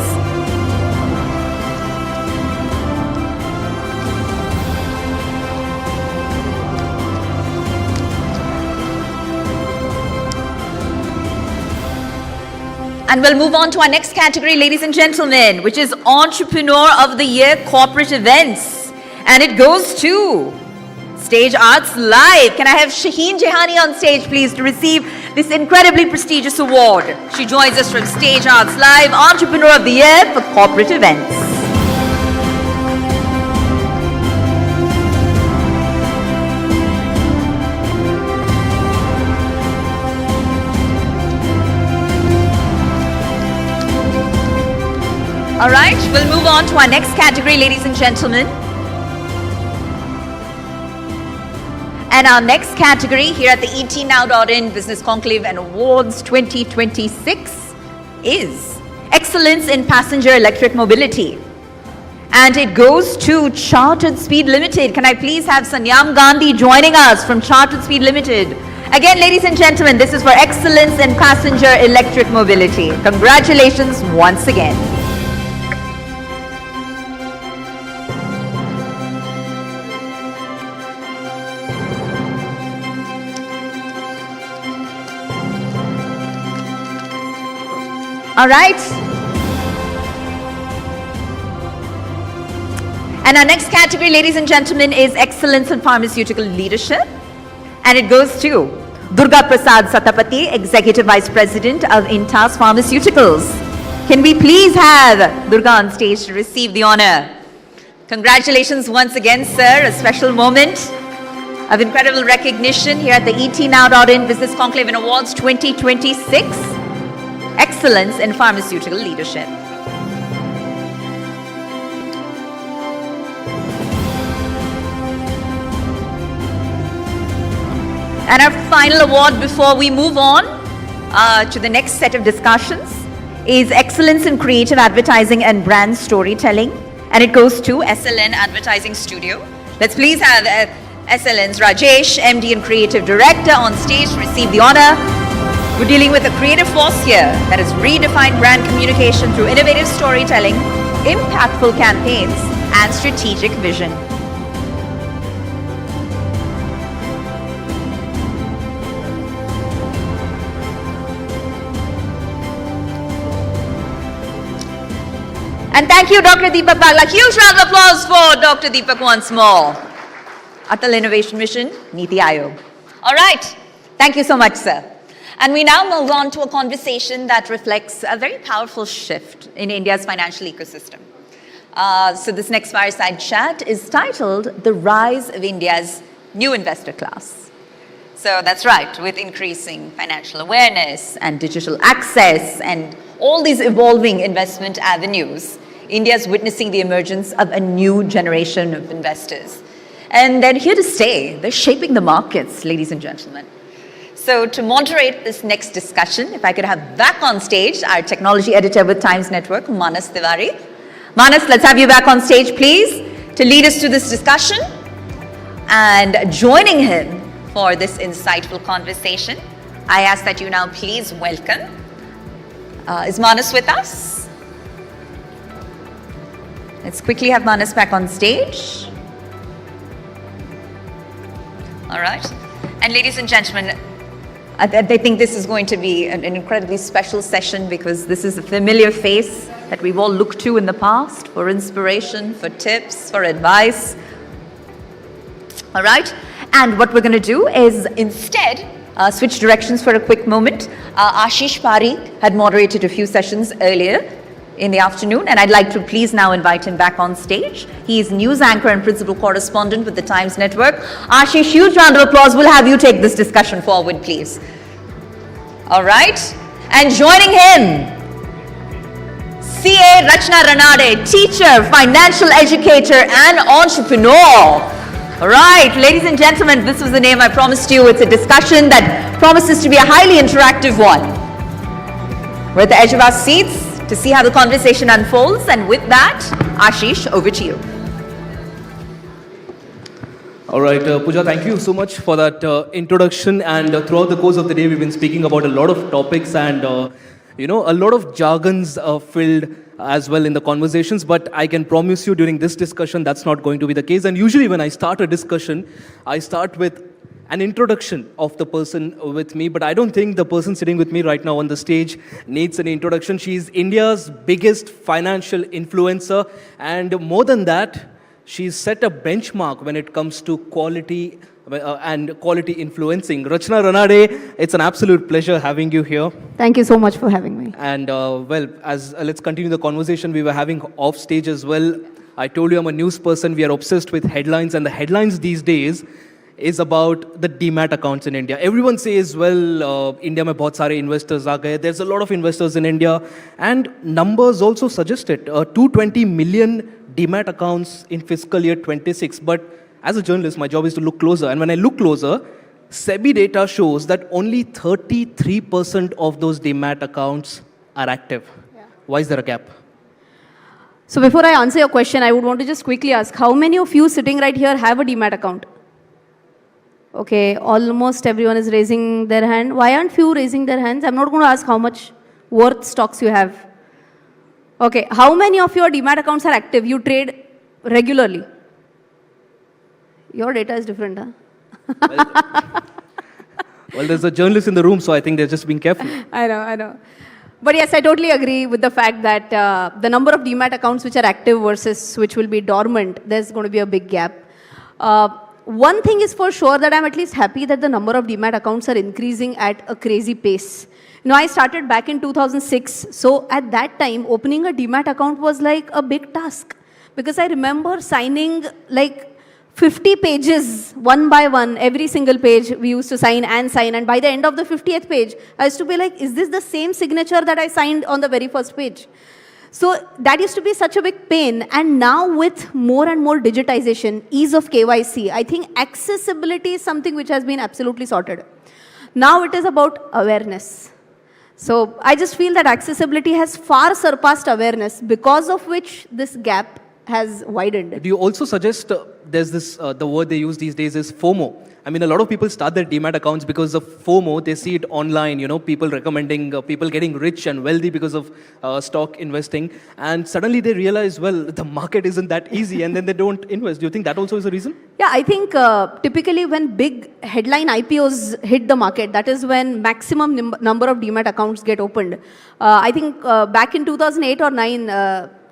And we'll move on to our next category, ladies and gentlemen, which is Entrepreneur of the Year Corporate Events. And it goes to Stage Arts Live. Can I have Shaheen Jehani on stage, please, to receive this incredibly prestigious award? She joins us from Stage Arts Live, Entrepreneur of the Year for Corporate Events. All right, we'll move on to our next category, ladies and gentlemen. And our next category here at the etnow.in Business Conclave and Awards 2026 is Excellence in Passenger Electric Mobility. And it goes to Chartered Speed Limited. Can I please have Sanyam Gandhi joining us from Chartered Speed Limited? Again, ladies and gentlemen, this is for Excellence in Passenger Electric Mobility. Congratulations once again. All right. And our next category, ladies and gentlemen, is Excellence in Pharmaceutical Leadership. And it goes to Durga Prasad Satapathy, Executive Vice President of Intas Pharmaceuticals. Can we please have Durga on stage to receive the honor? Congratulations once again, sir. A special moment of incredible recognition here at the etnow.in Business Conclave and Awards 2026. Excellence in Pharmaceutical Leadership. And our final award before we move on to the next set of discussions is Excellence in Creative Advertising and Brand Storytelling. And it goes to SLN Advertising Studio. Let's please have SLN's Rajesh, MD and Creative Director, on stage to receive the honor. We're dealing with a creative force here that has redefined brand communication through innovative storytelling, impactful campaigns, and strategic vision. And thank you, Dr. Deepak Bagla. Huge round of applause for Dr. Deepak once more. Atal Innovation Mission, Niti Aayog. All right. Thank you so much, sir. And we now move on to a conversation that reflects a very powerful shift in India's financial ecosystem. So this next fireside chat is titled The Rise of India's New Investor Class. So that's right, with increasing financial awareness and digital access and all these evolving investment avenues, India is witnessing the emergence of a new generation of investors. And they're here to stay. They're shaping the markets, ladies and gentlemen. So to moderate this next discussion, if I could have back on stage our technology editor with Times Network, Manas Tiwari. Manas, let's have you back on stage, please, to lead us to this discussion. And joining him for this insightful conversation, I ask that you now please welcome. Is Manas with us? Let's quickly have Manas back on stage. All right. And ladies and gentlemen, I think this is going to be an incredibly special session because this is a familiar face that we've all looked to in the past for inspiration, for tips, for advice. All right. And what we're going to do is instead switch directions for a quick moment. Ashish Parikh had moderated a few sessions earlier in the afternoon, and I'd like to please now invite him back on stage. He is news anchor and principal correspondent with the Times Network. Ashish, huge round of applause. We'll have you take this discussion forward, please. All right. And joining him, CA Rachna Ranade, teacher, financial educator, and entrepreneur. All right, ladies and gentlemen, this was the name I promised you. It's a discussion that promises to be a highly interactive one. We're at the edge of our seats to see how the conversation unfolds. And with that, Ashish, over to you. All right, Pooja, thank you so much for that introduction. And throughout the course of the day, we've been speaking about a lot of topics and, a lot of jargons filled as well in the conversations. But I can promise you during this discussion, that's not going to be the case. And usually when I start a discussion, I start with an introduction of the person with me, but I don't think the person sitting with me right now on the stage needs an introduction. She's India's biggest financial influencer, and more than that, she's set a benchmark when it comes to quality and quality influencing. Rachna Ranade, it's an absolute pleasure having you here. Thank you so much for having me. And let's continue the conversation we were having off stage as well. I told you I'm a news person. We are obsessed with headlines, and the headlines these days is about the demat accounts in India. Everyone says, well, India mein bahut sare investors aa gaye. There's a lot of investors in India, and numbers also suggest it. 220 million demat accounts in fiscal year 26. But as a journalist, my job is to look closer. And when I look closer, SEBI data shows that only 33% of those demat accounts are active. Why is there a gap? So before I answer your question, I would want to just quickly ask, how many of you sitting right here have a demat account? Okay, almost everyone is raising their hand. Why aren't few raising their hands? I'm not going to ask how much worth stocks you have. Okay, how many of your demat accounts are active? You trade regularly. Your data is different, huh? Well, there's a journalist in the room, so I think they're just being careful. I know. But yes, I totally agree with the fact that the number of demat accounts which are active versus which will be dormant, there's going to be a big gap. One thing is for sure that I'm at least happy that the number of demat accounts are increasing at a crazy pace. You know, I started back in 2006, so at that time, opening a demat account was like a big task. Because I remember signing like 50 pages, one by one, every single page we used to sign, and by the end of the 50th page, I used to be like, is this the same signature that I signed on the very first page? So that used to be such a big pain, and now with more and more digitization, ease of KYC, I think accessibility is something which has been absolutely sorted. Now it is about awareness. So I just feel that accessibility has far surpassed awareness, because of which this gap has widened. Do you also suggest there's this, the word they use these days is FOMO? I mean, a lot of people start their demat accounts because of FOMO. They see it online, you know, people recommending, people getting rich and wealthy because of stock investing. And suddenly they realize, well, the market isn't that easy, and then they don't invest. Do you think that also is a reason? Yeah, I think typically when big headline IPOs hit the market, that is when maximum number of demat accounts get opened. I think back in 2008 or 9,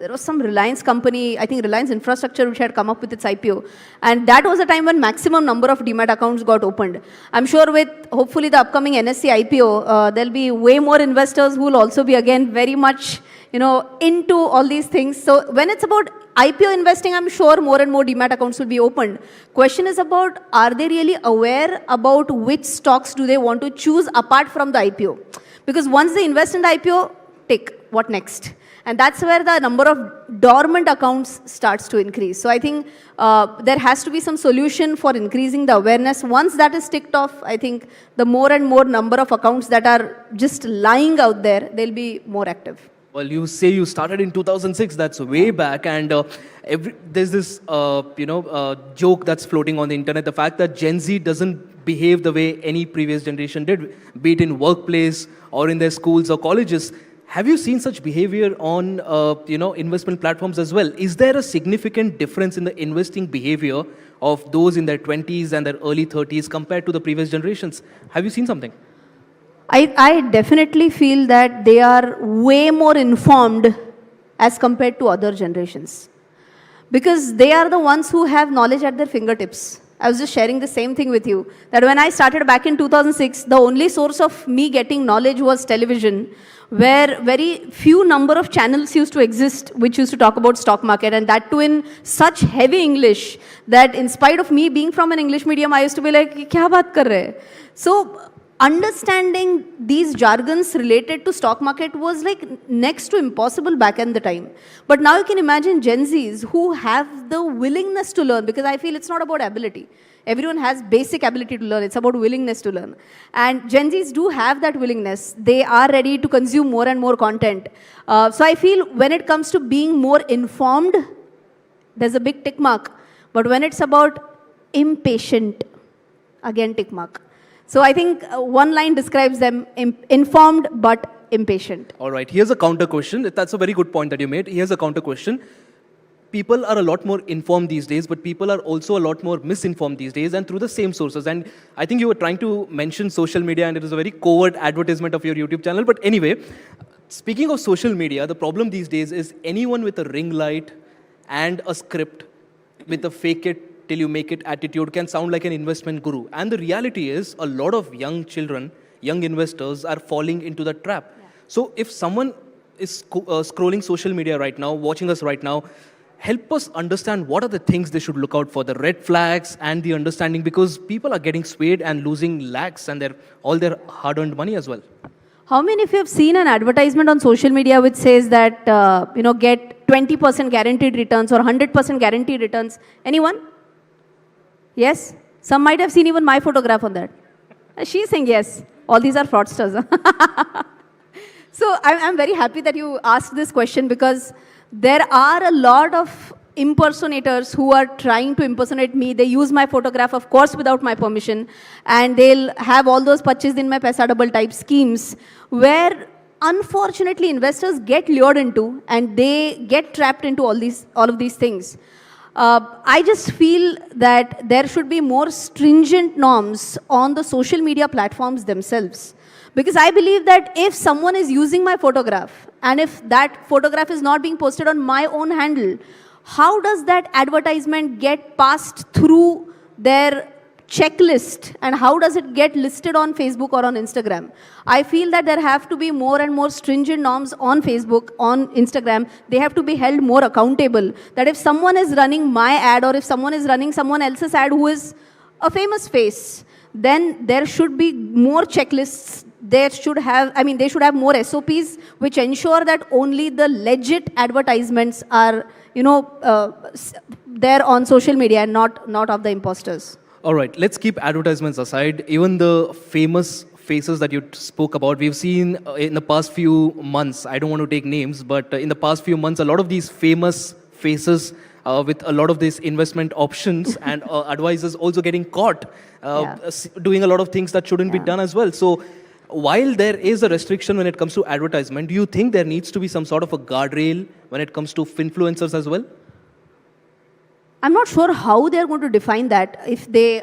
there was some Reliance company, I think Reliance Infrastructure, which had come up with its IPO. And that was the time when maximum number of demat accounts got opened. I'm sure with hopefully the upcoming NSE IPO, there'll be way more investors who will also be again very much, you know, into all these things. So when it's about IPO investing, I'm sure more and more demat accounts will be opened. Question is about, are they really aware about which stocks do they want to choose apart from the IPO? Because once they invest in the IPO, tick, what next? And that's where the number of dormant accounts starts to increase. So I think there has to be some solution for increasing the awareness. Once that is ticked off, I think the more and more number of accounts that are just lying out there, they'll be more active. Well, you say you started in 2006, that's way back, and there's this, joke that's floating on the internet, the fact that Gen Z doesn't behave the way any previous generation did, be it in workplace or in their schools or colleges. Have you seen such behavior on, investment platforms as well? Is there a significant difference in the investing behavior of those in their 20s and their early 30s compared to the previous generations? Have you seen something? I definitely feel that they are way more informed as compared to other generations. Because they are the ones who have knowledge at their fingertips. I was just sharing the same thing with you, that when I started back in 2006, the only source of me getting knowledge was television, where very few number of channels used to exist which used to talk about stock market, and that too in such heavy English that in spite of me being from an English medium, I used to be like, kya baat kar rahe? So understanding these jargons related to stock market was like next to impossible back in the time. But now you can imagine Gen Zs who have the willingness to learn, because I feel it's not about ability. Everyone has basic ability to learn. It's about willingness to learn. And Gen Zs do have that willingness. They are ready to consume more and more content. So I feel when it comes to being more informed, there's a big tick mark. But when it's about impatient, again tick mark. So I think one line describes them, informed but impatient. All right, here's a counter question. That's a very good point that you made. Here's a counter question. People are a lot more informed these days, but people are also a lot more misinformed these days, and through the same sources. And I think you were trying to mention social media, and it is a very covert advertisement of your YouTube channel. But anyway, speaking of social media, the problem these days is anyone with a ring light and a script with a fake it till you make it attitude can sound like an investment guru. And the reality is a lot of young children, young investors are falling into the trap. Yeah. So if someone is scrolling social media right now, watching us right now, help us understand what are the things they should look out for, the red flags and the understanding, because people are getting swayed and losing lakhs and all their hard-earned money as well. How many of you have seen an advertisement on social media which says that, get 20% guaranteed returns or 100% guaranteed returns? Anyone? Yes? Some might have seen even my photograph on that. She's saying yes. All these are fraudsters. So I'm very happy that you asked this question because there are a lot of impersonators who are trying to impersonate me. They use my photograph, of course, without my permission, and they'll have all those patches in my paisa double type schemes where unfortunately investors get lured into and they get trapped into all of these things. I just feel that there should be more stringent norms on the social media platforms themselves. Because I believe that if someone is using my photograph and if that photograph is not being posted on my own handle, how does that advertisement get passed through their checklist and how does it get listed on Facebook or on Instagram? I feel that there have to be more and more stringent norms on Facebook, on Instagram. They have to be held more accountable. That if someone is running my ad or if someone is running someone else's ad who is a famous face, then there should be more checklists. They should have more SOPs which ensure that only the legit advertisements are, there on social media and not of the imposters. All right, let's keep advertisements aside. Even the famous faces that you spoke about, we've seen in the past few months, I don't want to take names, but in the past few months, a lot of these famous faces with a lot of these investment options and advisors also getting caught doing a lot of things that shouldn't be done as well. So while there is a restriction when it comes to advertisement, do you think there needs to be some sort of a guardrail when it comes to influencers as well? I'm not sure how they're going to define that. If they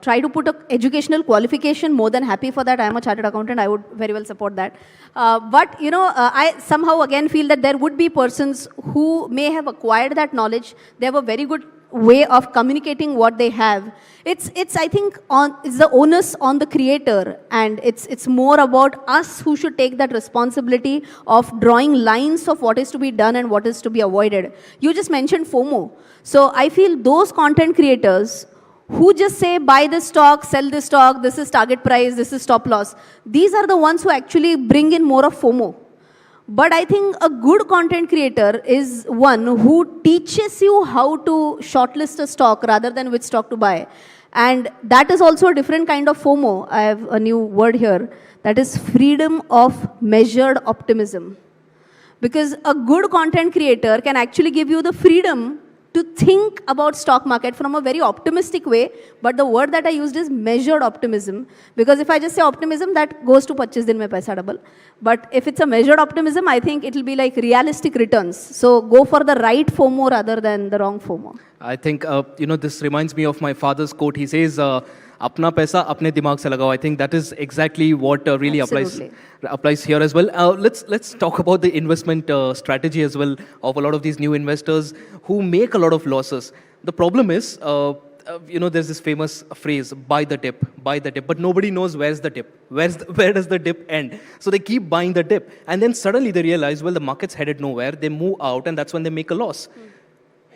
try to put an educational qualification, more than happy for that. I'm a chartered accountant. I would very well support that. But, I somehow again feel that there would be persons who may have acquired that knowledge. They have a very good way of communicating what they have. It's I think, it's the onus on the creator, and it's more about us who should take that responsibility of drawing lines of what is to be done and what is to be avoided. You just mentioned FOMO. So I feel those content creators who just say, buy this stock, sell this stock, this is target price, this is stop loss, these are the ones who actually bring in more of FOMO. But I think a good content creator is one who teaches you how to shortlist a stock rather than which stock to buy. And that is also a different kind of FOMO. I have a new word here. That is freedom of measured optimism. Because a good content creator can actually give you the freedom to think about stock market from a very optimistic way, but the word that I used is measured optimism, because if I just say optimism, that goes to 25 din mein paisa double. But if it's a measured optimism, I think it will be like realistic returns. So go for the right FOMO rather than the wrong FOMO. I think, this reminds me of my father's quote. He says, apna paisa apne dimag se lagao. I think that is exactly what really applies here as well. Let's talk about the investment strategy as well of a lot of these new investors who make a lot of losses. The problem is, there's this famous phrase, buy the dip, but nobody knows where's the dip. Where does the dip end? So they keep buying the dip. And then suddenly they realize, well, the market's headed nowhere. They move out and that's when they make a loss.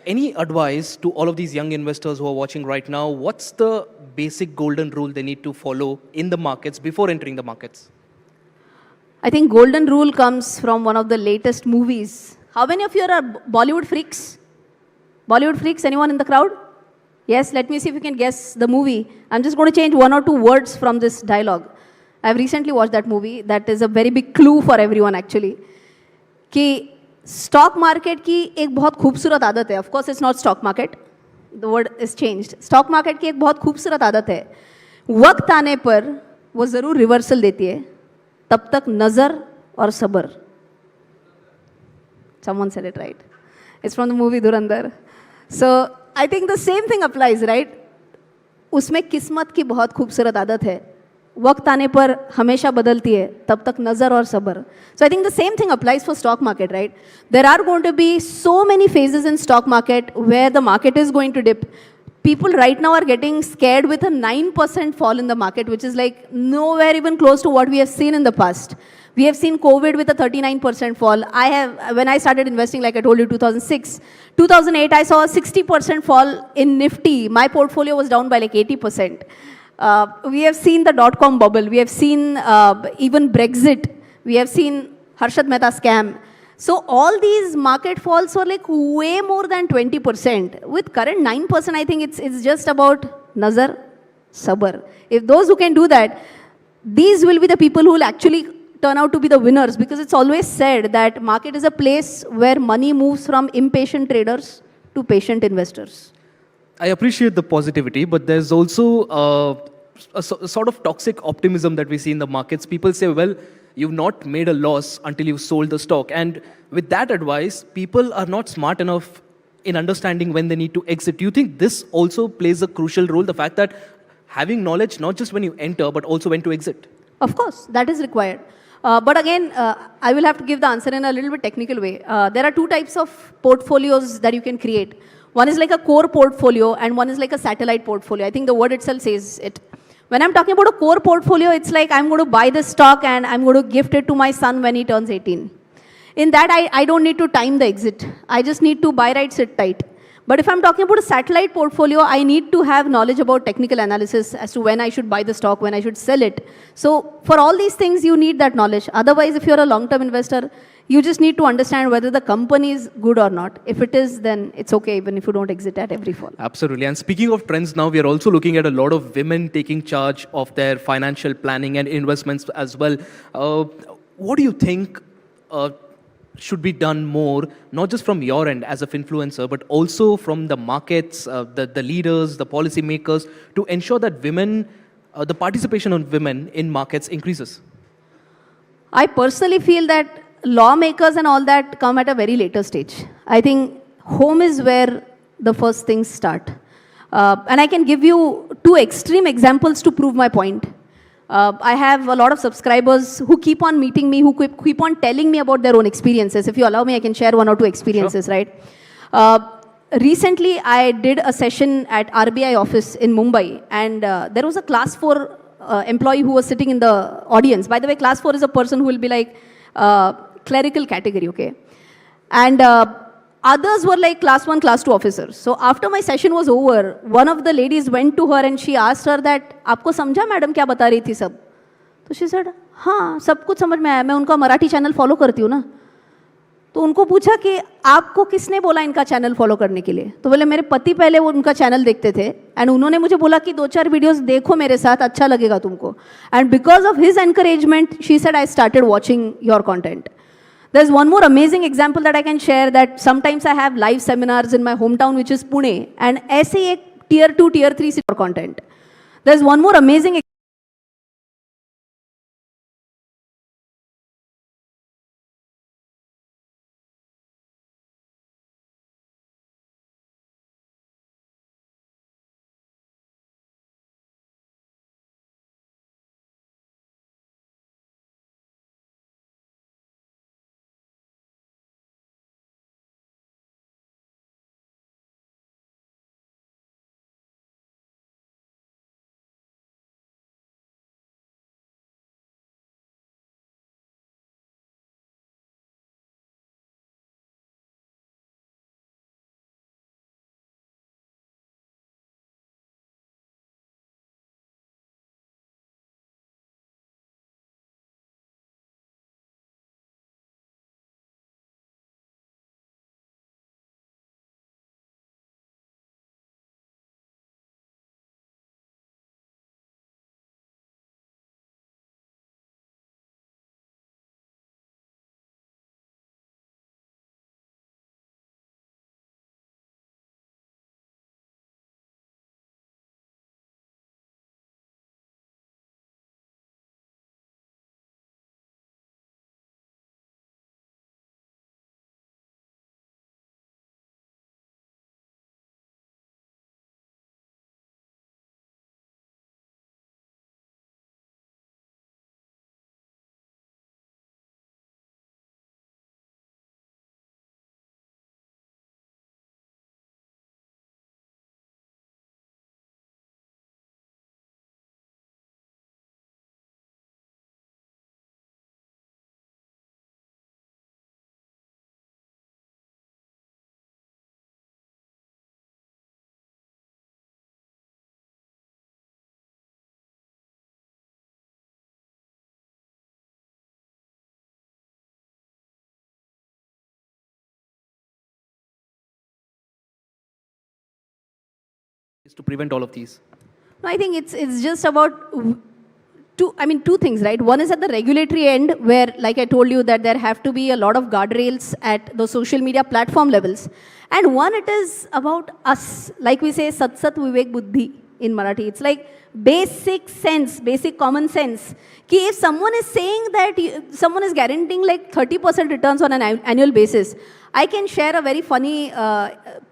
Any advice to all of these young investors who are watching right now? What's the basic golden rule they need to follow in the markets before entering the markets? I think golden rule comes from one of the latest movies. How many of you are Bollywood freaks? Bollywood freaks, anyone in the crowd? Yes, let me see if you can guess the movie. I'm just going to change one or two words from this dialogue. I've recently watched that movie. That is a very big clue for everyone actually. कि stock market की एक बहुत खूबसूरत आदत है. Of course it's not stock market, the word is changed. Stock market की एक बहुत खूबसूरत आदत है, वक्त आने पर वो ज़रूर रिवर्सल देती है, तब तक नज़र और सब्र. Someone said it right. It's from the movie Dhurandhar. So I think the same thing applies, right? उसमें किस्मत की बहुत खूबसूरत आदत है, वक्त आने पर हमेशा बदलती है, तब तक नज़र और सब्र. So I think the same thing applies for stock market, right? There are going to be so many phases in stock market where the market is going to dip. People right now are getting scared with a 9% fall in the market, which is like nowhere even close to what we have seen in the past. We have seen COVID with a 39% fall. When I started investing, like I told you, 2006, 2008, I saw a 60% fall in Nifty. My portfolio was down by like 80%. We have seen the dot-com bubble. We have seen even Brexit. We have seen Harshad Mehta scam. So all these market falls were like way more than 20%. With current 9%, I think it's just about nazar, sabr. If those who can do that, these will be the people who will actually turn out to be the winners, because it's always said that market is a place where money moves from impatient traders to patient investors. I appreciate the positivity, but there's also a sort of toxic optimism that we see in the markets. People say, well, you've not made a loss until you've sold the stock. And with that advice, people are not smart enough in understanding when they need to exit. Do you think this also plays a crucial role, the fact that having knowledge, not just when you enter, but also when to exit? Of course, that is required. But again, I will have to give the answer in a little bit technical way. There are two types of portfolios that you can create. One is like a core portfolio and one is like a satellite portfolio. I think the word itself says it. When I'm talking about a core portfolio, it's like I'm going to buy this stock and I'm going to gift it to my son when he turns 18. In that, I don't need to time the exit. I just need to buy right, sit tight. But if I'm talking about a satellite portfolio, I need to have knowledge about technical analysis as to when I should buy the stock, when I should sell it. So for all these things, you need that knowledge. Otherwise, if you're a long-term investor, you just need to understand whether the company is good or not. If it is, then it's okay, even if you don't exit at every fall. Absolutely. And speaking of trends now, we are also looking at a lot of women taking charge of their financial planning and investments as well. What do you think should be done more, not just from your end as an influencer, but also from the markets, the leaders, the policymakers, to ensure that women, the participation of women in markets increases? I personally feel that lawmakers and all that come at a very later stage. I think home is where the first things start. And I can give you two extreme examples to prove my point. I have a lot of subscribers who keep on meeting me, who keep on telling me about their own experiences. If you allow me, I can share one or two experiences, sure. Right? Recently, I did a session at RBI office in Mumbai, and there was a class 4 employee who was sitting in the audience. By the way, class 4 is a person who will be like clerical category, okay? And others were like class 1, class 2 officers. So after my session was over, one of the ladies went to her and she asked her that, "आपको समझा madam क्या बता रही थी सब?" तो she said, "हाँ, सब कुछ समझ में आया, मैं उनका मराठी चैनल फॉलो करती हूँ ना." तो उनको पूछा कि आपको किसने बोला इनका चैनल फॉलो करने के लिए? तो बोले मेरे पति पहले वो उनका चैनल देखते थे एंड उन्होंने मुझे बोला कि 2-4 वीडियोस देखो मेरे साथ, अच्छा लगेगा तुमको. And because of his encouragement she said I started watching your content. There's one more amazing example that I can share, that sometimes I have live seminars in my hometown, which is Pune, and ऐसे एक tier 2, tier 3 city for content. There's one more amazing to prevent all of these? No, I think it's just about two things, right? One is at the regulatory end, where, like I told you, that there have to be a lot of guardrails at the social media platform levels. And one, it is about us. Like we say, Sat Sat Vivek Buddhi in Marathi. It's like basic sense, basic common sense. Ki if someone is saying that someone is guaranteeing like 30% returns on an annual basis, I can share a very funny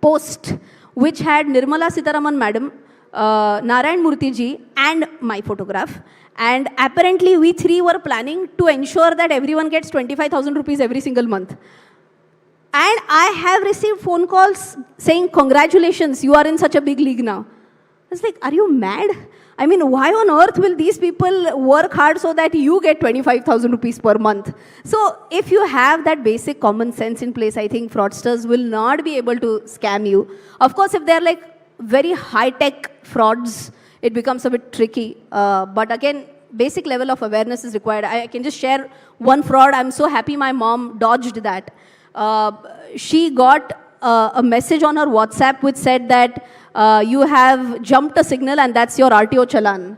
post which had Nirmala Sitharaman madam, Narayan Murthy ji, and my photograph. And apparently we three were planning to ensure that everyone gets 25,000 rupees every single month. And I have received phone calls saying, congratulations, you are in such a big league now. I was like, are you mad? I mean, why on earth will these people work hard so that you get 25,000 rupees per month? So if you have that basic common sense in place, I think fraudsters will not be able to scam you. Of course, if they're like very high-tech frauds, it becomes a bit tricky. But again, basic level of awareness is required. I can just share one fraud. I'm so happy my mom dodged that. She got a message on her WhatsApp which said that you have jumped a signal and that's your RTO challan.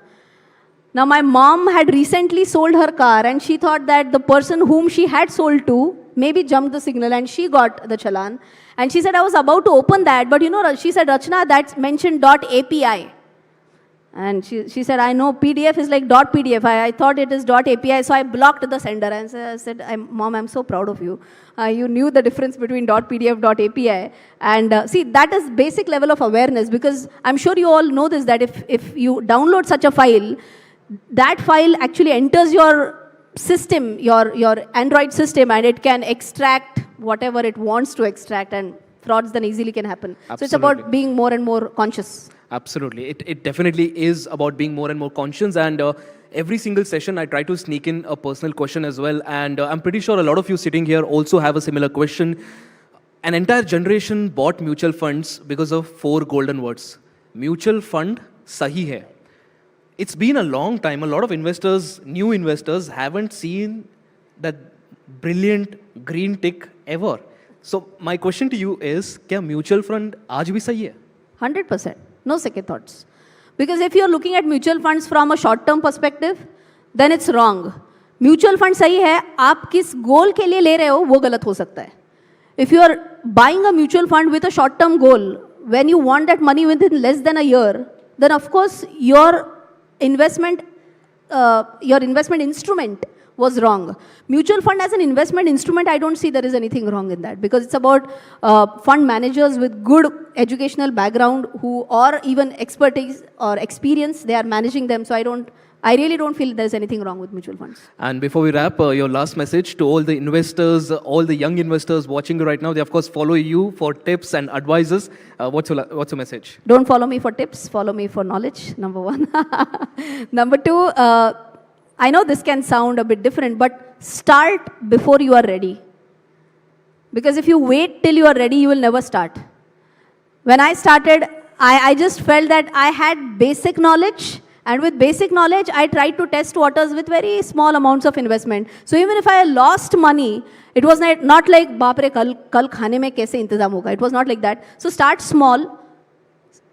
Now my mom had recently sold her car and she thought that the person whom she had sold to maybe jumped the signal and she got the challan. And she said, I was about to open that, but you know, she said, Rachna, that's mentioned .api. And she said, I know PDF is like .pdf. I thought it is .api, so I blocked the sender. And I said, Mom, I'm so proud of you. You knew the difference between .pdf, .api. And see, that is basic level of awareness, because I'm sure you all know this, that if you download such a file, that file actually enters your system, your Android system, and it can extract whatever it wants to extract, and frauds then easily can happen. Absolutely. So it's about being more and more conscious. Absolutely. It definitely is about being more and more conscious, and every single session I try to sneak in a personal question as well, and I'm pretty sure a lot of you sitting here also have a similar question. An entire generation bought mutual funds because of 4 golden words. Mutual fund sahi hai. It's been a long time. A lot of investors, new investors, haven't seen that brilliant green tick ever. So my question to you is, kya mutual fund aaj bhi sahi hai? 100%. No second thoughts. Because if you're looking at mutual funds from a short-term perspective, then it's wrong. Mutual fund sahi hai, aap kis goal ke liye le rahe ho, wo galat ho sakta hai. If you're buying a mutual fund with a short-term goal, when you want that money within less than a year, then of course your investment instrument was wrong. Mutual fund as an investment instrument, I don't see there is anything wrong in that, because it's about fund managers with good educational background who, or even expertise or experience, they are managing them. So I really don't feel there's anything wrong with mutual funds. And before we wrap, your last message to all the investors, all the young investors watching you right now, they of course follow you for tips and advices. What's your message? Don't follow me for tips, follow me for knowledge, number 1. Number 2, I know this can sound a bit different, but start before you are ready. Because if you wait till you are ready, you will never start. When I started, I just felt that I had basic knowledge, and with basic knowledge, I tried to test waters with very small amounts of investment. So even if I lost money, it was not like, baap re, kal khane mein kaise intezam hoga. It was not like that. So start small.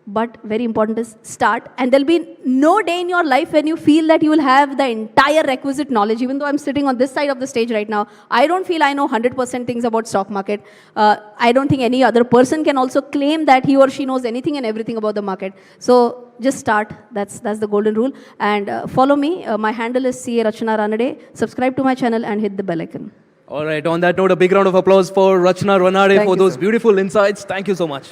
But very important is start, and there'll be no day in your life when you feel that you will have the entire requisite knowledge. Even though I'm sitting on this side of the stage right now, I don't feel I know 100% things about stock market. I don't think any other person can also claim that he or she knows anything and everything about the market. So just start. That's the golden rule. And follow me. My handle is CA Rachna Ranade. Subscribe to my channel and hit the bell icon. All right. On that note, a big round of applause for Rachna Ranade for those beautiful insights. Thank you so much.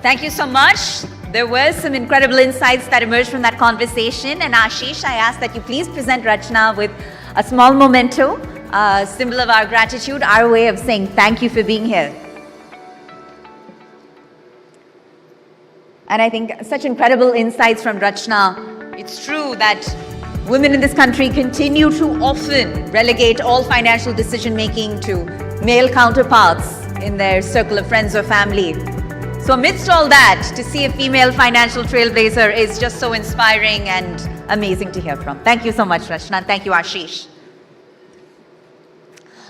Thank you so much. There were some incredible insights that emerged from that conversation. And Ashish, I ask that you please present Rachna with a small memento, a symbol of our gratitude, our way of saying thank you for being here. And I think such incredible insights from Rachna. It's true that women in this country continue to often relegate all financial decision-making to male counterparts in their circle of friends or family. So amidst all that, to see a female financial trailblazer is just so inspiring and amazing to hear from. Thank you so much, Rachna, and thank you, Ashish.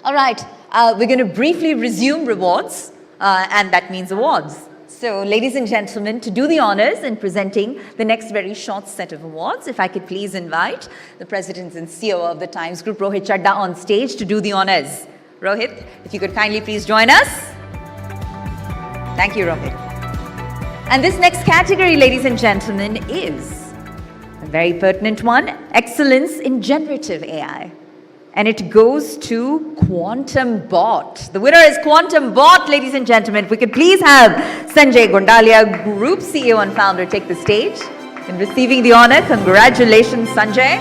All right, we're going to briefly resume rewards, and that means awards. So, ladies and gentlemen, to do the honors in presenting the next very short set of awards, if I could please invite the President and CEO of the Times Group, Rohit Chadda, on stage to do the honors. Rohit, if you could kindly please join us. Thank you, Rohit. And this next category, ladies and gentlemen, is a very pertinent one, excellence in generative AI. And it goes to Quantum Bot. The winner is Quantum Bot, ladies and gentlemen. If we could please have Sanjay Gondalia, Group CEO and founder, take the stage in receiving the honor. Congratulations, Sanjay.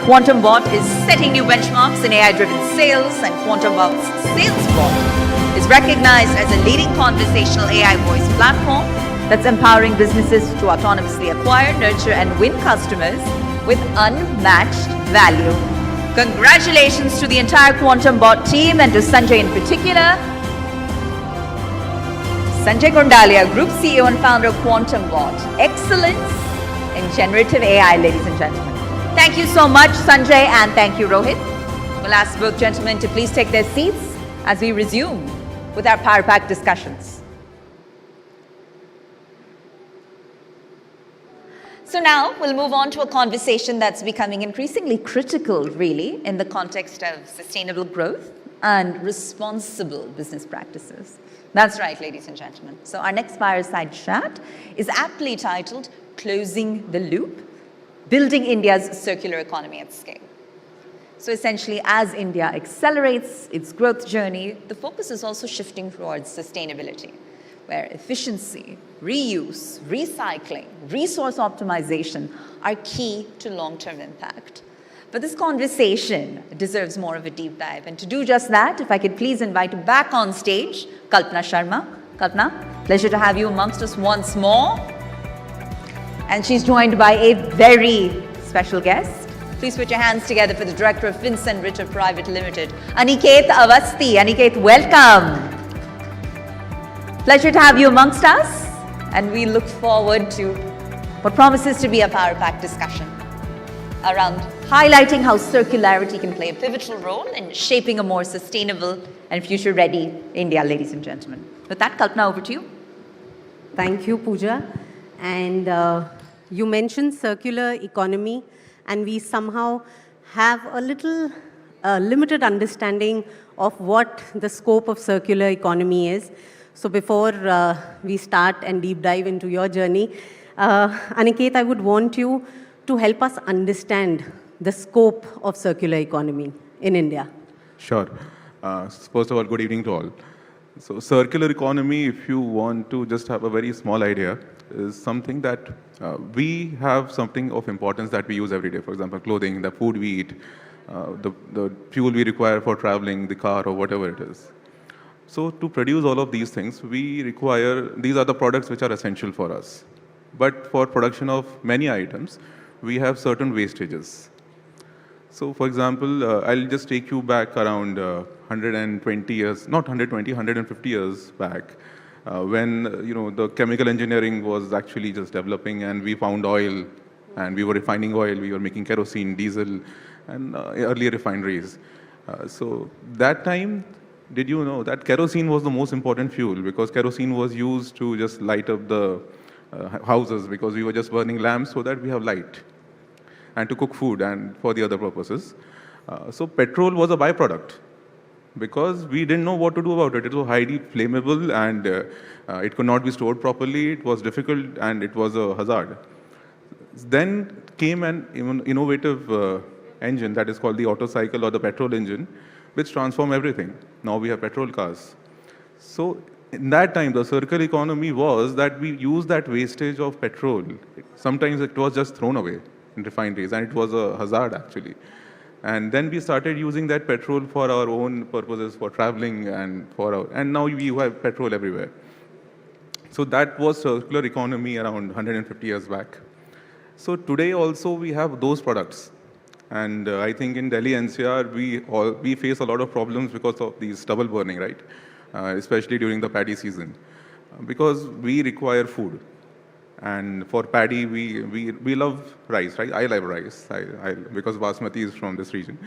Quantum Bot is setting new benchmarks in AI-driven sales, and Quantum Bot's Sales Bot is recognized as a leading conversational AI voice platform that's empowering businesses to autonomously acquire, nurture, and win customers with unmatched value. Congratulations to the entire Quantum Bot team and to Sanjay in particular. Sanjay Gondalia, Group CEO and founder of Quantum Bot. Excellence in generative AI, ladies and gentlemen. Thank you so much, Sanjay, and thank you, Rohit. We'll ask both gentlemen to please take their seats as we resume with our Power Pack discussions. So now we'll move on to a conversation that's becoming increasingly critical, really, in the context of sustainable growth and responsible business practices. That's right, ladies and gentlemen. So our next fireside chat is aptly titled Closing the Loop, Building India's Circular Economy at Scale. So essentially, as India accelerates its growth journey, the focus is also shifting towards sustainability, where efficiency, reuse, recycling, resource optimization are key to long-term impact. But this conversation deserves more of a deep dive. And to do just that, if I could please invite back on stage, Kalpana Sharma. Kalpana, pleasure to have you amongst us once more. And she's joined by a very special guest. Please put your hands together for the Director of Finsen Ritter Private Limited, Aniket Avasthi. Aniket, welcome. Pleasure to have you amongst us, and we look forward to what promises to be a Power Pack discussion around highlighting how circularity can play a pivotal role in shaping a more sustainable and future-ready India, ladies and gentlemen. With that, Kalpana, over to you. Thank you, Pooja. And you mentioned circular economy, and we somehow have a little limited understanding of what the scope of circular economy is. So before we start and deep dive into your journey, Aniket, I would want you to help us understand the scope of circular economy in India. Sure. First of all, good evening to all. So circular economy, if you want to just have a very small idea, is something that we have something of importance that we use every day. For example, clothing, the food we eat, the fuel we require for traveling, the car or whatever it is. So to produce all of these things, we require, these are the products which are essential for us. But for production of many items, we have certain wastages. So for example, I'll just take you back around 120 years, not 120, 150 years back, when the chemical engineering was actually just developing, and we found oil, and we were refining oil, we were making kerosene, diesel, and earlier refineries. So that time, did you know that kerosene was the most important fuel, because kerosene was used to just light up the houses, because we were just burning lamps so that we have light, and to cook food and for the other purposes. So petrol was a byproduct, because we didn't know what to do about it. It was highly flammable, and it could not be stored properly. It was difficult, and it was a hazard. Then came an innovative engine that is called the Otto cycle or the petrol engine, which transformed everything. Now we have petrol cars. So in that time, the circular economy was that we used that wastage of petrol. Sometimes it was just thrown away in refineries, and it was a hazard actually. And then we started using that petrol for our own purposes, for traveling, and and now we have petrol everywhere. So that was circular economy around 150 years back. So today also we have those products. And I think in Delhi NCR, we face a lot of problems because of these stubble burning, right? Especially during the paddy season, because we require food. And for paddy, we love rice, right? I love rice, because Basmati is from this region.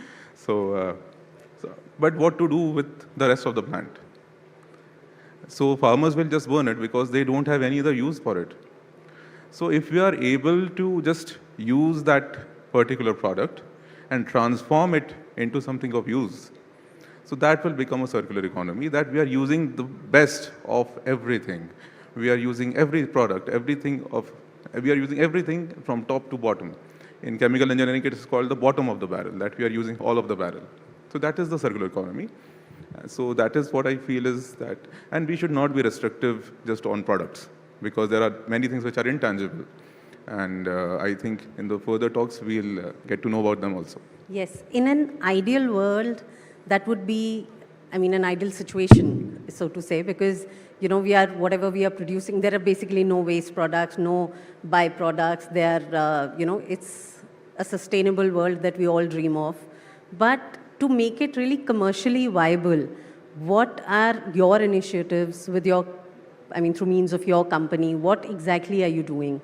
But what to do with the rest of the plant? So farmers will just burn it because they don't have any other use for it. So if we are able to just use that particular product and transform it into something of use, so that will become a circular economy, that we are using the best of everything. We are using every product, we are using everything from top to bottom. In chemical engineering, it is called the bottom of the barrel, that we are using all of the barrel. So that is the circular economy. So that is what I feel is that, and we should not be restrictive just on products, because there are many things which are intangible. And I think in the further talks, we'll get to know about them also. Yes, in an ideal world, that would be, I mean, an ideal situation, so to say, because, you know, whatever we are producing, there are basically no waste products, no byproducts. It's a sustainable world that we all dream of. But to make it really commercially viable, what are your initiatives through means of your company? What exactly are you doing?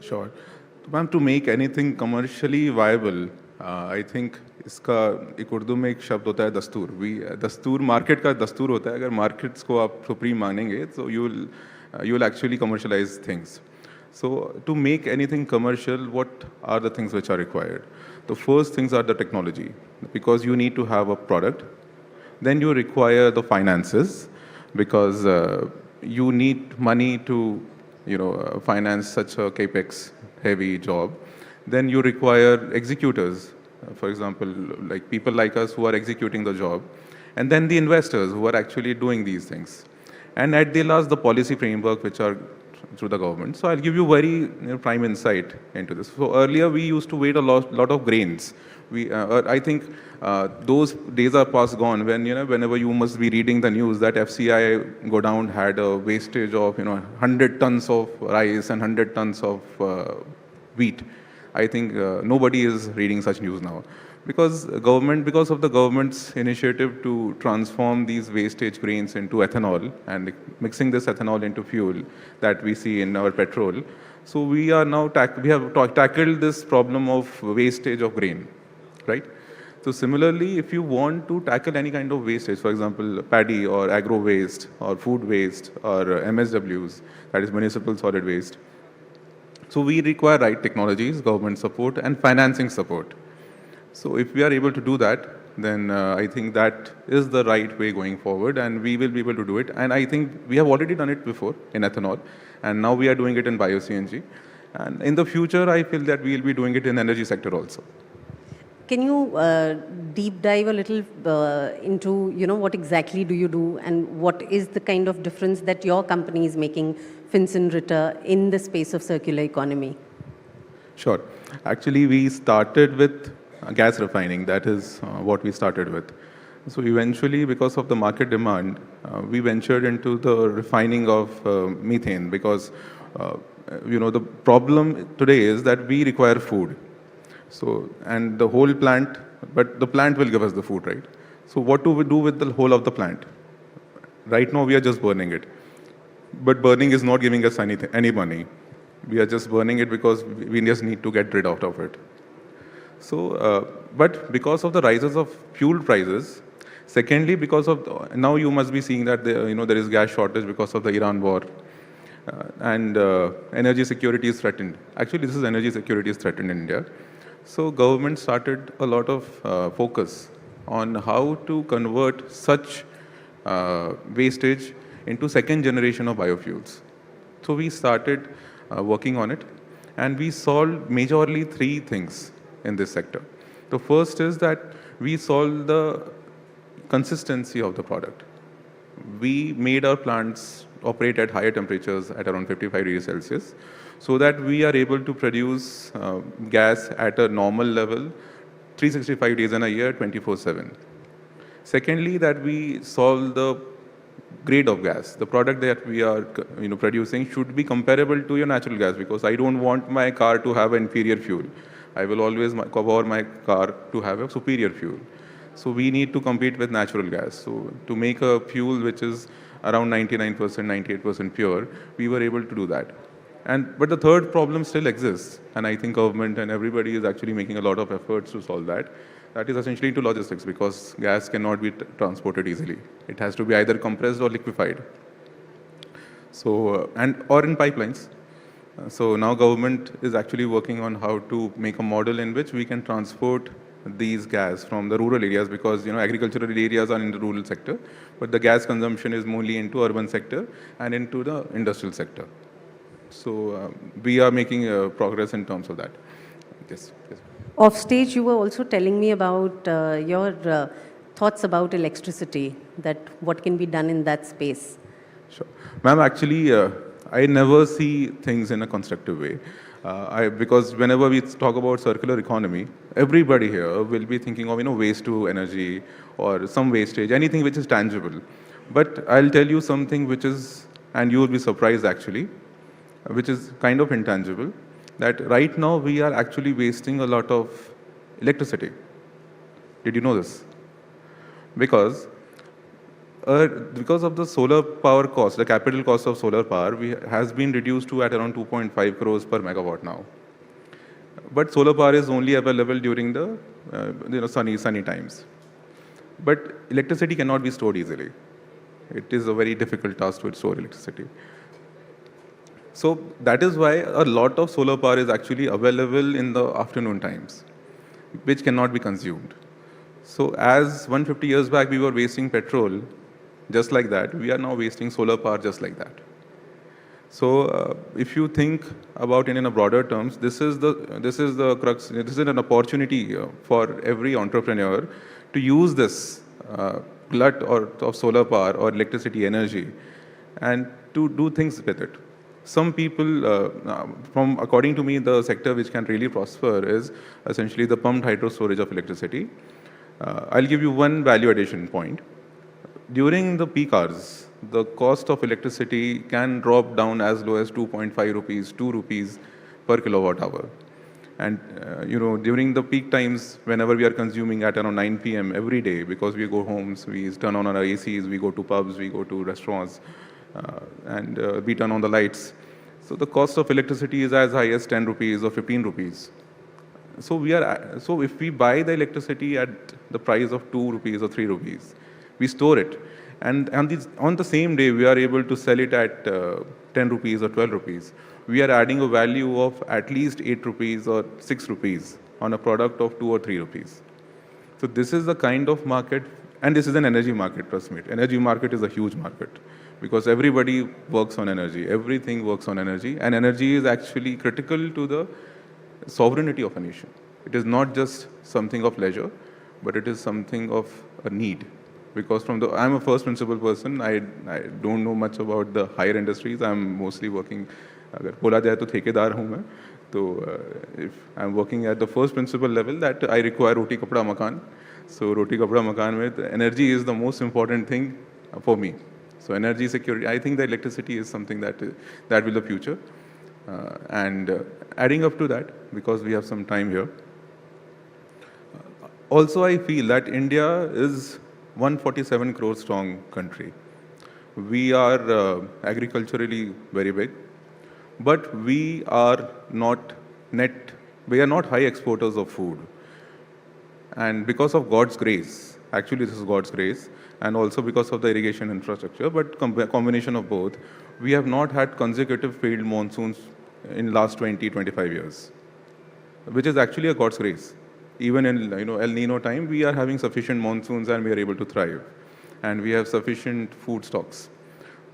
Sure. Ma'am, to make anything commercially viable, I think एक उर्दू में एक शब्द होता है दस्तूर. दस्तूर market का दस्तूर होता है. अगर मार्केट्स को आप सुप्रीम मानेंगे, so you will actually commercialize things. So to make anything commercial, what are the things which are required? The first things are the technology, because you need to have a product. Then you require the finances, because you need money to finance such a capex heavy job. Then you require executors, for example, like people like us who are executing the job, and then the investors who are actually doing these things. And at the last, the policy framework which are through the government. So I'll give you very prime insight into this. So earlier we used to wait a lot of grains. I think those days are past gone when whenever you must be reading the news that FCI go down had a wastage of 100 tons of rice and 100 tons of wheat. I think nobody is reading such news now, because of the government's initiative to transform these wastage grains into ethanol and mixing this ethanol into fuel that we see in our petrol. So we are now we have tackled this problem of wastage of grain, right? So similarly, if you want to tackle any kind of wastage, for example, paddy or agro waste or food waste or MSWs, that is municipal solid waste. So we require right technologies, government support, and financing support. So if we are able to do that, then I think that is the right way going forward, and we will be able to do it. And I think we have already done it before in ethanol, and now we are doing it in bio-CNG. And in the future, I feel that we will be doing it in energy sector also. Can you deep dive a little into, what exactly do you do, and what is the kind of difference that your company is making, Finson Ritter, in the space of circular economy? Sure. Actually, we started with gas refining. That is what we started with. So eventually, because of the market demand, we ventured into the refining of methane, because the problem today is that we require food. So, and the whole plant, but the plant will give us the food, right? So what do we do with the whole of the plant? Right now, we are just burning it. But burning is not giving us any money. We are just burning it because we just need to get rid of it. So, but because of the rises of fuel prices, secondly, because of, now you must be seeing that there is gas shortage because of the Iran war. And energy security is threatened. Actually, this is energy security is threatened in India. So government started a lot of focus on how to convert such wastage into second generation of biofuels. So we started working on it, and we solved majorly three things in this sector. The first is that we solved the consistency of the product. We made our plants operate at higher temperatures at around 55 degrees Celsius, so that we are able to produce gas at a normal level 365 days in a year, 24/7. Secondly, that we solve the grade of gas. The product that we are producing should be comparable to your natural gas, because I don't want my car to have an inferior fuel. I will always cover my car to have a superior fuel. So we need to compete with natural gas. So to make a fuel which is around 99%, 98% pure, we were able to do that. But the third problem still exists, and I think government and everybody is actually making a lot of efforts to solve that. That is essentially into logistics, because gas cannot be transported easily. It has to be either compressed or liquefied. So, or in pipelines. So now government is actually working on how to make a model in which we can transport these gas from the rural areas, because agricultural areas are in the rural sector, but the gas consumption is mainly into urban sector and into the industrial sector. So we are making progress in terms of that. Yes. Yes. Off stage, you were also telling me about your thoughts about electricity, that what can be done in that space. Sure. Ma'am, actually, I never see things in a constructive way. Because whenever we talk about circular economy, everybody here will be thinking of waste to energy or some wastage, anything which is tangible. But I'll tell you something which is, and you will be surprised actually, which is kind of intangible, that right now we are actually wasting a lot of electricity. Did you know this? Because of the solar power cost, the capital cost of solar power has been reduced to at around 2.5 crores per megawatt now. But solar power is only available during the sunny times. But electricity cannot be stored easily. It is a very difficult task to store electricity. So that is why a lot of solar power is actually available in the afternoon times, which cannot be consumed. So as 150 years back we were wasting petrol just like that, we are now wasting solar power just like that. So if you think about it in a broader terms, this is the crux. This is an opportunity for every entrepreneur to use this glut of solar power or electricity energy and to do things with it. Some people, according to me, the sector which can really prosper is essentially the pumped hydro storage of electricity. I'll give you one value addition point. During the peak hours, the cost of electricity can drop down as low as 2.5 rupees, 2 rupees per kilowatt hour. And during the peak times, whenever we are consuming at around 9 p.m. every day, because we go homes, we turn on our ACs, we go to pubs, we go to restaurants, and we turn on the lights. So the cost of electricity is as high as 10 rupees or 15 rupees. So if we buy the electricity at the price of 2 rupees or 3 rupees, we store it. And on the same day, we are able to sell it at 10 rupees or 12 rupees. We are adding a value of at least 8 rupees or 6 rupees on a product of 2 or 3 rupees. So this is the kind of market, and this is an energy market, trust me. Energy market is a huge market because everybody works on energy. Everything works on energy, and energy is actually critical to the sovereignty of a nation. It is not just something of leisure, but it is something of a need. Because I'm a first principle person, I don't know much about the higher industries. I'm mostly working, अगर बोला जाए तो ठेकेदार हूँ मैं, तो if I'm working at the first principle level that I require roti kapda makan. So roti kapda makan में energy is the most important thing for me. So energy security, I think the electricity is something that will the future. And adding up to that, because we have some time here, also I feel that India is 147 crore strong country. We are agriculturally very big, but we are not high exporters of food. And because of God's grace, actually this is God's grace, and also because of the irrigation infrastructure, but combination of both, we have not had consecutive failed monsoons in last 20-25 years, which is actually a God's grace. Even in El Nino time, we are having sufficient monsoons and we are able to thrive. And we have sufficient food stocks.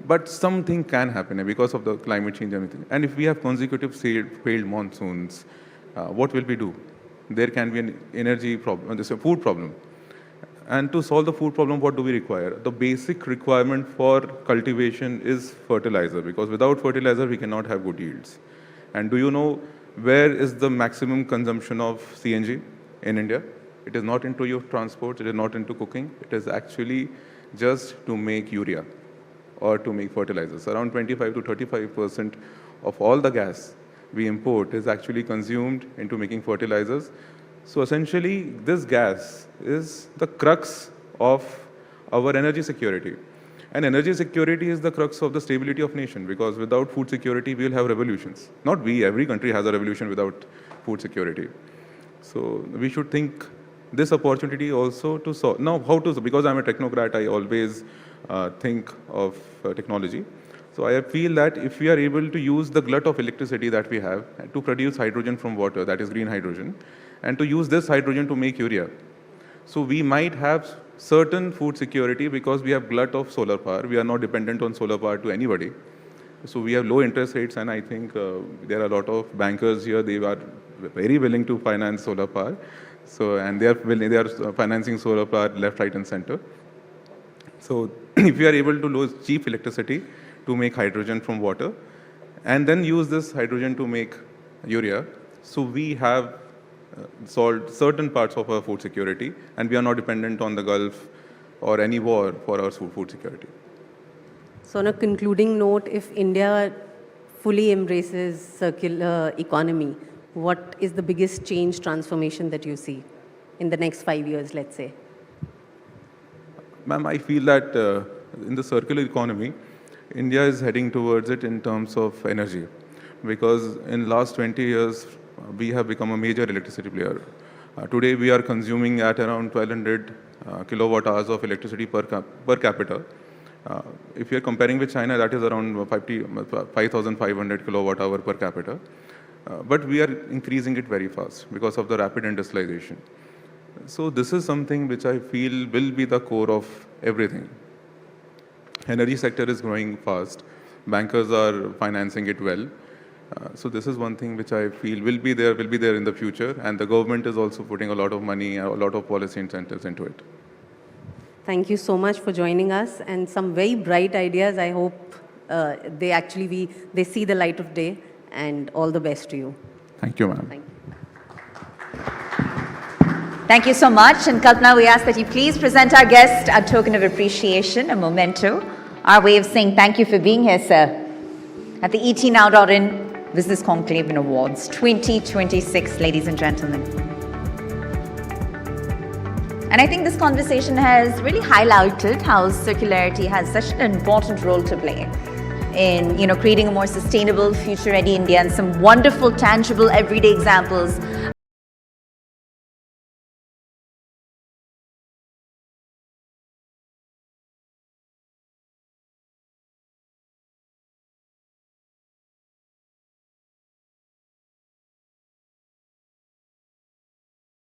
But something can happen because of the climate change and everything. And if we have consecutive failed monsoons, what will we do? There can be an energy problem, there's a food problem. And to solve the food problem, what do we require? The basic requirement for cultivation is fertilizer, because without fertilizer, we cannot have good yields. And do you know where is the maximum consumption of CNG? In India? It is not into your transport, it is not into cooking, it is actually just to make urea or to make fertilizers. Around 25 to 35% of all the gas we import is actually consumed into making fertilizers. So essentially, this gas is the crux of our energy security. And energy security is the crux of the stability of nation, because without food security, we will have revolutions. Not we, every country has a revolution without food security. So we should think this opportunity also to solve. Now, how to, because I'm a technocrat, I always think of technology. So I feel that if we are able to use the glut of electricity that we have to produce hydrogen from water, that is green hydrogen, and to use this hydrogen to make urea, so we might have certain food security because we have glut of solar power. We are not dependent on solar power to anybody. So we have low interest rates, and I think there are a lot of bankers here. They are very willing to finance solar power. So, and they are financing solar power left, right, and center. So if we are able to use cheap electricity to make hydrogen from water, and then use this hydrogen to make urea, so we have solved certain parts of our food security, and we are not dependent on the Gulf or any war for our food security. So on a concluding note, if India fully embraces circular economy, what is the biggest change, transformation that you see in the next 5 years, let's say? Ma'am, I feel that in the circular economy, India is heading towards it in terms of energy, because in last 20 years, we have become a major electricity player. Today, we are consuming at around 1,200 kilowatt hours of electricity per capita. If you are comparing with China, that is around 5,500 kilowatt hour per capita. But we are increasing it very fast because of the rapid industrialization. So this is something which I feel will be the core of everything. Energy sector is growing fast. Bankers are financing it well. So this is one thing which I feel will be there in the future, and the government is also putting a lot of money, a lot of policy incentives into it. Thank you so much for joining us, and some very bright ideas. I hope they see the light of day, and all the best to you. Thank you, ma'am. Thank you. Thank you so much. And Kalpana, we ask that you please present our guest a token of appreciation, a memento, our way of saying thank you for being here, sir, at the ETNow.in Business Conclave Awards 2026, ladies and gentlemen. And I think this conversation has really highlighted how circularity has such an important role to play in creating a more sustainable, future-ready India, and some wonderful, tangible, everyday examples.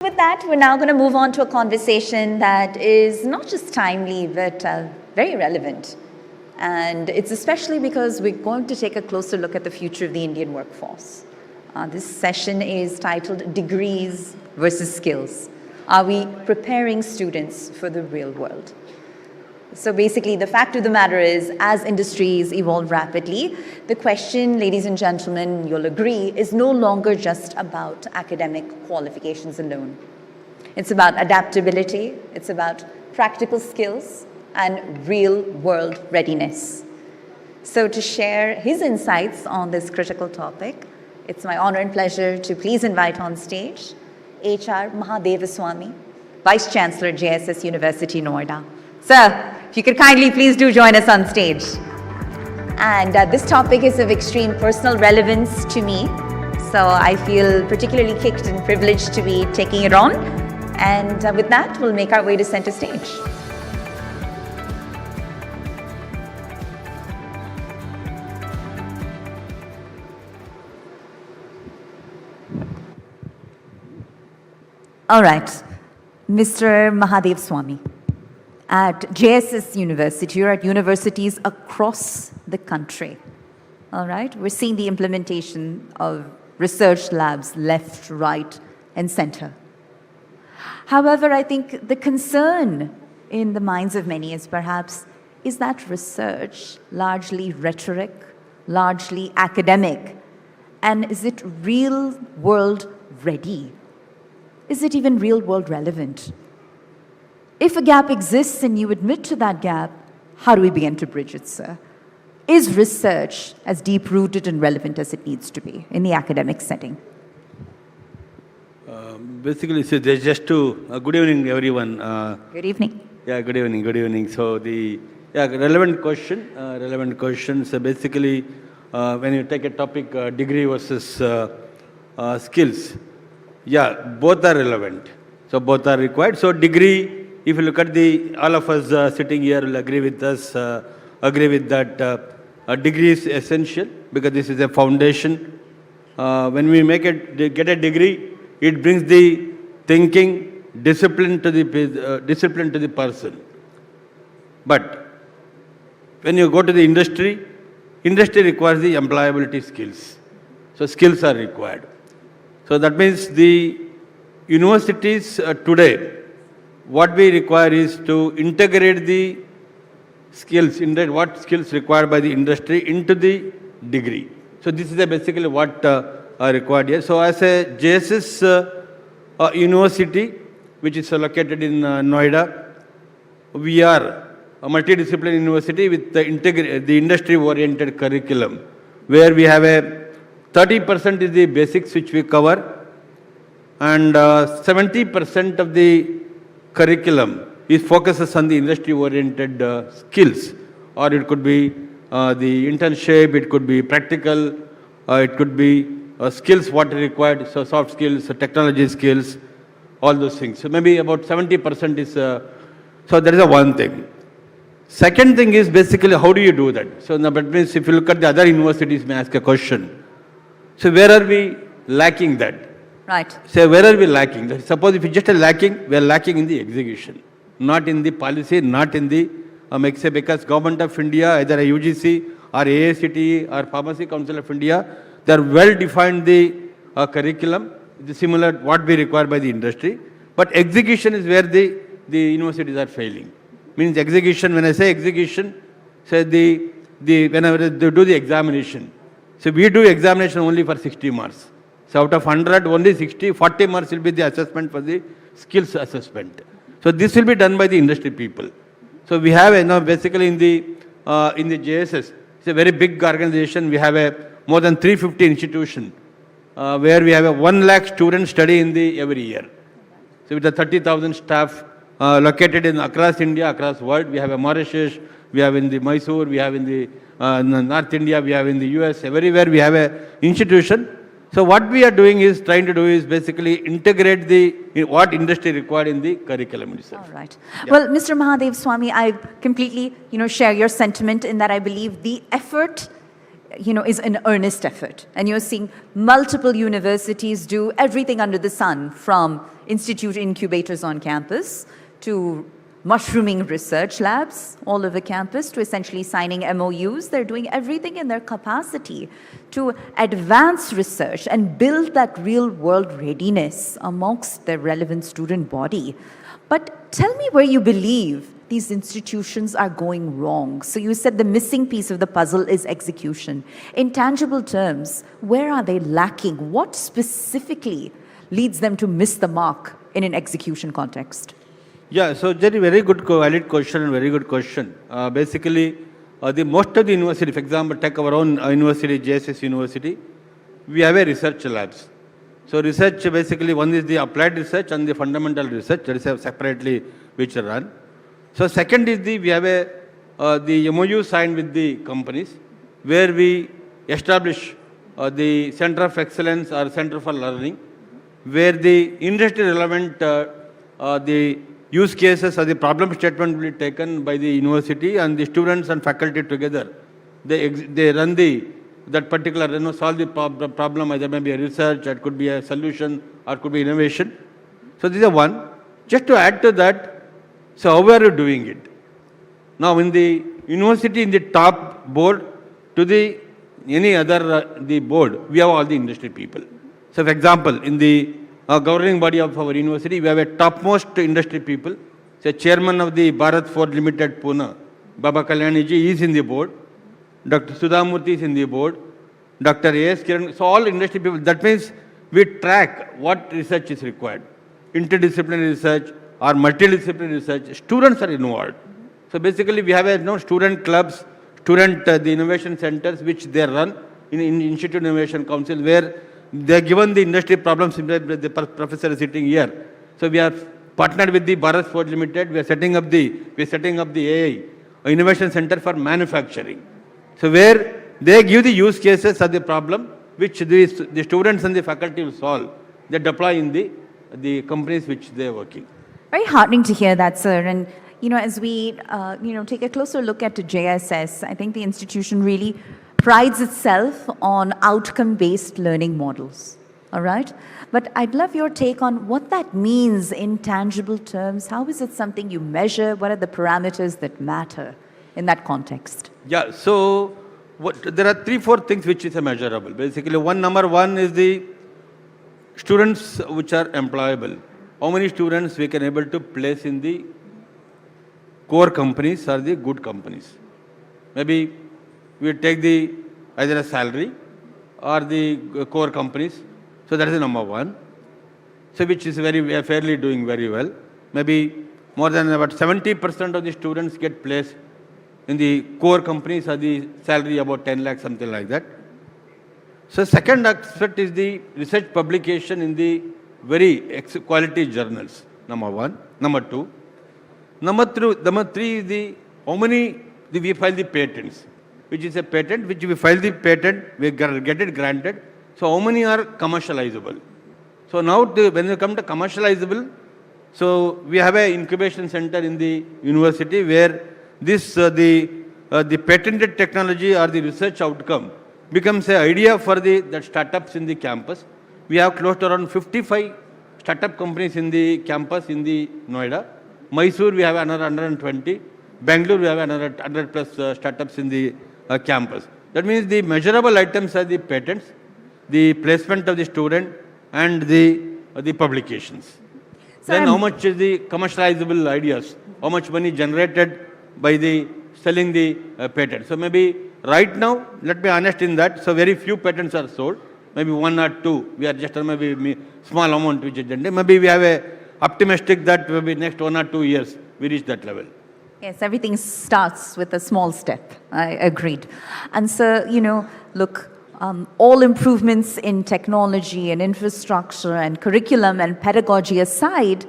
With that, we're now going to move on to a conversation that is not just timely, but very relevant. And it's especially because we're going to take a closer look at the future of the Indian workforce. This session is titled Degrees versus Skills. Are we preparing students for the real world? So basically, the fact of the matter is, as industries evolve rapidly, the question, ladies and gentlemen, you'll agree, is no longer just about academic qualifications alone. It's about adaptability, it's about practical skills, and real-world readiness. So to share his insights on this critical topic, it's my honor and pleasure to please invite on stage H.R. Mahadevaswamy, Vice Chancellor, JSS University, Noida. Sir, if you could kindly please do join us on stage. And this topic is of extreme personal relevance to me, so I feel particularly kicked and privileged to be taking it on. And with that, we'll make our way to center stage. All right, Mr. Mahadevaswamy. At JSS University, you're at universities across the country. All right, we're seeing the implementation of research labs left, right, and center. However, I think the concern in the minds of many is perhaps, is that research largely rhetoric, largely academic, and is it real world ready? Is it even real world relevant? If a gap exists and you admit to that gap, how do we begin to bridge it, sir? Is research as deep-rooted and relevant as it needs to be in the academic setting? Basically, so there's just to, good evening, everyone. Good evening. Yeah, good evening, good evening. So Yeah, relevant question. Relevant question. So basically, when you take a topic, degree versus skills, yeah, both are relevant. So both are required. So degree, if you look at all of us sitting here will agree with us, agree with that. A degree is essential because this is a foundation. When we get a degree, it brings the thinking, discipline to the person. But when you go to the industry, industry requires the employability skills. So skills are required. So that means the universities today, what we require is to integrate the skills, what skills required by the industry into the degree. So this is basically what are required here. So as a JSS university, which is located in Noida, we are a multidisciplinary university with the industry-oriented curriculum, where we have 30% is the basics which we cover, and 70% of the curriculum is focuses on the industry-oriented skills, or it could be the internship, it could be practical, it could be skills what are required, so soft skills, technology skills, all those things. So maybe about 70% is, so that is one thing. Second thing is basically how do you do that? So that means if you look at the other universities may ask a question. So where are we lacking that? Right. So where are we lacking? Suppose if we just are lacking, we are lacking in the execution, not in the policy, not in the because Government of India, either a UGC or AICTE or Pharmacy Council of India, they are well defined the curriculum, similar what we require by the industry. But execution is where the universities are failing. Means execution, when I say execution, say whenever they do the examination. So we do examination only for 60 marks. So out of 100, only 40 marks will be the assessment for the skills assessment. So this will be done by the industry people. So we have basically in the JSS, it's a very big organization. We have more than 350 institutions where we have 1 lakh students study every year. So with the 30,000 staff located across India, across world, we have a Mauritius, we have in the Mysore, we have in the North India, we have in the US, everywhere we have a institution. So what we are doing is basically integrate what industry required in the curriculum itself. All right. Yeah. Well, Mr. Mahadev Swami, I completely, share your sentiment in that I believe the effort, is an earnest effort. And you're seeing multiple universities do everything under the sun, from institute incubators on campus to mushrooming research labs all over campus to essentially signing MOUs. They're doing everything in their capacity to advance research and build that real-world readiness amongst their relevant student body. But tell me where you believe these institutions are going wrong. So you said the missing piece of the puzzle is execution. In tangible terms, where are they lacking? What specifically leads them to miss the mark in an execution context? Yeah, so very good, valid question and very good question. Basically, most of the university, for example, take our own university, JSS University, we have a research labs. So research, basically, one is the applied research and the fundamental research, that is separately which are run. So second is we have the MOU signed with the companies, where we establish the Center of Excellence or Center for Learning, where the industry relevant, the use cases or the problem statement will be taken by the university, and the students and faculty together. They run that particular, solve the problem, either maybe a research, it could be a solution, or it could be innovation. So this is one. Just to add to that, so how are you doing it? Now in the university, in the top board, to any other the board, we have all the industry people. So for example, in the governing body of our university, we have a topmost industry people. So chairman of the Bharat Ford Limited Pune, Baba Kalyaniji, is in the board. Dr. Sudhamurthy is in the board. Dr. A.S. Kiran, so all industry people. That means we track what research is required. Interdisciplinary research or multidisciplinary research, students are involved. So basically we have student clubs, the innovation centers which they run in Institute Innovation Council, where they are given the industry problems. The professor is sitting here. So we are partnered with the Bharat Ford Limited. We are setting up the AI innovation center for manufacturing. So where they give the use cases of the problem which the students and the faculty will solve. They deploy in the companies which they are working. Very heartening to hear that, sir. And as we take a closer look at JSS, I think the institution really prides itself on outcome-based learning models. All right? But I'd love your take on what that means in tangible terms. How is it something you measure? What are the parameters that matter in that context? Yeah, so there are 3-4 things which is measurable. Basically, number one is the students which are employable. How many students we can able to place in the core companies or the good companies? Maybe we take either a salary or the core companies. So that is the number one. So which is fairly doing very well. Maybe more than about 70% of the students get placed in the core companies or the salary about 10 lakhs, something like that. So second aspect is the research publication in the very quality journals, number one. Number two. Number three is how many we file the patents, which is a patent, which we file the patent, we get it granted. So how many are commercializable? So now when you come to commercializable, so we have an incubation center in the university where the patented technology or the research outcome becomes an idea for the startups in the campus. We have close to around 55 startup companies in the campus in the Noida. Mysore, we have another 120. Bangalore, we have another 100 plus startups in the campus. That means the measurable items are the patents, the placement of the student, and the publications. So then how much is the commercializable ideas? How much money generated by the selling the patent? So maybe right now, let me be honest in that, so very few patents are sold. Maybe 1 or 2. We are just maybe small amount which is generated. Maybe we have a optimistic that maybe next 1 or 2 years we reach that level. Yes, everything starts with a small step. I agreed. And so, look, all improvements in technology and infrastructure and curriculum and pedagogy aside,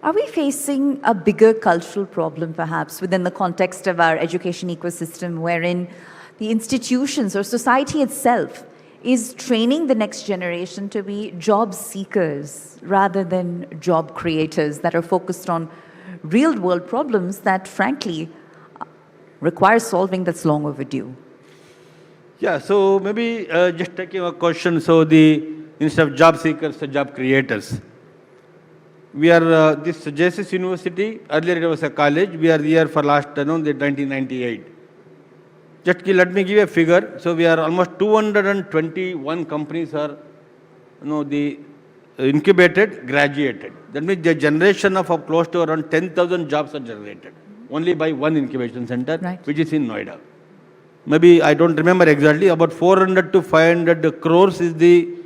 are we facing a bigger cultural problem perhaps within the context of our education ecosystem wherein the institutions or society itself is training the next generation to be job seekers rather than job creators that are focused on real world problems that frankly require solving that's long overdue? Yeah, so maybe just taking a question, so instead of job seekers, job creators. We are, this JSS University, earlier it was a college, we are here for last, the 1998. Just let me give you a figure. So we are almost 221 companies are, incubated, graduated. That means the generation of close to around 10,000 jobs are generated, only by one incubation center, which is in Noida. Maybe, I don't remember exactly, about 400 to 500 crores is the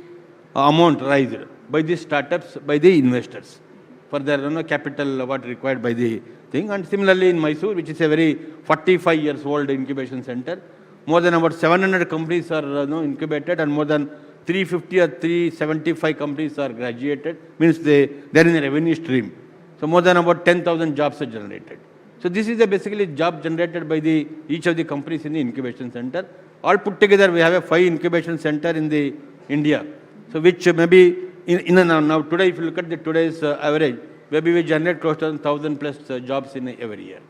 amount raised by the startups, by the investors, for their capital what required by the thing. And similarly in Mysore, which is a very 45 years old incubation center, more than about 700 companies are incubated and more than 350 or 375 companies are graduated, means they're in a revenue stream. So more than about 10,000 jobs are generated. So this is basically job generated by each of the companies in the incubation center. All put together, we have a 5 incubation center in the India. So which maybe now today, if you look at today's average, maybe we generate close to 1,000 plus jobs in every year.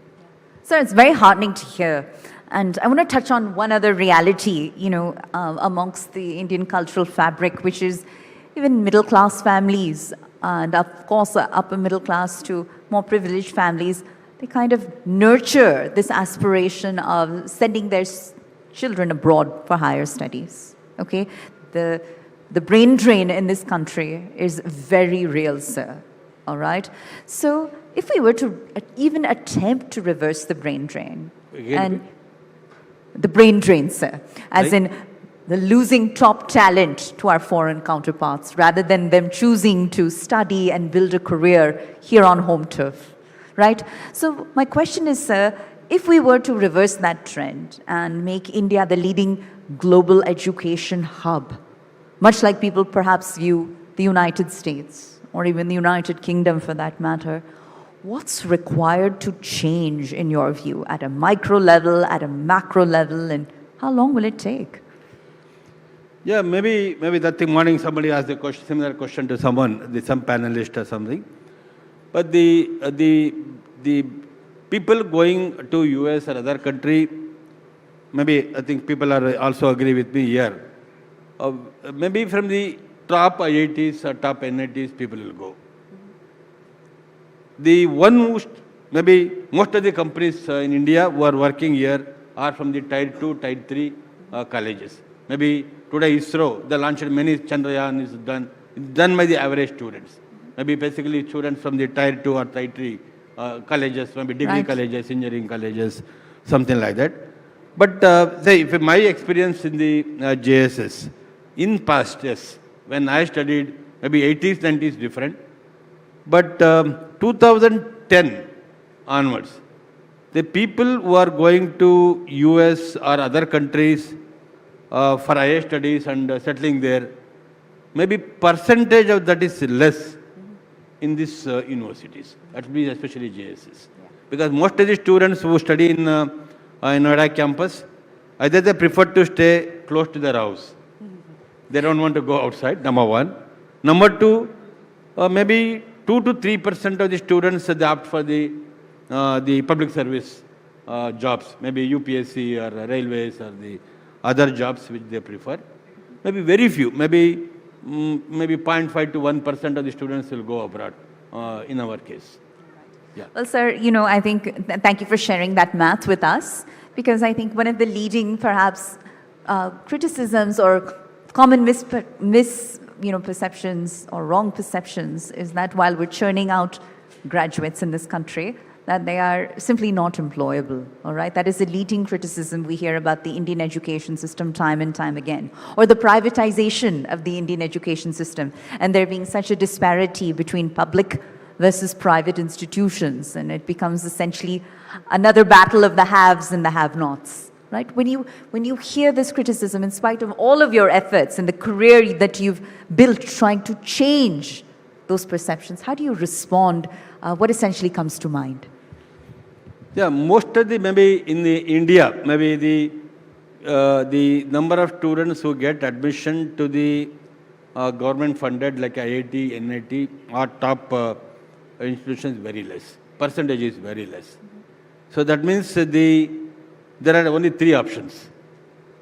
So it's very heartening to hear. And I want to touch on one other reality, amongst the Indian cultural fabric, which is even middle-class families and, of course, upper middle class to more privileged families. They kind of nurture this aspiration of sending their children abroad for higher studies. Okay, the brain drain in this country is very real, sir. All right. So if we were to even attempt to reverse the brain drain, the brain drain, sir, as in the losing top talent to our foreign counterparts, rather than them choosing to study and build a career here on home turf. Right? So my question is, sir, if we were to reverse that trend and make India the leading global education hub, much like people perhaps view the United States or even the United Kingdom for that matter, what's required to change in your view at a micro level, at a macro level, and how long will it take? Yeah, maybe that thing morning somebody asked a question, similar question to someone, some panelist or something. But the people going to US or other country, maybe I think people are also agree with me here. Maybe from the top IITs or top NITs, people will go. The one who, maybe most of the companies in India who are working here are from the Tier 2, Tier 3 colleges. Maybe today ISRO, they launched many Chandrayaan is done by the average students. Maybe basically students from the Tier 2 or Tier 3 colleges, maybe degree colleges, engineering colleges, something like that. But say, if my experience in the JSS, in past, yes, when I studied, maybe 80s, 90s different. But 2010 onwards, the people who are going to US or other countries for higher studies and settling there, maybe percentage of that is less in these universities, especially JSS. Because most of the students who study in Noida campus, either they prefer to stay close to their house. They don't want to go outside, number one. Number two, maybe 2 to 3% of the students they opt for the public service jobs, maybe UPSC or railways or the other jobs which they prefer. Maybe very few, maybe 0.5 to 1% of the students will go abroad in our case. Yeah. Well, sir, I think, thank you for sharing that math with us, because I think one of the leading, perhaps, criticisms or common perceptions or wrong perceptions is that while we're churning out graduates in this country, that they are simply not employable, all right? That is a leading criticism we hear about the Indian education system time and time again, or the privatization of the Indian education system, and there being such a disparity between public versus private institutions, and it becomes essentially another battle of the haves and the have-nots, right? When you hear this criticism, in spite of all of your efforts and the career that you've built trying to change those perceptions, how do you respond? What essentially comes to mind? Yeah, most of the, maybe in the India, maybe the number of students who get admission to the government funded like IIT, NIT or top institutions very less. Percentage is very less. So that means there are only three options.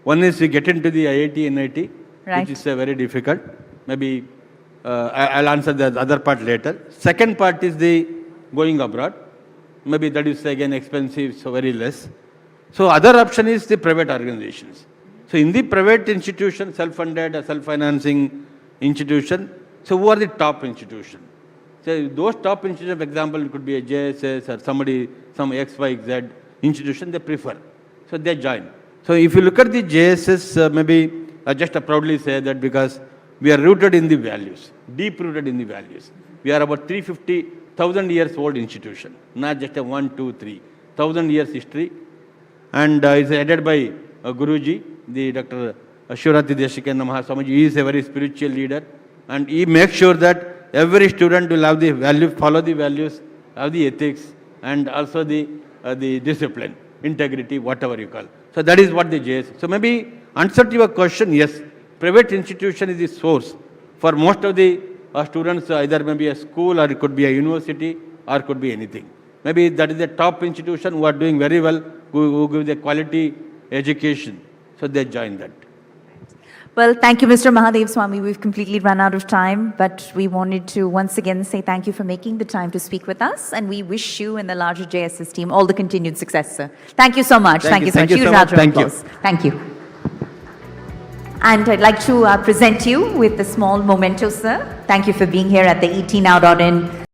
One is you get into the IIT, NIT, which is very difficult. Maybe I'll answer the other part later. Second part is the going abroad. Maybe that is again expensive, so very less. So other option is the private organizations. So in the private institution, self-funded or self-financing institution, so who are the top institution? So those top institutions, for example, it could be a JSS or somebody, some XYZ institution, they prefer. So they join. So if you look at the JSS, maybe I just proudly say that because we are rooted in the values, deep rooted in the values. We are about 350,000 years old institution, not just a 1, 2, 3. 1,000 years history. And it's headed by Guruji, the Dr. Shivratri Deshikanda Mahaswamiji. He is a very spiritual leader. And he makes sure that every student will have the value, follow the values, have the ethics, and also the discipline, integrity, whatever you call. So that is what the JS. So maybe answer to your question, yes, private institution is the source for most of the students, either maybe a school or it could be a university or it could be anything. Maybe that is the top institution who are doing very well, who give the quality education. So they join that. Well, thank you, Mr. Mahadev Swami. We've completely run out of time, but we wanted to once again say thank you for making the time to speak with us, and we wish you and the larger JSS team all the continued success, sir. Thank you so much. Thank you so much. Huge round of applause. Thank you. And I'd like to present you with a small memento, sir. Thank you for being here at the etnow.in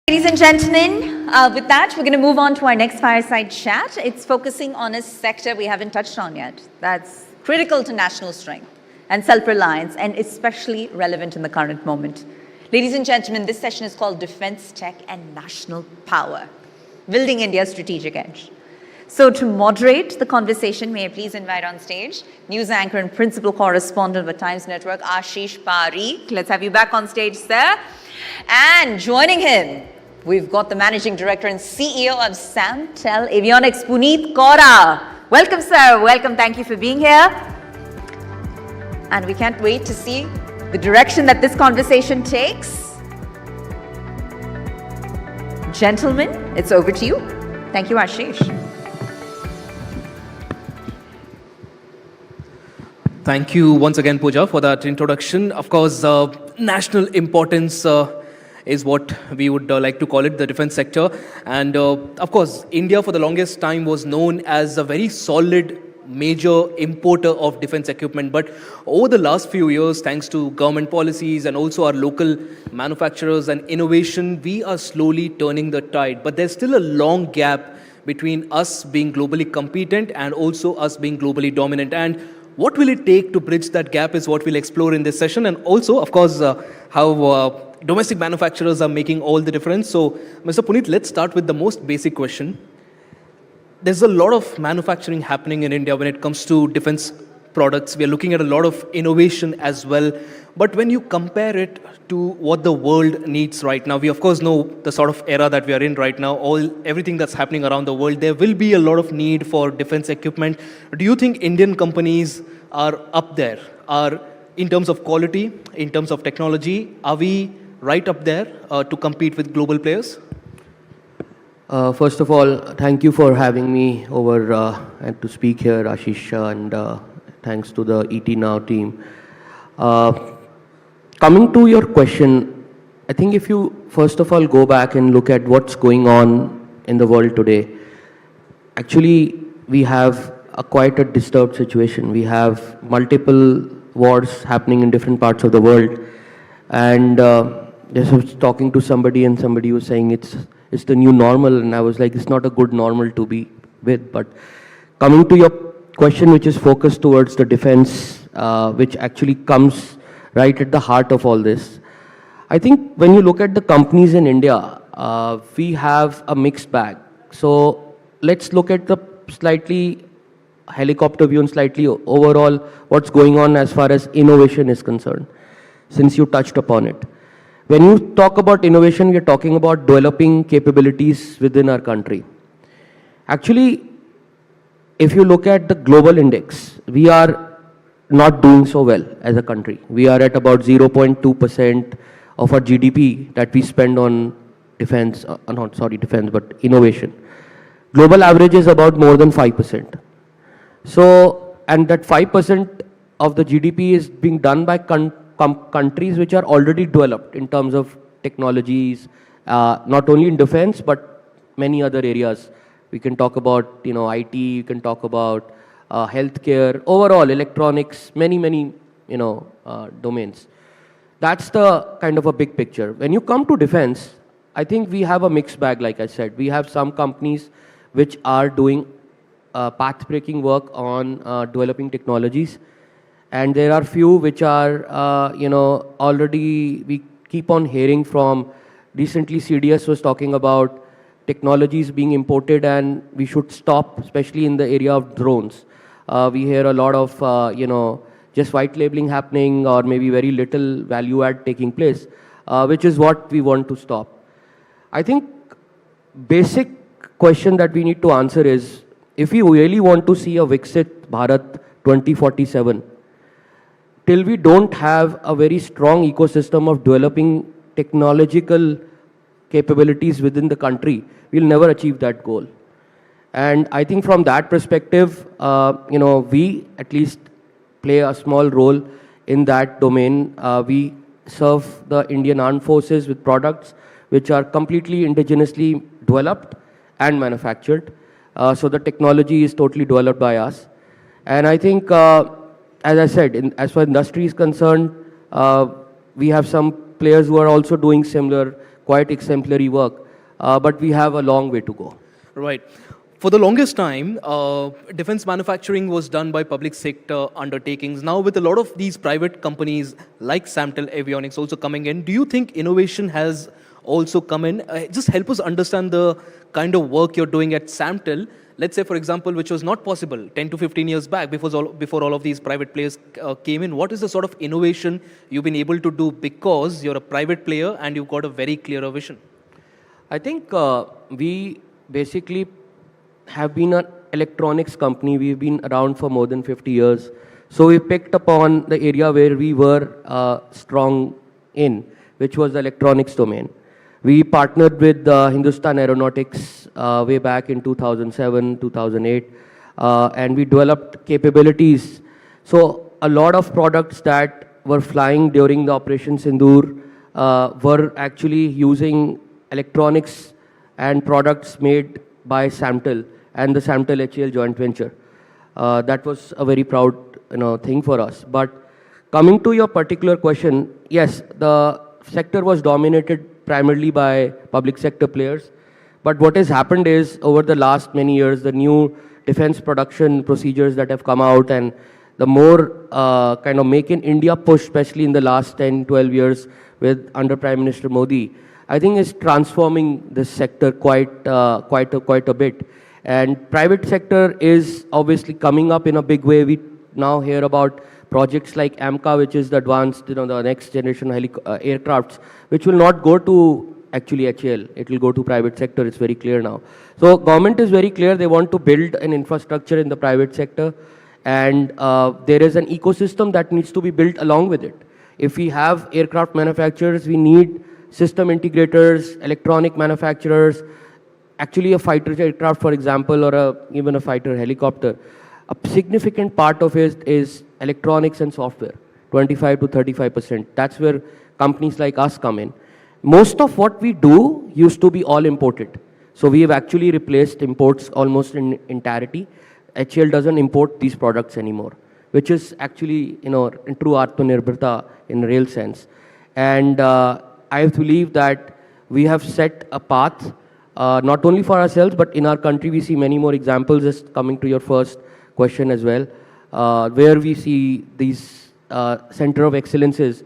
Ladies and gentlemen, with that, we're going to move on to our next fireside chat. It's focusing on a sector we haven't touched on yet. That's critical to national strength and self-reliance, and especially relevant in the current moment. Ladies and gentlemen, this session is called Defense Tech and National Power, Building India's Strategic Edge. So to moderate the conversation, may I please invite on stage news anchor and principal correspondent of the Times Network, Ashish Parikh. Let's have you back on stage, sir. And joining him, we've got the Managing Director and CEO of Samtel Avionics, Puneet Kaura. Welcome, sir. Welcome. Thank you for being here. And we can't wait to see the direction that this conversation takes. Gentlemen, it's over to you. Thank you, Ashish. Thank you once again, Pooja, for that introduction. Of course, national importance is what we would like to call it, the defense sector. And of course, India for the longest time was known as a very solid major importer of defense equipment. But over the last few years, thanks to government policies and also our local manufacturers and innovation, we are slowly turning the tide. But there's still a long gap between us being globally competent and also us being globally dominant. And what will it take to bridge that gap is what we'll explore in this session. And also, of course, how domestic manufacturers are making all the difference. So, Mr. Puneet, let's start with the most basic question. There's a lot of manufacturing happening in India when it comes to defense products. We are looking at a lot of innovation as well. But when you compare it to what the world needs right now, we of course know the sort of era that we are in right now, everything that's happening around the world, there will be a lot of need for defense equipment. Do you think Indian companies are up there? Are in terms of quality, in terms of technology, are we right up there to compete with global players? First of all, thank you for having me over and to speak here, Ashish, and thanks to the ET Now team. Coming to your question, I think if you first of all go back and look at what's going on in the world today, actually we have quite a disturbed situation. We have multiple wars happening in different parts of the world, and just was talking to somebody and somebody was saying it's the new normal, and I was like, it's not a good normal to be with. But coming to your question, which is focused towards the defense, which actually comes right at the heart of all this. I think when you look at the companies in India, we have a mixed bag. So let's look at the slightly helicopter view and slightly overall what's going on as far as innovation is concerned, since you touched upon it. When you talk about innovation, we are talking about developing capabilities within our country. Actually, if you look at the global index, we are not doing so well as a country. We are at about 0.2% of our GDP that we spend on defense, not sorry, defense, but innovation. Global average is about more than 5%. So, and that 5% of the GDP is being done by countries which are already developed in terms of technologies, not only in defense, but many other areas. We can talk about, IT, you can talk about healthcare, overall electronics, many, domains. That's the kind of a big picture. When you come to defense, I think we have a mixed bag, like I said. We have some companies which are doing path-breaking work on developing technologies. And there are few which are, already we keep on hearing from. Recently, CDS was talking about technologies being imported and we should stop, especially in the area of drones. We hear a lot of, just white labeling happening or maybe very little value add taking place, which is what we want to stop. I think basic question that we need to answer is, if we really want to see a Viksit Bharat 2047, till we don't have a very strong ecosystem of developing technological capabilities within the country, we'll never achieve that goal. And I think from that perspective, we at least play a small role in that domain. We serve the Indian Armed Forces with products which are completely indigenously developed and manufactured. So the technology is totally developed by us. And I think, as I said, as far as industry is concerned, we have some players who are also doing similar, quite exemplary work, but we have a long way to go. Right. For the longest time, defense manufacturing was done by public sector undertakings. Now, with a lot of these private companies like Samtel, Avionics also coming in, do you think innovation has also come in? Just help us understand the kind of work you're doing at Samtel. Let's say, for example, which was not possible 10 to 15 years back before all of these private players came in. What is the sort of innovation you've been able to do because you're a private player and you've got a very clear vision? I think we basically have been an electronics company. We've been around for more than 50 years. So we picked upon the area where we were strong in, which was the electronics domain. We partnered with Hindustan Aeronautics way back in 2007, 2008, and we developed capabilities. So a lot of products that were flying during the Operation Sindoor were actually using electronics and products made by Samtel and the Samtel HAL joint venture. That was a very proud thing for us. But coming to your particular question, yes, the sector was dominated primarily by public sector players. But what has happened is, over the last many years, the new defense production procedures that have come out and the more kind of Make in India push, especially in the last 10, 12 years under Prime Minister Modi, I think is transforming this sector quite a bit. And private sector is obviously coming up in a big way. We now hear about projects like AMCA, which is the advanced, the next generation aircrafts, which will not go to actually HAL. It will go to private sector. It's very clear now. So government is very clear. They want to build an infrastructure in the private sector, and there is an ecosystem that needs to be built along with it. If we have aircraft manufacturers, we need system integrators, electronic manufacturers, actually a fighter aircraft, for example, or even a fighter helicopter. A significant part of it is electronics and software, 25 to 35%. That's where companies like us come in. Most of what we do used to be all imported. So we have actually replaced imports almost in entirety. HAL doesn't import these products anymore, which is actually, in true Atmanirbharta in a real sense. And I believe that we have set a path, not only for ourselves, but in our country we see many more examples, just coming to your first question as well, where we see these center of excellences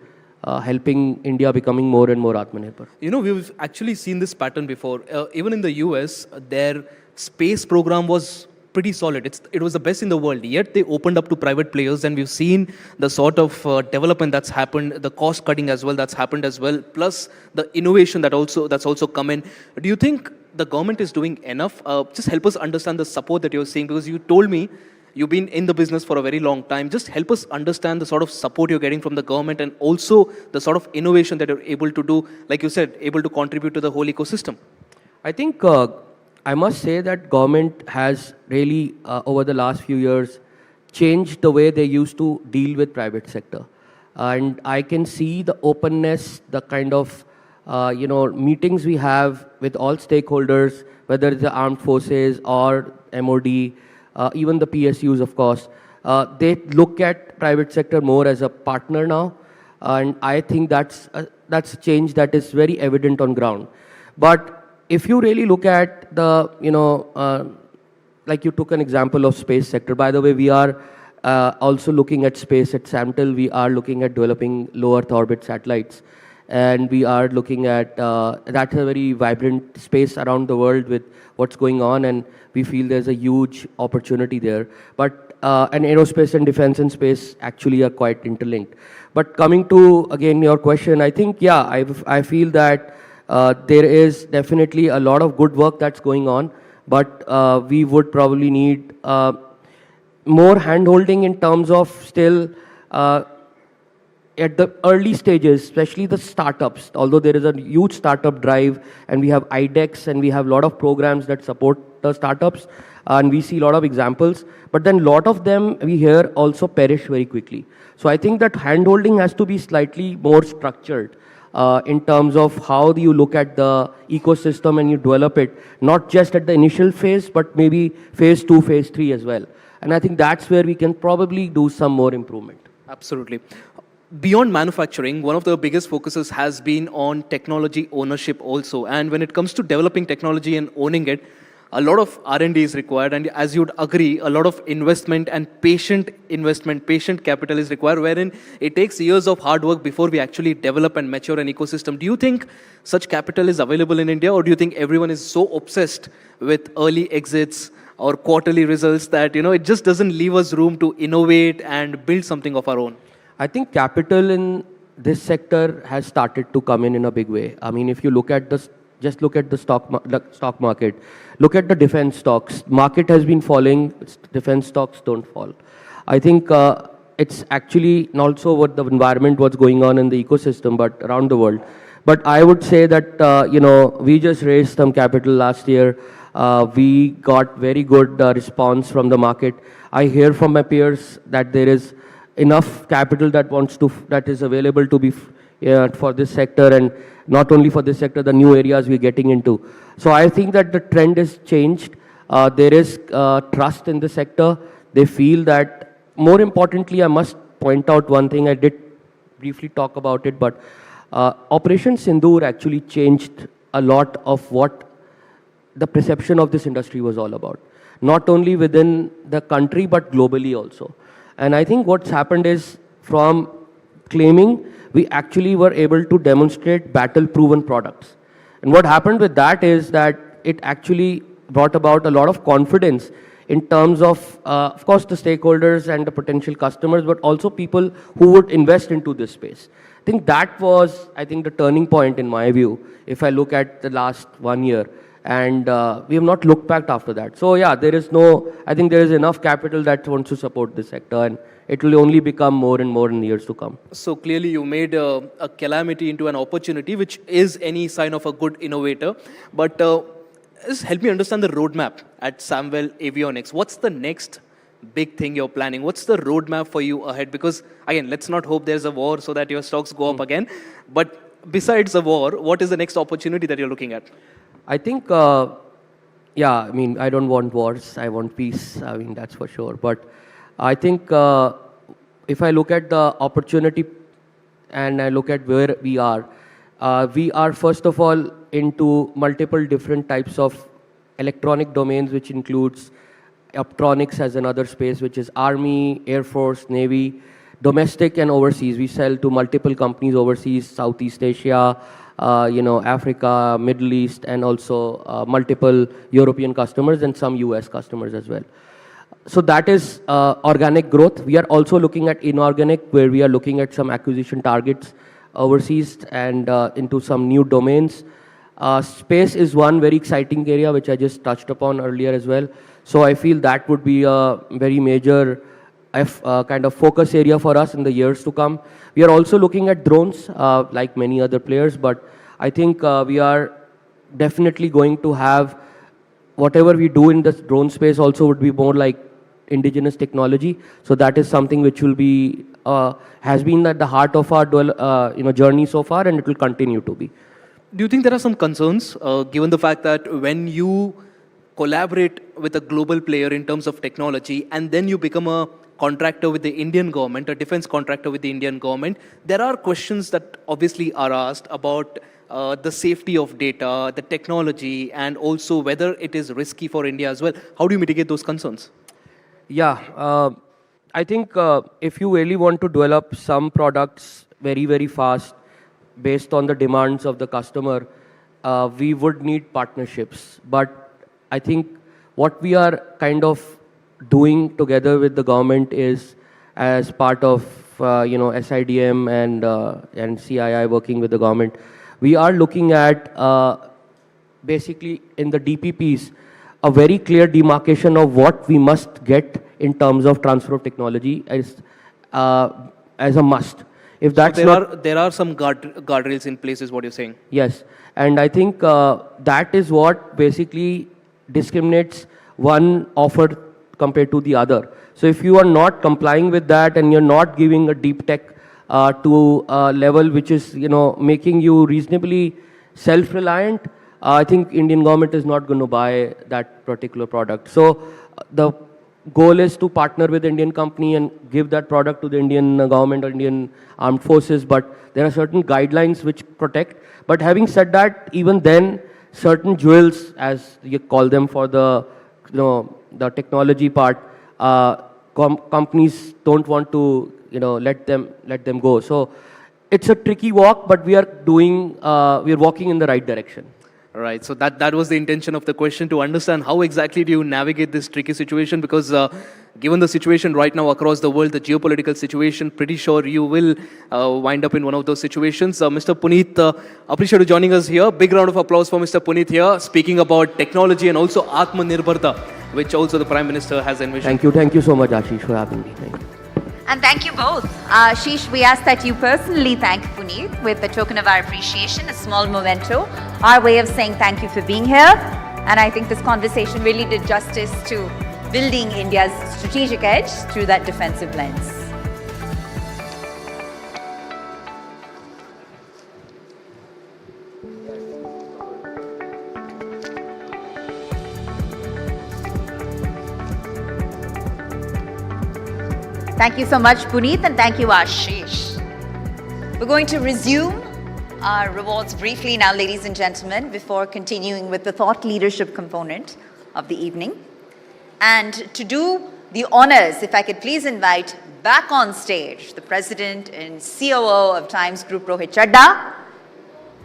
helping India becoming more and more Atmanirbhar. We've actually seen this pattern before. Even in the US, their space program was pretty solid. It was the best in the world. Yet they opened up to private players, and we've seen the sort of development that's happened, the cost cutting as well that's happened as well, plus the innovation that's also come in. Do you think the government is doing enough? Just help us understand the support that you're seeing, because you told me you've been in the business for a very long time. Just help us understand the sort of support you're getting from the government and also the sort of innovation that you're able to do, like you said, able to contribute to the whole ecosystem. I think I must say that government has really, over the last few years, changed the way they used to deal with private sector. And I can see the openness, the kind of meetings we have with all stakeholders, whether it's the armed forces or MOD, even the PSUs, of course. They look at private sector more as a partner now. And I think that's a change that is very evident on ground. But if you really look at the, like you took an example of space sector. By the way, we are also looking at space at Samtel. We are looking at developing low Earth orbit satellites. And we are looking at, that's a very vibrant space around the world with what's going on. And we feel there's a huge opportunity there. But and aerospace and defense and space actually are quite interlinked. But coming to, again, your question, I think, yeah, I feel that there is definitely a lot of good work that's going on, but we would probably need more hand-holding in terms of still at the early stages, especially the startups, although there is a huge startup drive and we have IDEX and we have a lot of programs that support the startups and we see a lot of examples, but then a lot of them we hear also perish very quickly. So I think that hand-holding has to be slightly more structured. In terms of how do you look at the ecosystem and you develop it, not just at the initial phase, but maybe phase 2, phase 3 as well. And I think that's where we can probably do some more improvement. Absolutely. beyond manufacturing, one of the biggest focuses has been on technology ownership also. And when it comes to developing technology and owning it, a lot of R&D is required. And as you'd agree, a lot of investment, patient capital is required, wherein it takes years of hard work before we actually develop and mature an ecosystem. Do you think such capital is available in India, or do you think everyone is so obsessed with early exits or quarterly results that, it just doesn't leave us room to innovate and build something of our own? I think capital in this sector has started to come in a big way. I mean, if you look at just look at the stock market, look at the defense stocks. Market has been falling, defense stocks don't fall. I think it's actually also what the environment, what's going on in the ecosystem, but around the world. But I would say that, we just raised some capital last year. We got very good response from the market. I hear from my peers that there is enough capital that is available to be for this sector, and not only for this sector, the new areas we're getting into. So I think that the trend has changed. There is trust in the sector. They feel that, more importantly, I must point out one thing. I did briefly talk about it, but Operation Sindoor actually changed a lot of what the perception of this industry was all about. Not only within the country, but globally also. And I think what's happened is, from claiming, we actually were able to demonstrate battle-proven products. And what happened with that is that it actually brought about a lot of confidence in terms of course, the stakeholders and the potential customers, but also people who would invest into this space. I think that was, the turning point in my view, if I look at the last 1 year. And we have not looked back after that. So yeah, there is enough capital that wants to support this sector, and it will only become more and more in the years to come. So clearly you made a calamity into an opportunity, which is any sign of a good innovator. But just help me understand the roadmap at Samtel Avionics. What's the next big thing you're planning? What's the roadmap for you ahead? Because again, let's not hope there's a war so that your stocks go up again. But besides the war, what is the next opportunity that you're looking at? I think, I don't want wars, I want peace, that's for sure. But I think if I look at the opportunity and I look at where we are first of all into multiple different types of electronic domains, which includes optronics as another space, which is Army, Air Force, Navy, domestic and overseas. We sell to multiple companies overseas, Southeast Asia, Africa, Middle East, and also multiple European customers and some US customers as well. So that is organic growth. We are also looking at inorganic, where we are looking at some acquisition targets overseas and into some new domains. Space is one very exciting area, which I just touched upon earlier as well. So I feel that would be a very major kind of focus area for us in the years to come. We are also looking at drones, like many other players, but I think we are definitely going to have, whatever we do in the drone space also would be more like indigenous technology. So that is something which will be, has been at the heart of our journey so far, and it will continue to be. Do you think there are some concerns, given the fact that when you collaborate with a global player in terms of technology, and then you become a contractor with the Indian government, a defense contractor with the Indian government, there are questions that obviously are asked about the safety of data, the technology, and also whether it is risky for India as well. How do you mitigate those concerns? Yeah, I think if you really want to develop some products very, very fast based on the demands of the customer, we would need partnerships. But I think what we are kind of doing together with the government is, as part of SIDM and CII working with the government, we are looking at basically in the DPPs a very clear demarcation of what we must get in terms of transfer of technology as a must. If that's so there are some guardrails in place, is what you're saying? Yes, and I think that is what basically discriminates one offer compared to the other. So if you are not complying with that and you're not giving a deep tech to a level which is making you reasonably self-reliant, I think Indian government is not going to buy that particular product. So the goal is to partner with Indian company and give that product to the Indian government or Indian armed forces, but there are certain guidelines which protect. But having said that, even then, certain jewels, as you call them for the, the technology part, companies don't want to, let them go. So it's a tricky walk, but we are walking in the right direction. Right, so that was the intention of the question, to understand how exactly do you navigate this tricky situation, because given the situation right now across the world, the geopolitical situation, pretty sure you will wind up in one of those situations. Mr. Puneet, appreciate you joining us here. Big round of applause for Mr. Puneet here, speaking about technology and also Atmanirbharta, which also the Prime Minister has envisioned. Thank you so much, Ashish, for having me. Thank you. And thank you both. Ashish, we ask that you personally thank Puneet with a token of our appreciation, a small memento, our way of saying thank you for being here. And I think this conversation really did justice to building India's strategic edge through that defensive lens. Thank you so much, Puneet, and thank you, Ashish. We're going to resume our rewards briefly now, ladies and gentlemen, before continuing with the thought leadership component of the evening. And to do the honors, if I could please invite back on stage the President and COO of Times Group, Rohit Chadha,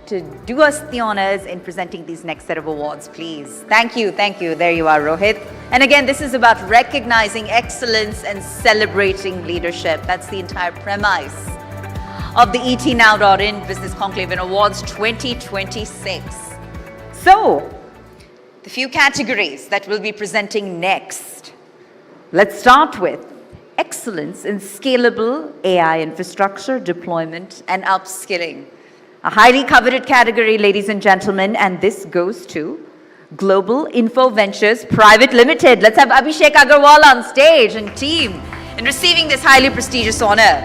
to do us the honors in presenting these next set of awards, please. Thank you, thank you. There you are, Rohit. And again, this is about recognizing excellence and celebrating leadership. That's the entire premise of the ETNow.in Business Conclave Awards 2026. So, the few categories that we'll be presenting next. Let's start with excellence in scalable AI infrastructure deployment and upskilling. A highly coveted category, ladies and gentlemen, and this goes to Global Info Ventures Private Limited. Let's have Abhishek Agarwal on stage and team in receiving this highly prestigious honor.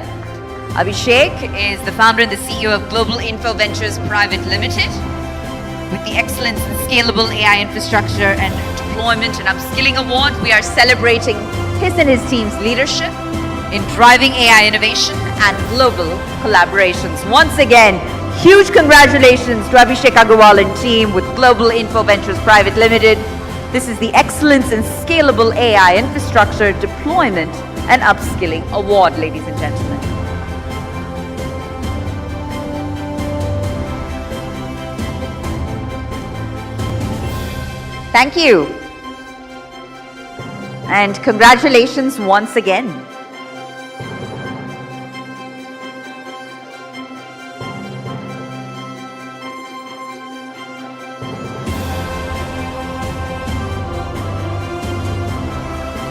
Abhishek is the founder and the CEO of Global Info Ventures Private Limited. With the Excellence in Scalable AI Infrastructure and Deployment and Upskilling Award, we are celebrating his and his team's leadership in driving AI innovation and global collaborations. Once again, huge congratulations to Abhishek Agarwal and team with Global Info Ventures Private Limited. This is the Excellence in Scalable AI Infrastructure Deployment and Upskilling Award, ladies and gentlemen. Thank you. And congratulations once again.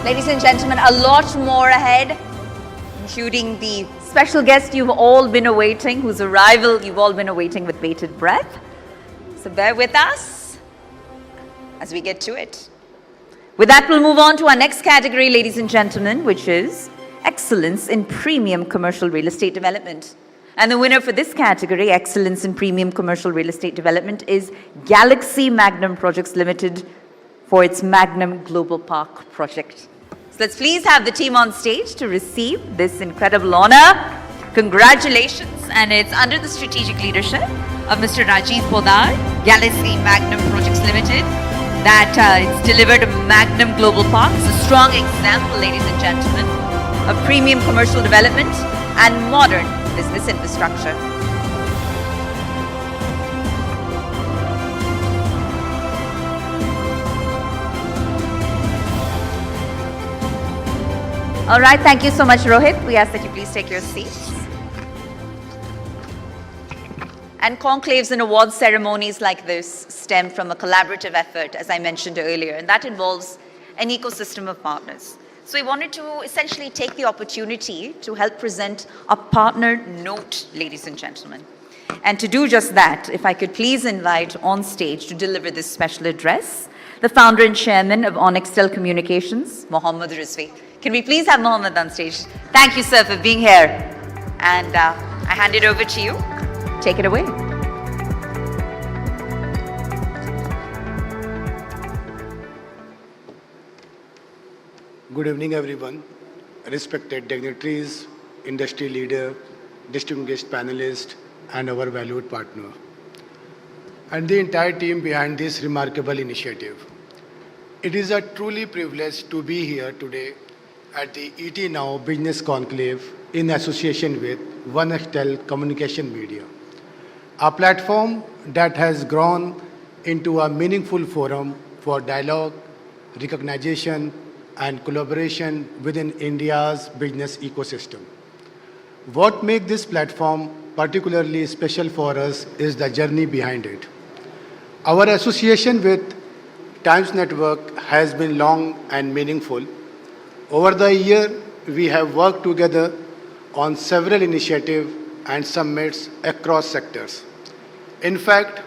Ladies and gentlemen, a lot more ahead, including the special guest you've all been awaiting, whose arrival you've all been awaiting with bated breath. So bear with us as we get to it. With that, we'll move on to our next category, ladies and gentlemen, which is Excellence in Premium Commercial Real Estate Development. And the winner for this category, Excellence in Premium Commercial Real Estate Development, is Galaxy Magnum Projects Limited for its Magnum Global Park project. So let's please have the team on stage to receive this incredible honor. Congratulations, and it's under the strategic leadership of Mr. Rajiv Podar, Galaxy Magnum Projects Limited, that it's delivered a Magnum Global Park. It's a strong example, ladies and gentlemen, of premium commercial development and modern business infrastructure. All right, thank you so much, Rohit. We ask that you please take your seats. And conclaves and awards ceremonies like this stem from a collaborative effort, as I mentioned earlier, and that involves an ecosystem of partners. So we wanted to essentially take the opportunity to help present a partner note, ladies and gentlemen. And to do just that, if I could please invite on stage to deliver this special address, the founder and chairman of Onextel Communications, Mohammad Rizvi. Can we please have Mohammad on stage? Thank you, sir, for being here. And I hand it over to you. Take it away. Good evening, everyone. Respected dignitaries, industry leader, distinguished panelists, and our valued partner, and the entire team behind this remarkable initiative. It is a truly privilege to be here today at the ET Now Business Conclave in association with Onextel Communication Media, a platform that has grown into a meaningful forum for dialogue, recognition, and collaboration within India's business ecosystem. What makes this platform particularly special for us is the journey behind it. Our association with Times Network has been long and meaningful. Over the year, we have worked together on several initiatives and summits across sectors. In fact,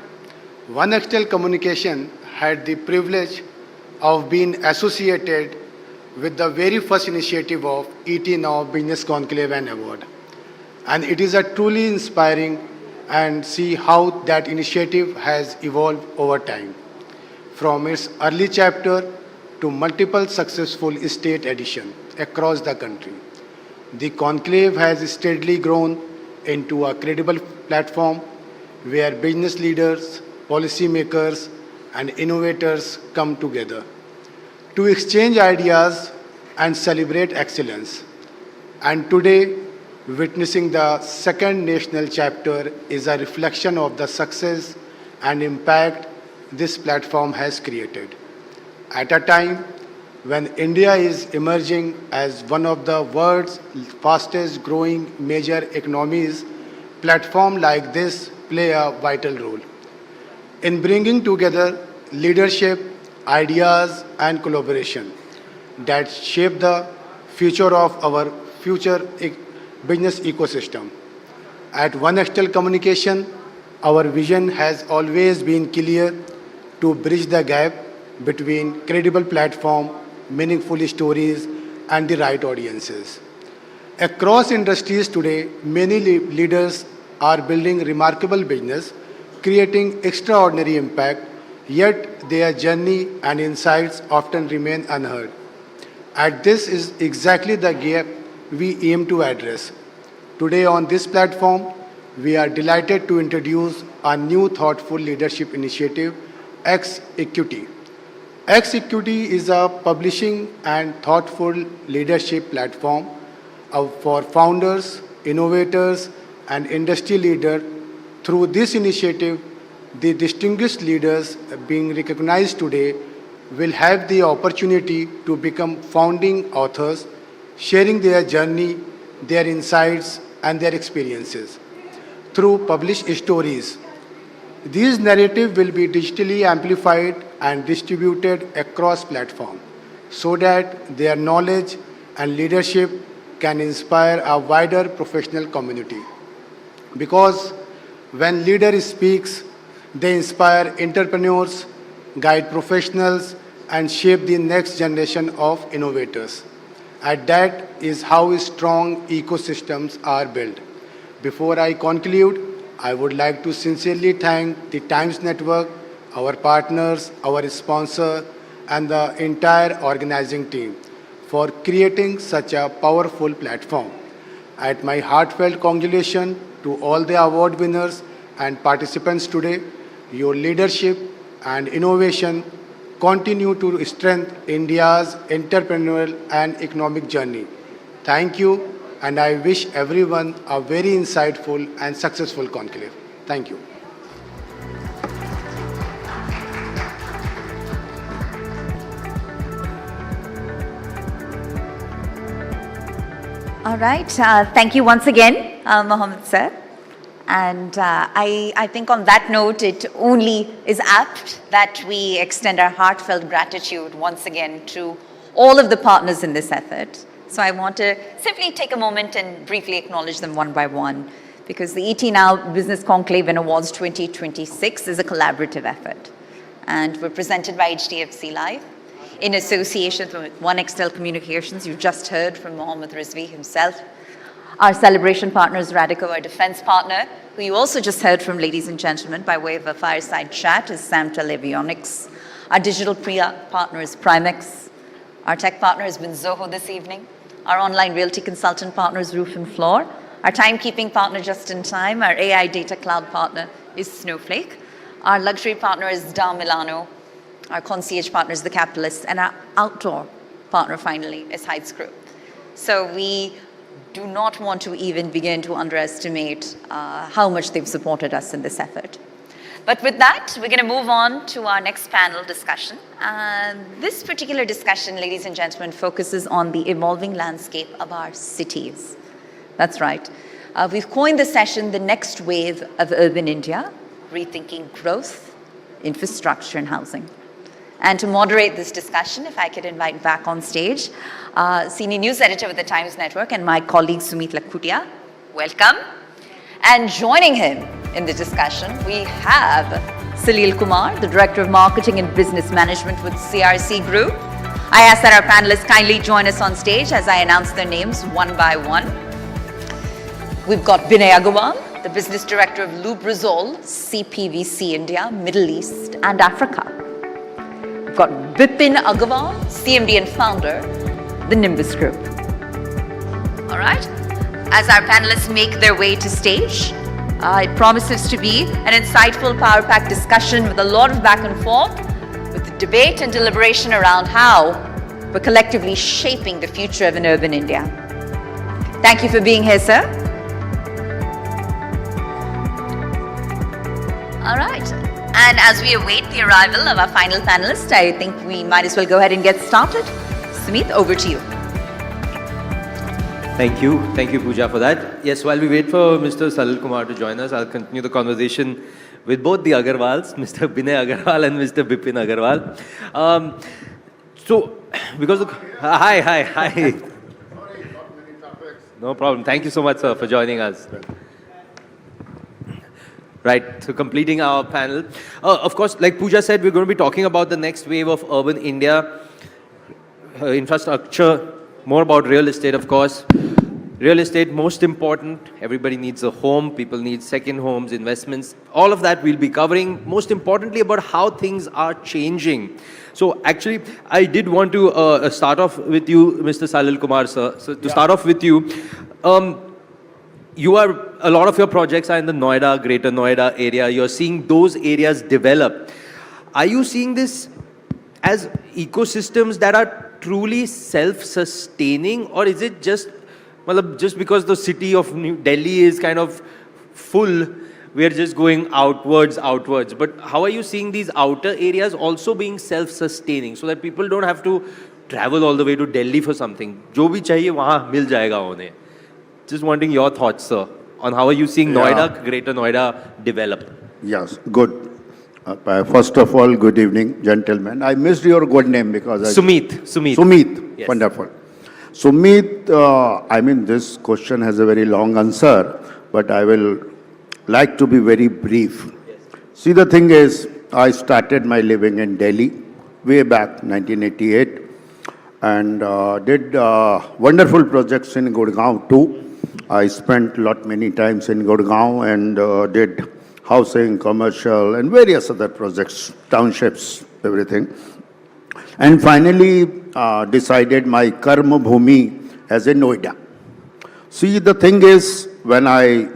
Onextel Communication had the privilege of being associated with the very first initiative of ET Now Business Conclave Award. And it is a truly inspiring and see how that initiative has evolved over time, from its early chapter to multiple successful state editions across the country. The conclave has steadily grown into a credible platform where business leaders, policymakers, and innovators come together to exchange ideas and celebrate excellence. And today, witnessing the second national chapter is a reflection of the success and impact this platform has created. At a time when India is emerging as one of the world's fastest growing major economies, platforms like this play a vital role in bringing together leadership, ideas, and collaboration that shape the future of our future business ecosystem. At Onextel Communication, our vision has always been clear: to bridge the gap between credible platform, meaningful stories, and the right audiences. Across industries today, many leaders are building remarkable business, creating extraordinary impact, yet their journey and insights often remain unheard. And this is exactly the gap we aim to address. Today on this platform, we are delighted to introduce a new thoughtful leadership initiative, X Equity. X Equity is a publishing and thoughtful leadership platform for founders, innovators, and industry leaders. Through this initiative, the distinguished leaders being recognized today will have the opportunity to become founding authors, sharing their journey, their insights, and their experiences through published stories. These narratives will be digitally amplified and distributed across platforms so that their knowledge and leadership can inspire a wider professional community. Because when leaders speak, they inspire entrepreneurs, guide professionals, and shape the next generation of innovators. And that is how strong ecosystems are built. Before I conclude, I would like to sincerely thank the Times Network, our partners, our sponsor, and the entire organizing team for creating such a powerful platform. At my heartfelt congratulations to all the award winners and participants today. Your leadership and innovation continue to strengthen India's entrepreneurial and economic journey. Thank you, and I wish everyone a very insightful and successful conclave. Thank you. All right. Thank you once again, Mohammed sir. And I think on that note, it only is apt that we extend our heartfelt gratitude once again to all of the partners in this effort. So I want to simply take a moment and briefly acknowledge them one by one, because the ET Now Business Conclave Awards 2026 is a collaborative effort. And we're presented by HDFC Live in association with Onextel Communications. You just heard from Mohammed Rizvi himself. Our celebration partner is Radico, our defense partner, who you also just heard from, ladies and gentlemen, by way of a fireside chat, is Samtel Avionics. Our digital partner is Primex. Our tech partner has been Zoho this evening. Our online realty consultant partner is Roof and Floor. Our timekeeping partner, Just in Time. Our AI data cloud partner is Snowflake. Our luxury partner is Milano. Our concierge partner is The Capitalist. And our outdoor partner, finally, is Heights Group. So we do not want to even begin to underestimate how much they've supported us in this effort. But with that, we're going to move on to our next panel discussion. And this particular discussion, ladies and gentlemen, focuses on the evolving landscape of our cities. That's right. We've coined the session the next wave of urban India, rethinking growth, infrastructure, and housing. And to moderate this discussion, if I could invite back on stage, Senior News Editor with the Times Network and my colleague Sumit Lakhutia. Welcome. And joining him in the discussion, we have Salil Kumar, the Director of Marketing and Business Management with CRC Group. I ask that our panelists kindly join us on stage as I announce their names one by one. We've got Binay Agarwal, the Business Director of Lubrizol, CPVC India, Middle East and Africa. We've got Bipin Agarwal, CMD and Founder, the Nimbus Group. All right. As our panelists make their way to stage, it promises to be an insightful, power-packed discussion with a lot of back and forth, with debate and deliberation around how we're collectively shaping the future of an urban India. Thank you for being here, sir. All right. And as we await the arrival of our final panelist, I think we might as well go ahead and get started. Sumit, over to you. Thank you, Pooja, for that. Yes, while we wait for Mr. Salil Kumar to join us, I'll continue the conversation with both the Agarwals, Mr. Binay Agarwal and Mr. Bipin Agarwal. Hi. No problem. Thank you so much, sir, for joining us. Right, so completing our panel. Of course, like Pooja said, we're going to be talking about the next wave of urban India, infrastructure, more about real estate, of course. Real estate, most important. Everybody needs a home. People need second homes, investments. All of that we'll be covering. Most importantly, about how things are changing. So actually, I did want to start off with you, Mr. Salil Kumar, sir. So to start off with you, a lot of your projects are in the Noida, Greater Noida area. You're seeing those areas develop. Are you seeing this as ecosystems that are truly self-sustaining, or is it just because the city of New Delhi is kind of full, we are just going outwards? But how are you seeing these outer areas also being self-sustaining so that people don't have to travel all the way to Delhi for something? Jo bhi chahiye, wahan mil jayega unhe. Just wanting your thoughts, sir, on how are you seeing Noida, Greater Noida develop? Yes, good. First of all, good evening, gentlemen. I missed your good name because Sumit. Yes. Wonderful. Sumit, I mean, this question has a very long answer, but I will like to be very brief. Yes. See, the thing is, I started my living in Delhi way back 1988 and did wonderful projects in Gurgaon too. I spent many times in Gurgaon and did housing, commercial, and various other projects, townships, everything. And finally, decided my karma bhumi as a Noida. See, the thing is, when I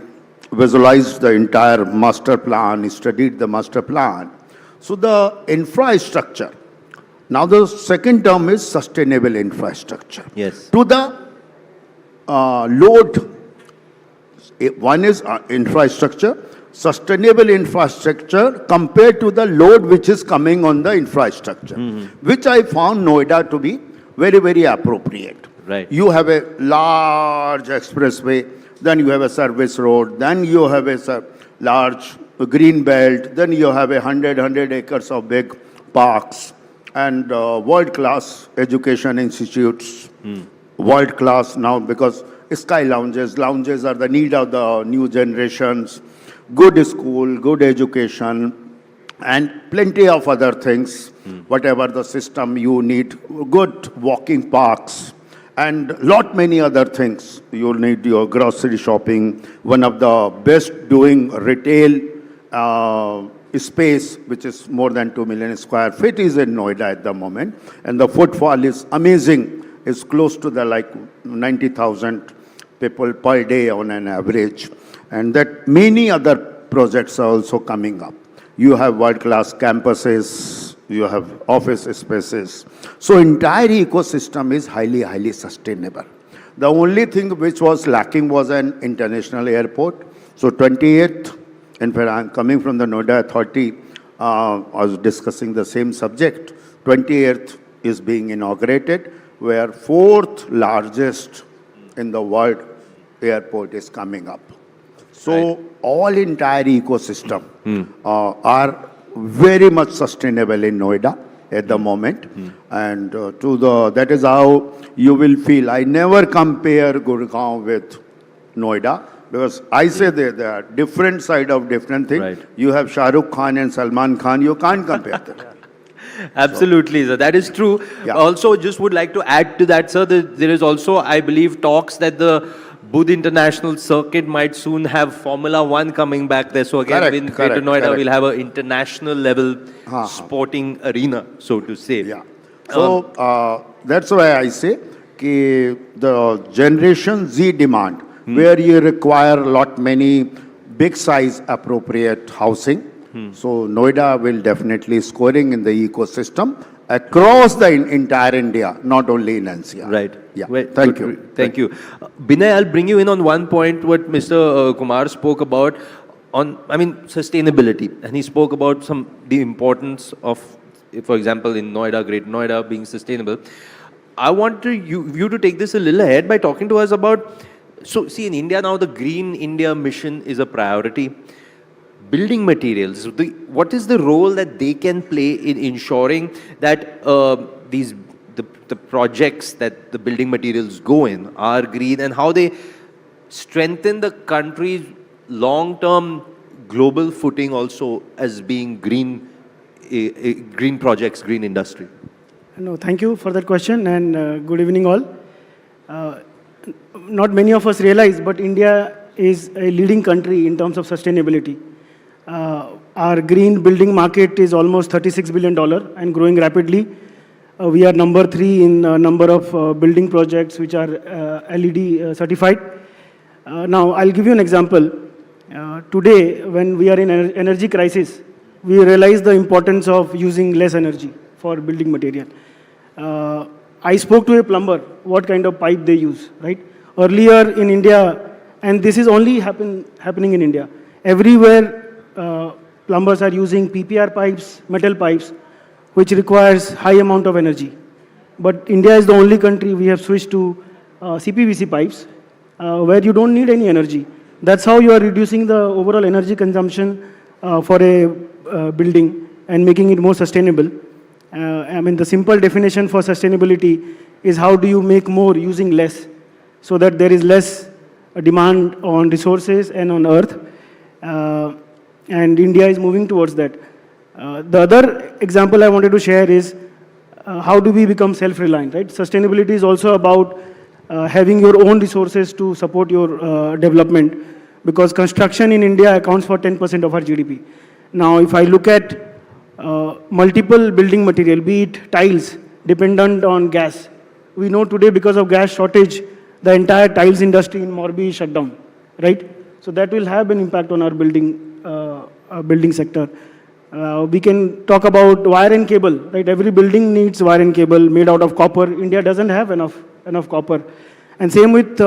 visualized the entire master plan, studied the master plan, so the infrastructure, now the second term is sustainable infrastructure. Yes. To the load, one is infrastructure, sustainable infrastructure compared to the load which is coming on the infrastructure, which I found Noida to be very, very appropriate. Right. You have a large expressway, then you have a service road, then you have a large green belt, then you have 100 acres of big parks and world-class education institutes, world-class now because sky lounges are the need of the new generations, good school, good education, and plenty of other things, whatever the system you need, good walking parks, and many other things. You need your grocery shopping, one of the best doing retail space, which is more than 2 million square feet, is in Noida at the moment. And the footfall is amazing. It's close to the like 90,000 people per day on an average. And that many other projects are also coming up. You have world-class campuses, you have office spaces. So entire ecosystem is highly, highly sustainable. The only thing which was lacking was an international airport. So 28th, in fact, I'm coming from the Noida Authority, I was discussing the same subject. 28th is being inaugurated, where 4th largest in the world airport is coming up. So all entire ecosystem are very much sustainable in Noida at the moment. And that is how you will feel. I never compare Gurgaon with Noida, because I say they are different side of different things. Right. You have Shah Rukh Khan and Salman Khan, you can't compare them. Absolutely, sir. That is true. Yeah. Also, just would like to add to that, sir, there is also, I believe, talks that the Budh International Circuit might soon have Formula One coming back there. So again, in Greater Noida, we'll have an international level sporting arena, so to say. Yeah. So that's why I say the Generation Z demand, where you require many big size appropriate housing. So Noida will definitely scoring in the ecosystem across the entire India, not only in NCR. Right. Yeah. Thank you. Thank you. Binay, I'll bring you in on one point what Mr. Kumar spoke about on, sustainability. And he spoke about the importance of, for example, in Noida, Greater Noida, being sustainable. I want you to take this a little ahead by talking to us about, so see, in India now, the Green India mission is a priority. Building materials, what is the role that they can play in ensuring that the projects that the building materials go in are green, and how they strengthen the country's long-term global footing also as being green projects, green industry? No, thank you for that question, and good evening all. Not many of us realize, but India is a leading country in terms of sustainability. Our green building market is almost $36 billion and growing rapidly. We are number 3 in number of building projects which are LED certified. Now, I'll give you an example. Today, when we are in an energy crisis, we realize the importance of using less energy for building material. I spoke to a plumber, what kind of pipe they use, right? Earlier in India, and this is only happening in India, everywhere plumbers are using PPR pipes, metal pipes, which requires high amount of energy. But India is the only country we have switched to CPVC pipes, where you don't need any energy. That's how you are reducing the overall energy consumption for a building and making it more sustainable. The simple definition for sustainability is how do you make more using less, so that there is less demand on resources and on earth. And India is moving towards that. The other example I wanted to share is how do we become self-reliant, right? Sustainability is also about having your own resources to support your development, because construction in India accounts for 10% of our GDP. Now, if I look at multiple building material, be it tiles, dependent on gas. We know today because of gas shortage, the entire tiles industry in Morbi is shut down, right? So that will have an impact on our building sector. We can talk about wire and cable, right? Every building needs wire and cable made out of copper. India doesn't have enough copper. And same with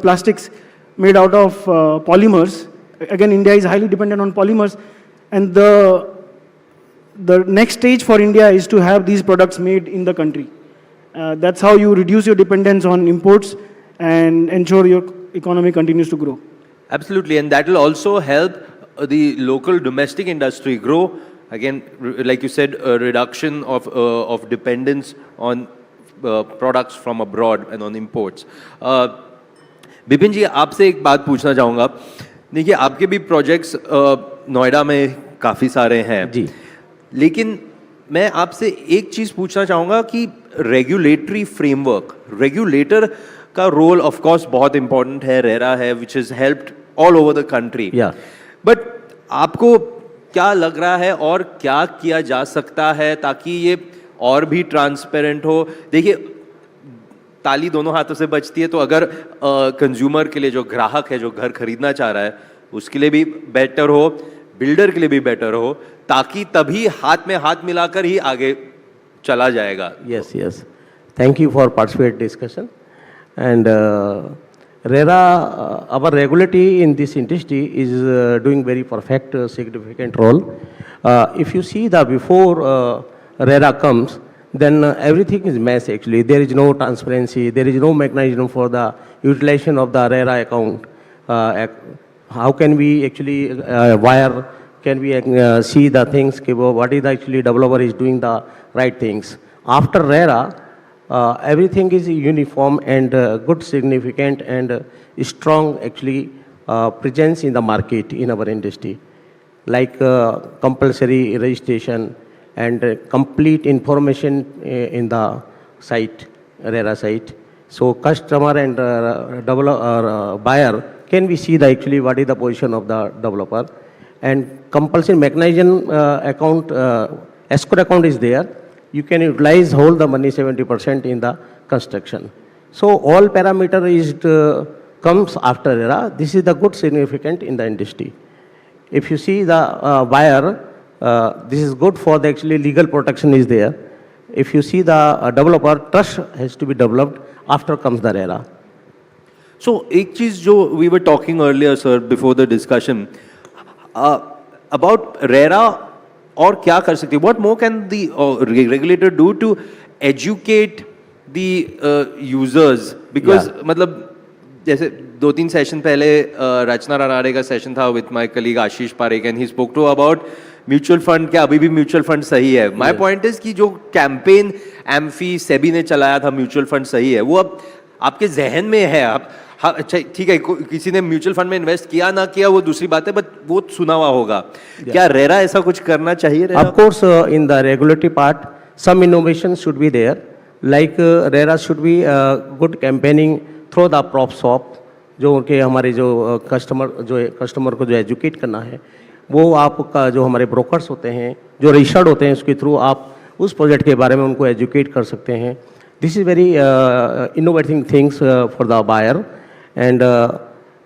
plastics made out of polymers. Again, India is highly dependent on polymers. And the next stage for India is to have these products made in the country. That's how you reduce your dependence on imports and ensure your economy continues to grow. Absolutely, and that will also help the local domestic industry grow. Again, like you said, a reduction of dependence on products from abroad and on imports. Bipin ji, आपसे एक बात पूछना चाहूँगा. देखिए, आपके भी projects Noida में काफ़ी सारे हैं जी, लेकिन मैं आपसे एक चीज़ पूछना चाहूँगा कि रेगुलेटरी फ्रेमवर्क, रेगुलेटर का रोल ऑफ कोर्स बहुत इंपॉर्टेंट है, रह रहा है, which is helped all over the country. But आपको क्या लग रहा है और क्या किया जा सकता है ताकि ये और भी ट्रांसपेरेंट हो? देखिए, ताली दोनों हाथों से बजती है, तो अगर कंज्यूमर के लिए, जो ग्राहक है, जो घर खरीदना चाह रहा है, उसके लिए भी बेटर हो, बिल्डर के लिए भी बेटर हो, ताकि तभी हाथ में हाथ मिलाकर ही आगे चला जाएगा. Yes, yes. Thank you for participate discussion. And RERA, our regulatory in this industry is doing very perfect, significant role. If you see the before RERA comes, then everything is mess actually. There is no transparency, there is no mechanism for the utilization of the RERA account. How can we actually, where can we see the things, what is actually developer is doing the right things. After RERA, everything is uniform and good, significant and strong actually presence in the market in our industry. Like compulsory registration and complete information in the site, RERA site. So customer and buyer can we see the actually what is the position of the developer. And compulsory mechanism account, escrow account is there. You can utilize whole the money 70% in the construction. So all parameter is comes after RERA. This is the good significant in the industry. If you see the buyer, this is good for the actually legal protection is there. If you see the developer, trust has to be developed after comes the RERA. So एक चीज जो we were talking earlier, sir, before the discussion about RERA. और क्या कर सकती है? What more can the regulator do to educate the users? Because मतलब जैसे 2-3 सेशन पहले रचना राणाडे का सेशन था with my colleague Ashish Parekh and he spoke to about mutual fund. क्या अभी भी म्यूचुअल फंड सही है? My point is कि जो कैंपेन एम्फी सेबी ने चलाया था म्यूचुअल फंड सही है, वो अब आपके जहन में है. आप हाँ, अच्छा ठीक है, किसी ने म्यूचुअल फंड में इन्वेस्ट किया ना किया वो दूसरी बात है, बट वो सुना हुआ होगा. क्या रेरा ऐसा कुछ करना चाहिए? Of course, in the regulatory part, some innovation should be there. Like RERA should be good campaigning through the prop shop, जो उनके हमारे जो कस्टमर को जो एजुकेट करना है, वो आपका जो हमारे ब्रोकर्स होते हैं, जो रजिस्टर्ड होते हैं, उसके थ्रू आप उस प्रोजेक्ट के बारे में उनको एजुकेट कर सकते हैं. This is very innovating things for the buyer. And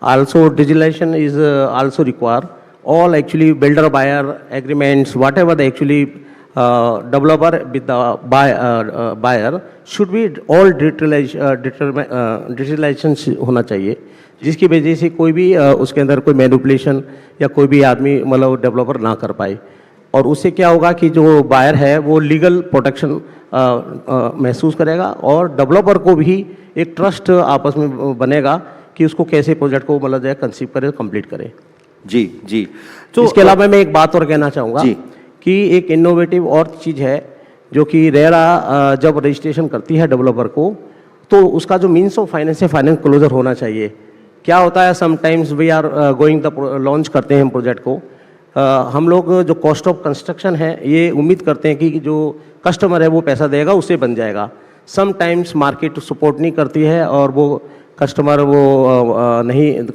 also digitalization is also required. All actually builder buyer agreements, whatever the actually developer with the buyer should be all digitalization होना चाहिए, जिसकी वजह से कोई भी उसके अंदर कोई मैनिपुलेशन या कोई भी आदमी मतलब डेवलपर ना कर पाए. और उससे क्या होगा कि जो बायर है वो लीगल प्रोटेक्शन महसूस करेगा और डेवलपर को भी एक ट्रस्ट आपस में बनेगा कि उसको कैसे प्रोजेक्ट को मतलब जो कंसीव करे, कंप्लीट करे. जी जी. तो इसके अलावा मैं एक बात और कहना चाहूँगा कि एक इनोवेटिव और चीज़ है जो कि रेरा जब रजिस्ट्रेशन करती है डेवलपर को, तो उसका जो मीन्स ऑफ फाइनेंस है, फाइनेंस क्लोजर होना चाहिए. क्या होता है, sometimes we are going the launch करते हैं प्रोजेक्ट को, हम लोग जो कॉस्ट ऑफ कंस्ट्रक्शन है ये उम्मीद करते हैं कि जो कस्टमर है वो पैसा देगा उससे बन जाएगा. समटाइम्स मार्केट सपोर्ट नहीं करती है और वो कस्टमर वो नहीं,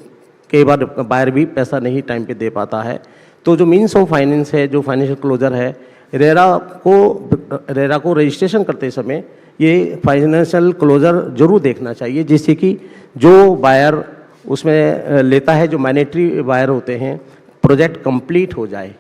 कई बार बायर भी पैसा नहीं टाइम पे दे पाता है. तो जो मीन्स ऑफ फाइनेंस है, जो फाइनेंशियल क्लोजर है, रेरा को रजिस्ट्रेशन करते समय ये फाइनेंशियल क्लोजर जरूर देखना चाहिए, जिससे कि जो बायर उसमें लेता है, जो मैनेटरी बायर होते हैं, प्रोजेक्ट कंप्लीट हो जाए.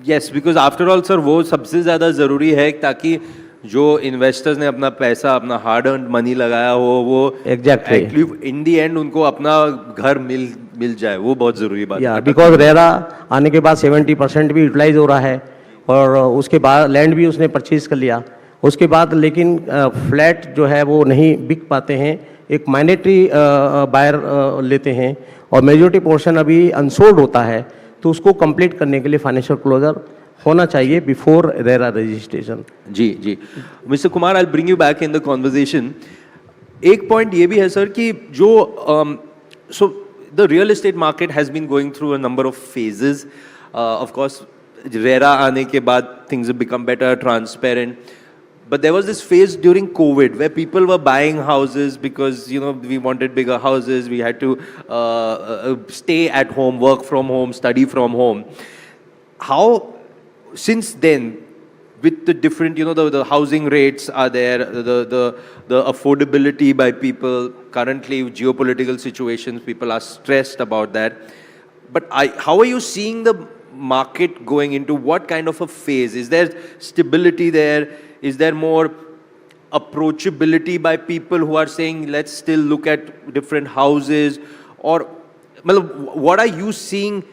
Yes, because after all sir वो सबसे ज़्यादा ज़रूरी है ताकि जो इन्वेस्टर्स ने अपना पैसा, अपना हार्ड अर्न मनी लगाया हो, वो एक्चुअली इन दी एंड उनको अपना घर मिल जाए, वो बहुत ज़रूरी बात है. बिकॉज रेरा आने के बाद 70% भी यूटिलाइज हो रहा है और उसके बाद लैंड भी उसने परचेज कर लिया, उसके बाद लेकिन फ्लैट जो है वो नहीं बिक पाते हैं, एक माइनॉरिटी बायर लेते हैं और मेजॉरिटी पोर्शन अभी अनसोल्ड होता है. तो उसको कंप्लीट करने के लिए फाइनेंशियल क्लोजर होना चाहिए बिफोर रेरा रजिस्ट्रेशन. जी जी. Mister Kumar, I will bring you back in the conversation. एक पॉइंट ये भी है सर कि जो so the real estate market has been going through a number of phases. Of course RERA आने के बाद things have become better, transparent. But there was this phase during COVID where people were buying houses because, you know, we wanted bigger houses, we had to stay at home, work from home, study from home. how, since then, with the different, the housing rates are there, the affordability by people, currently geopolitical situations, people are stressed about that. But how are you seeing the market going into what kind of a phase? Is there stability there? Is there more approachability by people who are saying, let's still look at different houses? Or what are you seeing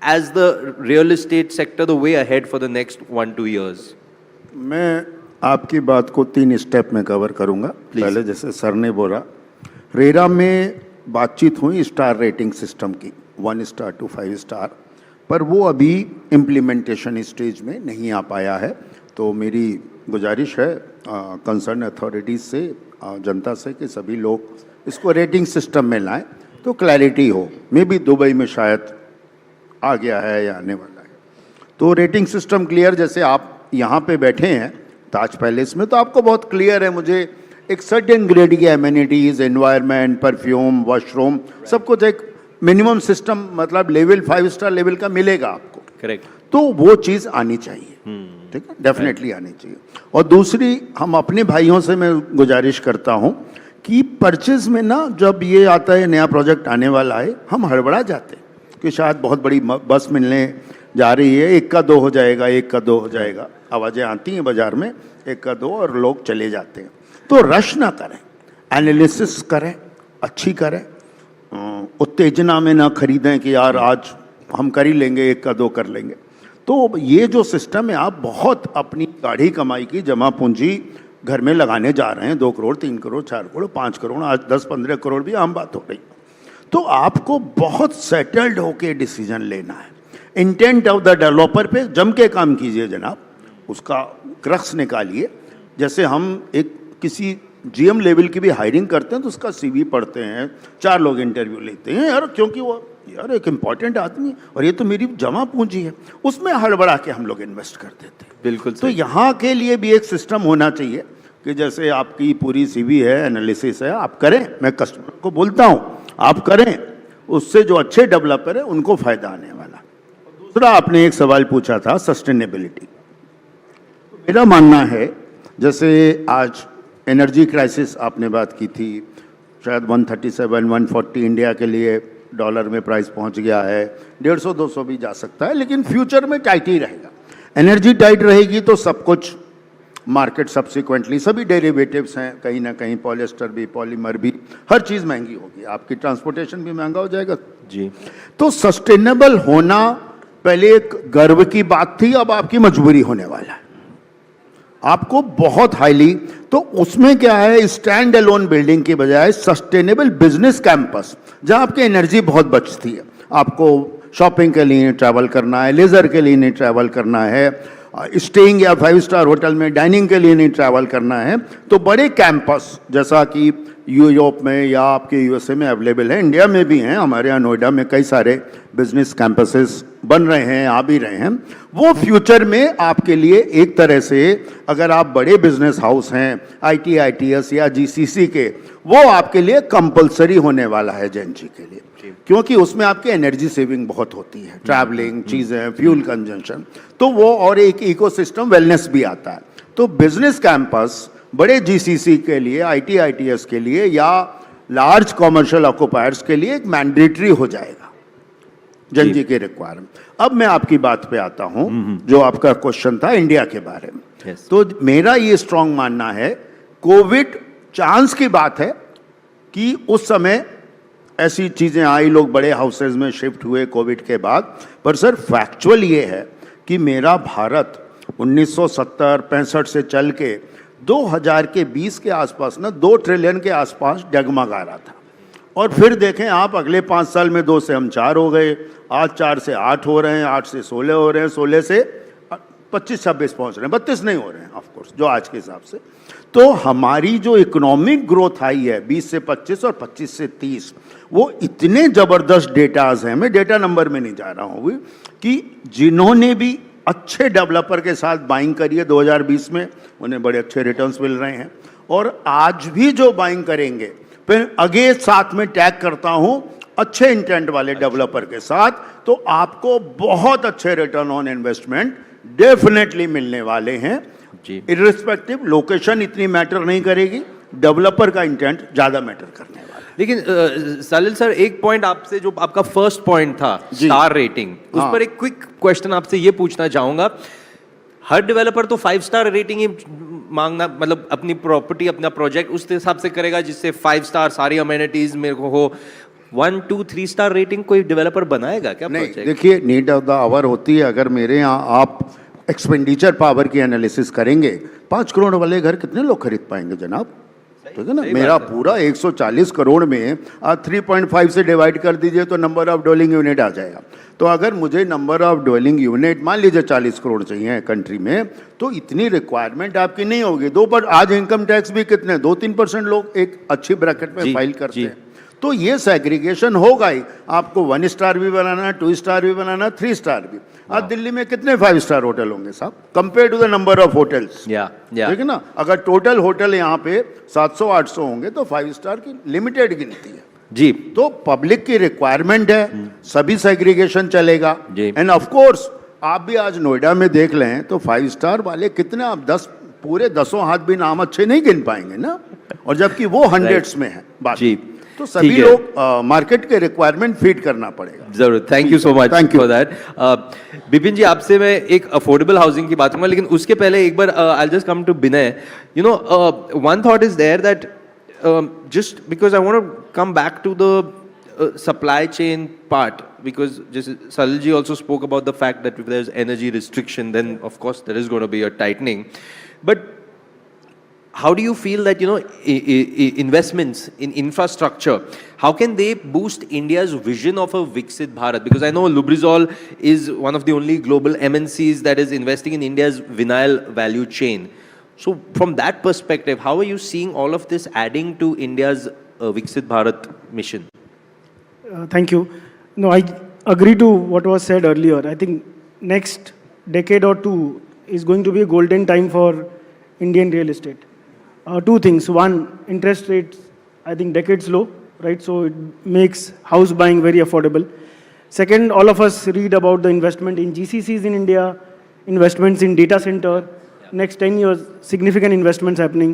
as the real estate sector, the way ahead for the next 1-2 years? मैं आपकी बात को 3 step में cover करूंगा। पहले जैसे sir ने बोला, रेरा में बातचीत हुई स्टार रेटिंग सिस्टम की 1 स्टार to 5 स्टार, पर वो अभी इम्प्लीमेंटेशन स्टेज में नहीं आ पाया है। तो मेरी गुजारिश है कंसर्न अथॉरिटीज़ से, जनता से, कि सभी लोग इसको रेटिंग सिस्टम में लाएं तो क्लैरिटी हो। मे बी दुबई में शायद आ गया है या आने वाला है। तो रेटिंग सिस्टम क्लियर, जैसे आप यहाँ पे बैठे हैं ताज पैलेस में, तो आपको बहुत क्लियर है, मुझे एक सर्टेन ग्रेड की एमिनिटीज़, एनवायरनमेंट, परफ्यूम, वॉशरूम, सब कुछ एक मिनिमम सिस्टम, मतलब लेवल 5 स्टार लेवल का मिलेगा आपको। करेक्ट। तो वो चीज़ आनी चाहिए, ठीक है, डेफिनेटली आनी चाहिए। और दूसरी, हम अपने भाइयों से मैं गुजारिश करता हूँ कि परचेज में ना, जब ये आता है नया प्रोजेक्ट आने वाला है, हम हड़बड़ा जाते हैं कि शायद बहुत बड़ी बस मिलने जा रही है, 1 का 2 हो जाएगा, 1 का 2 हो जाएगा, आवाज़ें आती हैं बाजार में 1 का 2, और लोग चले जाते हैं। तो रश ना करें, एनालिसिस करें, अच्छी करें, उत्तेजना में ना खरीदें कि यार आज हम कर ही लेंगे, 1 का 2 कर लेंगे। तो ये जो सिस्टम है, आप बहुत अपनी गाढ़ी कमाई की जमा पूंजी घर में लगाने जा रहे हैं, 2 करोड़, 3 करोड़, 4 करोड़, 5 करोड़, आज 10-15 करोड़ भी आम बात हो रही। तो आपको बहुत सेटल्ड होके डिसीजन लेना है। इंटेंट ऑफ द डेवलपर पे जम के काम कीजिए जनाब, उसका क्रक्स निकालिए। जैसे हम एक किसी जीएम लेवल की भी हायरिंग करते हैं तो उसका सीवी पढ़ते हैं, 4 लोग इंटरव्यू लेते हैं यार, क्योंकि वो यार एक इम्पॉर्टेंट आदमी और ये तो मेरी जमा पूंजी है, उसमें हड़बड़ा के हम लोग इन्वेस्ट कर देते हैं। बिल्कुल। तो यहाँ के लिए भी एक सिस्टम होना चाहिए कि जैसे आपकी पूरी सीवी है, एनालिसिस है, आप करें, मैं कस्टमर को बोलता हूँ आप करें, उससे जो अच्छे डेवलपर है उनको फायदा आने वाला। दूसरा, आपने एक सवाल पूछा था सस्टेनेबिलिटी। मेरा मानना है, जैसे आज एनर्जी क्राइसिस आपने बात की थी, शायद 137-140 इंडिया के लिए डॉलर में प्राइस पहुंच गया है, 150-200 भी जा सकता है, लेकिन फ्यूचर में टाइट ही रहेगा। एनर्जी टाइट रहेगी तो सब कुछ मार्केट सब्सिक्वेंटली, सभी डेरिवेटिव्स हैं, कहीं ना कहीं पॉलिएस्टर भी, पॉलीमर भी, हर चीज़ महंगी होगी, आपकी ट्रांसपोर्टेशन भी महंगा हो जाएगा जी। तो सस्टेनेबल होना पहले एक गर्व की बात थी, अब आपकी मजबूरी होने वाला है, आपको बहुत हाईली। तो उसमें क्या है, स्टैंड अलोन बिल्डिंग की बजाय सस्टेनेबल बिजनेस कैंपस, जहां आपकी एनर्जी बहुत बचती है, आपको शॉपिंग के लिए ट्रैवल करना है, लेजर के लिए नहीं ट्रैवल करना है, स्टेइंग या 5 स्टार होटल में डाइनिंग के लिए नहीं ट्रैवल करना है, तो बड़े कैंपस जैसा कि यूरोप में या आपके यूएसए में अवेलेबल है, इंडिया में भी हैं, हमारे यहाँ नोएडा में कई सारे बिजनेस कैंपसेस बन रहे हैं, आ भी रहे हैं। वो फ्यूचर में आपके लिए एक तरह से, अगर आप बड़े बिजनेस हाउस हैं, आईटी, आईटीएस या जीसीसी के, वो आपके लिए कंपलसरी होने वाला है जेनजी के लिए, क्योंकि उसमें आपकी एनर्जी सेविंग बहुत होती है, ट्रैवलिंग, चीज़ें, फ्यूल कंजम्पशन, तो वो और एक इकोसिस्टम वेलनेस भी आता है। तो बिजनेस कैंपस बड़े जीसीसी के लिए, आईटी, आईटीएस के लिए या लार्ज कॉमर्शियल ऑक्यूपायर्स के लिए एक मैंडेटरी हो जाएगा जनजी के रिक्वायरमेंट। अब मैं आपकी बात पे आता हूं, जो आपका क्वेश्चन था इंडिया के बारे में। तो मेरा ये स्ट्रांग मानना है, कोविड चांस की बात है कि उस समय ऐसी चीजें आई, लोग बड़े हाउसेज में शिफ्ट हुए कोविड के बाद, पर सर फैक्चुअल ये है कि मेरा भारत 1970-65 से चल के 2020 के आसपास ना 2 ट्रिलियन के आसपास डगमगा रहा था, और फिर देखें आप अगले 5 साल में 2 से हम 4 हो गए, आज 4 से 8 हो रहे हैं, 8 से 16 हो रहे हैं, 16 से 25-26 पहुंच रहे हैं, 32 नहीं हो रहे हैं ऑफकोर्स जो आज के हिसाब से। तो हमारी जो इकोनॉमिक ग्रोथ आई है 20 से 25 और 25 से 30, वो इतने जबरदस्त डेटाज हैं, मैं डेटा नंबर में नहीं जा रहा हूँ, कि जिन्होंने भी अच्छे डेवलपर के साथ बाइंग करी है 2020 में, उन्हें बड़े अच्छे रिटर्न्स मिल रहे हैं, और आज भी जो बाइंग करेंगे, फिर आगे साथ में टैग करता हूं अच्छे इंटेंट वाले डेवलपर के साथ, तो आपको बहुत अच्छे रिटर्न ऑन इन्वेस्टमेंट डेफिनेटली मिलने वाले हैं। इर्रिस्पेक्टिव लोकेशन इतनी मैटर नहीं करेगी, डेवलपर का इंटेंट ज्यादा मैटर करने वाला है। लेकिन सलिल सर, एक पॉइंट आपसे, जो आपका फर्स्ट पॉइंट था स्टार रेटिंग, उस पर एक क्विक क्वेश्चन आपसे ये पूछना चाहूंगा। हर डेवलपर तो 5 स्टार रेटिंग ही मांगना, मतलब अपनी प्रॉपर्टी, अपना प्रोजेक्ट उस हिसाब से करेगा जिससे 5 स्टार सारी अमेनिटीज मेरे को हो। 1, 2, 3 स्टार रेटिंग कोई डेवलपर बनाएगा क्या? नहीं, देखिए नीड ऑफ द आवर होती है। अगर मेरे यहाँ आप एक्सपेंडिचर पावर की एनालिसिस करेंगे, 5 करोड़ वाले घर कितने लोग खरीद पाएंगे जनाब? ठीक है ना, मेरा पूरा 140 करोड़ में आप 3.5 से डिवाइड कर दीजिए तो नंबर ऑफ ड्वेलिंग यूनिट आ जाएगा। तो अगर मुझे नंबर ऑफ ड्वेलिंग यूनिट मान लीजिए 40 करोड़ चाहिए कंट्री में, तो इतनी रिक्वायरमेंट आपकी नहीं होगी। पर आज इनकम टैक्स भी कितने 2-3% लोग एक अच्छी ब्रैकेट में फाइल करते हैं। तो ये सेग्रीगेशन होगा ही। आपको 1 स्टार भी बनाना, 2 स्टार भी बनाना, 3 स्टार भी। आज दिल्ली में कितने 5 स्टार होटल होंगे साहब, compare to the number of hotels? ठीक है ना। अगर टोटल होटल यहाँ पे 700-800 होंगे तो 5 स्टार की लिमिटेड गिनती है जी। तो पब्लिक की रिक्वायरमेंट है, सभी सेग्रीगेशन चलेगा। एंड ऑफ कोर्स आप भी आज नोएडा में देख लें तो 5 स्टार वाले कितने, आप 10 पूरे 10 हाथ भी नाम अच्छे नहीं गिन पाएंगे ना, और जबकि वो हंड्रेड्स में है बात। तो सभी लोग मार्केट के रिक्वायरमेंट फीड करना पड़ेगा। जरूर, thank you so much for that. Bipin ji, आपसे मैं एक अफोर्डेबल हाउसिंग की बात करूंगा, लेकिन उसके पहले एक बार I just come to Vinay. You know, one thought is there that just because I want to come back to the supply chain part, because just Salilji also spoke about the fact that if there's energy restriction, then of course there is going to be a tightening. But how do you feel that, you know, investments in infrastructure, how can they boost India's vision of a Viksit Bharat? Because I know Lubrizol is one of the only global MNCs that is investing in India's vinyl value chain. So from that perspective, how are you seeing all of this adding to India's Viksit Bharat mission? Thank you. No, I agree to what was said earlier. I think next decade or two is going to be a golden time for Indian real estate. Two things. One, interest rates, I think decades low, right? So it makes house buying very affordable. Second, all of us read about the investment in GCCs in India, investments in data center. Next 10 years, significant investments happening.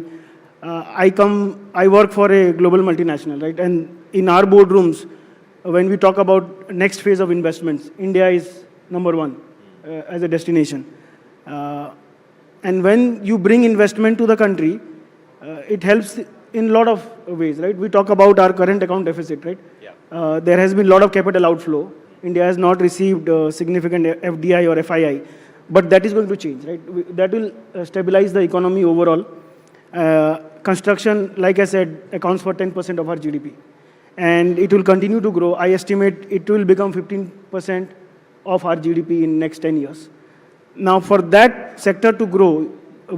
I work for a global multinational, right? And in our boardrooms, when we talk about next phase of investments, India is number 1 as a destination. And when you bring investment to the country, it helps in a lot of ways, right? We talk about our current account deficit, right? There has been a lot of capital outflow. India has not received significant FDI or FII. But that is going to change, right? That will stabilize the economy overall. Construction, like I said, accounts for 10% of our GDP. And it will continue to grow. I estimate it will become 15% of our GDP in next 10 years. Now, for that sector to grow,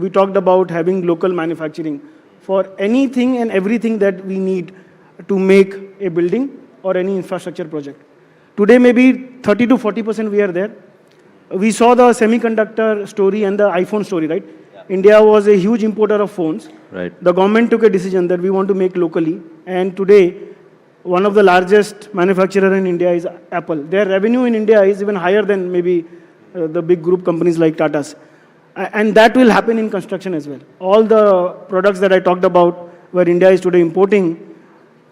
we talked about having local manufacturing for anything and everything that we need to make a building or any infrastructure project. Today, maybe 30 to 40% we are there. We saw the semiconductor story and the iPhone story, right? India was a huge importer of phones. Right. The government took a decision that we want to make locally. And today, one of the largest manufacturer in India is Apple. Their revenue in India is even higher than maybe the big group companies like Tata's. And that will happen in construction as well. All the products that I talked about, where India is today importing,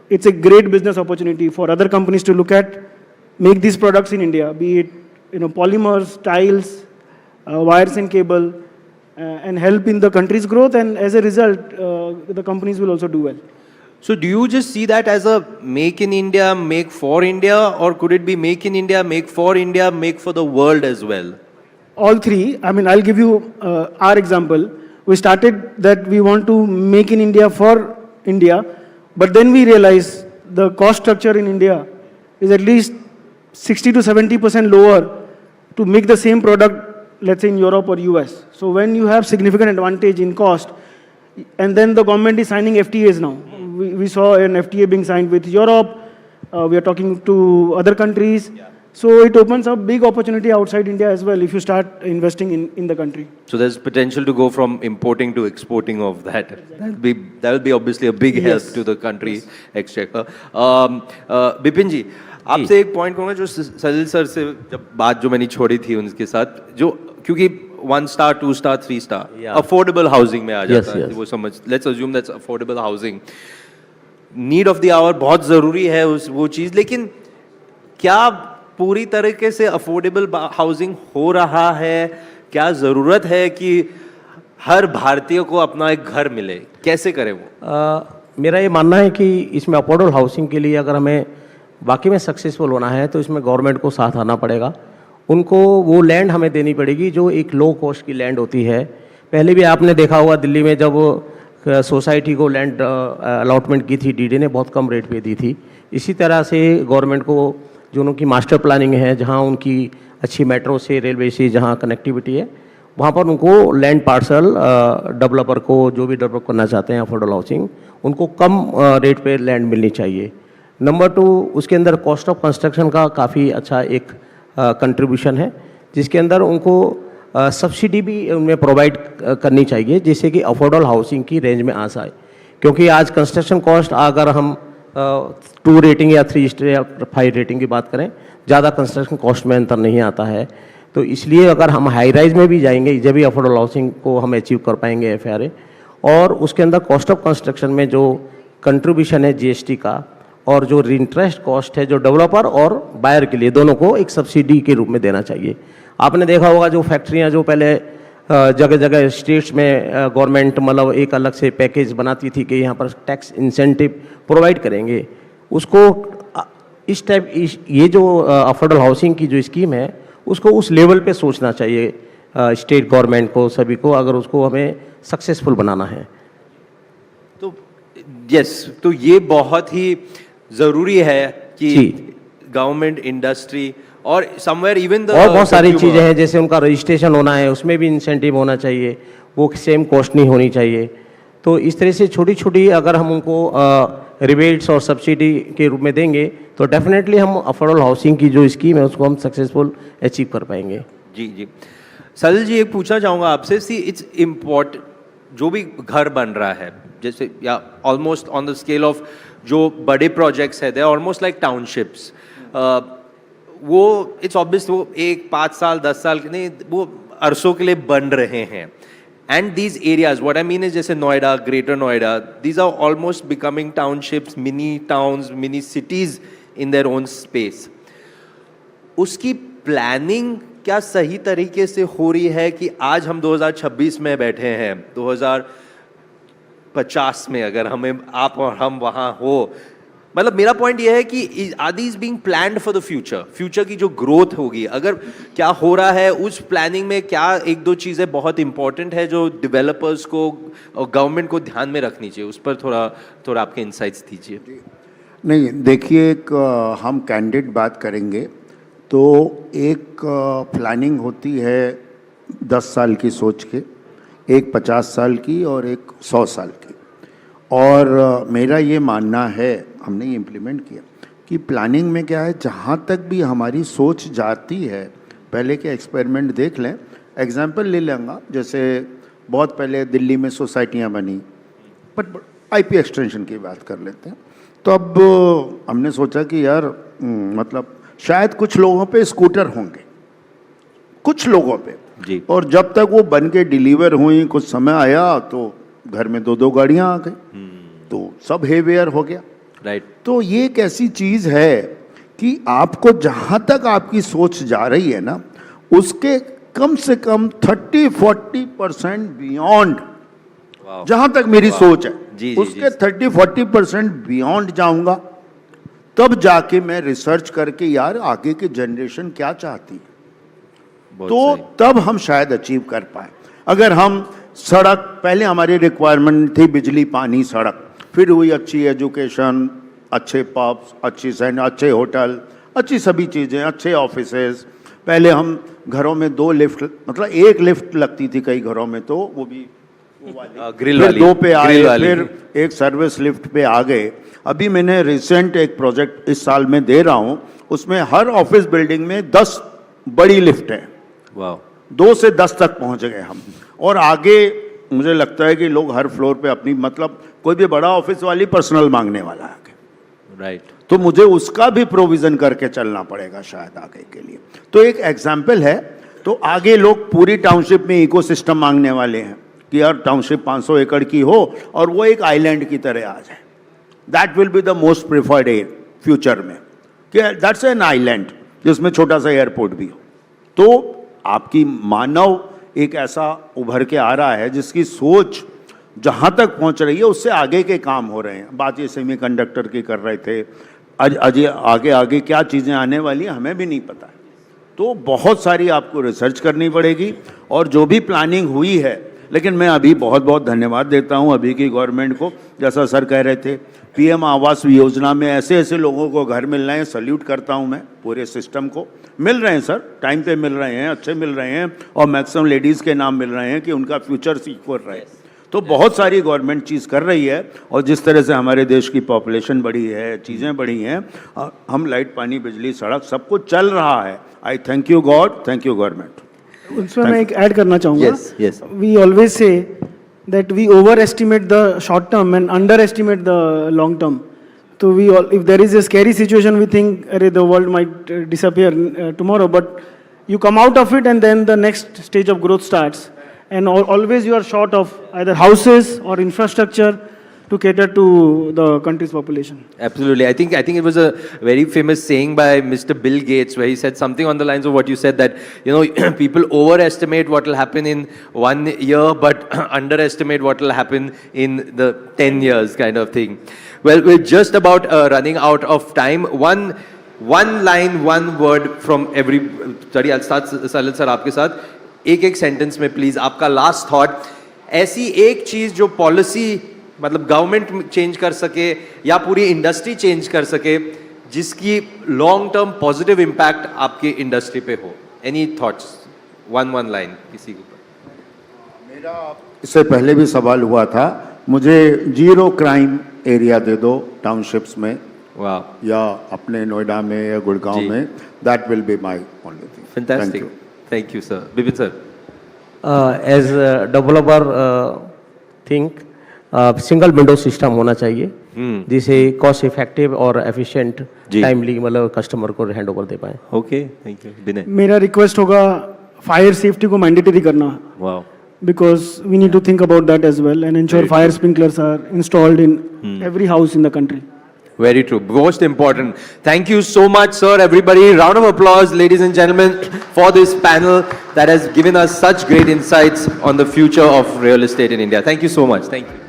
it's a great business opportunity for other companies to look at, make these products in India, be it polymers, tiles, wires and cable, and help in the country's growth. And as a result, the companies will also do well. So do you just see that as a make in India, make for India, or could it be make in India, make for India, make for the world as well? All three. I mean, I'll give you our example. We started that we want to make in India for India, but then we realized the cost structure in India is at least 60 to 70% lower to make the same product, let's say in Europe or US. So when you have significant advantage in cost, and then the government is signing FTAs now. We saw an FTA being signed with Europe. We are talking to other countries. So it opens up big opportunity outside India as well if you start investing in the country. So there's potential to go from importing to exporting of that. That'll be obviously a big help to the country exchequer. Bipin ji, आपसे एक point कहूँगा जो Salil sir से जब बात जो मैंने छोड़ी थी उनके साथ, जो क्योंकि 1 star, 2 star, 3 star, affordable housing में आ जाता है, वो समझ, let's assume that's affordable housing. Need of the hour बहुत जरूरी है वो चीज, लेकिन क्या पूरी तरीके से अफोर्डेबल हाउसिंग हो रहा है? क्या जरूरत है कि हर भारतीय को अपना एक घर मिले? कैसे करें वो? मेरा ये मानना है कि इसमें अफोर्डेबल हाउसिंग के लिए अगर हमें बाकी में सक्सेसफुल होना है तो इसमें गवर्नमेंट को साथ आना पड़ेगा. उनको वो लैंड हमें देनी पड़ेगी जो एक लो कॉस्ट की लैंड होती है. पहले भी आपने देखा होगा दिल्ली में जब सोसाइटी को लैंड अलॉटमेंट की थी, डीडी ने बहुत कम रेट पे दी थी. इसी तरह से गवर्नमेंट को जो उनकी मास्टर प्लानिंग है, जहाँ उनकी अच्छी मेट्रो से, रेलवे से जहाँ कनेक्टिविटी है, वहाँ पर उनको लैंड पार्सल डेवलपर को, जो भी डेवलप करना चाहते हैं अफोर्डेबल हाउसिंग, उनको कम रेट पे लैंड मिलनी चाहिए. नंबर 2, उसके अंदर कॉस्ट ऑफ कंस्ट्रक्शन का काफ़ी अच्छा एक कंट्रीब्यूशन है, जिसके अंदर उनको सब्सिडी भी उनमें प्रोवाइड करनी चाहिए, जिससे कि अफोर्डेबल हाउसिंग की रेंज में आ जाए. क्योंकि आज कंस्ट्रक्शन कॉस्ट अगर हम 2 रेटिंग या 3 स्टार या 5 रेटिंग की बात करें, ज़्यादा कंस्ट्रक्शन कॉस्ट में अंतर नहीं आता है. तो इसलिए अगर हम हाई राइज में भी जाएंगे, जब भी अफोर्डेबल हाउसिंग को हम अचीव कर पाएंगे FRA. और उसके अंदर कॉस्ट ऑफ कंस्ट्रक्शन में जो कंट्रीब्यूशन है GST का, और जो इंटरेस्ट कॉस्ट है जो डेवलपर और बायर के लिए, दोनों को एक सब्सिडी के रूप में देना चाहिए. आपने देखा होगा जो फैक्ट्रियां जो पहले जगह जगह स्टेट्स में गवर्नमेंट मतलब एक अलग से पैकेज बनाती थी कि यहाँ पर टैक्स इंसेंटिव प्रोवाइड करेंगे, उसको इस टाइप ये जो अफोर्डेबल हाउसिंग की जो स्कीम है उसको उस लेवल पे सोचना चाहिए स्टेट गवर्नमेंट को, सभी को, अगर उसको हमें सक्सेसफुल बनाना है. तो तो ये बहुत ही ज़रूरी है कि गवर्नमेंट, इंडस्ट्री और समवेयर इवन और बहुत सारी चीज़ें हैं, जैसे उनका रजिस्ट्रेशन होना है, उसमें भी इंसेंटिव होना चाहिए, वो सेम कॉस्ट नहीं होनी चाहिए. तो इस तरह से छोटी छोटी अगर हम उनको रिबेट्स और सब्सिडी के रूप में देंगे तो डेफिनेटली हम अफोर्डेबल हाउसिंग की जो स्कीम है उसको हम सक्सेसफुल अचीव कर पाएंगे. जी. सलिल जी, एक पूछना चाहूँगा आपसे, सी इट्स इम्पॉर्टेंट, जो भी घर बन रहा है, जैसे या almost on the scale of जो बड़े प्रोजेक्ट्स है, they are almost like townships. वो इट्स ऑब्वियस वो 1, 5 साल 10 साल के नहीं, वो अरसों के लिए बन रहे हैं. And these areas, what I mean is जैसे Noida, greater Noida, these are almost becoming townships, mini towns, mini cities in their own space. उसकी प्लानिंग क्या सही तरीके से हो रही है कि आज हम 2026 में बैठे हैं, 2050 में अगर हमें आप और हम वहाँ हो, मतलब मेरा पॉइंट ये है कि are these being planned for the future की जो ग्रोथ होगी, अगर क्या हो रहा है उस प्लानिंग में, क्या 1-2 चीज़ें बहुत इंपॉर्टेंट है जो डेवलपर्स को और गवर्नमेंट को ध्यान में रखनी चाहिए, उस पर थोड़ा आपके इंसाइट्स दीजिए. नहीं, देखिए, एक हम कैंडिडेट बात करेंगे तो एक प्लानिंग होती है 10 साल की सोच के, एक 50 साल की और एक 100 साल की. और मेरा ये मानना है, हमने ये इम्प्लीमेंट किया कि प्लानिंग में क्या है, जहाँ तक भी हमारी सोच जाती है, पहले के एक्सपेरिमेंट देख लें. एग्जाम्पल ले लेंगा, जैसे बहुत पहले दिल्ली में सोसाइटियाँ बनी, बट IP एक्सटेंशन की बात कर लेते हैं. तो अब हमने सोचा कि यार मतलब शायद कुछ लोगों पे स्कूटर होंगे, कुछ लोगों पे जी, और जब तक वो बन के डिलीवर हुई, कुछ समय आया तो घर में 2-2 गाड़ियाँ आ गई, तो सब हेवियर हो गया. राइट. तो ये एक ऐसी चीज़ है कि आपको जहाँ तक आपकी सोच जा रही है ना, उसके कम से कम 30-40% बियॉन्ड, जहाँ तक मेरी सोच है, उसके 30-40% बियॉन्ड जाऊँगा, तब जाके मैं रिसर्च करके यार आगे की जनरेशन क्या चाहती है, तो तब हम शायद अचीव कर पाए. अगर हम सड़क, पहले हमारी रिक्वायरमेंट थी बिजली, पानी, सड़क, फिर हुई अच्छी एजुकेशन, अच्छे पब्स, अच्छी सेंटर, अच्छे होटल, अच्छी सभी चीज़ें, अच्छे ऑफिसेज. पहले हम घरों में 2 लिफ्ट, मतलब 1 लिफ्ट लगती थी कई घरों में, तो वो भी ग्रिल फिर वाली, 2 पे आए, ग्रिल वाली। फिर एक सर्विस लिफ्ट पे आ गए। अभी मैंने रिसेंट एक प्रोजेक्ट इस साल में दे रहा हूँ, उसमें हर ऑफिस बिल्डिंग में 10 बड़ी लिफ्ट है। वाह। 2 से 10 तक पहुंच गए हम। और आगे मुझे लगता है कि लोग हर फ्लोर पे अपनी, मतलब कोई भी बड़ा ऑफिस वाली पर्सनल मांगने वाला है। राइट। तो मुझे उसका भी प्रोविजन करके चलना पड़ेगा शायद आगे के लिए। तो एक एग्जाम्पल है। तो आगे लोग पूरी टाउनशिप में इकोसिस्टम मांगने वाले हैं कि यार टाउनशिप 500 एकड़ की हो और वो एक आइलैंड की तरह आ जाए। That will be the most preferred future में, कि दैट्स एन आइलैंड जिसमें छोटा सा एयरपोर्ट भी हो। तो आपकी मानव एक ऐसा उभर के आ रहा है जिसकी सोच जहाँ तक पहुँच रही है उससे आगे के काम हो रहे हैं। बात ये सेमीकंडक्टर की कर रहे थे, अजय आगे आगे क्या चीज़ें आने वाली हैं हमें भी नहीं पता है। तो बहुत सारी आपको रिसर्च करनी पड़ेगी और जो भी प्लानिंग हुई है। लेकिन मैं अभी बहुत बहुत धन्यवाद देता हूँ अभी की गवर्नमेंट को। जैसा सर कह रहे थे, पीएम आवास योजना में ऐसे ऐसे लोगों को घर मिल रहे हैं। सल्यूट करता हूँ मैं पूरे सिस्टम को। मिल रहे हैं सर, टाइम पे मिल रहे हैं, अच्छे मिल रहे हैं, और मैक्सिमम लेडीज़ के नाम मिल रहे हैं कि उनका फ्यूचर सिक्योर रहे। तो बहुत सारी गवर्नमेंट चीज़ कर रही है। और जिस तरह से हमारे देश की पॉपुलेशन बढ़ी है, चीज़ें बढ़ी हैं, हम लाइट, पानी, बिजली, सड़क सब कुछ चल रहा है। I thank you God, thank you government. उसमें मैं एक ऐड करना चाहूँगा। yes. We always say that we overestimate the short term and underestimate the long term. तो we if there is a scary situation we think अरे the world might disappear tomorrow, but you come out of it and then the next stage of growth starts, and always you are short of either houses or infrastructure to cater to the country's population. Absolutely. I think it was a very famous saying by Mr. Bill Gates where he said something on the lines of what you said, that people overestimate what will happen in 1 year but underestimate what will happen in the 10 years kind of thing. Well, we're just about running out of time. One line, one word from every. Sorry, I'll start Salil sir आपके साथ. एक sentence में please आपका last thought, ऐसी एक चीज जो policy मतलब गवर्नमेंट चेंज कर सके या पूरी इंडस्ट्री चेंज कर सके जिसकी लॉन्ग टर्म पॉजिटिव इम्पैक्ट आपकी इंडस्ट्री पे हो. Any thoughts? वन लाइन किसी के ऊपर. मेरा इससे पहले भी सवाल हुआ था, मुझे 0 क्राइम एरिया दे दो टाउनशिप्स में. वाह. या अपने नोएडा में या गुड़गांव में. That will be my only thing. Fantastic. Thank you, sir. Bipin sir. As a developer, think single window system होना चाहिए जिसे कॉस्ट इफेक्टिव और एफिशिएंट टाइमली मतलब कस्टमर को हैंड ओवर दे पाए. Okay, thank you. विनय. मेरा रिक्वेस्ट होगा फायर सेफ्टी को मैंडेटरी करना. Wow. Because we need to think about that as well and ensure fire sprinklers are installed in every house in the country. Very true. Most important. Thank you so much, sir. Everybody, round of applause, ladies and gentlemen, for this panel that has given us such great insights on the future of real estate in India. Thank you so much. Thank you.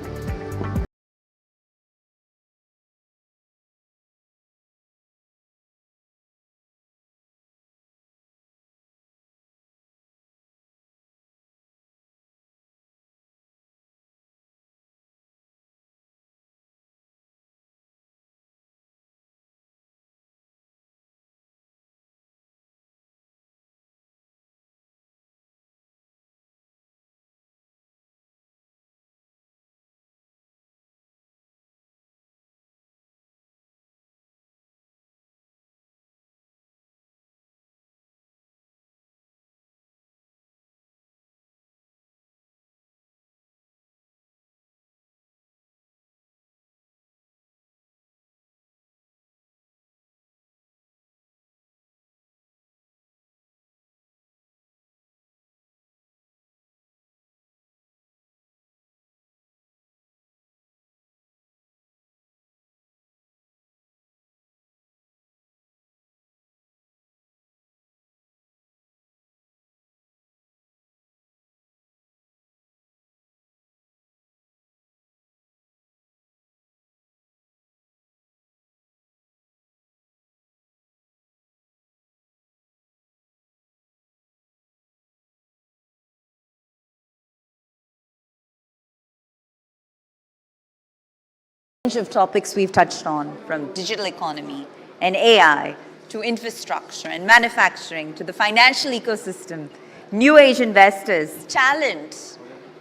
Of topics we've touched on, from digital economy and AI to infrastructure and manufacturing to the financial ecosystem, new age investors, talent,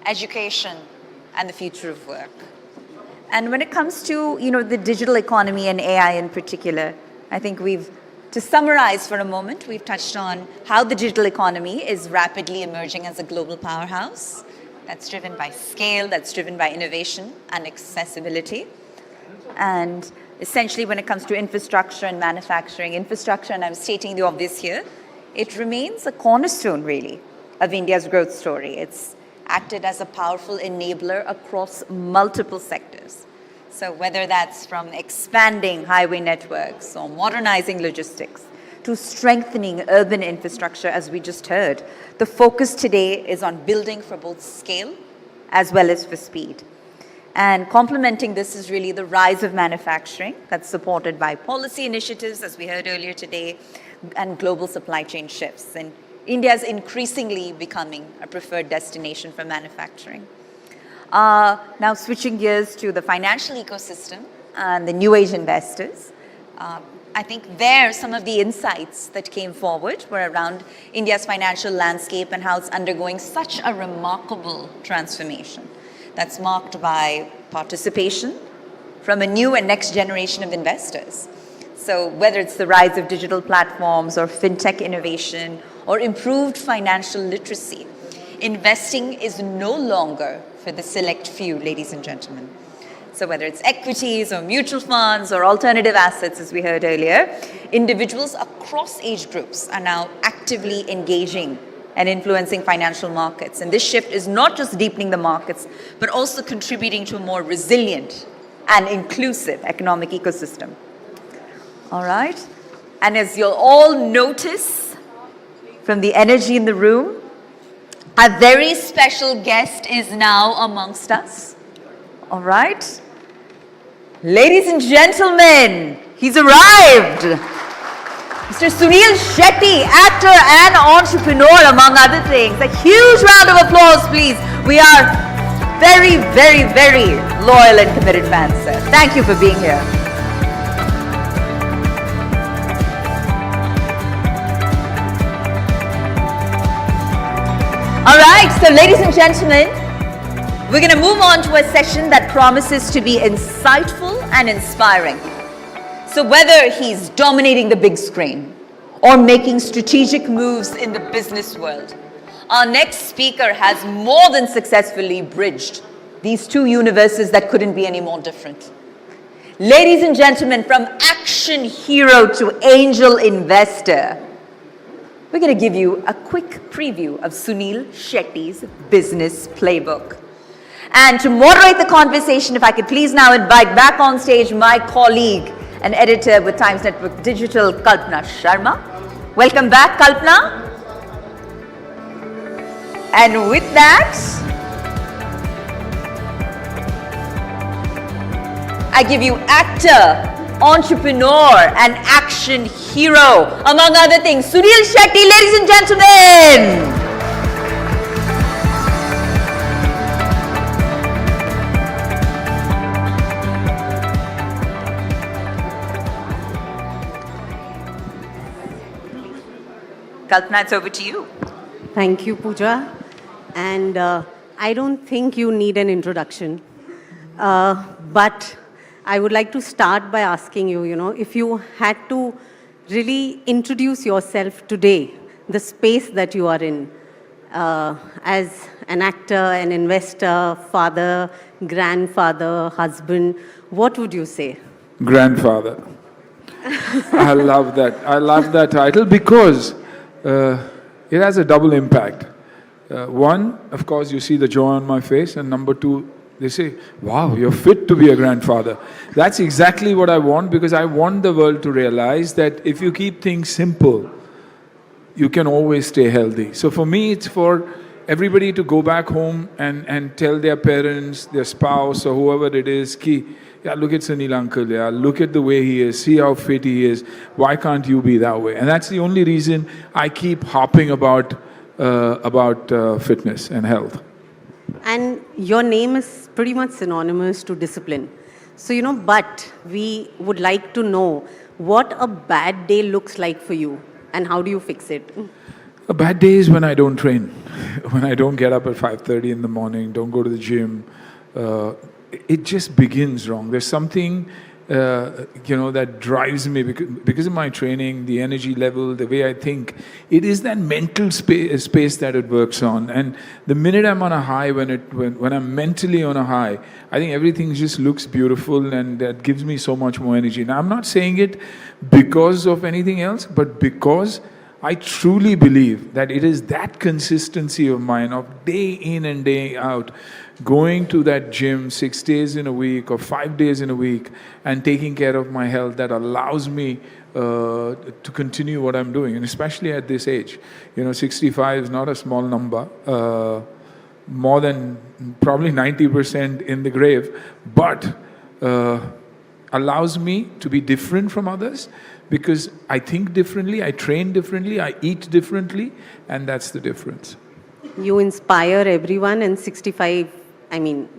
education, and the future of work. And when it comes to, the digital economy and AI in particular, I think to summarize for a moment, we've touched on how the digital economy is rapidly emerging as a global powerhouse that's driven by scale, that's driven by innovation and accessibility. And essentially, when it comes to infrastructure and manufacturing, infrastructure, and I'm stating the obvious here, it remains a cornerstone, really, of India's growth story. It's acted as a powerful enabler across multiple sectors. So whether that's from expanding highway networks or modernizing logistics to strengthening urban infrastructure, as we just heard, the focus today is on building for both scale as well as for speed. And complementing this is really the rise of manufacturing that's supported by policy initiatives, as we heard earlier today, and global supply chain shifts. And India is increasingly becoming a preferred destination for manufacturing. Now switching gears to the financial ecosystem and the new age investors. I think there some of the insights that came forward were around India's financial landscape and how it's undergoing such a remarkable transformation that's marked by participation from a new and next generation of investors. So whether it's the rise of digital platforms or fintech innovation or improved financial literacy, investing is no longer for the select few, ladies and gentlemen. So whether it's equities or mutual funds or alternative assets, as we heard earlier, individuals across age groups are now actively engaging and influencing financial markets. And this shift is not just deepening the markets, but also contributing to a more resilient and inclusive economic ecosystem. All right? And as you'll all notice from the energy in the room, a very special guest is now amongst us. All right? Ladies and gentlemen, he's arrived. Mr. Sunil Shetty, actor and entrepreneur, among other things. A huge round of applause, please. We are very, very, very loyal and committed fans, sir. Thank you for being here. All right, so ladies and gentlemen, we're going to move on to a session that promises to be insightful and inspiring. So whether he's dominating the big screen or making strategic moves in the business world, our next speaker has more than successfully bridged these two universes that couldn't be any more different. Ladies and gentlemen, from action hero to angel investor, we're going to give you a quick preview of Sunil Shetty's business playbook. And to moderate the conversation, if I could please now invite back on stage my colleague and editor with Times Network Digital, Kalpana Sharma. Welcome back, Kalpana. And with that, I give you actor, entrepreneur, and action hero, among other things, Sunil Shetty, ladies and gentlemen. Kalpana, it's over to you. Thank you, Pooja. And I don't think you need an introduction. But I would like to start by asking you, if you had to really introduce yourself today, the space that you are in, as an actor, an investor, father, grandfather, husband, what would you say? Grandfather. I love that. I love that title because it has a double impact. One, of course, you see the joy on my face, and number two, they say, wow, you're fit to be a grandfather. That's exactly what I want, because I want the world to realize that if you keep things simple, you can always stay healthy. So for me, it's for everybody to go back home and tell their parents, their spouse, or whoever it is, ki, yeah, look at Sunil uncle, yeah, look at the way he is, see how fit he is, why can't you be that way? And that's the only reason I keep harping about fitness and health. And your name is pretty much synonymous to discipline. So, but we would like to know what a bad day looks like for you and how do you fix it? A bad day is when I don't train, when I don't get up at 5:30 in the morning, don't go to the gym, it just begins wrong. There's something, that drives me because of my training, the energy level, the way I think. It is that mental space that it works on. And the minute I'm on a high, when I'm mentally on a high, I think everything just looks beautiful, and that gives me so much more energy. Now, I'm not saying it because of anything else, but because I truly believe that it is that consistency of mine, of day in and day out, going to that gym 6 days in a week or 5 days in a week and taking care of my health, that allows me to continue what I'm doing, and especially at this age. 65 is not a small number, more than probably 90% in the grave, but allows me to be different from others, because I think differently, I train differently, I eat differently, and that's the difference. You inspire everyone, and 65,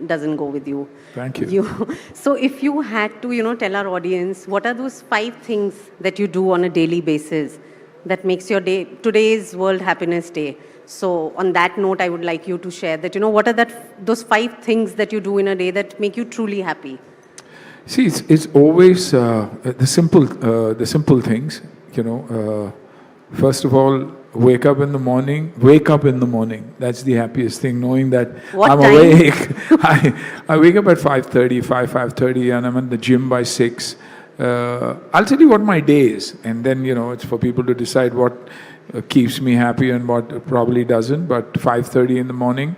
doesn't go with you. Thank you. So if you had to, tell our audience, what are those 5 things that you do on a daily basis that makes your day, today's World Happiness Day? So on that note, I would like you to share that, what are those 5 things that you do in a day that make you truly happy? See, it's always the simple things, First of all, wake up in the morning. That's the happiest thing, knowing that I'm awake. I wake up at 5:30, and I'm at the gym by 6. I'll tell you what my day is, and then, it's for people to decide what keeps me happy and what probably doesn't. But 5:30 in the morning,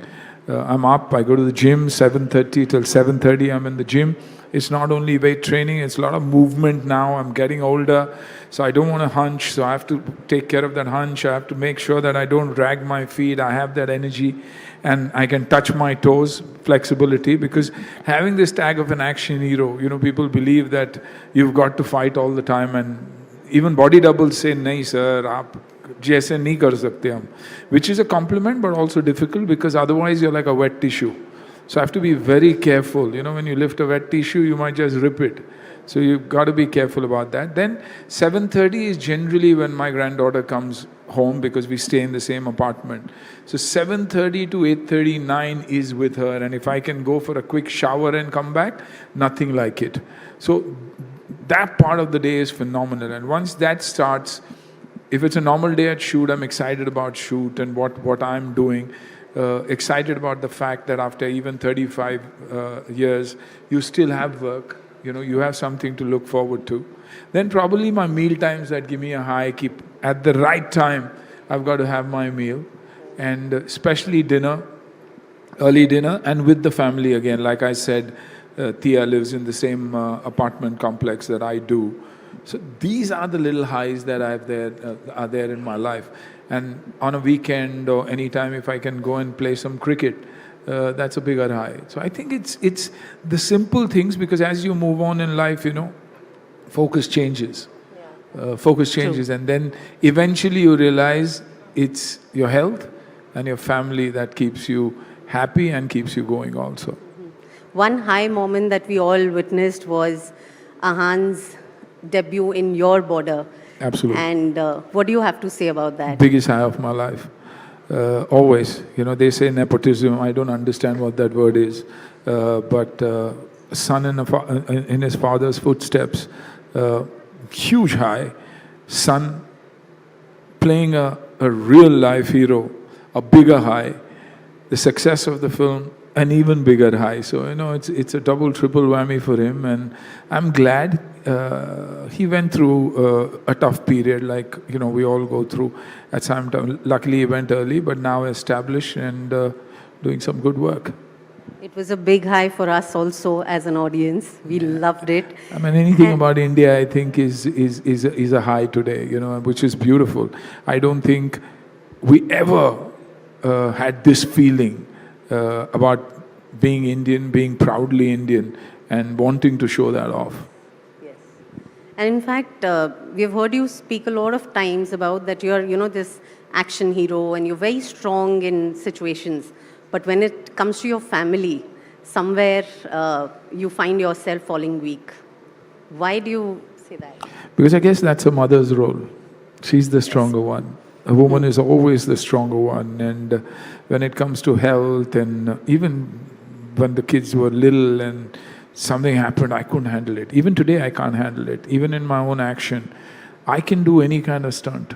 I'm up, I go to the gym, 7:30 till 7:30 I'm in the gym. It's not only weight training, it's a lot of movement now. I'm getting older, so I don't want to hunch, so I have to take care of that hunch. I have to make sure that I don't drag my feet, I have that energy, and I can touch my toes, flexibility, because having this tag of an action hero, people believe that you've got to fight all the time, and even body doubles say, nahi sir, aap jaise nahi kar sakte hum, which is a compliment but also difficult, because otherwise you're like a wet tissue. So I have to be very careful. When you lift a wet tissue, you might just rip it. So you've got to be careful about that. Then 7:30 is generally when my granddaughter comes home, because we stay in the same apartment. So 7:30 to 8:30, 9 is with her. And if I can go for a quick shower and come back, nothing like it. So that part of the day is phenomenal. And once that starts, if it's a normal day at shoot, I'm excited about shoot and what I'm doing. Excited about the fact that after even 35 years, you still have work, you have something to look forward to. Then probably my meal times that give me a high, keep at the right time, I've got to have my meal. And especially dinner, early dinner, and with the family again. Like I said, Tia lives in the same apartment complex that I do. So these are the little highs that are there in my life. And on a weekend or any time, if I can go and play some cricket, that's a bigger high. So I think it's the simple things, because as you move on in life, focus changes. Focus changes. True. And then eventually you realize it's your health and your family that keeps you happy and keeps you going also. One high moment that we all witnessed was Ahan's debut in your border. Absolutely. And what do you have to say about that? Biggest high of my life. Always. They say nepotism. I don't understand what that word is. But a son in his father's footsteps. Huge high. Son playing a real life hero. A bigger high. The success of the film, an even bigger high. So, it's a double, triple whammy for him. And I'm glad he went through a tough period, like, we all go through at some time. Luckily, he went early, but now established and doing some good work. It was a big high for us also as an audience. We loved it. Anything about India, I think, is a high today, which is beautiful. I don't think we ever had this feeling about being Indian, being proudly Indian, and wanting to show that off. Yes. And in fact, we have heard you speak a lot of times about that you're, this action hero and you're very strong in situations. But when it comes to your family, somewhere you find yourself falling weak. Why do you say that? Because I guess that's a mother's role. She's the stronger one. A woman is always the stronger one. And when it comes to health and even when the kids were little and something happened, I couldn't handle it. Even today, I can't handle it. Even in my own action, I can do any kind of stunt.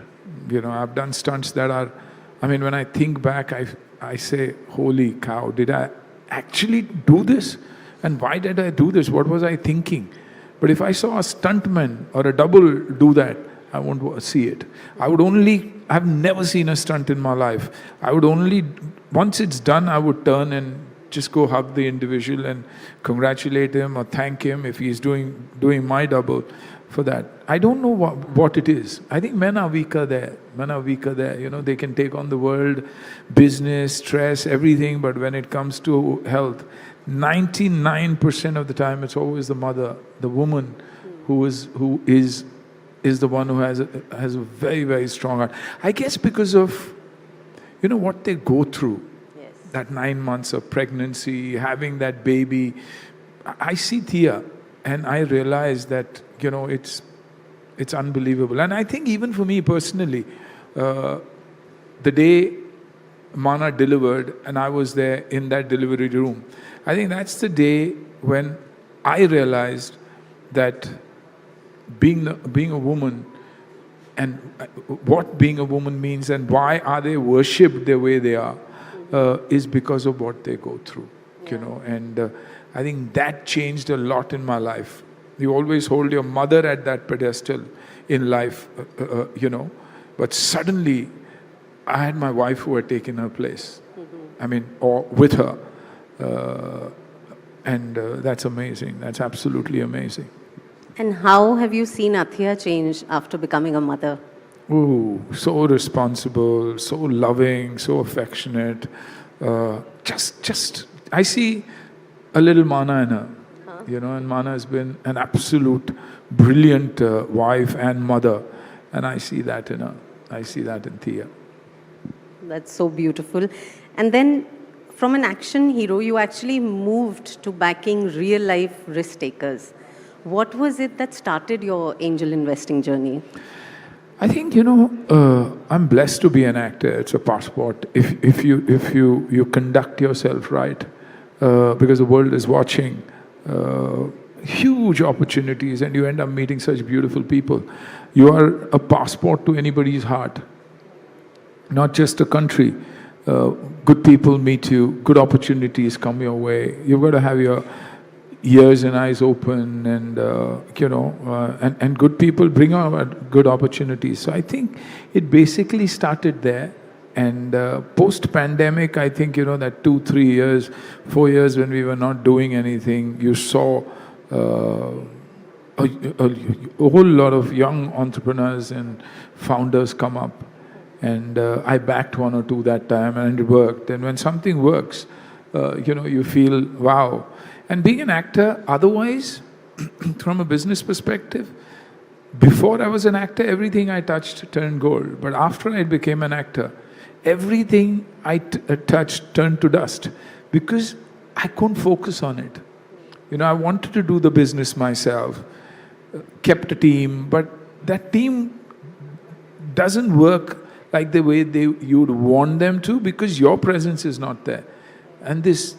I've done stunts that are, when I think back, I say, holy cow, did I actually do this? And why did I do this? What was I thinking? But if I saw a stuntman or a double do that, I won't see it. I've never seen a stunt in my life. Once it's done, I would turn and just go hug the individual and congratulate him or thank him if he's doing my double for that. I don't know what it is. I think men are weaker there. They can take on the world, business, stress, everything, but when it comes to health, 99% of the time it's always the mother, the woman who is the one who has a very, very strong heart. I guess because of what they go through. Yes. That 9 months of pregnancy, having that baby. I see Thea and I realize that it's unbelievable. And I think even for me personally, the day Mana delivered and I was there in that delivery room, I think that's the day when I realized that being a woman and what being a woman means and why are they worshipped the way they are is because of what they go through, and I think that changed a lot in my life. You always hold your mother at that pedestal in life, but suddenly I had my wife who had taken her place, or with her, and that's amazing. That's absolutely amazing. And how have you seen Athia change after becoming a mother? Oh, so responsible, so loving, so affectionate. I see a little Mana in her, and Mana has been an absolute brilliant wife and mother, and I see that in her. I see that in Thea. That's so beautiful. And then from an action hero, you actually moved to backing real-life risk takers. What was it that started your angel investing journey? I think, I'm blessed to be an actor. It's a passport. If you conduct yourself right, because the world is watching, huge opportunities and you end up meeting such beautiful people. You are a passport to anybody's heart, not just a country. Good people meet you, good opportunities come your way. You've got to have your ears and eyes open, and and good people bring out good opportunities. So I think it basically started there. And post-pandemic, I think that 2, 3 years, 4 years when we were not doing anything, you saw a whole lot of young entrepreneurs and founders come up. And I backed 1 or 2 that time, and it worked. And when something works, you feel wow. And being an actor, otherwise, from a business perspective, before I was an actor, everything I touched turned gold. But after I became an actor, everything I touched turned to dust because I couldn't focus on it. I wanted to do the business myself, kept a team, but that team doesn't work like the way you'd want them to because your presence is not there. And this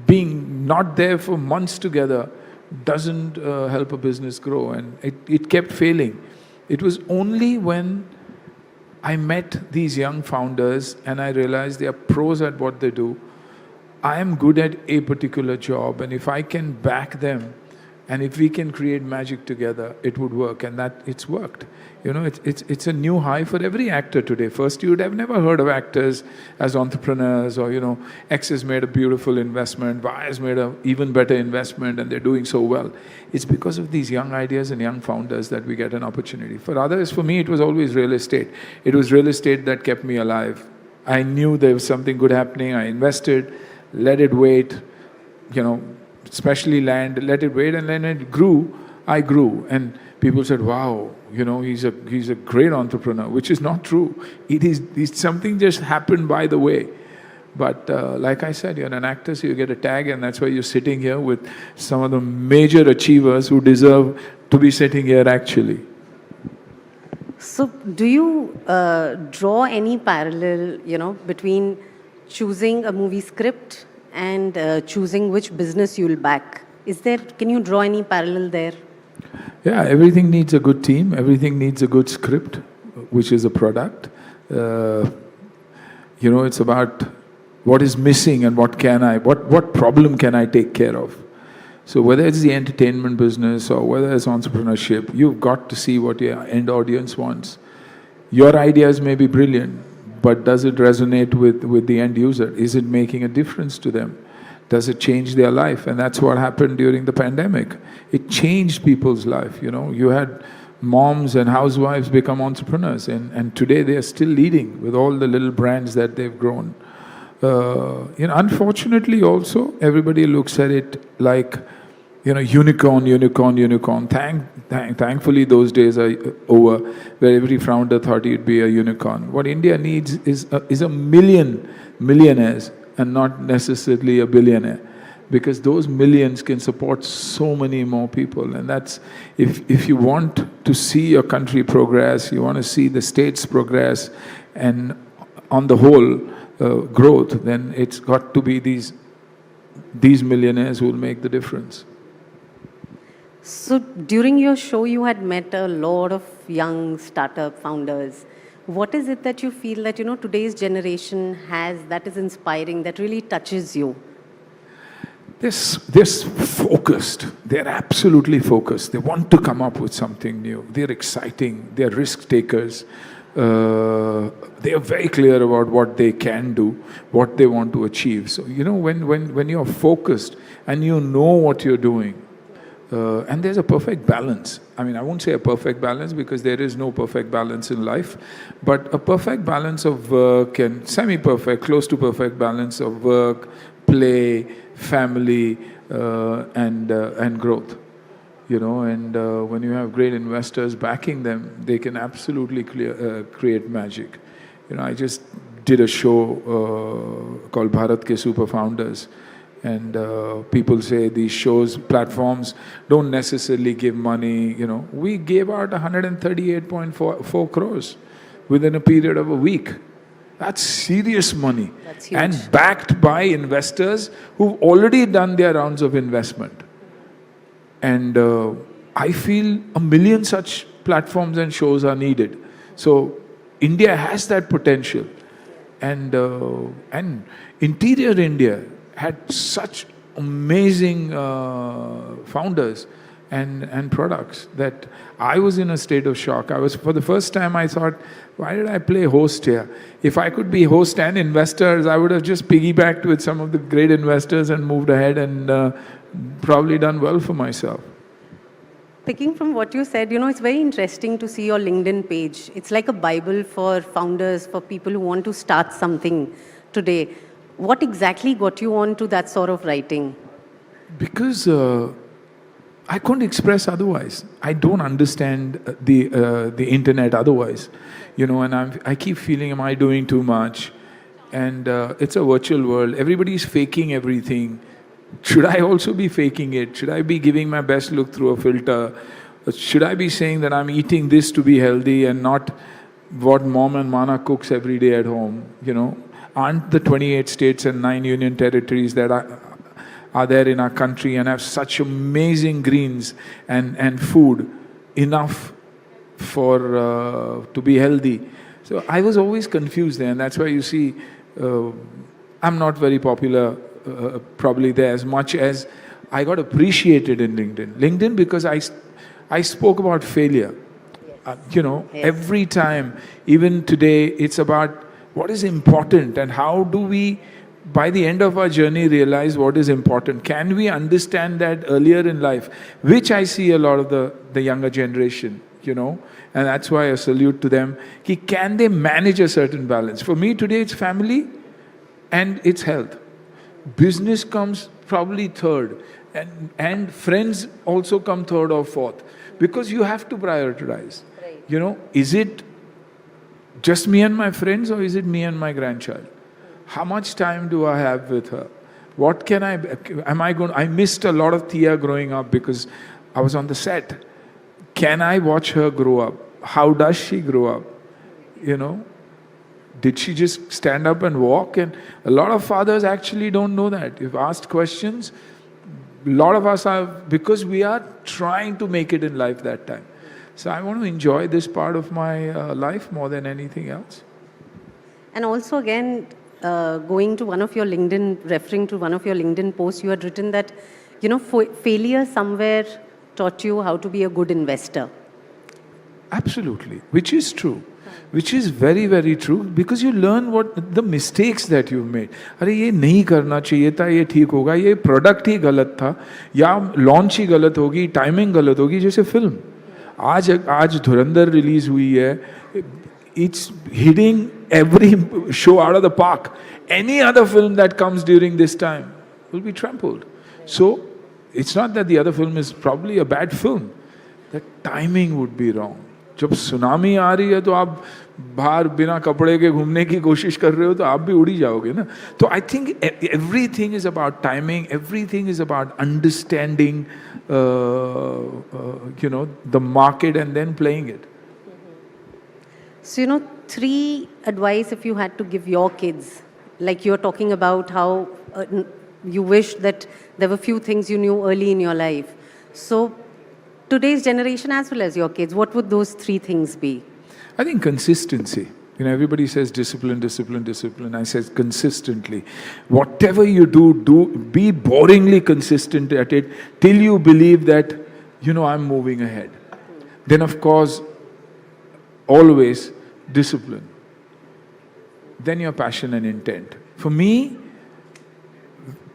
being not there for months together doesn't help a business grow, and it kept failing. It was only when I met these young founders and I realized they are pros at what they do. I am good at a particular job, and if I can back them and if we can create magic together, it would work, and that it's worked. It's a new high for every actor today. First, you would have never heard of actors as entrepreneurs, or X has made a beautiful investment, Y has made an even better investment, and they're doing so well. It's because of these young ideas and young founders that we get an opportunity. For others, for me, it was always real estate. It was real estate that kept me alive. I knew there was something good happening. I invested, let it wait, especially land, let it wait, and then it grew. I grew, and people said, wow, he's a great entrepreneur, which is not true. It's something just happened by the way. But like I said, you're an actor, so you get a tag, and that's why you're sitting here with some of the major achievers who deserve to be sitting here actually. So do you draw any parallel, between choosing a movie script and choosing which business you'll back. Can you draw any parallel there? Yeah, everything needs a good team. Everything needs a good script, which is a product. It's about what is missing and what problem can I take care of. So whether it's the entertainment business or whether it's entrepreneurship, you've got to see what your end audience wants. Your ideas may be brilliant, but does it resonate with the end user? Is it making a difference to them? Does it change their life? And that's what happened during the pandemic. It changed people's life. You had moms and housewives become entrepreneurs, and today they are still leading with all the little brands that they've grown. Unfortunately also, everybody looks at it like, unicorn. Thankfully, those days are over, where every founder thought he'd be a unicorn. What India needs is a million millionaires and not necessarily a billionaire, because those millions can support so many more people. And that's, if you want to see your country progress, you want to see the states progress, and on the whole, growth, then it's got to be these millionaires who will make the difference. So during your show, you had met a lot of young startup founders. What is it that you feel that, today's generation has that is inspiring, that really touches you? They're focused. They're absolutely focused. They want to come up with something new. They're exciting. They're risk takers. They are very clear about what they can do, what they want to achieve. So, when you're focused and you know what you're doing, and there's a perfect balance. I mean, I won't say a perfect balance because there is no perfect balance in life, but a perfect balance of work and semi-perfect, close to perfect balance of work, play, family, and growth. When you have great investors backing them, they can absolutely create magic. I just did a show called Bharat Ke Super Founders, and people say these shows, platforms don't necessarily give money. We gave out 138.4 crores within a period of a week. That's serious money. That's huge. And backed by investors who've already done their rounds of investment. And I feel 1 million such platforms and shows are needed. So India has that potential. And interior India had such amazing founders and products that I was in a state of shock. For the first time, I thought, why did I play host here? If I could be host and investors, I would have just piggybacked with some of the great investors and moved ahead and probably done well for myself. Picking from what you said, it's very interesting to see your LinkedIn page. It's like a Bible for founders, for people who want to start something today. What exactly got you on to that sort of writing? Because I couldn't express otherwise. I don't understand the internet otherwise. And I keep feeling, am I doing too much? And it's a virtual world. Everybody's faking everything. Should I also be faking it? Should I be giving my best look through a filter? Should I be saying that I'm eating this to be healthy and not what mom and mana cooks every day at home? Aren't the 28 states and 9 union territories that are there in our country and have such amazing greens and food enough for to be healthy? So I was always confused there, and that's why you see I'm not very popular probably there as much as I got appreciated in LinkedIn. LinkedIn because I spoke about failure. Every time, even today, it's about what is important and how do we, by the end of our journey, realize what is important. Can we understand that earlier in life, which I see a lot of the younger generation, and that's why I salute to them. Can they manage a certain balance? For me today, it's family and it's health. Business comes probably third, and friends also come third or fourth, because you have to prioritize. Right. Is it just me and my friends, or is it me and my grandchild? How much time do I have with her? What can I missed a lot of Tia growing up because I was on the set. Can I watch her grow up? How does she grow up? did she just stand up and walk? And a lot of fathers actually don't know that. If asked questions, a lot of us are, because we are trying to make it in life that time. So I want to enjoy this part of my life more than anything else. And also again, going to one of your LinkedIn, referring to one of your LinkedIn posts, you had written that, failure somewhere taught you how to be a good investor. Absolutely, which is true. Which is very, very true, because you learn what the mistakes that you've made. अरे ये नहीं करना चाहिए था, ये ठीक होगा, ये product ही गलत था, या launch ही गलत होगी, timing गलत होगी, जैसे film. आज धुरंधर release हुई है, it's hitting every show out of the park. Any other film that comes during this time will be trampled. So it's not that the other film is probably a bad film. The timing would be wrong. जब tsunami आ रही है तो आप बाहर बिना कपड़े के घूमने की कोशिश कर रहे हो तो आप भी उड़ी जाओगे ना. तो I think everything is about timing. Everything is about understanding, the market and then playing it. So, 3 advice if you had to give your kids, like you're talking about how you wish that there were few things you knew early in your life. So, today's generation as well as your kids, what would those 3 things be? I think consistency. Everybody says discipline, discipline, discipline. I say consistently. Whatever you do, be boringly consistent at it till you believe that, I'm moving ahead. Then, of course, always discipline. Then your passion and intent. For me,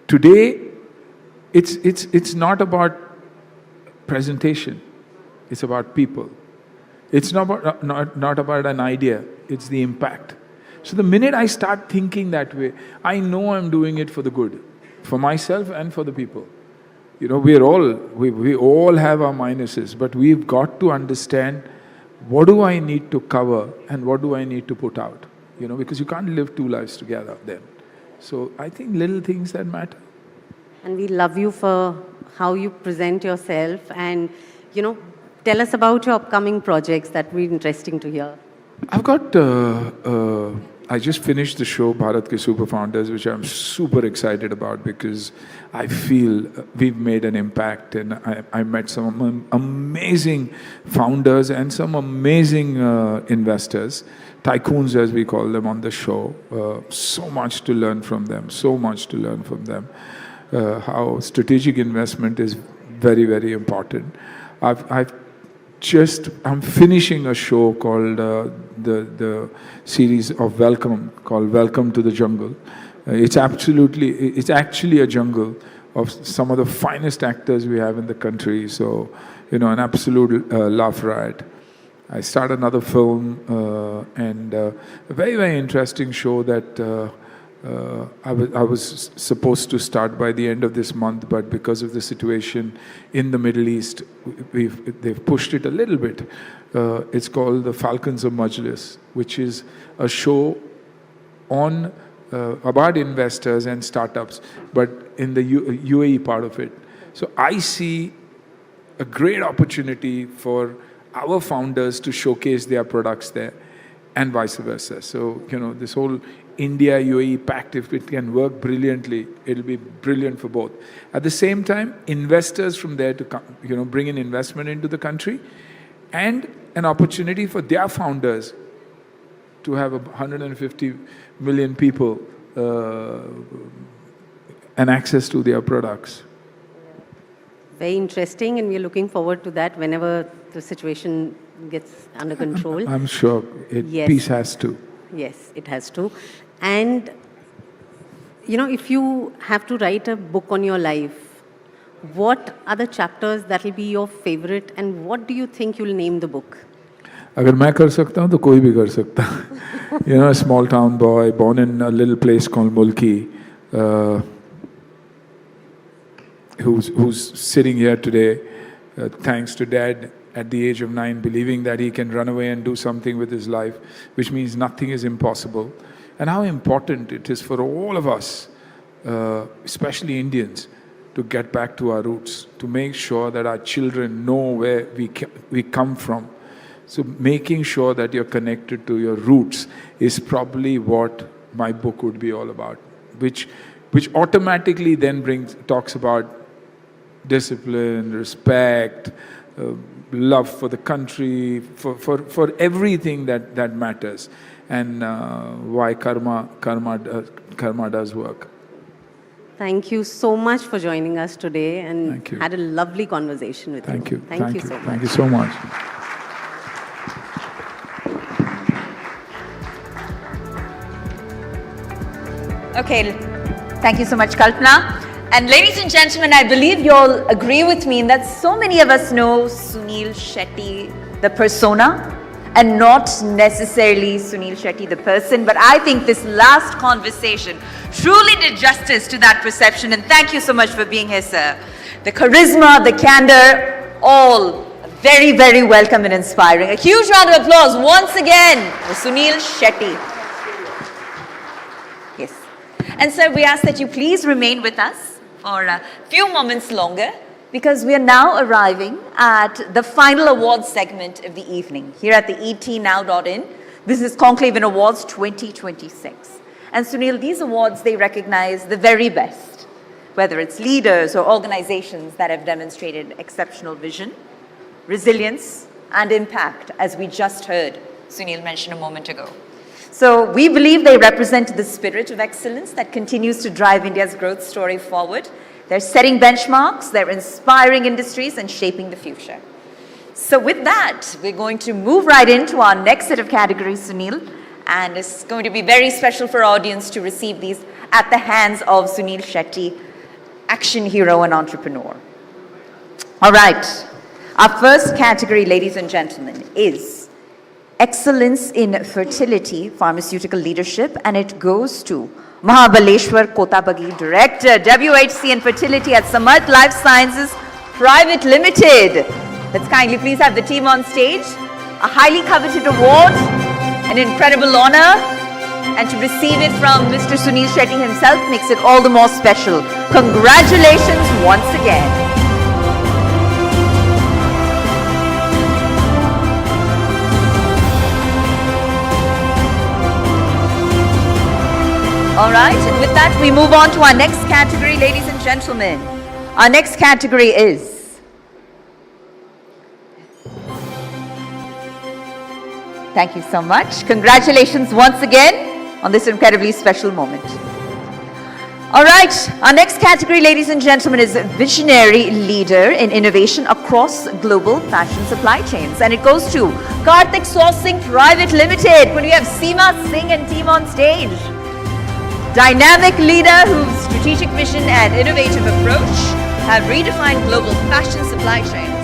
today, it's not about presentation. It's about people. It's not about an idea. It's the impact. So the minute I start thinking that way, I know I'm doing it for the good, for myself and for the people. We all have our minuses, but we've got to understand what do I need to cover and what do I need to put out. Because you can't live 2 lives together then. So I think little things that matter. And we love you for how you present yourself, and tell us about your upcoming projects. That would be interesting to hear. I've got I just finished the show Bharat Ke Super Founders, which I'm super excited about because I feel we've made an impact, and I met some amazing founders and some amazing investors, tycoons as we call them on the show. So much to learn from them, how strategic investment is very, very important. I'm finishing a show called the series of Welcome, called Welcome to the Jungle. It's actually a jungle of some of the finest actors we have in the country. So, an absolute laugh riot. I start another film and a very, very interesting show that I was supposed to start by the end of this month, but because of the situation in the Middle East, they've pushed it a little bit. It's called The Falcons of Majlis, which is a show on about investors and startups, but in the UAE part of it. So I see a great opportunity for our founders to showcase their products there, and vice versa. So, this whole India-UAE pact, if it can work brilliantly, it'll be brilliant for both. At the same time, investors from there to come, bring in investment into the country, and an opportunity for their founders to have 150 million people and access to their products. Very interesting, and we're looking forward to that whenever the situation gets under control. I'm sure peace has to. Yes, it has to. And, if you have to write a book on your life, what are the chapters that will be your favorite, and what do you think you'll name the book? अगर मैं कर सकता हूँ तो कोई भी कर सकता है. A small town boy born in a little place called Mulki, who's sitting here today, thanks to Dad at the age of 9, believing that he can run away and do something with his life, which means nothing is impossible. And how important it is for all of us, especially Indians, to get back to our roots, to make sure that our children know where we come from. So making sure that you're connected to your roots is probably what my book would be all about, which automatically then talks about discipline, respect, love for the country, for everything that matters, and why karma does work. Thank you so much for joining us today, and had a lovely conversation with you. Thank you. Thank you so much. Thank you so much. Okay, thank you so much, Kalpana. And ladies and gentlemen, I believe you all agree with me in that so many of us know Sunil Shetty, the persona, and not necessarily Sunil Shetty, the person. But I think this last conversation truly did justice to that perception. And thank you so much for being here, sir. The charisma, the candor, all very, very welcome and inspiring. A huge round of applause once again for Sunil Shetty. Yes. And sir, we ask that you please remain with us for a few moments longer, because we are now arriving at the final awards segment of the evening here at the etnow.in Business Conclave Awards 2026. And Sunil, these awards, they recognize the very best, whether it's leaders or organizations that have demonstrated exceptional vision, resilience, and impact, as we just heard Sunil mention a moment ago. So we believe they represent the spirit of excellence that continues to drive India's growth story forward. They're setting benchmarks, they're inspiring industries and shaping the future. So with that, we're going to move right into our next set of categories, Sunil. And it's going to be very special for our audience to receive these at the hands of Sunil Shetty, action hero and entrepreneur. All right, our first category, ladies and gentlemen, is Excellence in Fertility, Pharmaceutical Leadership, and it goes to Mahabaleshwar Kotabagi, Director, WHC and Fertility at Samarth Life Sciences Private Limited. Let's kindly please have the team on stage. A highly coveted award, an incredible honor, and to receive it from Mr. Sunil Shetty himself makes it all the more special. Congratulations once again. All right, and with that, we move on to our next category, ladies and gentlemen. Our next category is... Thank you so much. Congratulations once again on this incredibly special moment. All right, our next category, ladies and gentlemen, is Visionary Leader in Innovation across Global Fashion Supply Chains. And it goes to Karthik Sourcing Private Limited. When we have Seema Singh and team on stage. Dynamic leader whose strategic vision and innovative approach have redefined global fashion supply chains.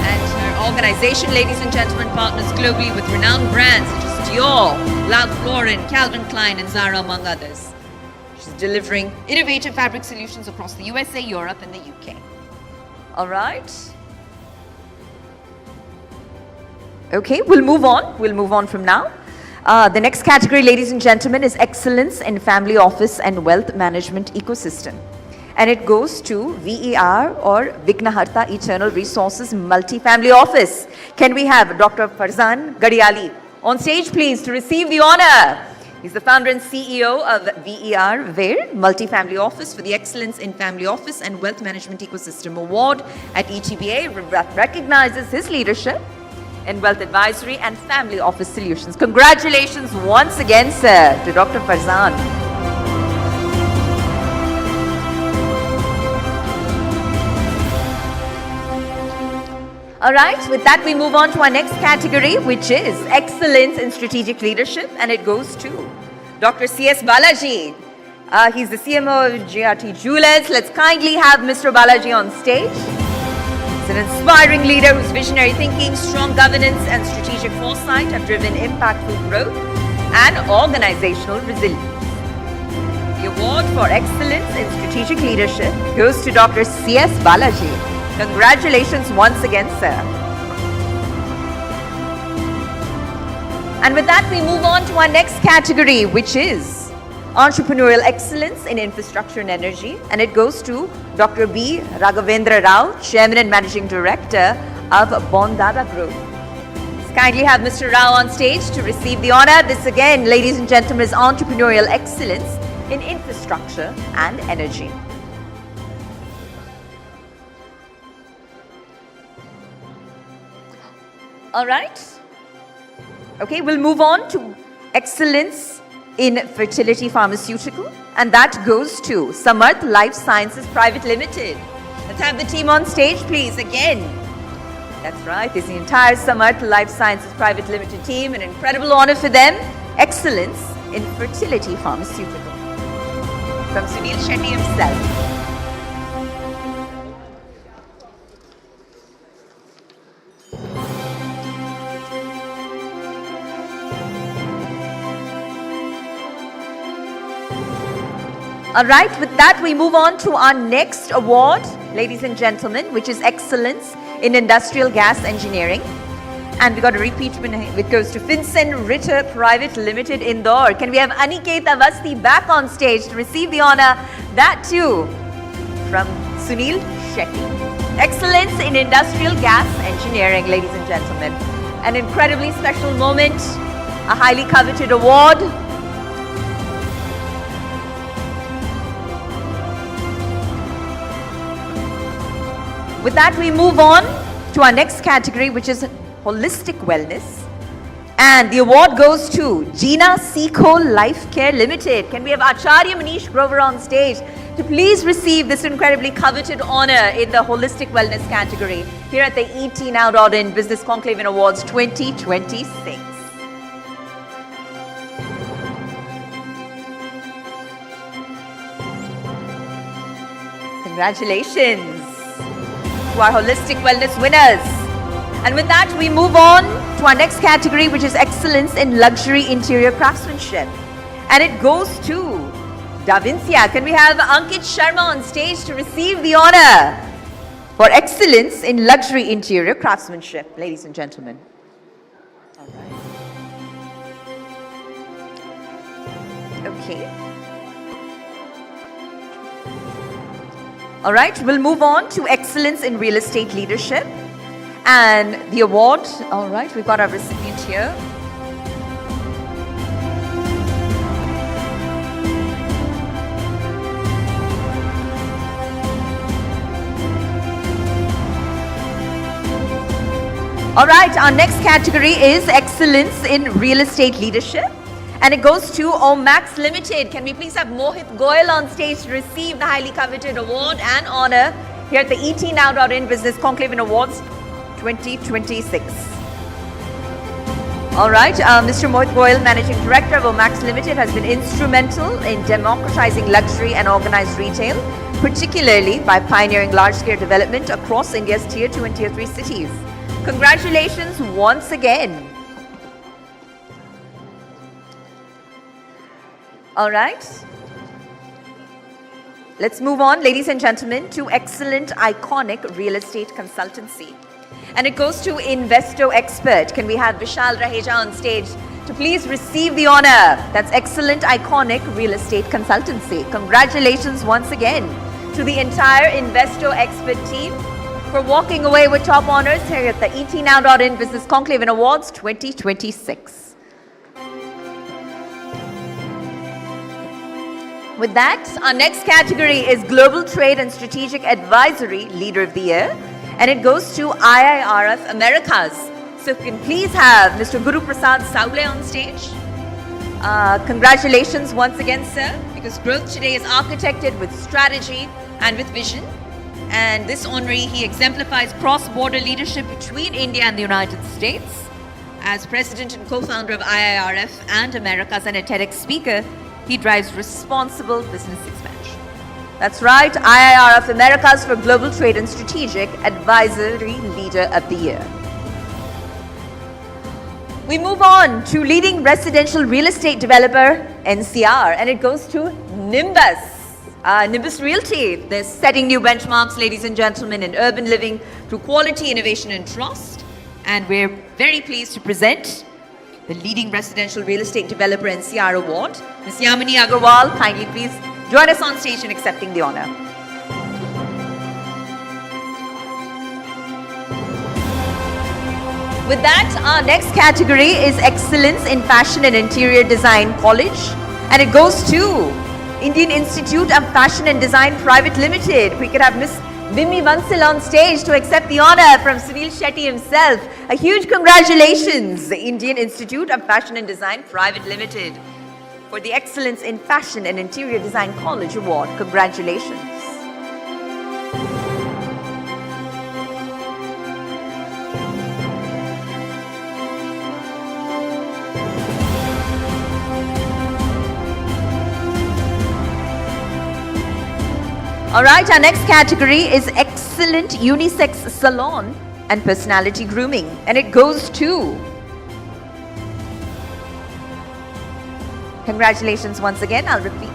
And her organization, ladies and gentlemen, partners globally with renowned brands such as Dior, Ralph Lauren, Calvin Klein, and Zara, among others. She's delivering innovative fabric solutions across the USA, Europe, and the UK. All right. Okay, we'll move on. We'll move on from now. The next category, ladies and gentlemen, is Excellence in Family Office and Wealth Management Ecosystem. And it goes to VER or Vignaharta Eternal Resources Multi-Family Office. Can we have Dr. Farzan Gadiali on stage, please, to receive the honor? He's the founder and CEO of VER Multi-Family Office for the Excellence in Family Office and Wealth Management Ecosystem Award at ETBA, recognizes his leadership in wealth advisory and family office solutions. Congratulations once again, sir, to Dr. Farzan. All right, with that we move on to our next category, which is Excellence in Strategic Leadership, and it goes to Dr. C.S. Balaji. He's the CMO of GRT Jewelers. Let's kindly have Mr. Balaji on stage. He's an inspiring leader whose visionary thinking, strong governance, and strategic foresight have driven impactful growth and organizational resilience. The award for Excellence in Strategic Leadership goes to Dr. C.S. Balaji. Congratulations once again, sir. And with that, we move on to our next category, which is Entrepreneurial Excellence in Infrastructure and Energy. And it goes to Dr. B. Raghavendra Rao, Chairman and Managing Director of Bondada Group. Let's Kindly have Mr. Rao on stage to receive the honor. This again, ladies and gentlemen, is entrepreneurial excellence in infrastructure and energy. All right. Okay, we'll move on to excellence in fertility pharmaceutical, and that goes to Samarth Life Sciences Private Limited. Let's have the team on stage, please, again. That's right, this is the entire Samarth Life Sciences Private Limited team, an incredible honor for them. Excellence in fertility pharmaceutical. From Sunil Shetty himself. All right, with that we move on to our next award, ladies and gentlemen, which is Excellence in Industrial Gas Engineering. And we got a repeat winner, which goes to Vincent Ritter Private Limited, Indore. Can we have Aniket Avasti back on stage to receive the honor? That too, from Sunil Shetty. Excellence in Industrial Gas Engineering, ladies and gentlemen. An incredibly special moment, a highly coveted award. With that, we move on to our next category, which is holistic wellness. And the award goes to Gina Seco Life Care Limited. Can we have Acharya Manish Grover on stage to please receive this incredibly coveted honor in the holistic wellness category here at the ETNow.in Business Conclave Awards 2026. Congratulations to our holistic wellness winners. And with that, we move on to our next category, which is excellence in luxury interior craftsmanship. And it goes to Davincia. Can we have Ankit Sharma on stage to receive the honor for excellence in luxury interior craftsmanship, ladies and gentlemen? All right. Okay. All right, we'll move on to excellence in real estate leadership. And the award, all right, we've got our recipient here. All right, our next category is excellence in real estate leadership. And it goes to Omax Limited. Can we please have Mohit Goyal on stage to receive the highly coveted award and honor here at the ETNow.in Business Conclave Awards 2026. All right, Mr. Mohit Goyal, Managing Director of Omax Limited, has been instrumental in democratizing luxury and organized retail, particularly by pioneering large-scale development across India's Tier 2 and Tier 3 cities. Congratulations once again. All right. Let's move on, ladies and gentlemen, to excellent, iconic real estate consultancy. And it goes to Investo Expert. Can we have Vishal Raheja on stage to please receive the honor? That's excellent, iconic real estate consultancy. Congratulations once again to the entire Investo Expert team for walking away with top honors here at the ETNow.in Business Conclave Awards 2026. With that, our next category is Global Trade and Strategic Advisory Leader of the Year, and it goes to IIRF Americas. So if you can please have Mr. Guru Prasad Saule on stage. Congratulations once again, sir, because growth today is architected with strategy and with vision. And this honoree, he exemplifies cross-border leadership between India and the United States. As president and co-founder of IIRF and Americas and a TEDx speaker, he drives responsible business expansion. That's right, IIRF Americas for Global Trade and Strategic Advisory Leader of the Year. We move on to leading residential real estate developer, NCR, and it goes to Nimbus. Nimbus Realty, they're setting new benchmarks, ladies and gentlemen, in urban living through quality, innovation, and trust. And we're very pleased to present the leading residential real estate developer NCR Award. Ms. Yamini Agarwal, kindly please join us on stage in accepting the honor. With that, our next category is Excellence in Fashion and Interior Design College, and it goes to Indian Institute of Fashion and Design Private Limited. We could have Miss Vimmi Bansal on stage to accept the honor from Sunil Shetty himself. A huge congratulations, the Indian Institute of Fashion and Design Private Limited, for the Excellence in Fashion and Interior Design College Award. Congratulations. All right, our next category is Excellent Unisex Salon and Personality Grooming, and it goes to... Congratulations once again, I'll repeat.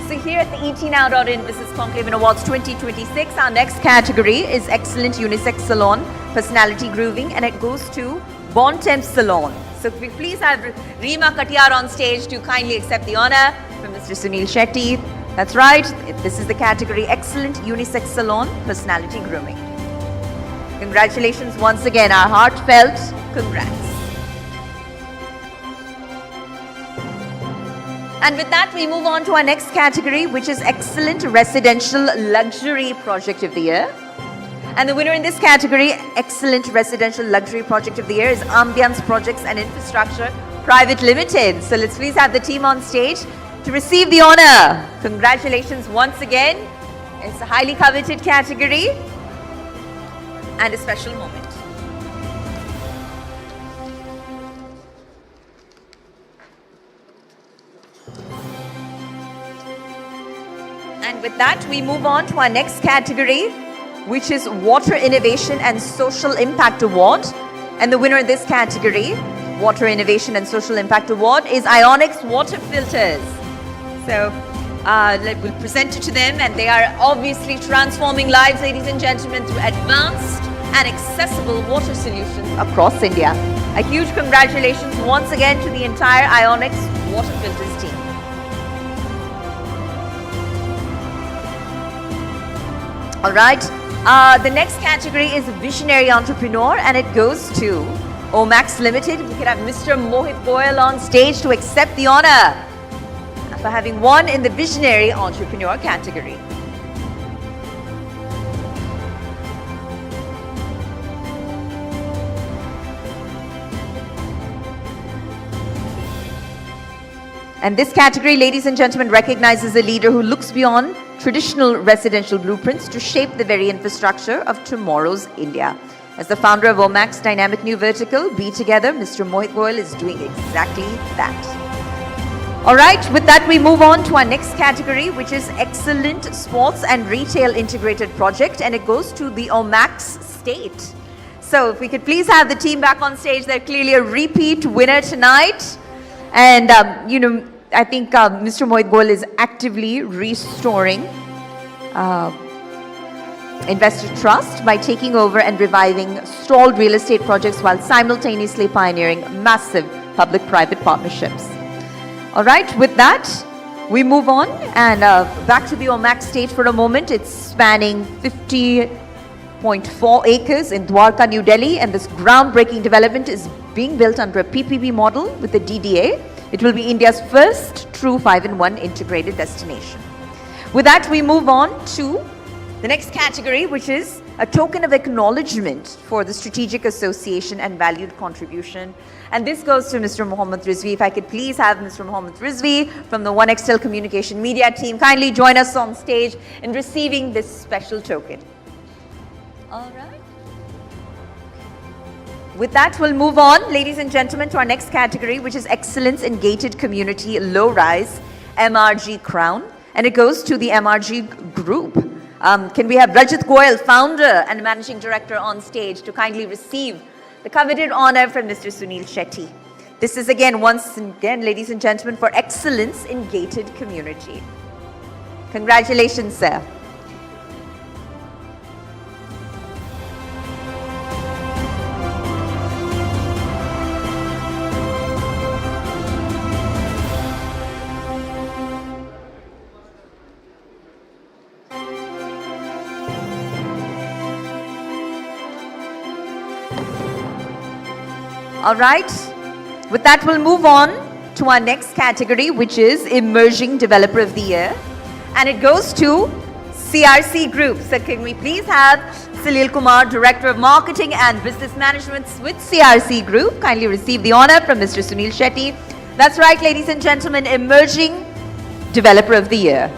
So here at the ET Now.in Business Conclave Awards 2026, our next category is Excellent Unisex Salon, Personality Grooming, and it goes to Bon Temps Salon. So if we please have Reema Katiyar on stage to kindly accept the honor from Mr. Sunil Shetty. That's right, this is the category Excellent Unisex Salon, Personality Grooming. Congratulations once again, our heartfelt congrats. And with that, we move on to our next category, which is Excellent Residential Luxury Project of the Year. And the winner in this category, Excellent Residential Luxury Project of the Year, is Ambience Projects and Infrastructure Private Limited. So let's please have the team on stage to receive the honor. Congratulations once again. It's a highly coveted category and a special moment. And with that, we move on to our next category, which is Water Innovation and Social Impact Award. And the winner in this category, Water Innovation and Social Impact Award, is Avionics Water Filters. So we'll present it to them, and they are obviously transforming lives, ladies and gentlemen, through advanced and accessible water solutions across India. A huge congratulations once again to the entire Avionics Water Filters team. All right, the next category is Visionary Entrepreneur, and it goes to Omax Limited. We can have Mr. Mohit Goyal on stage to accept the honor for having won in the Visionary Entrepreneur category. And this category, ladies and gentlemen, recognizes a leader who looks beyond traditional residential blueprints to shape the very infrastructure of tomorrow's India. As the founder of Omax Dynamic New Vertical, Be Together, Mr. Mohit Goyal is doing exactly that. All right, with that, we move on to our next category, which is Excellent Sports and Retail Integrated Project, and it goes to the Omax State. So if we could please have the team back on stage, they're clearly a repeat winner tonight. And, I think Mr. Mohit Goyal is actively restoring investor trust by taking over and reviving stalled real estate projects while simultaneously pioneering massive public-private partnerships. All right, with that, we move on and back to the Omax stage for a moment. It's spanning 50.4 acres in Dwarka, New Delhi, and this groundbreaking development is being built under a PPP model with the DDA. It will be India's first true 5-in-1 integrated destination. With that, we move on to the next category, which is a token of acknowledgement for the strategic association and valued contribution. And this goes to Mr. Mohammed Rizvi. If I could please have Mr. Mohammed Rizvi from the Onextel Communication Media team kindly join us on stage in receiving this special token. All right. With that, we'll move on, ladies and gentlemen, to our next category, which is Excellence in Gated Community Low Rise, MRG Crown. And it goes to the MRG Group. Can we have Rajat Goyal, founder and managing director, on stage to kindly receive the coveted honor from Mr. Sunil Shetty. This is once again, ladies and gentlemen, for Excellence in Gated Community. Congratulations, sir. All right. With that, we'll move on to our next category, which is Emerging Developer of the Year. And it goes to CRC Group. So can we please have Salil Kumar, Director of Marketing and Business Management with CRC Group, kindly receive the honor from Mr. Sunil Shetty. That's right, ladies and gentlemen, Emerging Developer of the Year.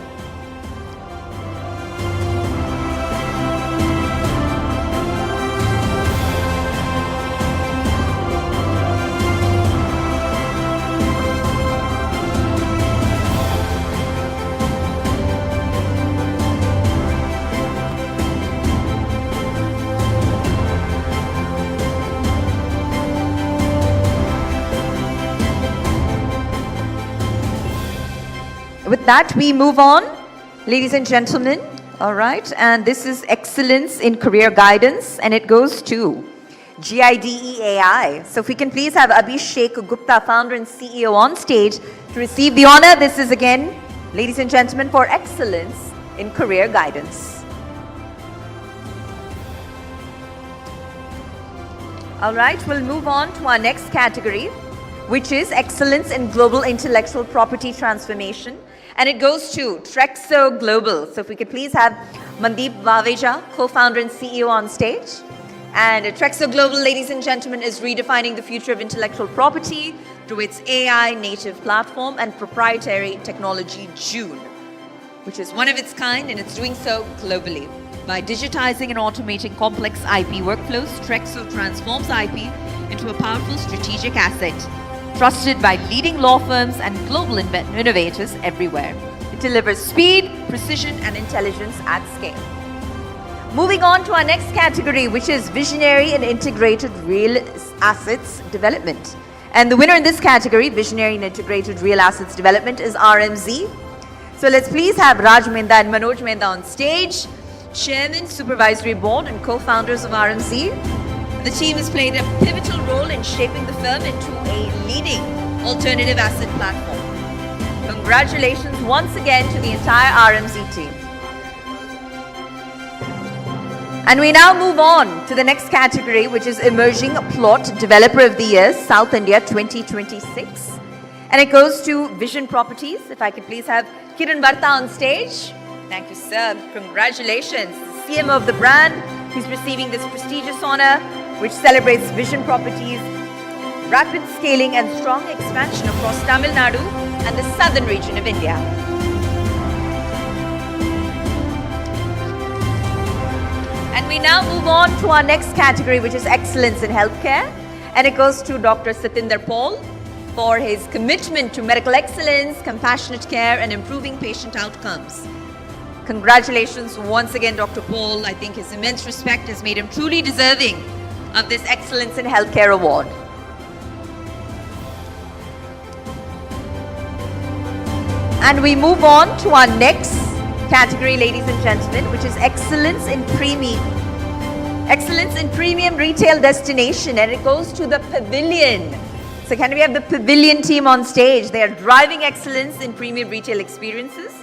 With that, we move on, ladies and gentlemen. All right, and this is Excellence in Career Guidance, and it goes to GIDEAI. So if we can please have Abhishek Gupta, founder and CEO, on stage to receive the honor. This is again, ladies and gentlemen, for Excellence in Career Guidance. All right, we'll move on to our next category, which is Excellence in Global Intellectual Property Transformation. And it goes to Trexo Global. So if we could please have Mandeep Vaveja, co-founder and CEO, on stage. And Trexo Global, ladies and gentlemen, is redefining the future of intellectual property through its AI native platform and proprietary technology, June, which is one of its kind, and it's doing so globally. By digitizing and automating complex IP workflows, Trexo transforms IP into a powerful strategic asset, trusted by leading law firms and global innovators everywhere. It delivers speed, precision, and intelligence at scale. Moving on to our next category, which is Visionary and Integrated Real Assets Development. And the winner in this category, Visionary and Integrated Real Assets Development, is RMZ. So let's please have Raj Mehta and Manoj Mehta on stage, Chairman, Supervisory Board, and co-founders of RMZ. The team has played a pivotal role in shaping the firm into a leading alternative asset platform. Congratulations once again to the entire RMZ team. And we now move on to the next category, which is Emerging Plot Developer of the Year, South India 2026. And it goes to Vision Properties. If I could please have Kiran Barta on stage. Thank you, sir. Congratulations. The CMO of the brand, he's receiving this prestigious honor, which celebrates Vision Properties' rapid scaling and strong expansion across Tamil Nadu and the southern region of India. And we now move on to our next category, which is Excellence in Healthcare. And it goes to Dr. Satinder Paul for his commitment to medical excellence, compassionate care, and improving patient outcomes. Congratulations once again, Dr. Paul. I think his immense respect has made him truly deserving of this Excellence in Healthcare Award. And we move on to our next category, ladies and gentlemen, which is Excellence in Premium Retail Destination, and it goes to the Pavilion. So can we have the Pavilion team on stage? They are driving excellence in premium retail experiences,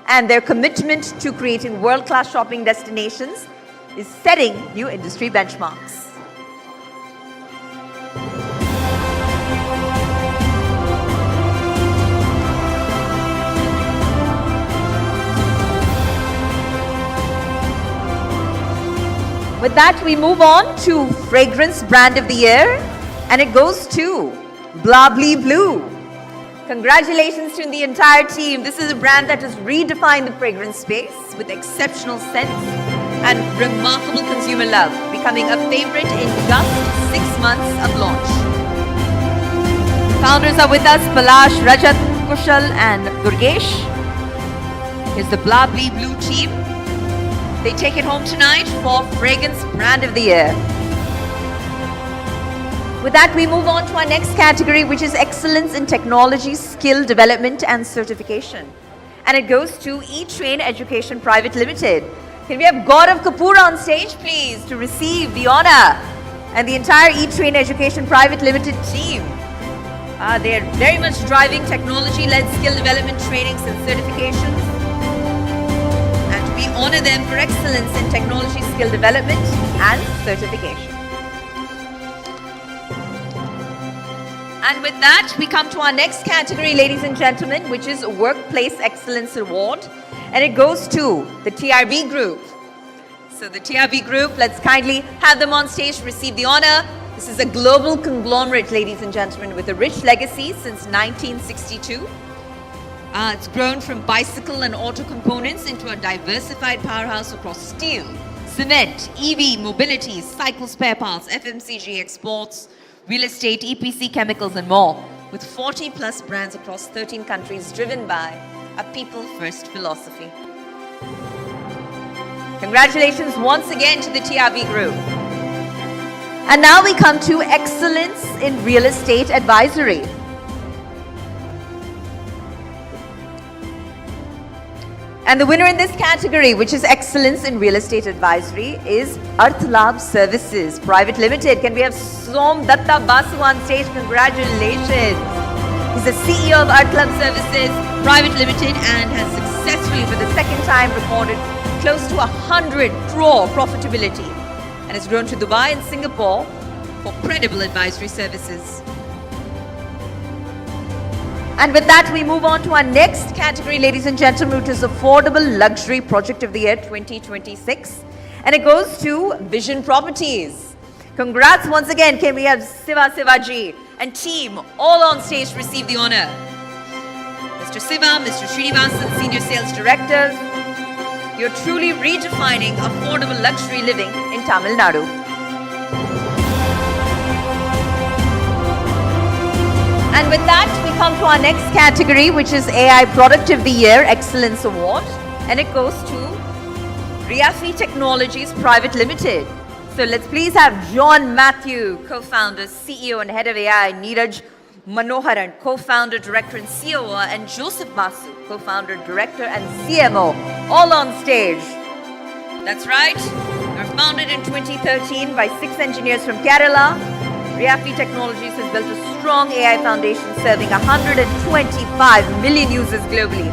and their commitment to creating world-class shopping destinations is setting new industry benchmarks. With that, we move on to Fragrance Brand of the Year, and it goes to Blably Blue. Congratulations to the entire team. This is a brand that has redefined the fragrance space with exceptional scents and remarkable consumer love, becoming a favorite in just 6 months of launch. Founders are with us, Palash, Rajat, Kushal, and Durgesh. Here's the Blably Blue team. They take it home tonight for Fragrance Brand of the Year. With that, we move on to our next category, which is Excellence in Technology, Skill Development and Certification. And it goes to eTrain Education Private Limited. Can we have Gaurav Kapoor on stage, please, to receive the honor, and the entire eTrain Education Private Limited team. They're very much driving technology-led skill development trainings and certifications. We honor them for excellence in technology skill development and certification. And with that, we come to our next category, ladies and gentlemen, which is Workplace Excellence Award. And it goes to the TRB Group. So the TRB Group, let's kindly have them on stage to receive the honor. This is a global conglomerate, ladies and gentlemen, with a rich legacy since 1962. It's grown from bicycle and auto components into a diversified powerhouse across steel, cement, EV, mobility, cycle spare parts, FMCG exports, real estate, EPC, chemicals, and more, with 40 plus brands across 13 countries, driven by a people-first philosophy. Congratulations once again to the TRB Group. And now we come to Excellence in Real Estate Advisory. And the winner in this category, which is Excellence in Real Estate Advisory, is Arthlab Services Private Limited. Can we have Som Datta Basu on stage? Congratulations. He's the CEO of Arthlab Services Private Limited and has successfully, for the second time, recorded close to 100 crore profitability and has grown to Dubai and Singapore for credible advisory services. And with that, we move on to our next category, ladies and gentlemen, which is Affordable Luxury Project of the Year 2026. And it goes to Vision Properties. Congrats once again. Can we have Sivaji and team all on stage to receive the honor? Mr. Siva, Mr. Srinivasan, Senior Sales Director. You're truly redefining affordable luxury living in Tamil Nadu. And with that, we come to our next category, which is AI Product of the Year Excellence Award. And it goes to Realty Technologies Private Limited. So let's please have John Matthew, co-founder, CEO and head of AI, Neeraj Manoharan, co-founder, director and COO, and Joseph Basu, co-founder, director and CMO, all on stage. That's right. They're founded in 2013 by 6 engineers from Kerala. Realty Technologies has built a strong AI foundation serving 125 million users globally.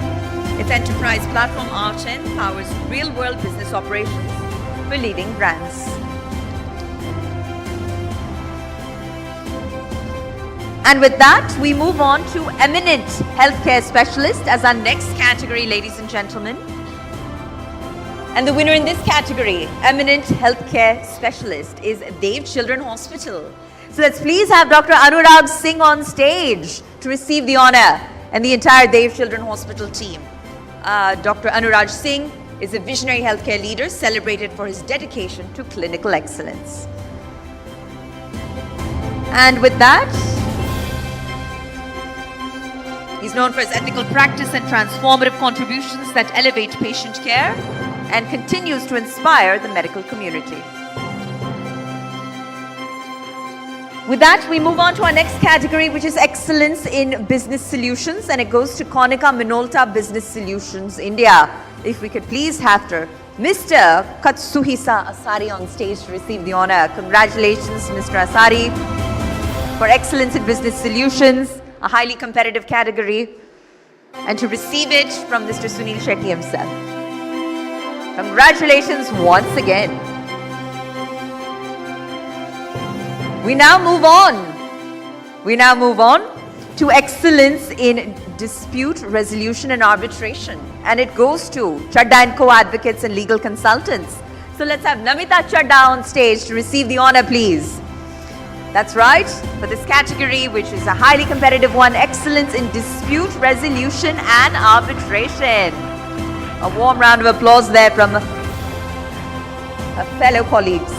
Its enterprise platform R10 powers real-world business operations for leading brands. And with that, we move on to Eminent Healthcare Specialist as our next category, ladies and gentlemen. And the winner in this category, Eminent Healthcare Specialist, is Dev Children Hospital. So let's please have Dr. Anurag Singh on stage to receive the honor and the entire Dev Children Hospital team. Dr. Anurag Singh is a visionary healthcare leader celebrated for his dedication to clinical excellence. And with that, he's known for his ethical practice and transformative contributions that elevate patient care and continues to inspire the medical community. With that, we move on to our next category, which is Excellence in Business Solutions, and it goes to Konica Minolta Business Solutions India. If we could please have Mr. Katsuhisa Asari on stage to receive the honor. Congratulations, Mr. Asari, for Excellence in Business Solutions, a highly competitive category, and to receive it from Mr. Sunil Shetty himself. Congratulations once again. We now move on to Excellence in Dispute Resolution and Arbitration. And it goes to Chadda & Co. Advocates and Legal Consultants. So let's have Namita Chadda on stage to receive the honor, please. That's right, for this category, which is a highly competitive one, Excellence in Dispute Resolution and Arbitration. A warm round of applause there from our fellow colleagues.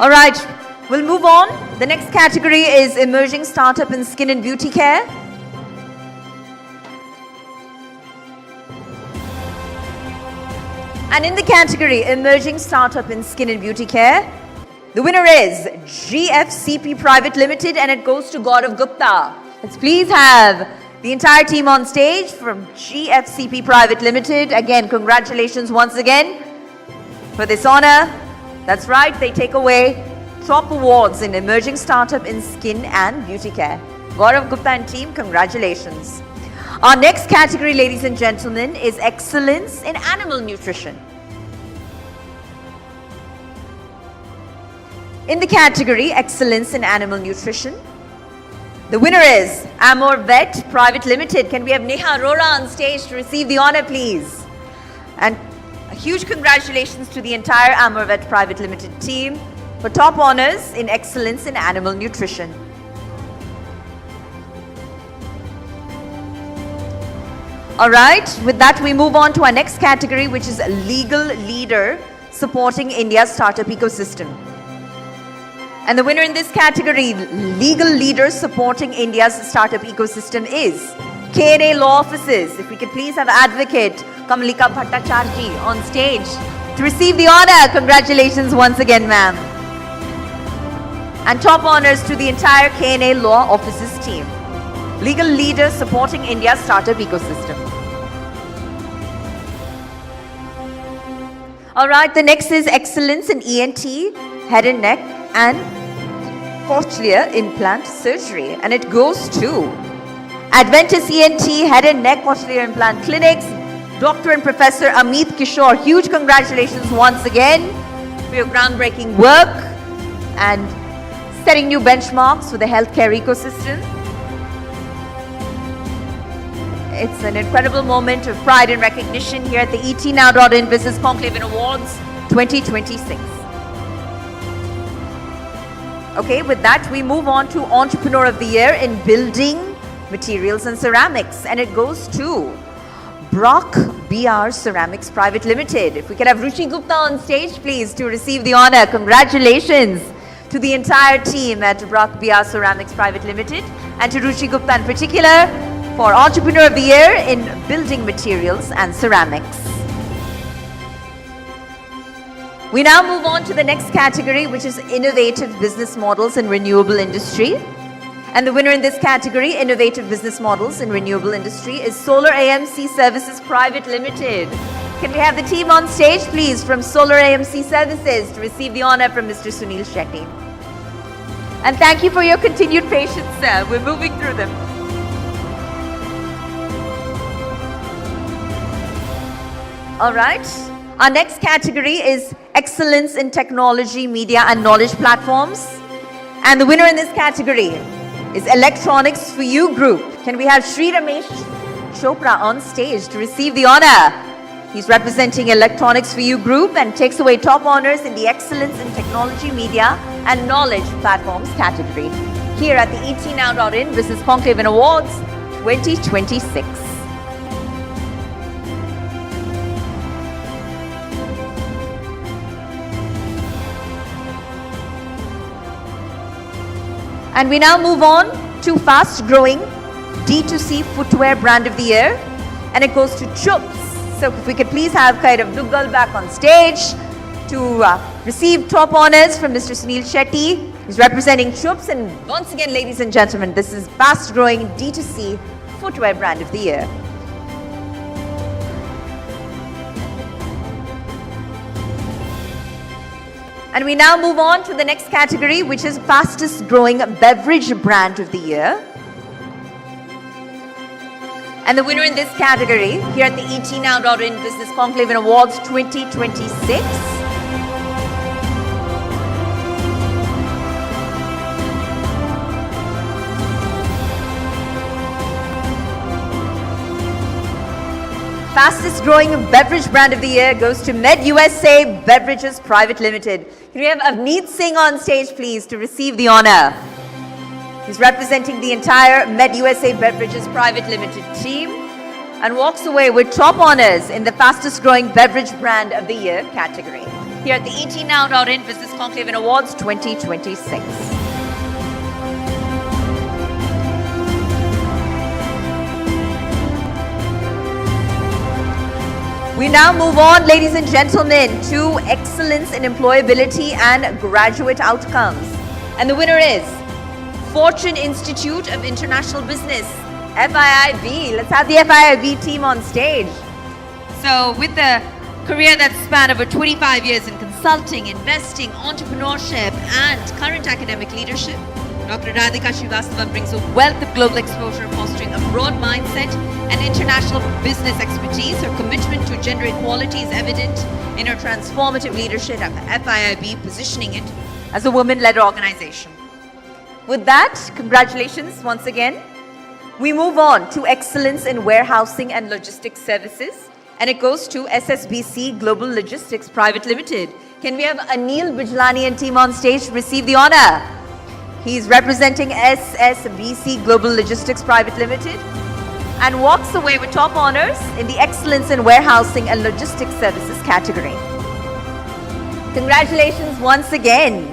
All right, we'll move on. The next category is Emerging Startup in Skin and Beauty Care. And in the category Emerging Startup in Skin and Beauty Care, the winner is GFCP Private Limited, and it goes to Gaurav Gupta. Let's please have The entire team on stage from GFCP Private Limited. Again, congratulations once again for this honor. That's right, they take away top awards in emerging startup in skin and beauty care. Gaurav Gupta and team, congratulations. Our next category, ladies and gentlemen, is excellence in animal nutrition. In the category excellence in animal nutrition, the winner is Amor Vet Private Limited. Can we have Neha Arora on stage to receive the honor, please? And a huge congratulations to the entire Amor Vet Private Limited team for top honors in excellence in animal nutrition. All right, with that we move on to our next category, which is legal leader supporting India's startup ecosystem. And the winner in this category, legal leaders supporting India's startup ecosystem, is K&A Law Offices. If we could please have advocate Kamalika Bhattacharjee on stage to receive the honor. Congratulations once again, ma'am. And top honors to the entire K&A Law Offices team. Legal leaders supporting India's startup ecosystem. All right, the next is excellence in ENT, head and neck, and cochlear implant surgery, and it goes to Adventist ENT Head and Neck Cochlear Implant Clinics, Dr. and Professor Amit Kishore. Huge congratulations once again for your groundbreaking work and setting new benchmarks for the healthcare ecosystem. It's an incredible moment of pride and recognition here at the ETNow.in Business Conclave Awards 2026. Okay, with that, we move on to Entrepreneur of the Year in Building Materials and Ceramics, and it goes to Brock BR Ceramics Private Limited. If we could have Ruchi Gupta on stage, please, to receive the honor. Congratulations to the entire team at Brock BR Ceramics Private Limited, and to Ruchi Gupta in particular for Entrepreneur of the Year in Building Materials and Ceramics. We now move on to the next category, which is Innovative Business Models in Renewable Industry. And the winner in this category, Innovative Business Models in Renewable Industry, is Solar AMC Services Private Limited. Can we have the team on stage, please, from Solar AMC Services to receive the honor from Mr. Sunil Shetty. And thank you for your continued patience, sir. We're moving through them. All right. Our next category is Excellence in Technology, Media and Knowledge Platforms. And the winner in this category is Electronics for You Group. Can we have Sri Ramesh Chopra on stage to receive the honor? He's representing Electronics for You Group and takes away top honors in the Excellence in Technology, Media and Knowledge Platforms category here at the ETNow.in Business Conclave Awards 2026. And we now move on to fast-growing D2C footwear brand of the year, and it goes to Chups. So if we could please have kind of Duggal back on stage to receive top honors from Mr. Sunil Shetty, who's representing Chups. And once again, ladies and gentlemen, this is fast-growing D2C footwear brand of the year. And we now move on to the next category, which is fastest growing beverage brand of the year. And the winner in this category here at the ETNow.in Business Conclave Awards 2026 fastest growing beverage brand of the year goes to Med USA Beverages Private Limited. Can we have Avneet Singh on stage, please, to receive the honor? He's representing the entire Med USA Beverages Private Limited team and walks away with top honors in the fastest growing beverage brand of the year category here at the ETNow.in Business Conclave Awards 2026. We now move on, ladies and gentlemen, to excellence in employability and graduate outcomes. And the winner is Fortune Institute of International Business. FIIB. Let's have the FIIB team on stage. So with a career that spanned over 25 years in consulting, investing, entrepreneurship, and current academic leadership, Dr. Radico brings a wealth of global exposure, fostering a broad mindset and international business expertise. Her commitment to gender equality is evident in her transformative leadership of FIIB, positioning it as a women-led organization. With that, congratulations once again. We move on to excellence in warehousing and logistics services, and it goes to SSBC Global Logistics Private Limited. Can we have Anil Bijlani and team on stage to receive the honor? He's representing SSBC Global Logistics Private Limited and walks away with top honors in the excellence in warehousing and logistics services category. Congratulations once again.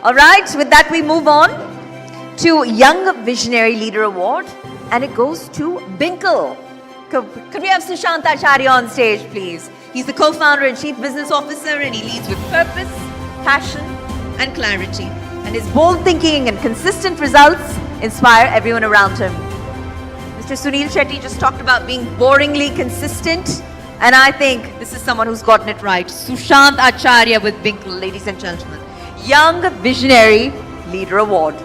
All right, with that we move on to Young Visionary Leader Award, and it goes to Binkle. Could we have Sushant Acharya on stage, please? He's the co-founder and chief business officer, and he leads with purpose, passion, and clarity. And his bold thinking and consistent results inspire everyone around him. Mr. Sunil Shetty just talked about being boringly consistent, and I think this is someone who's gotten it right. Sushant Acharya with Binkle, ladies and gentlemen. Young Visionary Leader Award.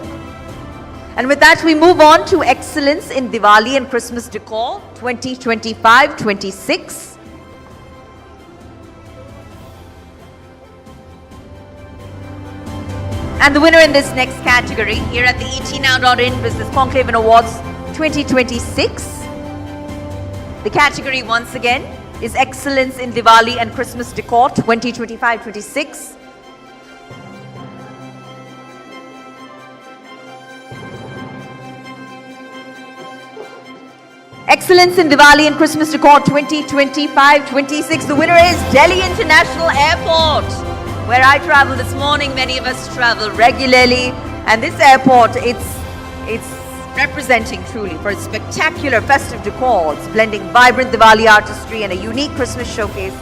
And with that, we move on to Excellence in Diwali and Christmas Decor 2025-26. And the winner in this next category here at the ETNow.in Business Conclave Awards 2026. The category once again is Excellence in Diwali and Christmas Decor 2025-26. Excellence in Diwali and Christmas Decor 2025-26. The winner is Delhi International Airport, where I travel this morning. Many of us travel regularly, and this airport, it's representing truly for its spectacular festive decor. It's blending vibrant Diwali artistry and a unique Christmas showcase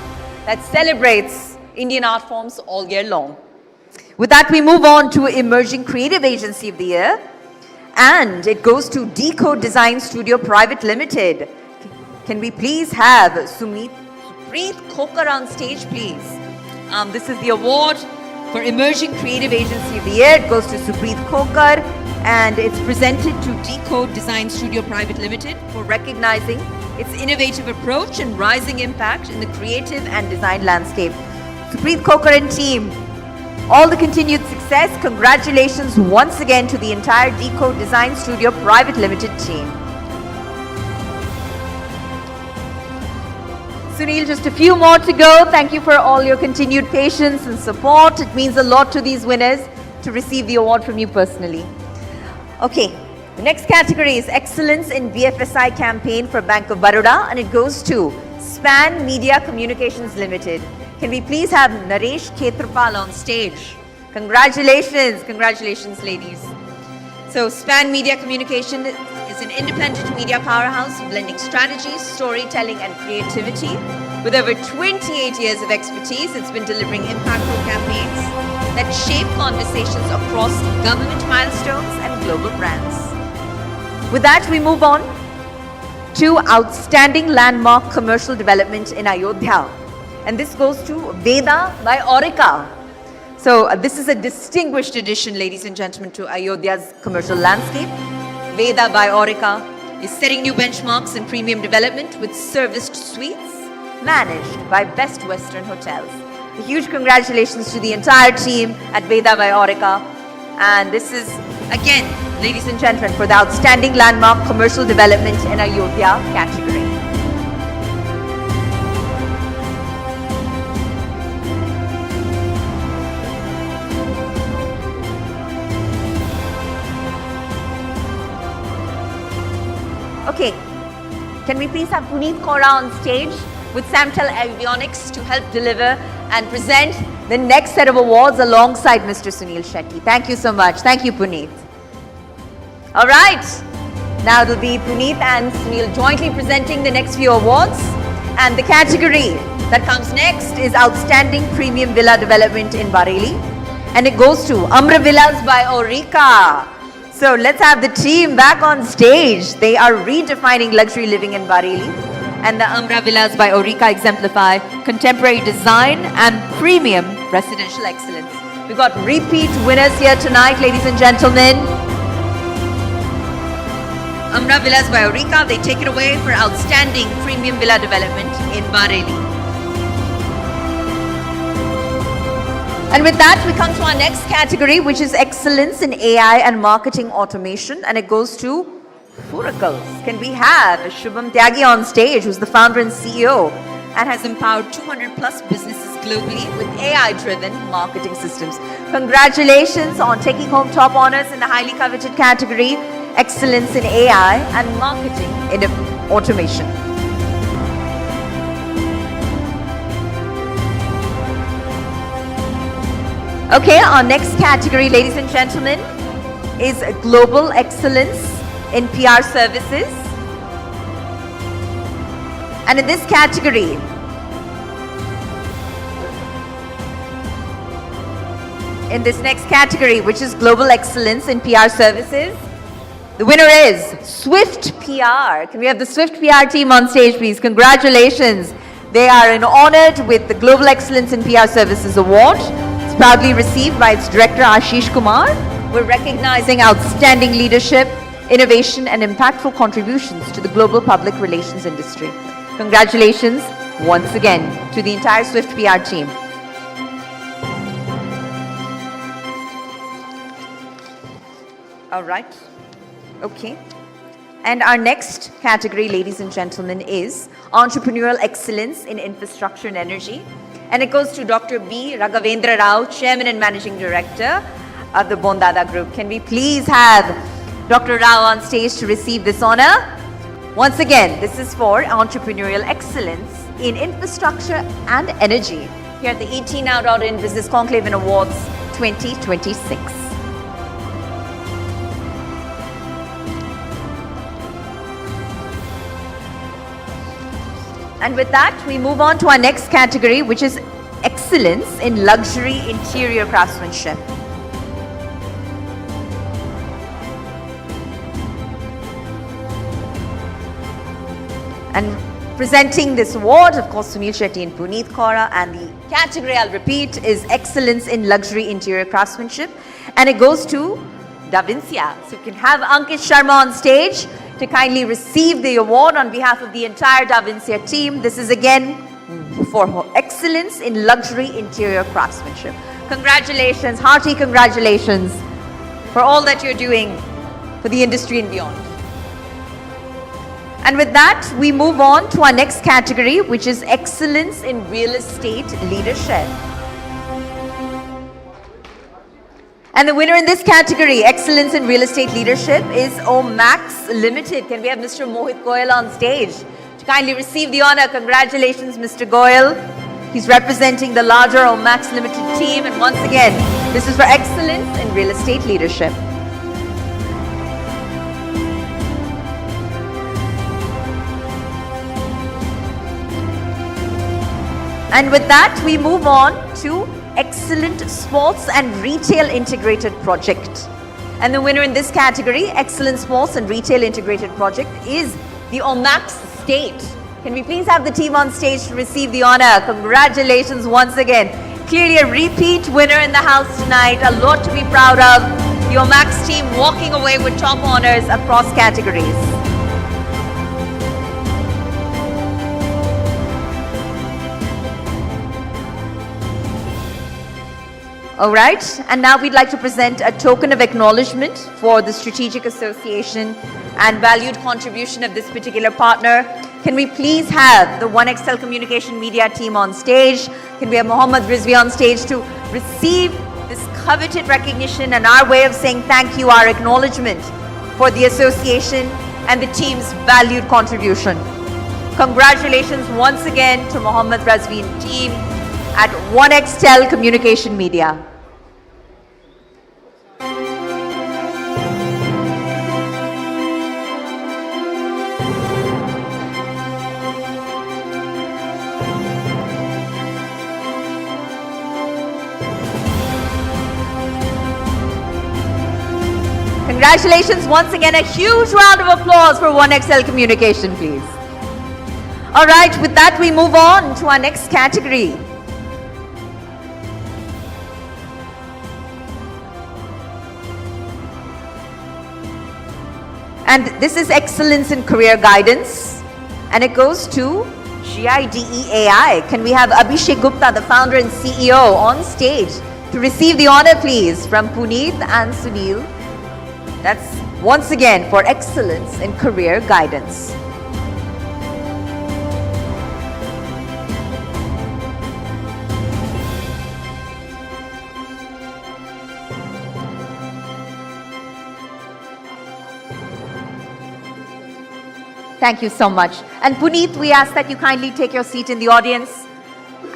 that celebrates Indian art forms all year long. With that, we move on to Emerging Creative Agency of the Year, and it goes to Decode Design Studio Private Limited. Can we please have Supreet Khokar on stage, please? This is the award for Emerging Creative Agency of the Year. It goes to Supreet Khokar, and it's presented to Decode Design Studio Private Limited for recognizing its innovative approach and rising impact in the creative and design landscape. Supreet Khokar and team, all the continued success. Congratulations once again to the entire Decode Design Studio Private Limited team. Sunil, just a few more to go. Thank you for all your continued patience and support. It means a lot to these winners to receive the award from you personally. Okay, the next category is Excellence in BFSI Campaign for Bank of Baroda, and it goes to Span Media Communications Limited. Can we please have Naresh Khetrapal on stage? Congratulations, congratulations ladies. So Span Media Communication is an independent media powerhouse blending strategy, storytelling and creativity. With over 28 years of expertise, it's been delivering impactful campaigns that shape conversations across government milestones and global brands. With that, we move on to Outstanding Landmark Commercial Development in Ayodhya. And this goes to Veda by Aurica. So this is a distinguished addition, ladies and gentlemen, to Ayodhya's commercial landscape. Veda by Aurica is setting new benchmarks in premium development with serviced suites managed by Best Western Hotels. A huge congratulations to the entire team at Veda by Aurica. And this is, again, ladies and gentlemen, for the Outstanding Landmark Commercial Development in Ayodhya category. Okay, can we please have Puneet Kaura on stage with Samtel Avionics to help deliver and present the next set of awards alongside Mr. Sunil Shetty. Thank you so much. Thank you, Puneet. All right, now it will be Puneet and Sunil jointly presenting the next few awards. And the category that comes next is Outstanding Premium Villa Development in Bareilly. And it goes to Amra Villas by Aurika. So let's have the team back on stage. They are redefining luxury living in Bareilly. And the Amra Villas by Aurika exemplify contemporary design and premium residential excellence. We've got repeat winners here tonight, ladies and gentlemen. Amra Villas by Aurika, they take it away for outstanding premium villa development in Bareilly. And with that, we come to our next category, which is excellence in AI and marketing automation. And it goes to Furacles. Can we have Shubham Tyagi on stage, who's the founder and CEO and has empowered 200 plus businesses globally with AI-driven marketing systems. Congratulations on taking home top honors in the highly coveted category, excellence in AI and marketing in automation. Okay, our next category, ladies and gentlemen, is global excellence in PR services. And in this category, in this next category, which is global excellence in PR services, the winner is Swift PR. Can we have the Swift PR team on stage, please? Congratulations. They are honored with the Global Excellence in PR Services Award. It's proudly received by its director, Ashish Kumar. We're recognizing outstanding leadership, innovation, and impactful contributions to the global public relations industry. Congratulations once again to the entire Swift PR team. All right. Okay. And our next category, ladies and gentlemen, is entrepreneurial excellence in infrastructure and energy. And it goes to Dr. B. Raghavendra Rao, Chairman and Managing Director of the Bondada Group. Can we please have Dr. Rao on stage to receive this honor? Once again, this is for entrepreneurial excellence in infrastructure and energy here at the ET-Now.in Business Conclave Awards 2026. And with that, we move on to our next category, which is excellence in luxury interior craftsmanship. And presenting this award, of course, Sunil Shetty and Puneet Kaura, and the category, I'll repeat, is excellence in luxury interior craftsmanship. And it goes to Davincia. So you can have Ankit Sharma on stage to kindly receive the award on behalf of the entire Davincia team. This is again for excellence in luxury interior craftsmanship. Congratulations, hearty congratulations for all that you're doing for the industry and beyond. And with that, we move on to our next category, which is excellence in real estate leadership. And the winner in this category, excellence in real estate leadership, is Omax Limited. Can we have Mr. Mohit Goyal on stage to kindly receive the honor? Congratulations, Mr. Goyal. He's representing the larger Omax Limited team. And once again, this is for excellence in real estate leadership. And with that, we move on to excellent sports and retail integrated project. And the winner in this category, excellent sports and retail integrated project, is the Omax State. Can we please have the team on stage to receive the honor? Congratulations once again. Clearly a repeat winner in the house tonight. A lot to be proud of. The Omax team walking away with top honors across categories. All right, and now we'd like to present a token of acknowledgement for the strategic association and valued contribution of this particular partner. Can we please have the Onextel Communication Media team on stage? Can we have Mohammad Rizvi on stage to receive this coveted recognition and our way of saying thank you, our acknowledgement for the association and the team's valued contribution. Congratulations once again to Mohammad Rizvi and team at Onextel Communication Media. Congratulations once again. A huge round of applause for Onextel Communication, please. All right, with that we move on to our next category. And this is Excellence in Career Guidance. And it goes to GIDEAI. Can we have Abhishek Gupta, the founder and CEO, on stage to receive the honor, please, from Puneet and Sunil. That's once again for Excellence in Career Guidance. Thank you so much. And Puneet, we ask that you kindly take your seat in the audience.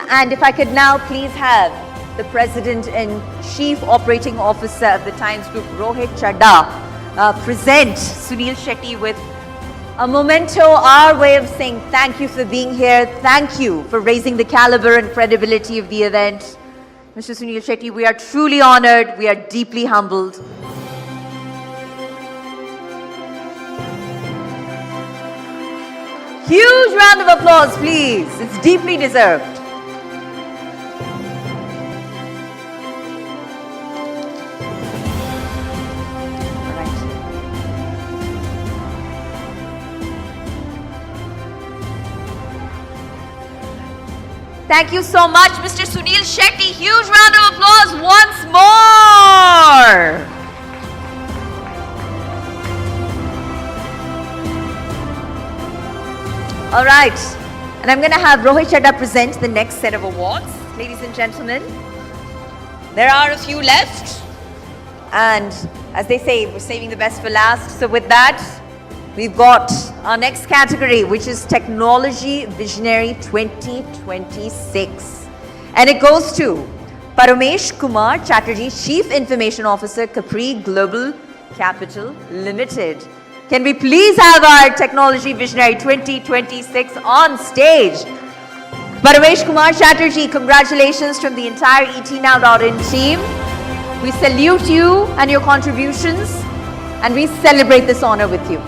And if I could now please have the President and Chief Operating Officer of the Times Group, Rohit Chadha, present Sunil Shetty with a memento, our way of saying thank you for being here. Thank you for raising the caliber and credibility of the event. Mr. Sunil Shetty, we are truly honored. We are deeply humbled. Huge round of applause, please. It's deeply deserved. All right. Thank you so much, Mr. Sunil Shetty. Huge round of applause once more. All right, and I'm going to have Rohit Chadha present the next set of awards. Ladies and gentlemen, there are a few left. And as they say, we're saving the best for last. So with that, we've got our next category, which is Technology Visionary 2026. And it goes to Paramesh Kumar Chatterjee, Chief Information Officer, Capri Global Capital Limited. Can we please have our Technology Visionary 2026 on stage? Paramesh Kumar Chatterjee, congratulations from the entire ETNow.in team. We salute you and your contributions, and we celebrate this honor with you.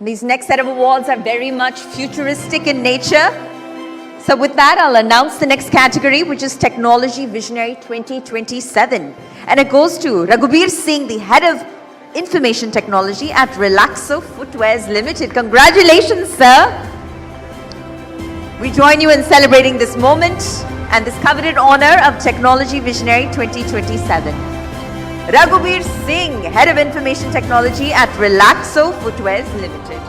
These next set of awards are very much futuristic in nature. So with that, I'll announce the next category, which is Technology Visionary 2027. And it goes to Raghubir Singh, the Head of Information Technology at Relaxo Footwears Limited. Congratulations, sir. We join you in celebrating this moment and this coveted honor of Technology Visionary 2027. Raghubir Singh, Head of Information Technology at Relaxo Footwears Limited.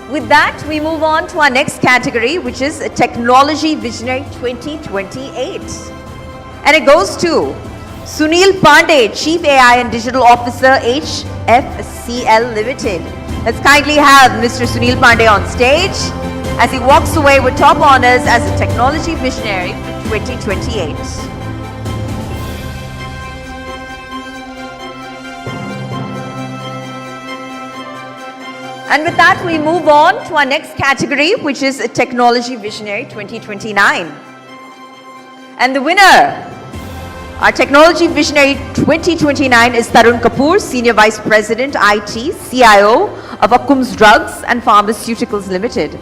With that, we move on to our next category, which is Technology Visionary 2028. And it goes to Sunil Pandey, Chief AI and Digital Officer, HFCL Limited. Let's kindly have Mr. Sunil Pandey on stage as he walks away with top honors as a Technology Visionary 2028. And with that, we move on to our next category, which is Technology Visionary 2029. And the winner, our Technology Visionary 2029 is Tarun Kapoor, Senior Vice President, IT, CIO of Akums Drugs and Pharmaceuticals Limited.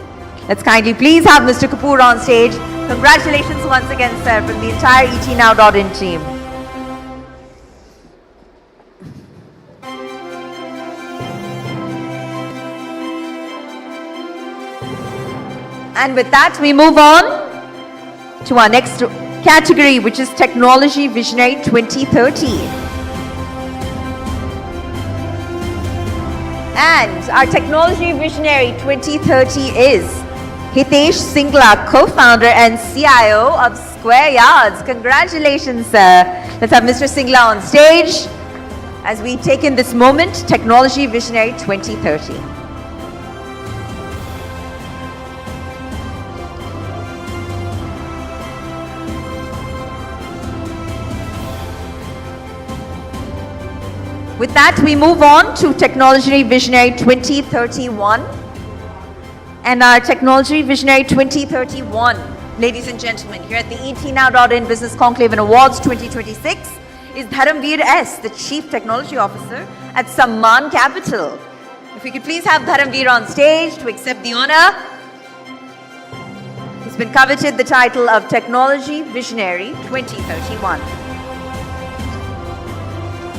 Let's kindly please have Mr. Kapoor on stage. Congratulations once again, sir, from the entire ETNow.in team. And with that, we move on to our next category, which is Technology Visionary 2030. And our Technology Visionary 2030 is Hitesh Singla, co-founder and CIO of Square Yards. Congratulations, sir. Let's have Mr. Singla on stage as we take in this moment, Technology Visionary 2030. With that, we move on to Technology Visionary 2031. And our Technology Visionary 2031, ladies and gentlemen, here at the ETNow.in Business Conclave Awards 2026 is Dharamveer S., the Chief Technology Officer at Samman Capital. If we could please have Dharamveer on stage to accept the honor. He's been coveted the title of Technology Visionary 2031.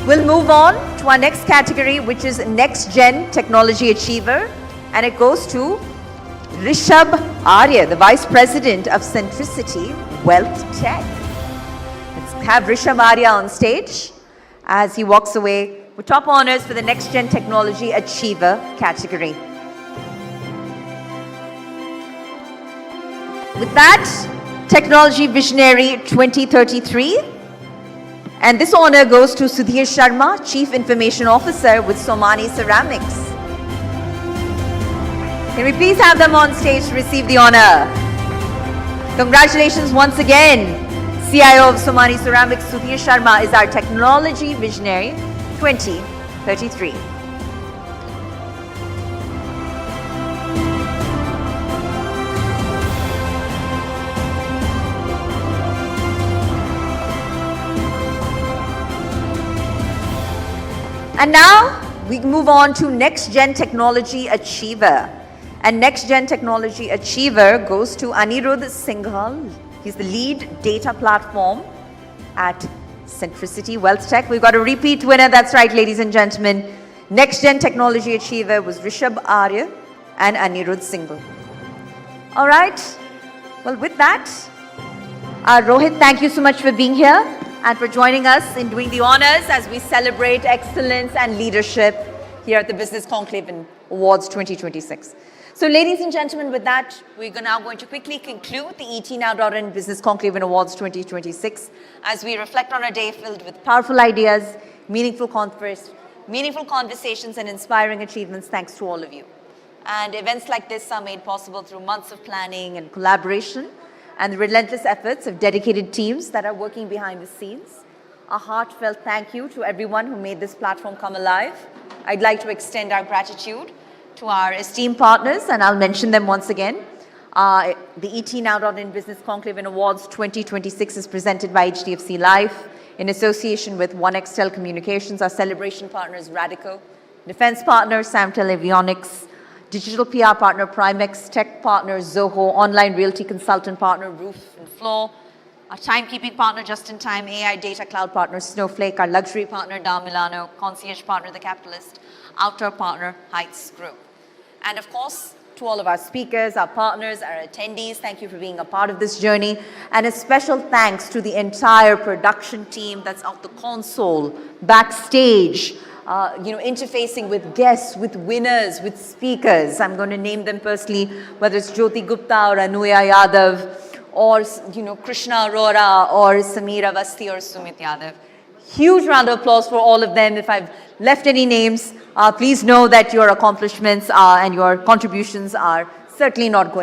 We'll move on to our next category, which is Next Gen Technology Achiever, and it goes to Rishabh Arya, the Vice President of Centricity Wealth Tech. Let's have Rishabh Arya on stage as he walks away with top honors for the Next Gen Technology Achiever category. With that, Technology Visionary 2033. And this honor goes to Sudhir Sharma, Chief Information Officer with Somani Ceramics. Can we please have them on stage to receive the honor? Congratulations once again. CIO of Somani Ceramics, Sudhir Sharma, is our Technology Visionary 2033. And now we move on to Next Gen Technology Achiever. And Next Gen Technology Achiever goes to Anirudh Singhal. He's the lead data platform at Centricity Wealth Tech. We've got a repeat winner. That's right, ladies and gentlemen. Next Gen Technology Achiever was Rishabh Arya and Anirudh Singhal. All right. Well, with that, Rohit, thank you so much for being here and for joining us in doing the honors as we celebrate excellence and leadership here at the Business Conclave Awards 2026. So ladies and gentlemen, with that, we're now going to quickly conclude the ETNow.in Business Conclave Awards 2026 as we reflect on a day filled with powerful ideas, meaningful conversations and inspiring achievements thanks to all of you. And events like this are made possible through months of planning and collaboration and the relentless efforts of dedicated teams that are working behind the scenes. A heartfelt thank you to everyone who made this platform come alive. I'd like to extend our gratitude to our esteemed partners, and I'll mention them once again. The ETNow.in Business Conclave Awards 2026 is presented by HDFC Life in association with Onextel Communications. Our celebration partner is Radico, defense partner Samtel Avionics, digital PR partner Primex, tech partner Zoho, online realty consultant partner Roof and Floor, our timekeeping partner Just in Time, AI data cloud partner Snowflake, our luxury partner Milano, concierge partner The Capitalist, outdoor partner Heights Group. And of course, to all of our speakers, our partners, our attendees, thank you for being a part of this journey. And a special thanks to the entire production team that's out the console, backstage, interfacing with guests, with winners, with speakers. I'm going to name them personally, whether it's Jyoti Gupta or Anuya Yadav, or Krishna Arora, or Samir Avasthi, or Sumit Yadav. Huge round of applause for all of them. If I've left any names, please know that your accomplishments and your contributions are certainly not going